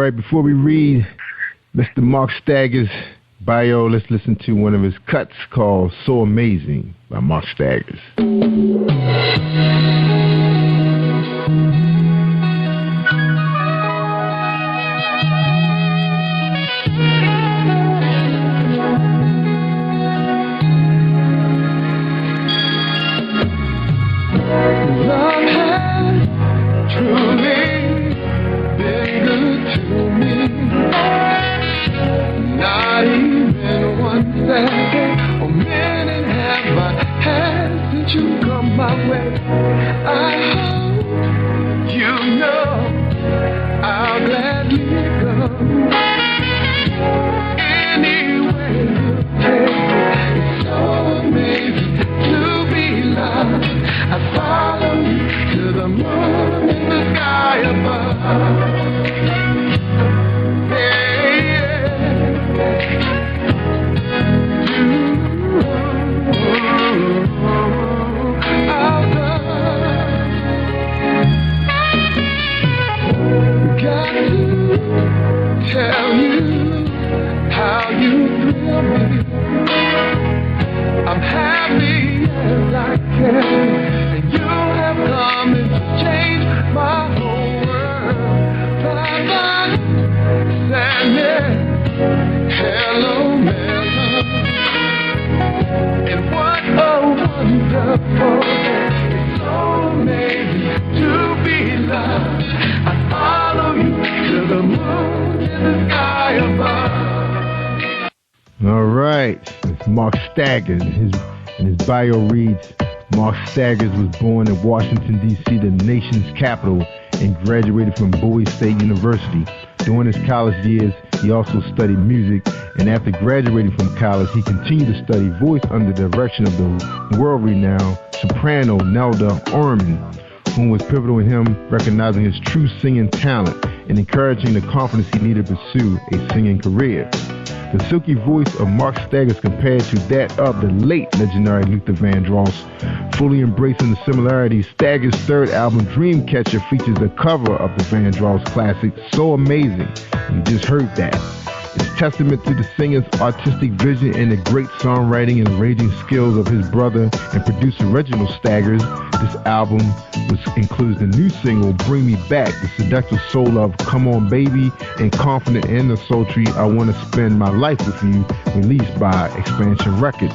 right, before we read Mr. Mark Staggers' bio, let's listen to one of his cuts called So Amazing by Mark Staggers. All right, it's Mark Staggers. His bio reads, Mark Staggers was born in Washington, D.C., the nation's capital, and graduated from Bowie State University. During his college years, he also studied music, and after graduating from college, he continued to study voice under the direction of the world-renowned soprano Nelda Orman, whom was pivotal in him recognizing his true singing talent and encouraging the confidence he needed to pursue a singing career. The silky voice of Mark Staggers compared to that of the late legendary Luther Vandross. Fully embracing the similarities, Staggers' third album, Dreamcatcher, features a cover of the Vandross classic, So Amazing. You just heard that. It's testament to the singer's artistic vision and the great songwriting and arranging skills of his brother and producer Reginald Staggers. This album includes the new single, Bring Me Back, the seductive soul of Come On Baby, and confident and the sultry I Want to Spend My Life With You, released by Expansion Records.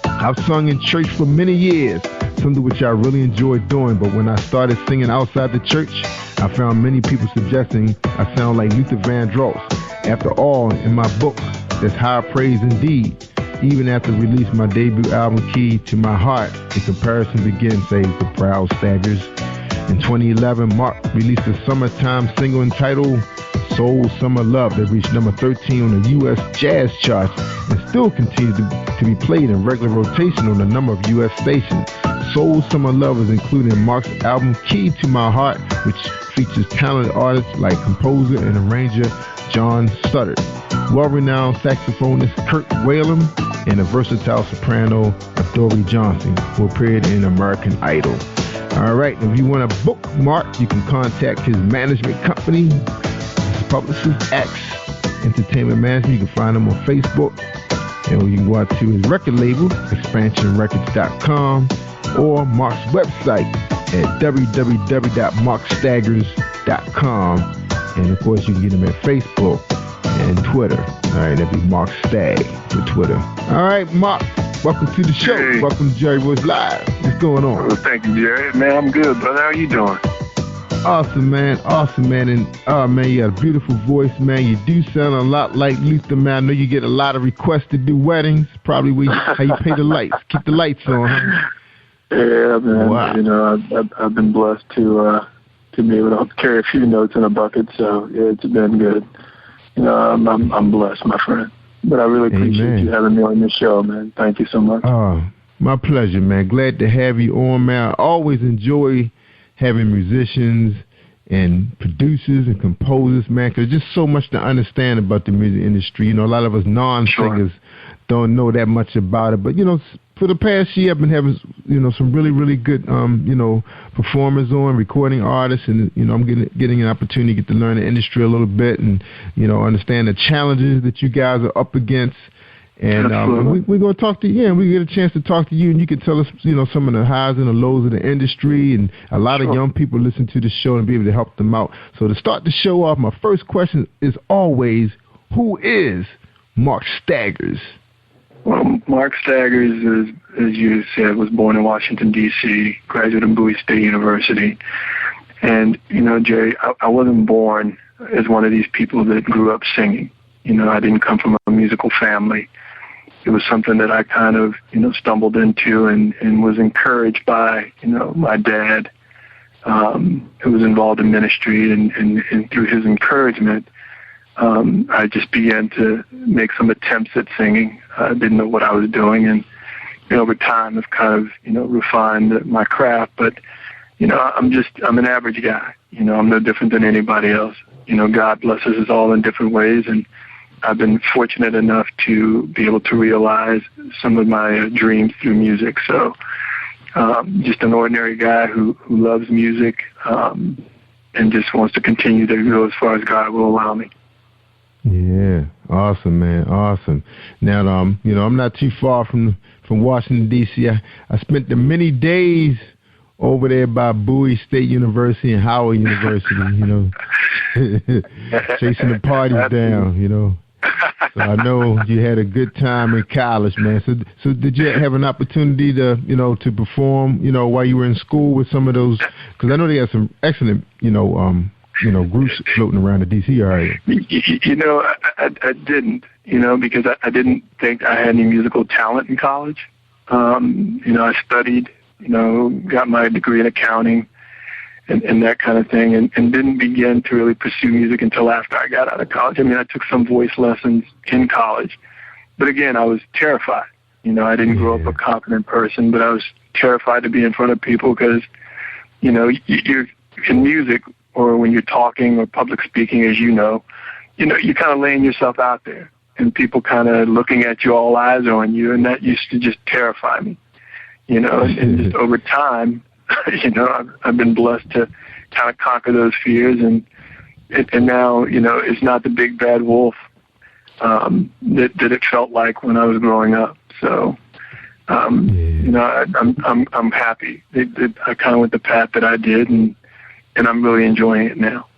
I've sung in church for many years, something which I really enjoyed doing, but when I started singing outside the church, I found many people suggesting I sound like Luther Vandross. After all, in my book, there's high praise indeed. Even after releasing my debut album, Key to My Heart, the comparison begins, says the proud Staggers. In 2011, Mark released a summertime single entitled Soul Summer Love that reached number 13 on the U.S. jazz charts and still continues to be played in regular rotation on a number of U.S. stations. Soul Summer Love is included in Mark's album Key to My Heart, which features talented artists like composer and arranger John Studdard, well-renowned saxophonist Kurt Whalum, and a versatile soprano Dory Johnson, who appeared in American Idol. All right, if you want to book Mark, you can contact his management company, his publicist, X Entertainment Management. You can find him on Facebook, and you can go out to his record label, expansionrecords.com, or Mark's website at www.markstaggers.com. And of course, you can get him at Facebook and Twitter. All right, that'd be Mark Stagg for Twitter. All right, Mark, welcome to the show. Hey. Welcome to Jerry Royce Live. What's going on? Well, thank you, Jerry. Man, I'm good, brother. How you doing? Awesome, man. Awesome, man. And, man, you got a beautiful voice, man. You do sound a lot like Luther, man. I know you get a lot of requests to do weddings. Probably how you pay the lights. Keep the lights on, huh? Yeah, man. Wow. You know, I've been blessed to be able to carry a few notes in a bucket, so yeah, it's been good. You know, I'm blessed, my friend. But I really appreciate you having me on your show, man. Thank you so much. Oh, my pleasure, man. Glad to have you on, man. I always enjoy having musicians and producers and composers, man, because there's just so much to understand about the music industry. You know, a lot of us non-singers don't know that much about it. But, for the past year, I've been having, some really, really good, performers on, recording artists, and, I'm getting an opportunity to get to learn the industry a little bit and, understand the challenges that you guys are up against. And we're going to talk to you, and we get a chance to talk to you, and you can tell us, some of the highs and the lows of the industry, and a lot of young people listen to the show and be able to help them out. So to start the show off, my first question is always, who is Mark Staggers? Well, Mark Staggers, as you said, was born in Washington, D.C., graduate of Bowie State University. And, Jerry, I wasn't born as one of these people that grew up singing. I didn't come from a musical family. It was something that I kind of, stumbled into and was encouraged by, my dad, who was involved in ministry. And through his encouragement, I just began to make some attempts at singing. I didn't know what I was doing. And over time, I've kind of, refined my craft. But, I'm an average guy. I'm no different than anybody else. God blesses us all in different ways. And I've been fortunate enough to be able to realize some of my dreams through music. So just an ordinary guy who loves music and just wants to continue to go as far as God will allow me. Yeah, awesome, man, awesome. Now, I'm not too far from Washington, D.C. I spent the many days over there by Bowie State University and Howard University, chasing the parties down, So I know you had a good time in college, man. So did you have an opportunity to, to perform, while you were in school with some of those? Because I know they had some excellent, groups floating around the D.C. area. I didn't, because I didn't think I had any musical talent in college. I studied, got my degree in accounting and that kind of thing, and didn't begin to really pursue music until after I got out of college. I mean, I took some voice lessons in college, but again, I was terrified. I didn't grow up a confident person, but I was terrified to be in front of people because, you're in music, or when you're talking or public speaking, as you're kind of laying yourself out there, and people kind of looking at you, all eyes are on you, and that used to just terrify me, and just over time, I've been blessed to kind of conquer those fears, and now, it's not the big bad wolf that it felt like when I was growing up. So, I'm happy that I kind of went the path that I did, and I'm really enjoying it now.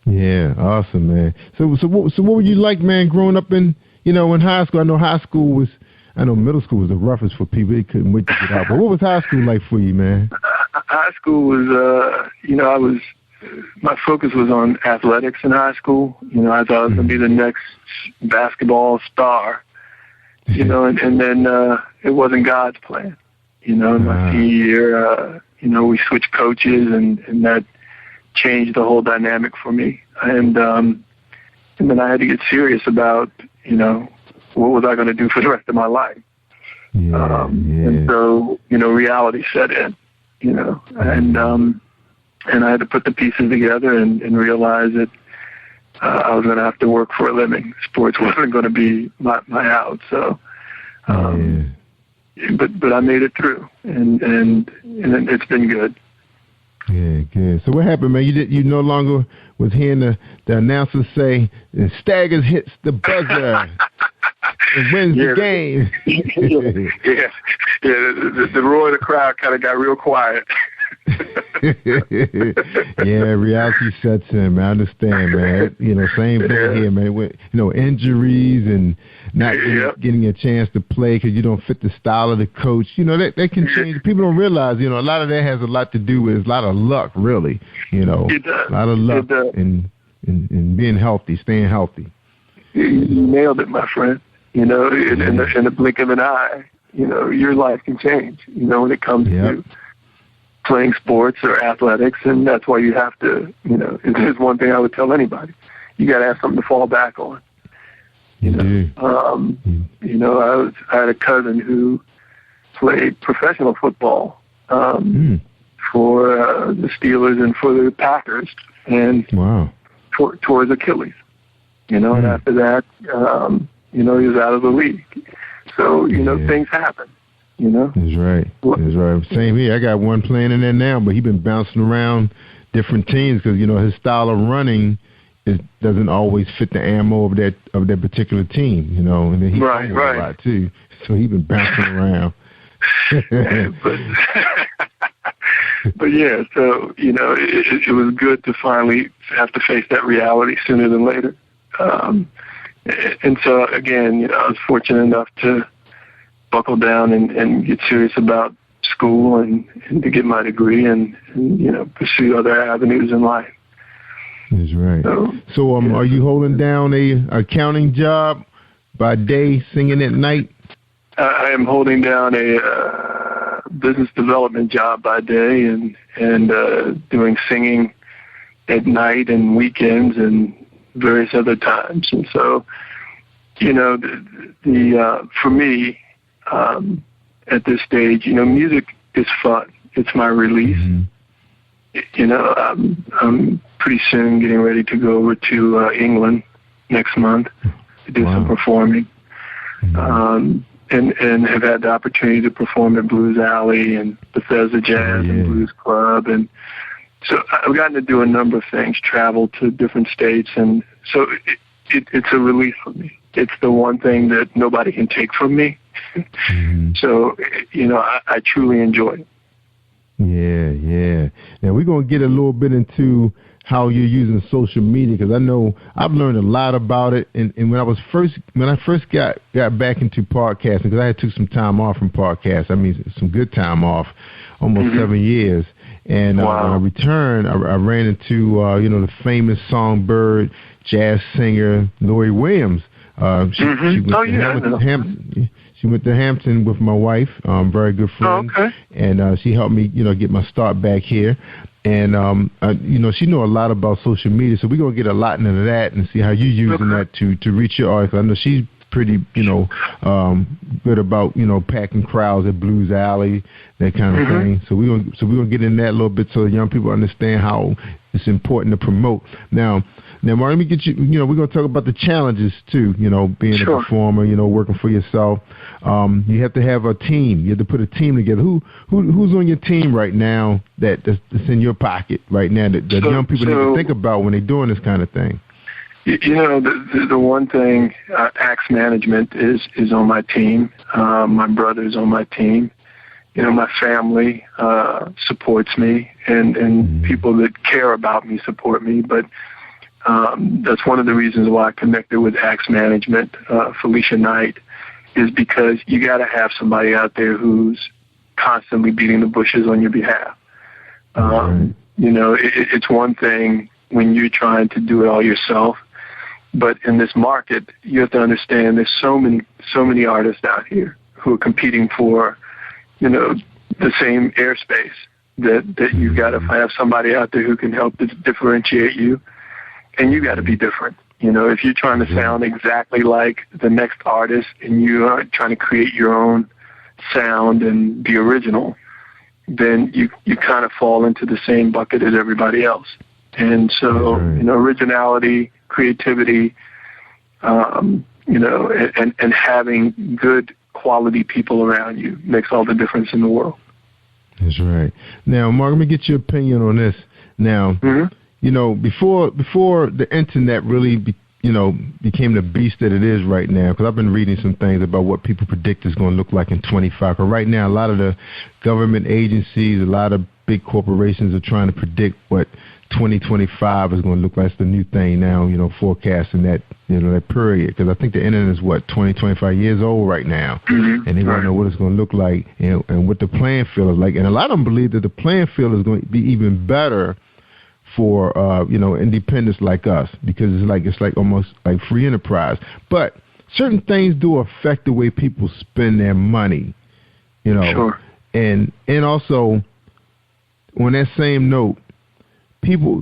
Yeah, awesome, man. So what were you like, man, growing up in high school? I know middle school was the roughest for people. They couldn't wait to get out. But what was high school like for you, man? High school was, my focus was on athletics in high school. I thought I was going to be the next basketball star, and then it wasn't God's plan. In my senior year, we switched coaches, and that changed the whole dynamic for me. And then I had to get serious about, what was I going to do for the rest of my life? And so, reality set in, and I had to put the pieces together and realize that I was going to have to work for a living. Sports wasn't going to be my out. So, but I made it through, and it's been good. Yeah, good. So what happened, man? You no longer was hearing the announcer say, Staggers hits the buzzer and wins the game. The roar of the crowd kind of got real quiet. Reality sets in, man. I understand, man. Same thing here, man. With, injuries and not getting a chance to play because you don't fit the style of the coach. That can change. People don't realize, a lot of that has a lot to do with a lot of luck, really. It does. A lot of luck and being healthy, staying healthy. You nailed it, my friend. In the blink of an eye, your life can change. When it comes to playing sports or athletics, and that's why you have to, if there's one thing I would tell anybody, you got to have something to fall back on. I had a cousin who played professional football for the Steelers and for the Packers, and tore his Achilles. And after that, he was out of the league. So, things happen, That's right. That's right. Same here. I got one playing in there now, but he's been bouncing around different teams because, his style of running doesn't always fit the ammo of that particular team, and then he right. a lot too. So he's been bouncing around. But yeah, so, it was good to finally have to face that reality sooner than later. And so, again, I was fortunate enough to buckle down and get serious about school and to get my degree and pursue other avenues in life. That's right. So are you holding down a accounting job by day, singing at night? I am holding down a business development job by day and doing singing at night and weekends and various other times. And so, for me, at this stage, music is fun. It's my release. I'm pretty soon getting ready to go over to England next month to do some performing. And have had the opportunity to perform at Blues Alley and Bethesda Jazz and Blues Club. And so I've gotten to do a number of things, travel to different states. And so it's a relief for me. It's the one thing that nobody can take from me. So, I truly enjoy it. Yeah. Now we're going to get a little bit into how you're using social media, because I know I've learned a lot about it. And when I first got back into podcasting, because I took some time off from podcasts, some good time off, almost 7 years. And when I returned, I ran into the famous songbird jazz singer Lori Williams. She went to Hampton with my wife, very good friend, and she helped me, get my start back here. And she know a lot about social media, so we're gonna get a lot into that and see how you're using that to reach your audience. I know she's pretty, good about packing crowds at Blues Alley, that kind of thing. So we're gonna get in that a little bit so young people understand how it's important to promote. Now, Mark, let me get you. We're gonna talk about the challenges too. Being a performer, working for yourself. You have to have a team. You have to put a team together. Who's on your team right now that's in your pocket right now that young people need to think about when they're doing this kind of thing? The one thing, Axe Management is on my team. My brother's on my team. My family supports me, and people that care about me support me. But that's one of the reasons why I connected with Axe Management, Felicia Knight, is because you got to have somebody out there who's constantly beating the bushes on your behalf. It's one thing when you're trying to do it all yourself, but in this market, you have to understand there's so many artists out here who are competing for, the same airspace that you've got to have somebody out there who can help to differentiate you, and you got to be different. If you're trying to sound exactly like the next artist and you are trying to create your own sound and be original, then you kind of fall into the same bucket as everybody else. And so, originality, creativity, and having good quality people around you makes all the difference in the world. That's right. Now, Mark, let me get your opinion on this. Now, before the internet really, became the beast that it is right now, because I've been reading some things about what people predict is going to look like in 25. But right now, a lot of the government agencies, a lot of big corporations are trying to predict what 2025 is going to look like. It's the new thing now, forecasting that, that period. Because I think the internet is, 25 years old right now. And they want to know what it's going to look like and what the playing field is like. And a lot of them believe that the playing field is going to be even better for, independents like us, because it's like almost like free enterprise. But certain things do affect the way people spend their money, And also, on that same note,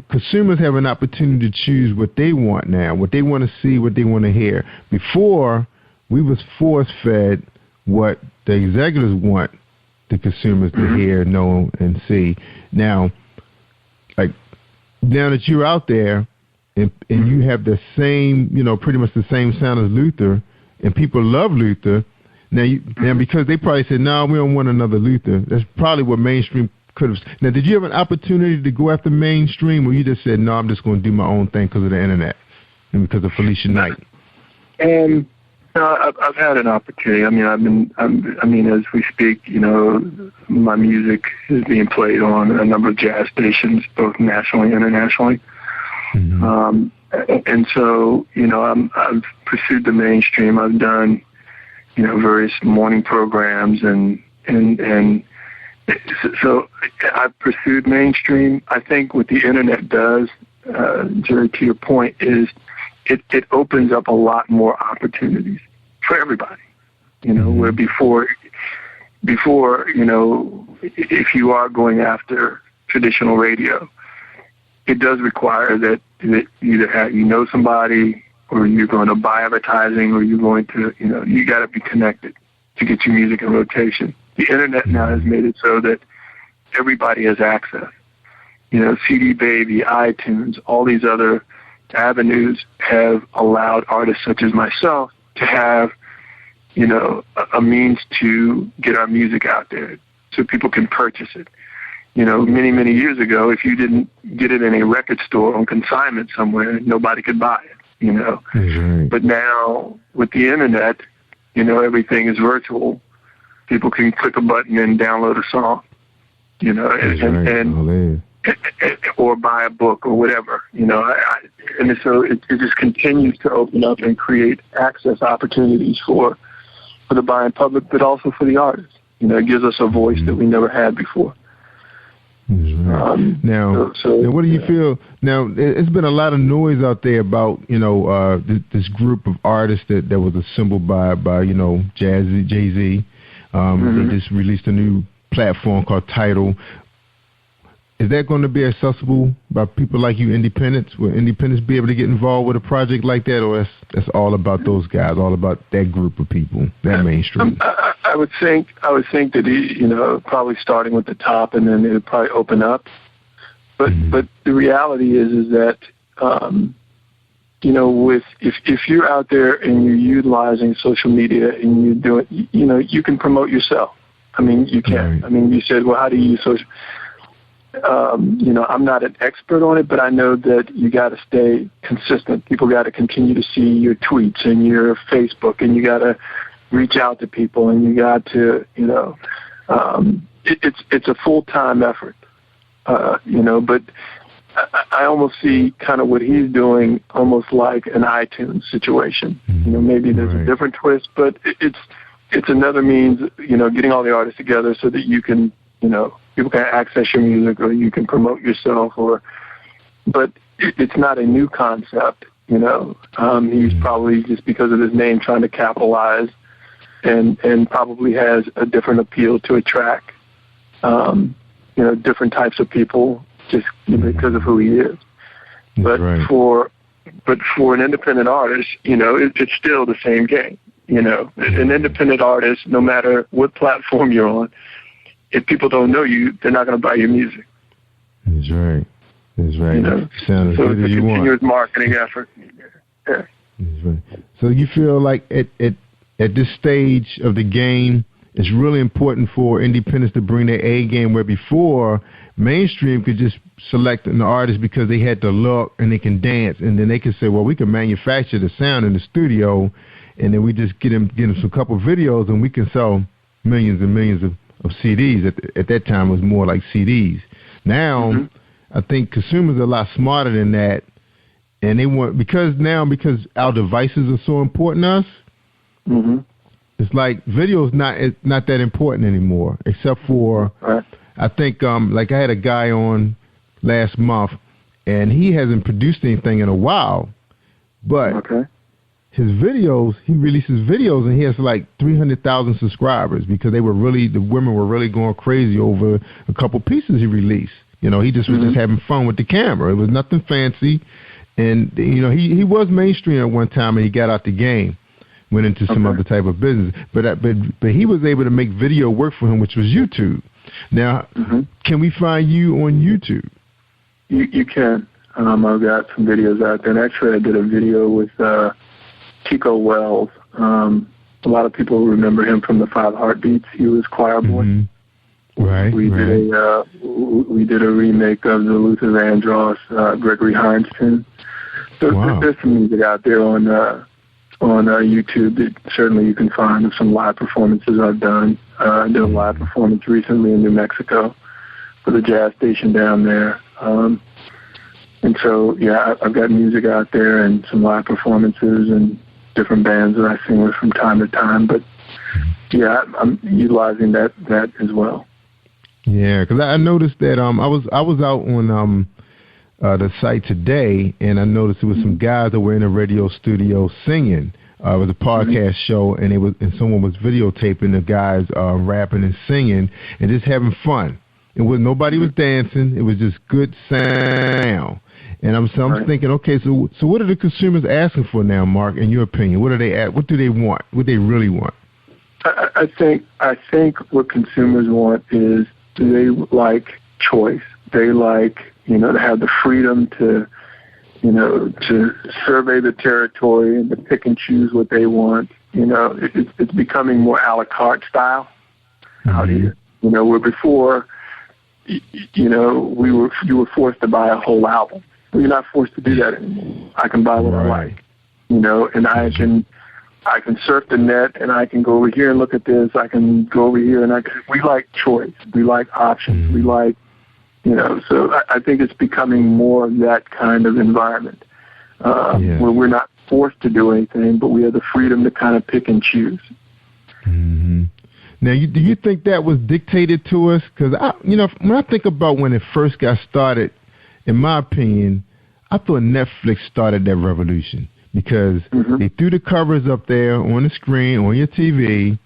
consumers have an opportunity to choose what they want now, what they want to see, what they want to hear. Before, we was force-fed what the executives want the consumers to hear, know, and see. Now that you're out there and you have the same, pretty much the same sound as Luther, and people love Luther, Now because they probably said, no, we don't want another Luther. That's probably what mainstream could have. Now, did you have an opportunity to go after mainstream, or you just said, no, I'm just going to do my own thing because of the internet and because of Felicia Knight? No, I've had an opportunity. I mean, as we speak, my music is being played on a number of jazz stations, both nationally and internationally. Mm-hmm. And so, I've pursued the mainstream. I've done, various morning programs and so I've pursued mainstream. I think what the internet does, Jerry, to your point, is it opens up a lot more opportunities for everybody. Where before, if you are going after traditional radio, it does require that either you know somebody, or you're going to buy advertising, or you're going to, you got to be connected to get your music in rotation. The internet now has made it so that everybody has access. CD Baby, iTunes, all these other avenues have allowed artists such as myself to have, a means to get our music out there so people can purchase it. Many, many years ago, if you didn't get it in a record store on consignment somewhere, nobody could buy it, Mm-hmm. But now with the internet, everything is virtual. People can click a button and download a song, or buy a book or whatever, and so it just continues to open up and create access opportunities for the buying public, but also for the artists. It gives us a voice that we never had before. Now, what do you feel? Now, it's been a lot of noise out there about this group of artists that was assembled by Jay-Z. They just released a new platform called Tidal. Is that going to be accessible by people like you, independents? Will independents be able to get involved with a project like that, or that's all about those guys, all about that group of people, that mainstream? I would think that probably starting with the top, and then it would probably open up. But the reality is that if you're out there and you're utilizing social media and you're doing, you can promote yourself. I mean, you can. Right. I mean, you said, well, how do you use social? I'm not an expert on it, but I know that you got to stay consistent. People got to continue to see your tweets and your Facebook, and you got to reach out to people, and you got to, it's a full-time effort, but I almost see kind of what he's doing almost like an iTunes situation. Maybe there's a different twist, but it's another means, getting all the artists together so that you can, people can access your music, or you can promote yourself, but it's not a new concept, he's probably, just because of his name, trying to capitalize and probably has a different appeal to attract, different types of people just because of who he is. But for an independent artist, it's still the same game. An independent artist, no matter what platform you're on, if people don't know you, they're not going to buy your music. That's right. Sound as so good it's as a you want. continuous marketing effort. Yeah. That's right. So you feel like at this stage of the game, it's really important for independents to bring their A game, where before mainstream could just select an artist because they had the look and they can dance, and then they can say, well, we can manufacture the sound in the studio, and then we just get them some couple videos, and we can sell millions and millions of CDs. At that time, it was more like CDs. Now, I think consumers are a lot smarter than that, and they want, because our devices are so important to us. It's like video is not that important anymore, except for I think like I had a guy on last month, and he hasn't produced anything in a while, but his videos, he releases videos, and he has like 300,000 subscribers because the women were really going crazy over a couple pieces he released. He just was just having fun with the camera. It was nothing fancy, and he was mainstream at one time, and he got out the game, went into some other type of business. But he was able to make video work for him, which was YouTube. Now, can we find you on YouTube? You can. I've got some videos out there. And actually, I did a video with Tico Wells. A lot of people remember him from the 5 Heartbeats. He was choir boy. Mm-hmm. Right. We did a remake of the Luther Vandross, Gregory Hines tune. So there's some music out there on YouTube that certainly you can find of some live performances I've done. I did a live performance recently in New Mexico for the jazz station down there. And so, yeah, I've got music out there and some live performances and different bands that I sing with from time to time. But, yeah, I'm utilizing that as well. Yeah, because I noticed that I was out on the site today, and I noticed there was some guys that were in a radio studio singing. It was a podcast show, and someone was videotaping the guys rapping and singing and just having fun. Nobody was dancing. It was just good sound. And I'm thinking, okay, so what are the consumers asking for now, Mark? In your opinion, what are they at? What do they want? What do they really want? I think what consumers want is they like choice. They like to have the freedom to survey the territory and to pick and choose what they want. It's becoming more a la carte style out here. Where before, you were forced to buy a whole album. Well, you're not forced to do that anymore. I can buy what I like, and I can surf the net, and I can go over here and look at this. I can go over here, and we like choice. We like options. We like, so I think it's becoming more of that kind of environment where we're not forced to do anything, but we have the freedom to kind of pick and choose. Mm-hmm. Now, do you think that was dictated to us? Because, when I think about when it first got started, in my opinion, I thought Netflix started that revolution because they threw the covers up there on the screen, on your TV.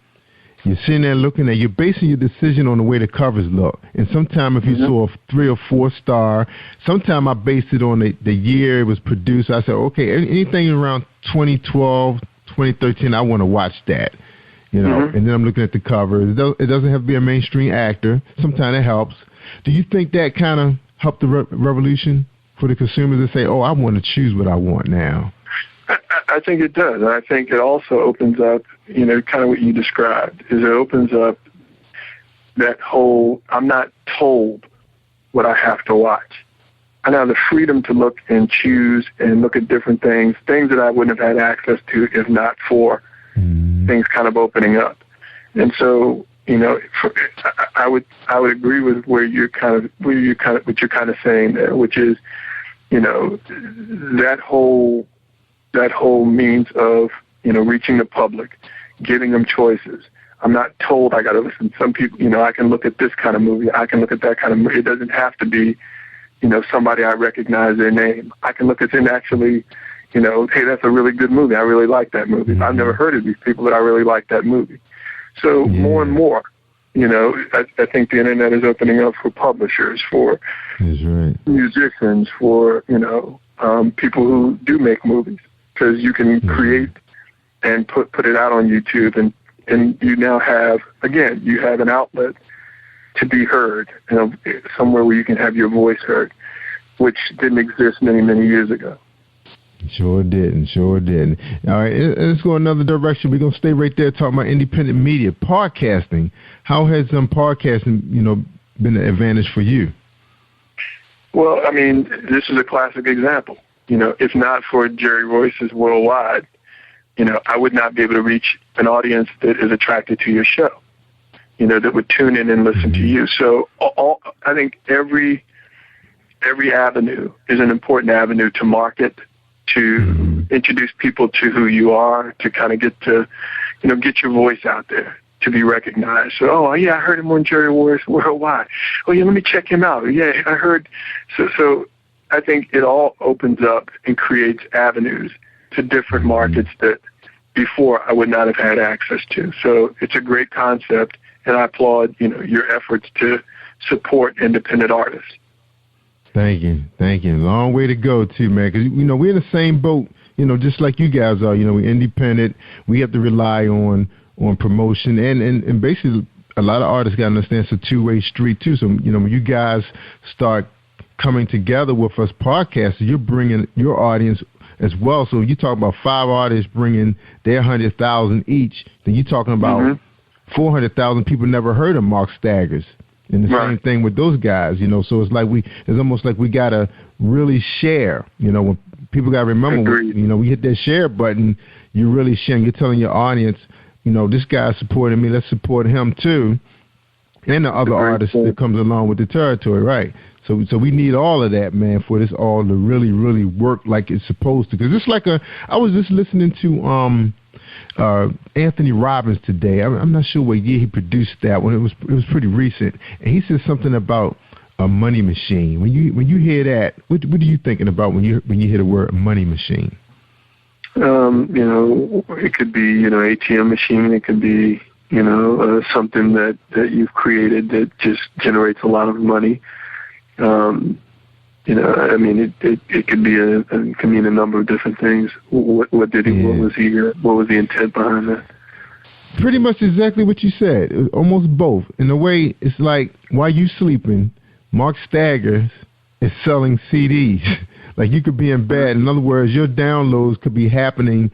You're sitting there looking at, you're basing your decision on the way the covers look. And sometimes if you saw a 3 or 4 star, sometimes I based it on the year it was produced. I said, okay, anything around 2012, 2013, I want to watch that. And then I'm looking at the covers. It doesn't have to be a mainstream actor. Sometimes it helps. Do you think that kind of helped the revolution for the consumers to say, oh, I want to choose what I want now? I think it does. And I think it also opens up, kind of what you described, is it opens up that whole, I'm not told what I have to watch. I have the freedom to look and choose and look at different things that I wouldn't have had access to if not for things kind of opening up. And so, I would agree with what you're kind of saying there, which is, that whole means of, reaching the public, giving them choices. I'm not told I got to listen. Some people, I can look at this kind of movie. I can look at that kind of movie. It doesn't have to be, somebody I recognize their name. I can look at it and actually, hey, that's a really good movie. I really like that movie. I've never heard of these people, but I really like that movie. So more and more, I think the internet is opening up for publishers, for musicians, for, people who do make movies, because you can create and put it out on YouTube, and you now have, again, you have an outlet to be heard, somewhere where you can have your voice heard, which didn't exist many, many years ago. Sure didn't. All right, let's go another direction. We're going to stay right there talking about independent media. Podcasting. How has podcasting, been an advantage for you? Well, I mean, this is a classic example. If not for Jerry Royce's Worldwide, I would not be able to reach an audience that is attracted to your show, that would tune in and listen to you. So I think every avenue is an important avenue to market, to introduce people to who you are, to kind of get your voice out there, to be recognized. So, I heard him on Jerry Royce Worldwide. Oh, yeah, let me check him out. Yeah, I heard. So I think it all opens up and creates avenues to different markets that before I would not have had access to. So it's a great concept, and I applaud, your efforts to support independent artists. Thank you. Long way to go, too, man, because, we're in the same boat, just like you guys are. We're independent. We have to rely on promotion, and basically a lot of artists got to understand it's a two-way street, too. So, when you guys start coming together with us podcasters, you're bringing your audience as well. So you talk about 5 artists bringing their 100,000 each. Then you're talking about 400,000 people never heard of Mark Staggers. And the same thing with those guys, you know. So it's almost like we gotta really share. You know, when people gotta remember, you know, we hit that share button, you're really sharing. You're telling your audience, you know, this guy's supporting me. Let's support him too, and the other artists that comes along with the territory, right? So we need all of that, man, for this all to really, really work like it's supposed to. Because it's like I was just listening to Anthony Robbins today. I'm not sure what year he produced that one. It was pretty recent, and he said something about a money machine. When you hear that, what are you thinking about when you hear the word money machine? You know, it could be, you know, ATM machine. It could be, you know, something that you've created that just generates a lot of money. You know, I mean, it could be it can mean a number of different things. What was the intent behind that? Pretty much exactly what you said. It was almost both. In a way, it's like while you sleeping, Mark Staggers is selling CDs. Like you could be in bed. In other words, your downloads could be happening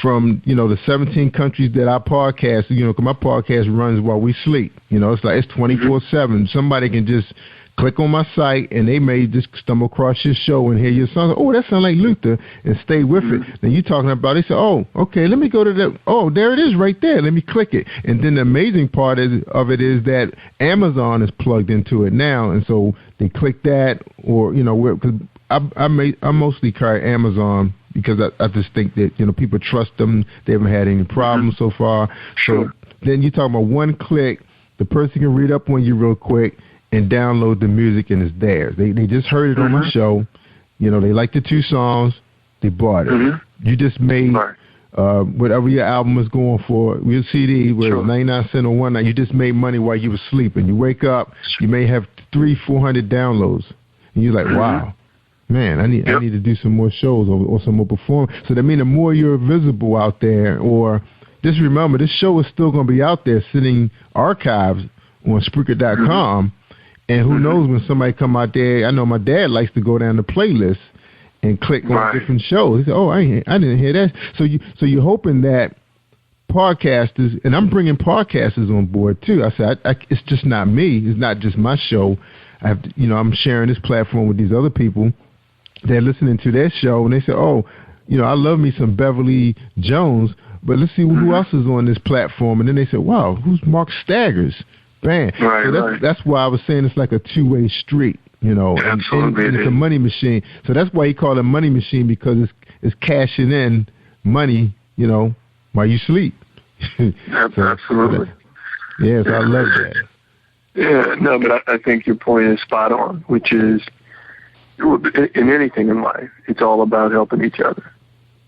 from, you know, the 17 countries that our podcast, you know, 'cause my podcast runs while we sleep. You know, it's like it's 24/7. Somebody can just click on my site, and they may just stumble across your show and hear your song. Oh, that sounds like Luther, and stay with it. Then you're talking about, they say, oh, okay, let me go to that. Oh, there it is right there. Let me click it. And then the amazing part of it is that Amazon is plugged into it now, and so they click that, or, you know, because I mostly carry Amazon because I just think that, you know, people trust them. They haven't had any problems so far. So then you're talking about one click. The person can read up on you real quick and download the music, and it's theirs. They just heard it on my show. You know, they liked the 2 songs. They bought it. You just made whatever your album is going for, your CD, whether it's 99 cents or $1, you just made money while you were sleeping. You wake up, you may have 300-400 downloads, and you're like, wow, man, I need to do some more shows or some more performance. So that means the more you're visible out there, or just remember, this show is still going to be out there sitting archived on Spreaker.com. And who knows when somebody come out there? I know my dad likes to go down the playlist and click on different shows. He said, "Oh, I didn't hear that." So you're hoping that podcasters, and I'm bringing podcasters on board too. I said, it's just not me. It's not just my show. I have to, you know, I'm sharing this platform with these other people. They're listening to their show, and they say, "Oh, you know, I love me some Beverly Jones, but let's see who else is on this platform." And then they said, "Wow, who's Mark Staggers?" Bam. So that's why I was saying it's like a two-way street, you know. Absolutely. And it's a money machine. So that's why he called it a money machine, because it's cashing in money, you know, while you sleep. Absolutely. Yes, I love that. Yeah, no, but I think your point is spot on, which is in anything in life, it's all about helping each other.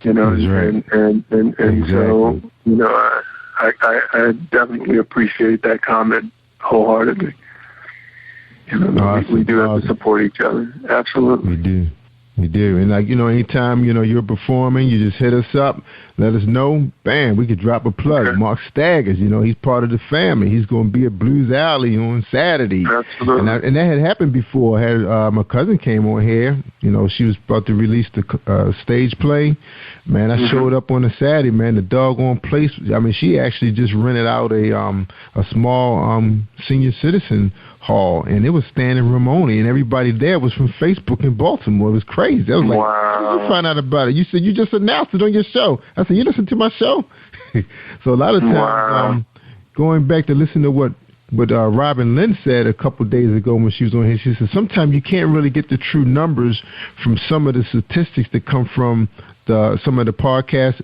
You know, and exactly. So, you know, I definitely appreciate that comment wholeheartedly. You know, we do have to support each other. Absolutely. We do. And, like, you know, anytime, you know, you're performing, you just hit us up, let us know. Bam, we could drop a plug. Okay. Mark Staggers, you know, he's part of the family. He's going to be at Blues Alley on Saturday. Absolutely. And that had happened before. My cousin came on here. You know, she was about to release the stage play. Man, I showed up on a Saturday, man. The doggone place, I mean, she actually just rented out a small senior citizen hall, and it was standing room only, and everybody there was from Facebook in Baltimore. It was crazy. I was like, how did you find out about it? You said you just announced it on your show. I said, you listen to my show? So a lot of times, going back to listen to what Robin Lynn said a couple days ago when she was on here, she said sometimes you can't really get the true numbers from some of the statistics that come from some of the podcasts,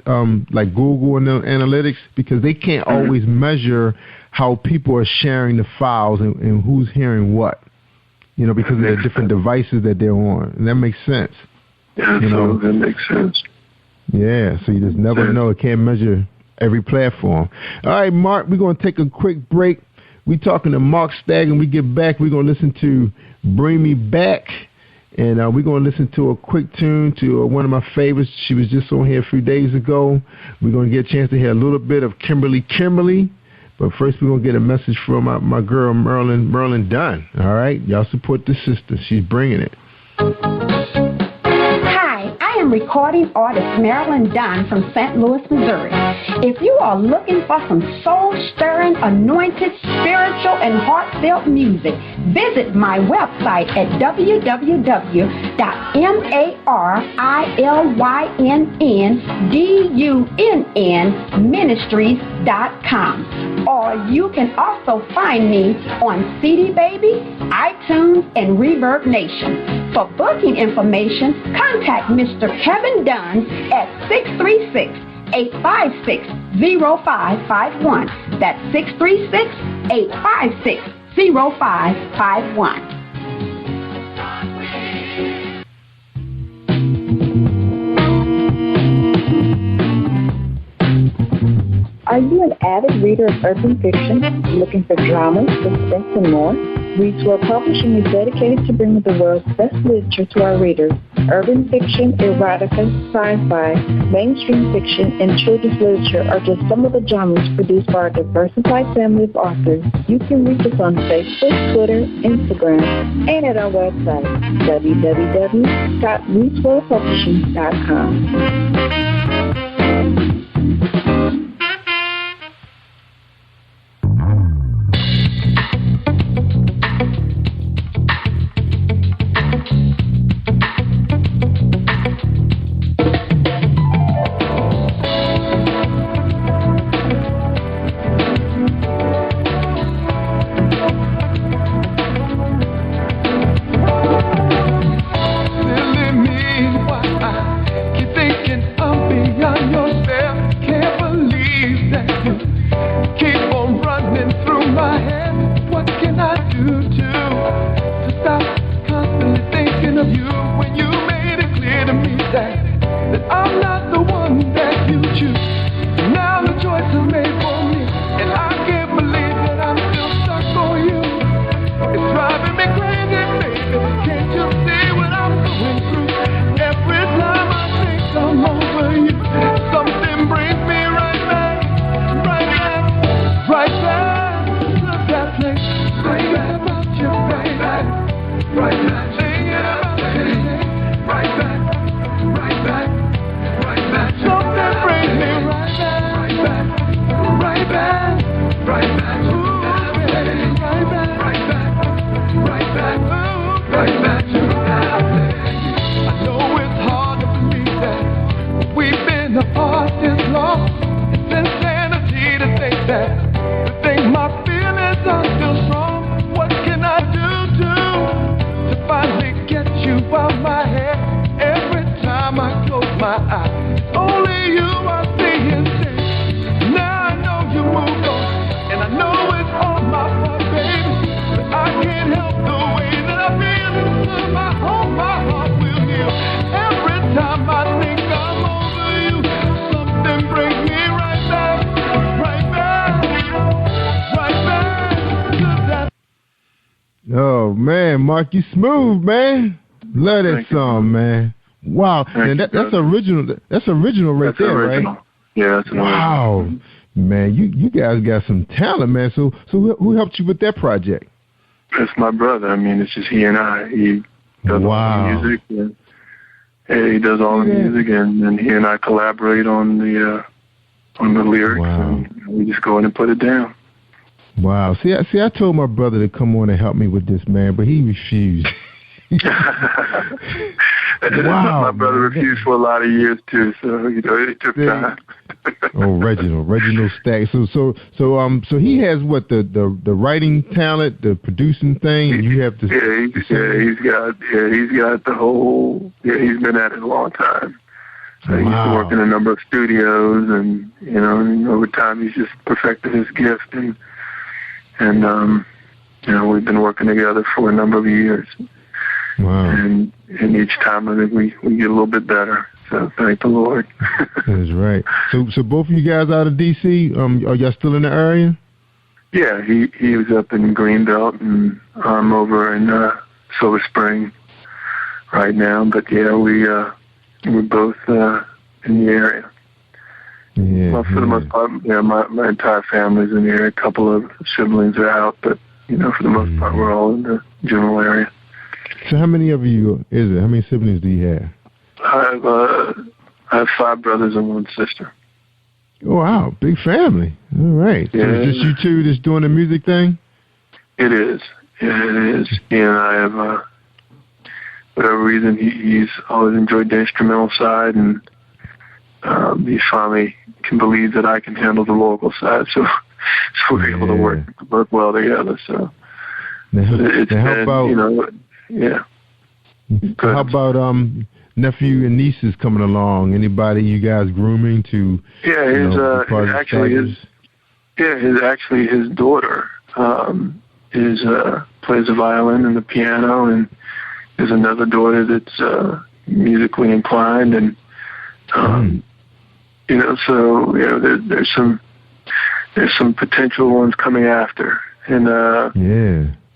like Google and the analytics, because they can't always measure how people are sharing the files and who's hearing what, you know, because of the different devices that they're on. And that makes sense. Yeah, so that makes sense. Yeah, so you just never know. It can't measure every platform. All right, Mark, we're going to take a quick break. We're talking to Mark Stagg, and we get back, we're going to listen to Bring Me Back. And we're going to listen to a quick tune to one of my favorites. She was just on here a few days ago. We're going to get a chance to hear a little bit of Kimberly. But first, we're going to get a message from my girl, Merlin Dunn. All right? Y'all support the sister. She's bringing it. Hi, I am am recording artist Marilyn Dunn from St. Louis, Missouri. If you are looking for some soul-stirring, anointed, spiritual, and heartfelt music, visit my website at www.marilynnDunnMinistries.com. Or you can also find me on CD Baby, iTunes, and Reverb Nation. For booking information, contact Mr. Kevin Dunn at 636-856-0551. That's 636-856-0551. Are you an avid reader of urban fiction, looking for drama, suspense, and more? Royce Publishing is dedicated to bringing the world's best literature to our readers. Urban fiction, erotica, sci-fi, mainstream fiction, and children's literature are just some of the genres produced by our diversified family of authors. You can reach us on Facebook, Twitter, Instagram, and at our website, www.roycepublishing.com. Oh man, Mark, you smooth, man. Love that song, man. Wow, and that's original. That's original right there, original. Right? Yeah, that's original. Wow, man, you guys got some talent, man. So who helped you with that project? It's my brother. I mean, it's just he and I. He does all the music. And he does all the music, and he and I collaborate on the lyrics, and we just go in and put it down. Wow. See, I told my brother to come on and help me with this, man, but he refused. My brother refused for a lot of years too, so it took time. Reginald Stack. So he has what the writing talent, the producing thing, and you have to. He's got the whole. Yeah, he's been at it a long time. So he used to work in a number of studios, and over time he's just perfected his gift, and we've been working together for a number of years. Wow. And each time I think we get a little bit better. So thank the Lord. That's right. So both of you guys out of D.C., are y'all still in the area? Yeah, he was up in Greenbelt, and I'm over in Silver Spring right now. But yeah, we're both in the area. Yeah. Well, for the most part, my entire family's in the area. A couple of siblings are out, but for the most part, we're all in the general area. So how many of you is it? How many siblings do you have? I have 5 brothers and 1 sister. Oh, wow, big family. All right. Yeah. So is just you two just doing the music thing? It is. Yeah, it is. And I have, whatever reason, he's always enjoyed the instrumental side, and he finally can believe that I can handle the local side. So we're able to work well together. So it's been, yeah. How about nephew and nieces coming along? Anybody you guys grooming to? Yeah, his daughter plays the violin and the piano, and there's another daughter that's musically inclined, and there's some potential ones coming after, and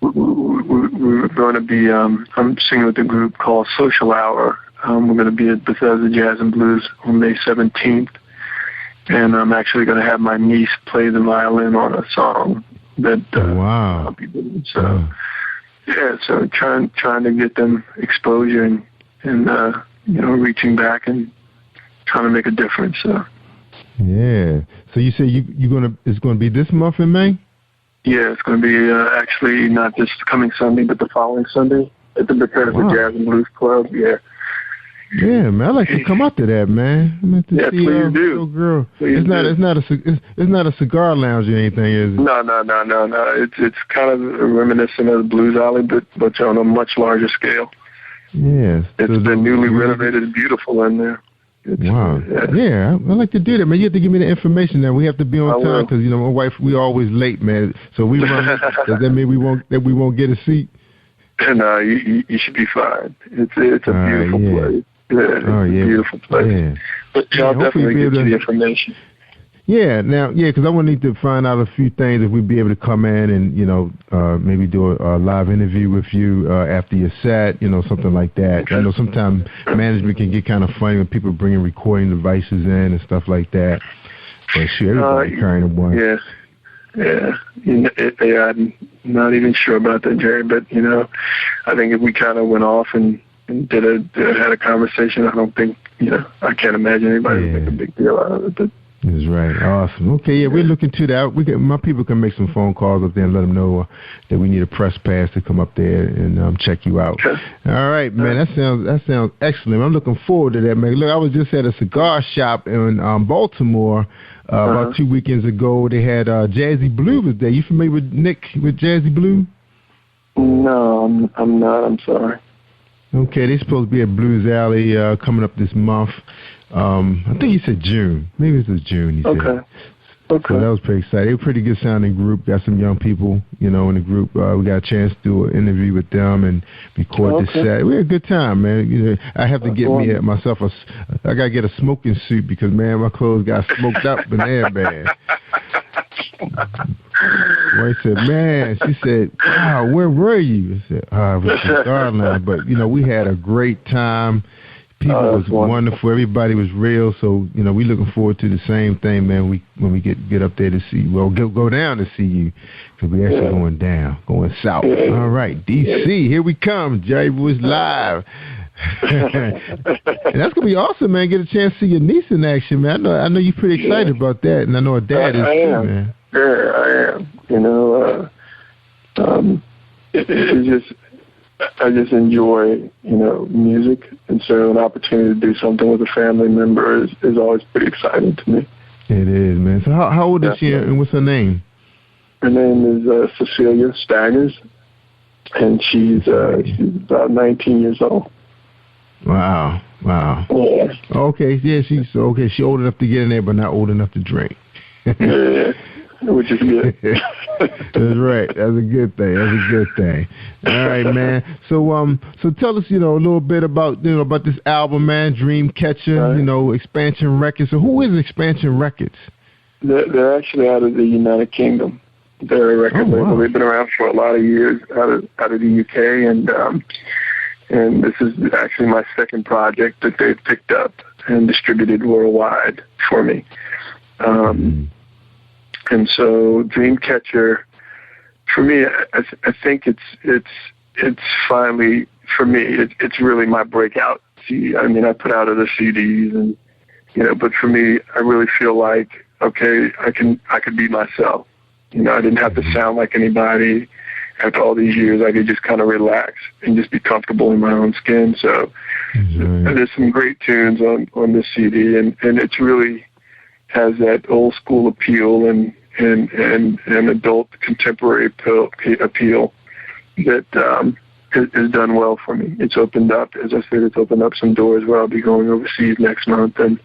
we're going to be. I'm singing with a group called Social Hour. We're going to be at Bethesda Jazz and Blues on May 17th, and I'm actually going to have my niece play the violin on a song that I'll be doing. So so trying to get them exposure and reaching back and trying to make a difference. So. Yeah. So you say it's going to be this month in May? Yeah, it's going to be actually not this coming Sunday, but the following Sunday at the Bethesda Jazz and Blues Club. Yeah. Yeah, man, I'd like to come up to that, man. Yeah, see, please do. Girl. Please it's not a cigar lounge or anything, is it? No. It's kind of reminiscent of the Blues Alley, but on a much larger scale. Yeah. It's been newly renovated, beautiful in there. Wow. Yeah, I'd like to do that, man. You have to give me the information now. We have to be on time because my wife, we always late, man. So we run. Does that mean we won't get a seat? No, you should be fine. It's a beautiful place. Yeah, it's a beautiful place. Yeah. But I'll definitely get you the information. Yeah, because I would need to find out a few things if we'd be able to come in and, maybe do a live interview with you after your set, something like that. I know sometimes management can get kind of funny when people bring recording devices in and stuff like that. But sure, everybody carrying one. Yeah. I'm not even sure about that, Jerry, but, I think if we kind of went off and had a conversation, I don't think, I can't imagine anybody would make a big deal out of it, but. That's right. Awesome. Okay, we're looking to that. My people can make some phone calls up there and let them know that we need a press pass to come up there and check you out. Okay. All right, man. That sounds excellent. I'm looking forward to that, man. Look, I was just at a cigar shop in Baltimore about 2 weekends ago. They had Jazzy Blue was there. You familiar with Nick with Jazzy Blue? No, I'm not. I'm sorry. Okay, they're supposed to be at Blues Alley coming up this month. I think he said June. Maybe it was June, he said. Okay. So that was pretty exciting. They're a pretty good sounding group. Got some young people, in the group. We got a chance to do an interview with them and record the set. We had a good time, man. I have to get myself I got to get a smoking suit because, man, my clothes got smoked up in there bad. Royce said, man, she said, wow, where were you? I said, I was at Cigar Lounge. But, we had a great time. People was wonderful. Everybody was real. So, we looking forward to the same thing, man, when we get up there to see, go down to see you because we actually going south. All right, D.C., here we come. Jerry Royce Live. And that's going to be awesome, man. Get a chance to see your niece in action, man. I know you're pretty excited about that, and I know her dad is too, man. Yeah, I am. I just enjoy, music, and so an opportunity to do something with a family member is always pretty exciting to me. It is, man. So how old is she, and what's her name? Her name is Cecilia Staggers, and she's about 19 years old. Wow. Yeah. Okay, she's old enough to get in there, but not old enough to drink. Yeah. Which is good. That's right. That's a good thing. All right, man. So tell us, a little bit about this album, man. Dreamcatcher, Expansion Records. So who is Expansion Records? They're actually out of the United Kingdom. They're a record label. They've been around for a lot of years out of the UK, and this is actually my second project that they've picked up and distributed worldwide for me. And so Dreamcatcher, for me, I think it's finally, for me, it's really my breakout I put out other CDs, and but for me, I really feel like, okay, I could be myself. I didn't have to sound like anybody. After all these years, I could just kind of relax and just be comfortable in my own skin. So there's some great tunes on this CD, and it's really has that old school appeal and adult contemporary appeal that has done well for me. It's opened up, as I said, it's opened up some doors where I'll be going overseas next month and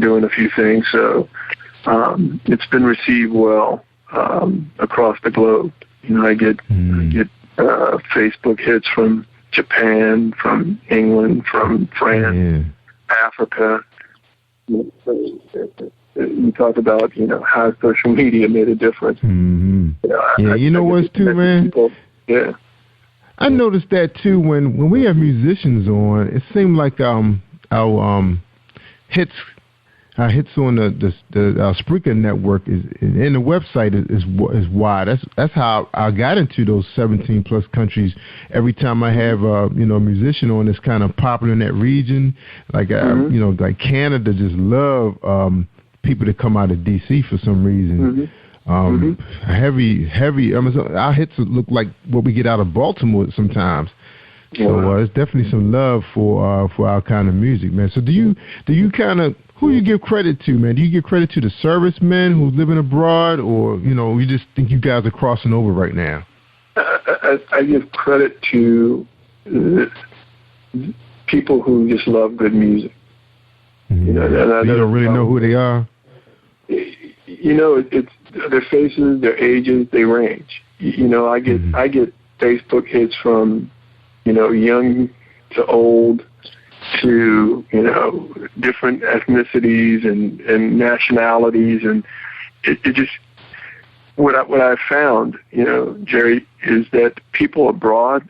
doing a few things. So it's been received well across the globe. I get Facebook hits from Japan, from England, from France, Africa. You talk about how social media made a difference. You know what's too, man? People, I noticed that too when we have musicians on. It seemed like our hits on the Spreaker network and the website is wide. That's how I got into those 17 plus countries. Every time I have a musician on that's kind of popular in that region, like like Canada, just love people that come out of DC for some reason. Heavy. Our hits look like what we get out of Baltimore sometimes. So it's definitely some love for our kind of music, man. So do you kind of, who you give credit to, man? Do you give credit to the servicemen who's living abroad, or you just think you guys are crossing over right now? I give credit to people who just love good music. And you don't really know who they are. It's their faces, their ages, they range. I get Facebook hits from young to old, to different ethnicities and nationalities, and it just what I found, Jerry, is that people abroad,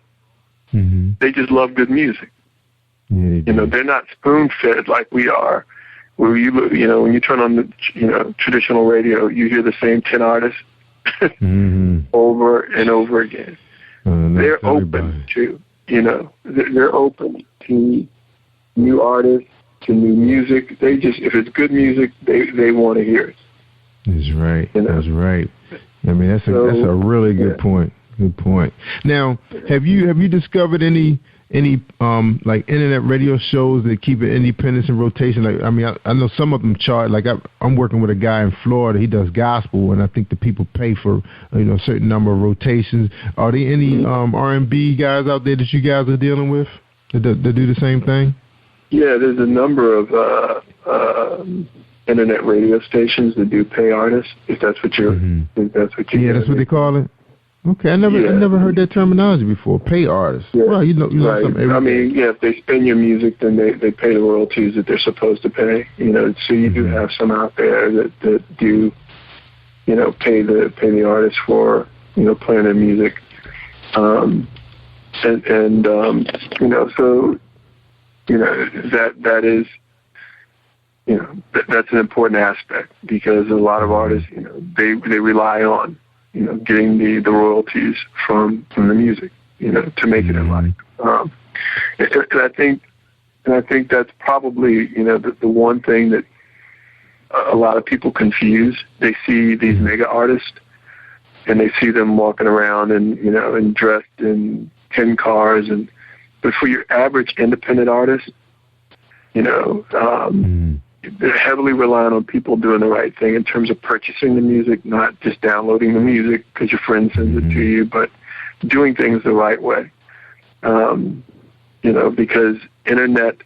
they just love good music. They're not spoon fed like we are. Where when you turn on the traditional radio, you hear the same 10 artists over and over again. They're open to they're open to new artists, to new music. They just, if it's good music, they want to hear it. That's right. That's right. That's a really good point. Good point. Now, have you discovered any like internet radio shows that keep it independence in rotation? Like, I know some of them chart. Like I'm working with a guy in Florida. He does gospel, and I think the people pay for a certain number of rotations. Are there any R&B guys out there that you guys are dealing with that do the same thing? Yeah, there's a number of internet radio stations that do pay artists. If that's what you're, that's what they call it. Okay, I never heard that terminology before. Pay artists. Yeah. Well, you know right. something. If they spin your music, then they pay the royalties that they're supposed to pay. So you do have some out there that do, pay the artists for playing their music, so that is. That's an important aspect, because a lot of artists, they rely on, getting the royalties from the music, to make it in life. And I think that's probably, the one thing that a lot of people confuse. They see these mega artists, and they see them walking around and dressed in 10 cars, but for your average independent artist, they're heavily reliant on people doing the right thing in terms of purchasing the music, not just downloading the music because your friend sends it to you, but doing things the right way. Because internet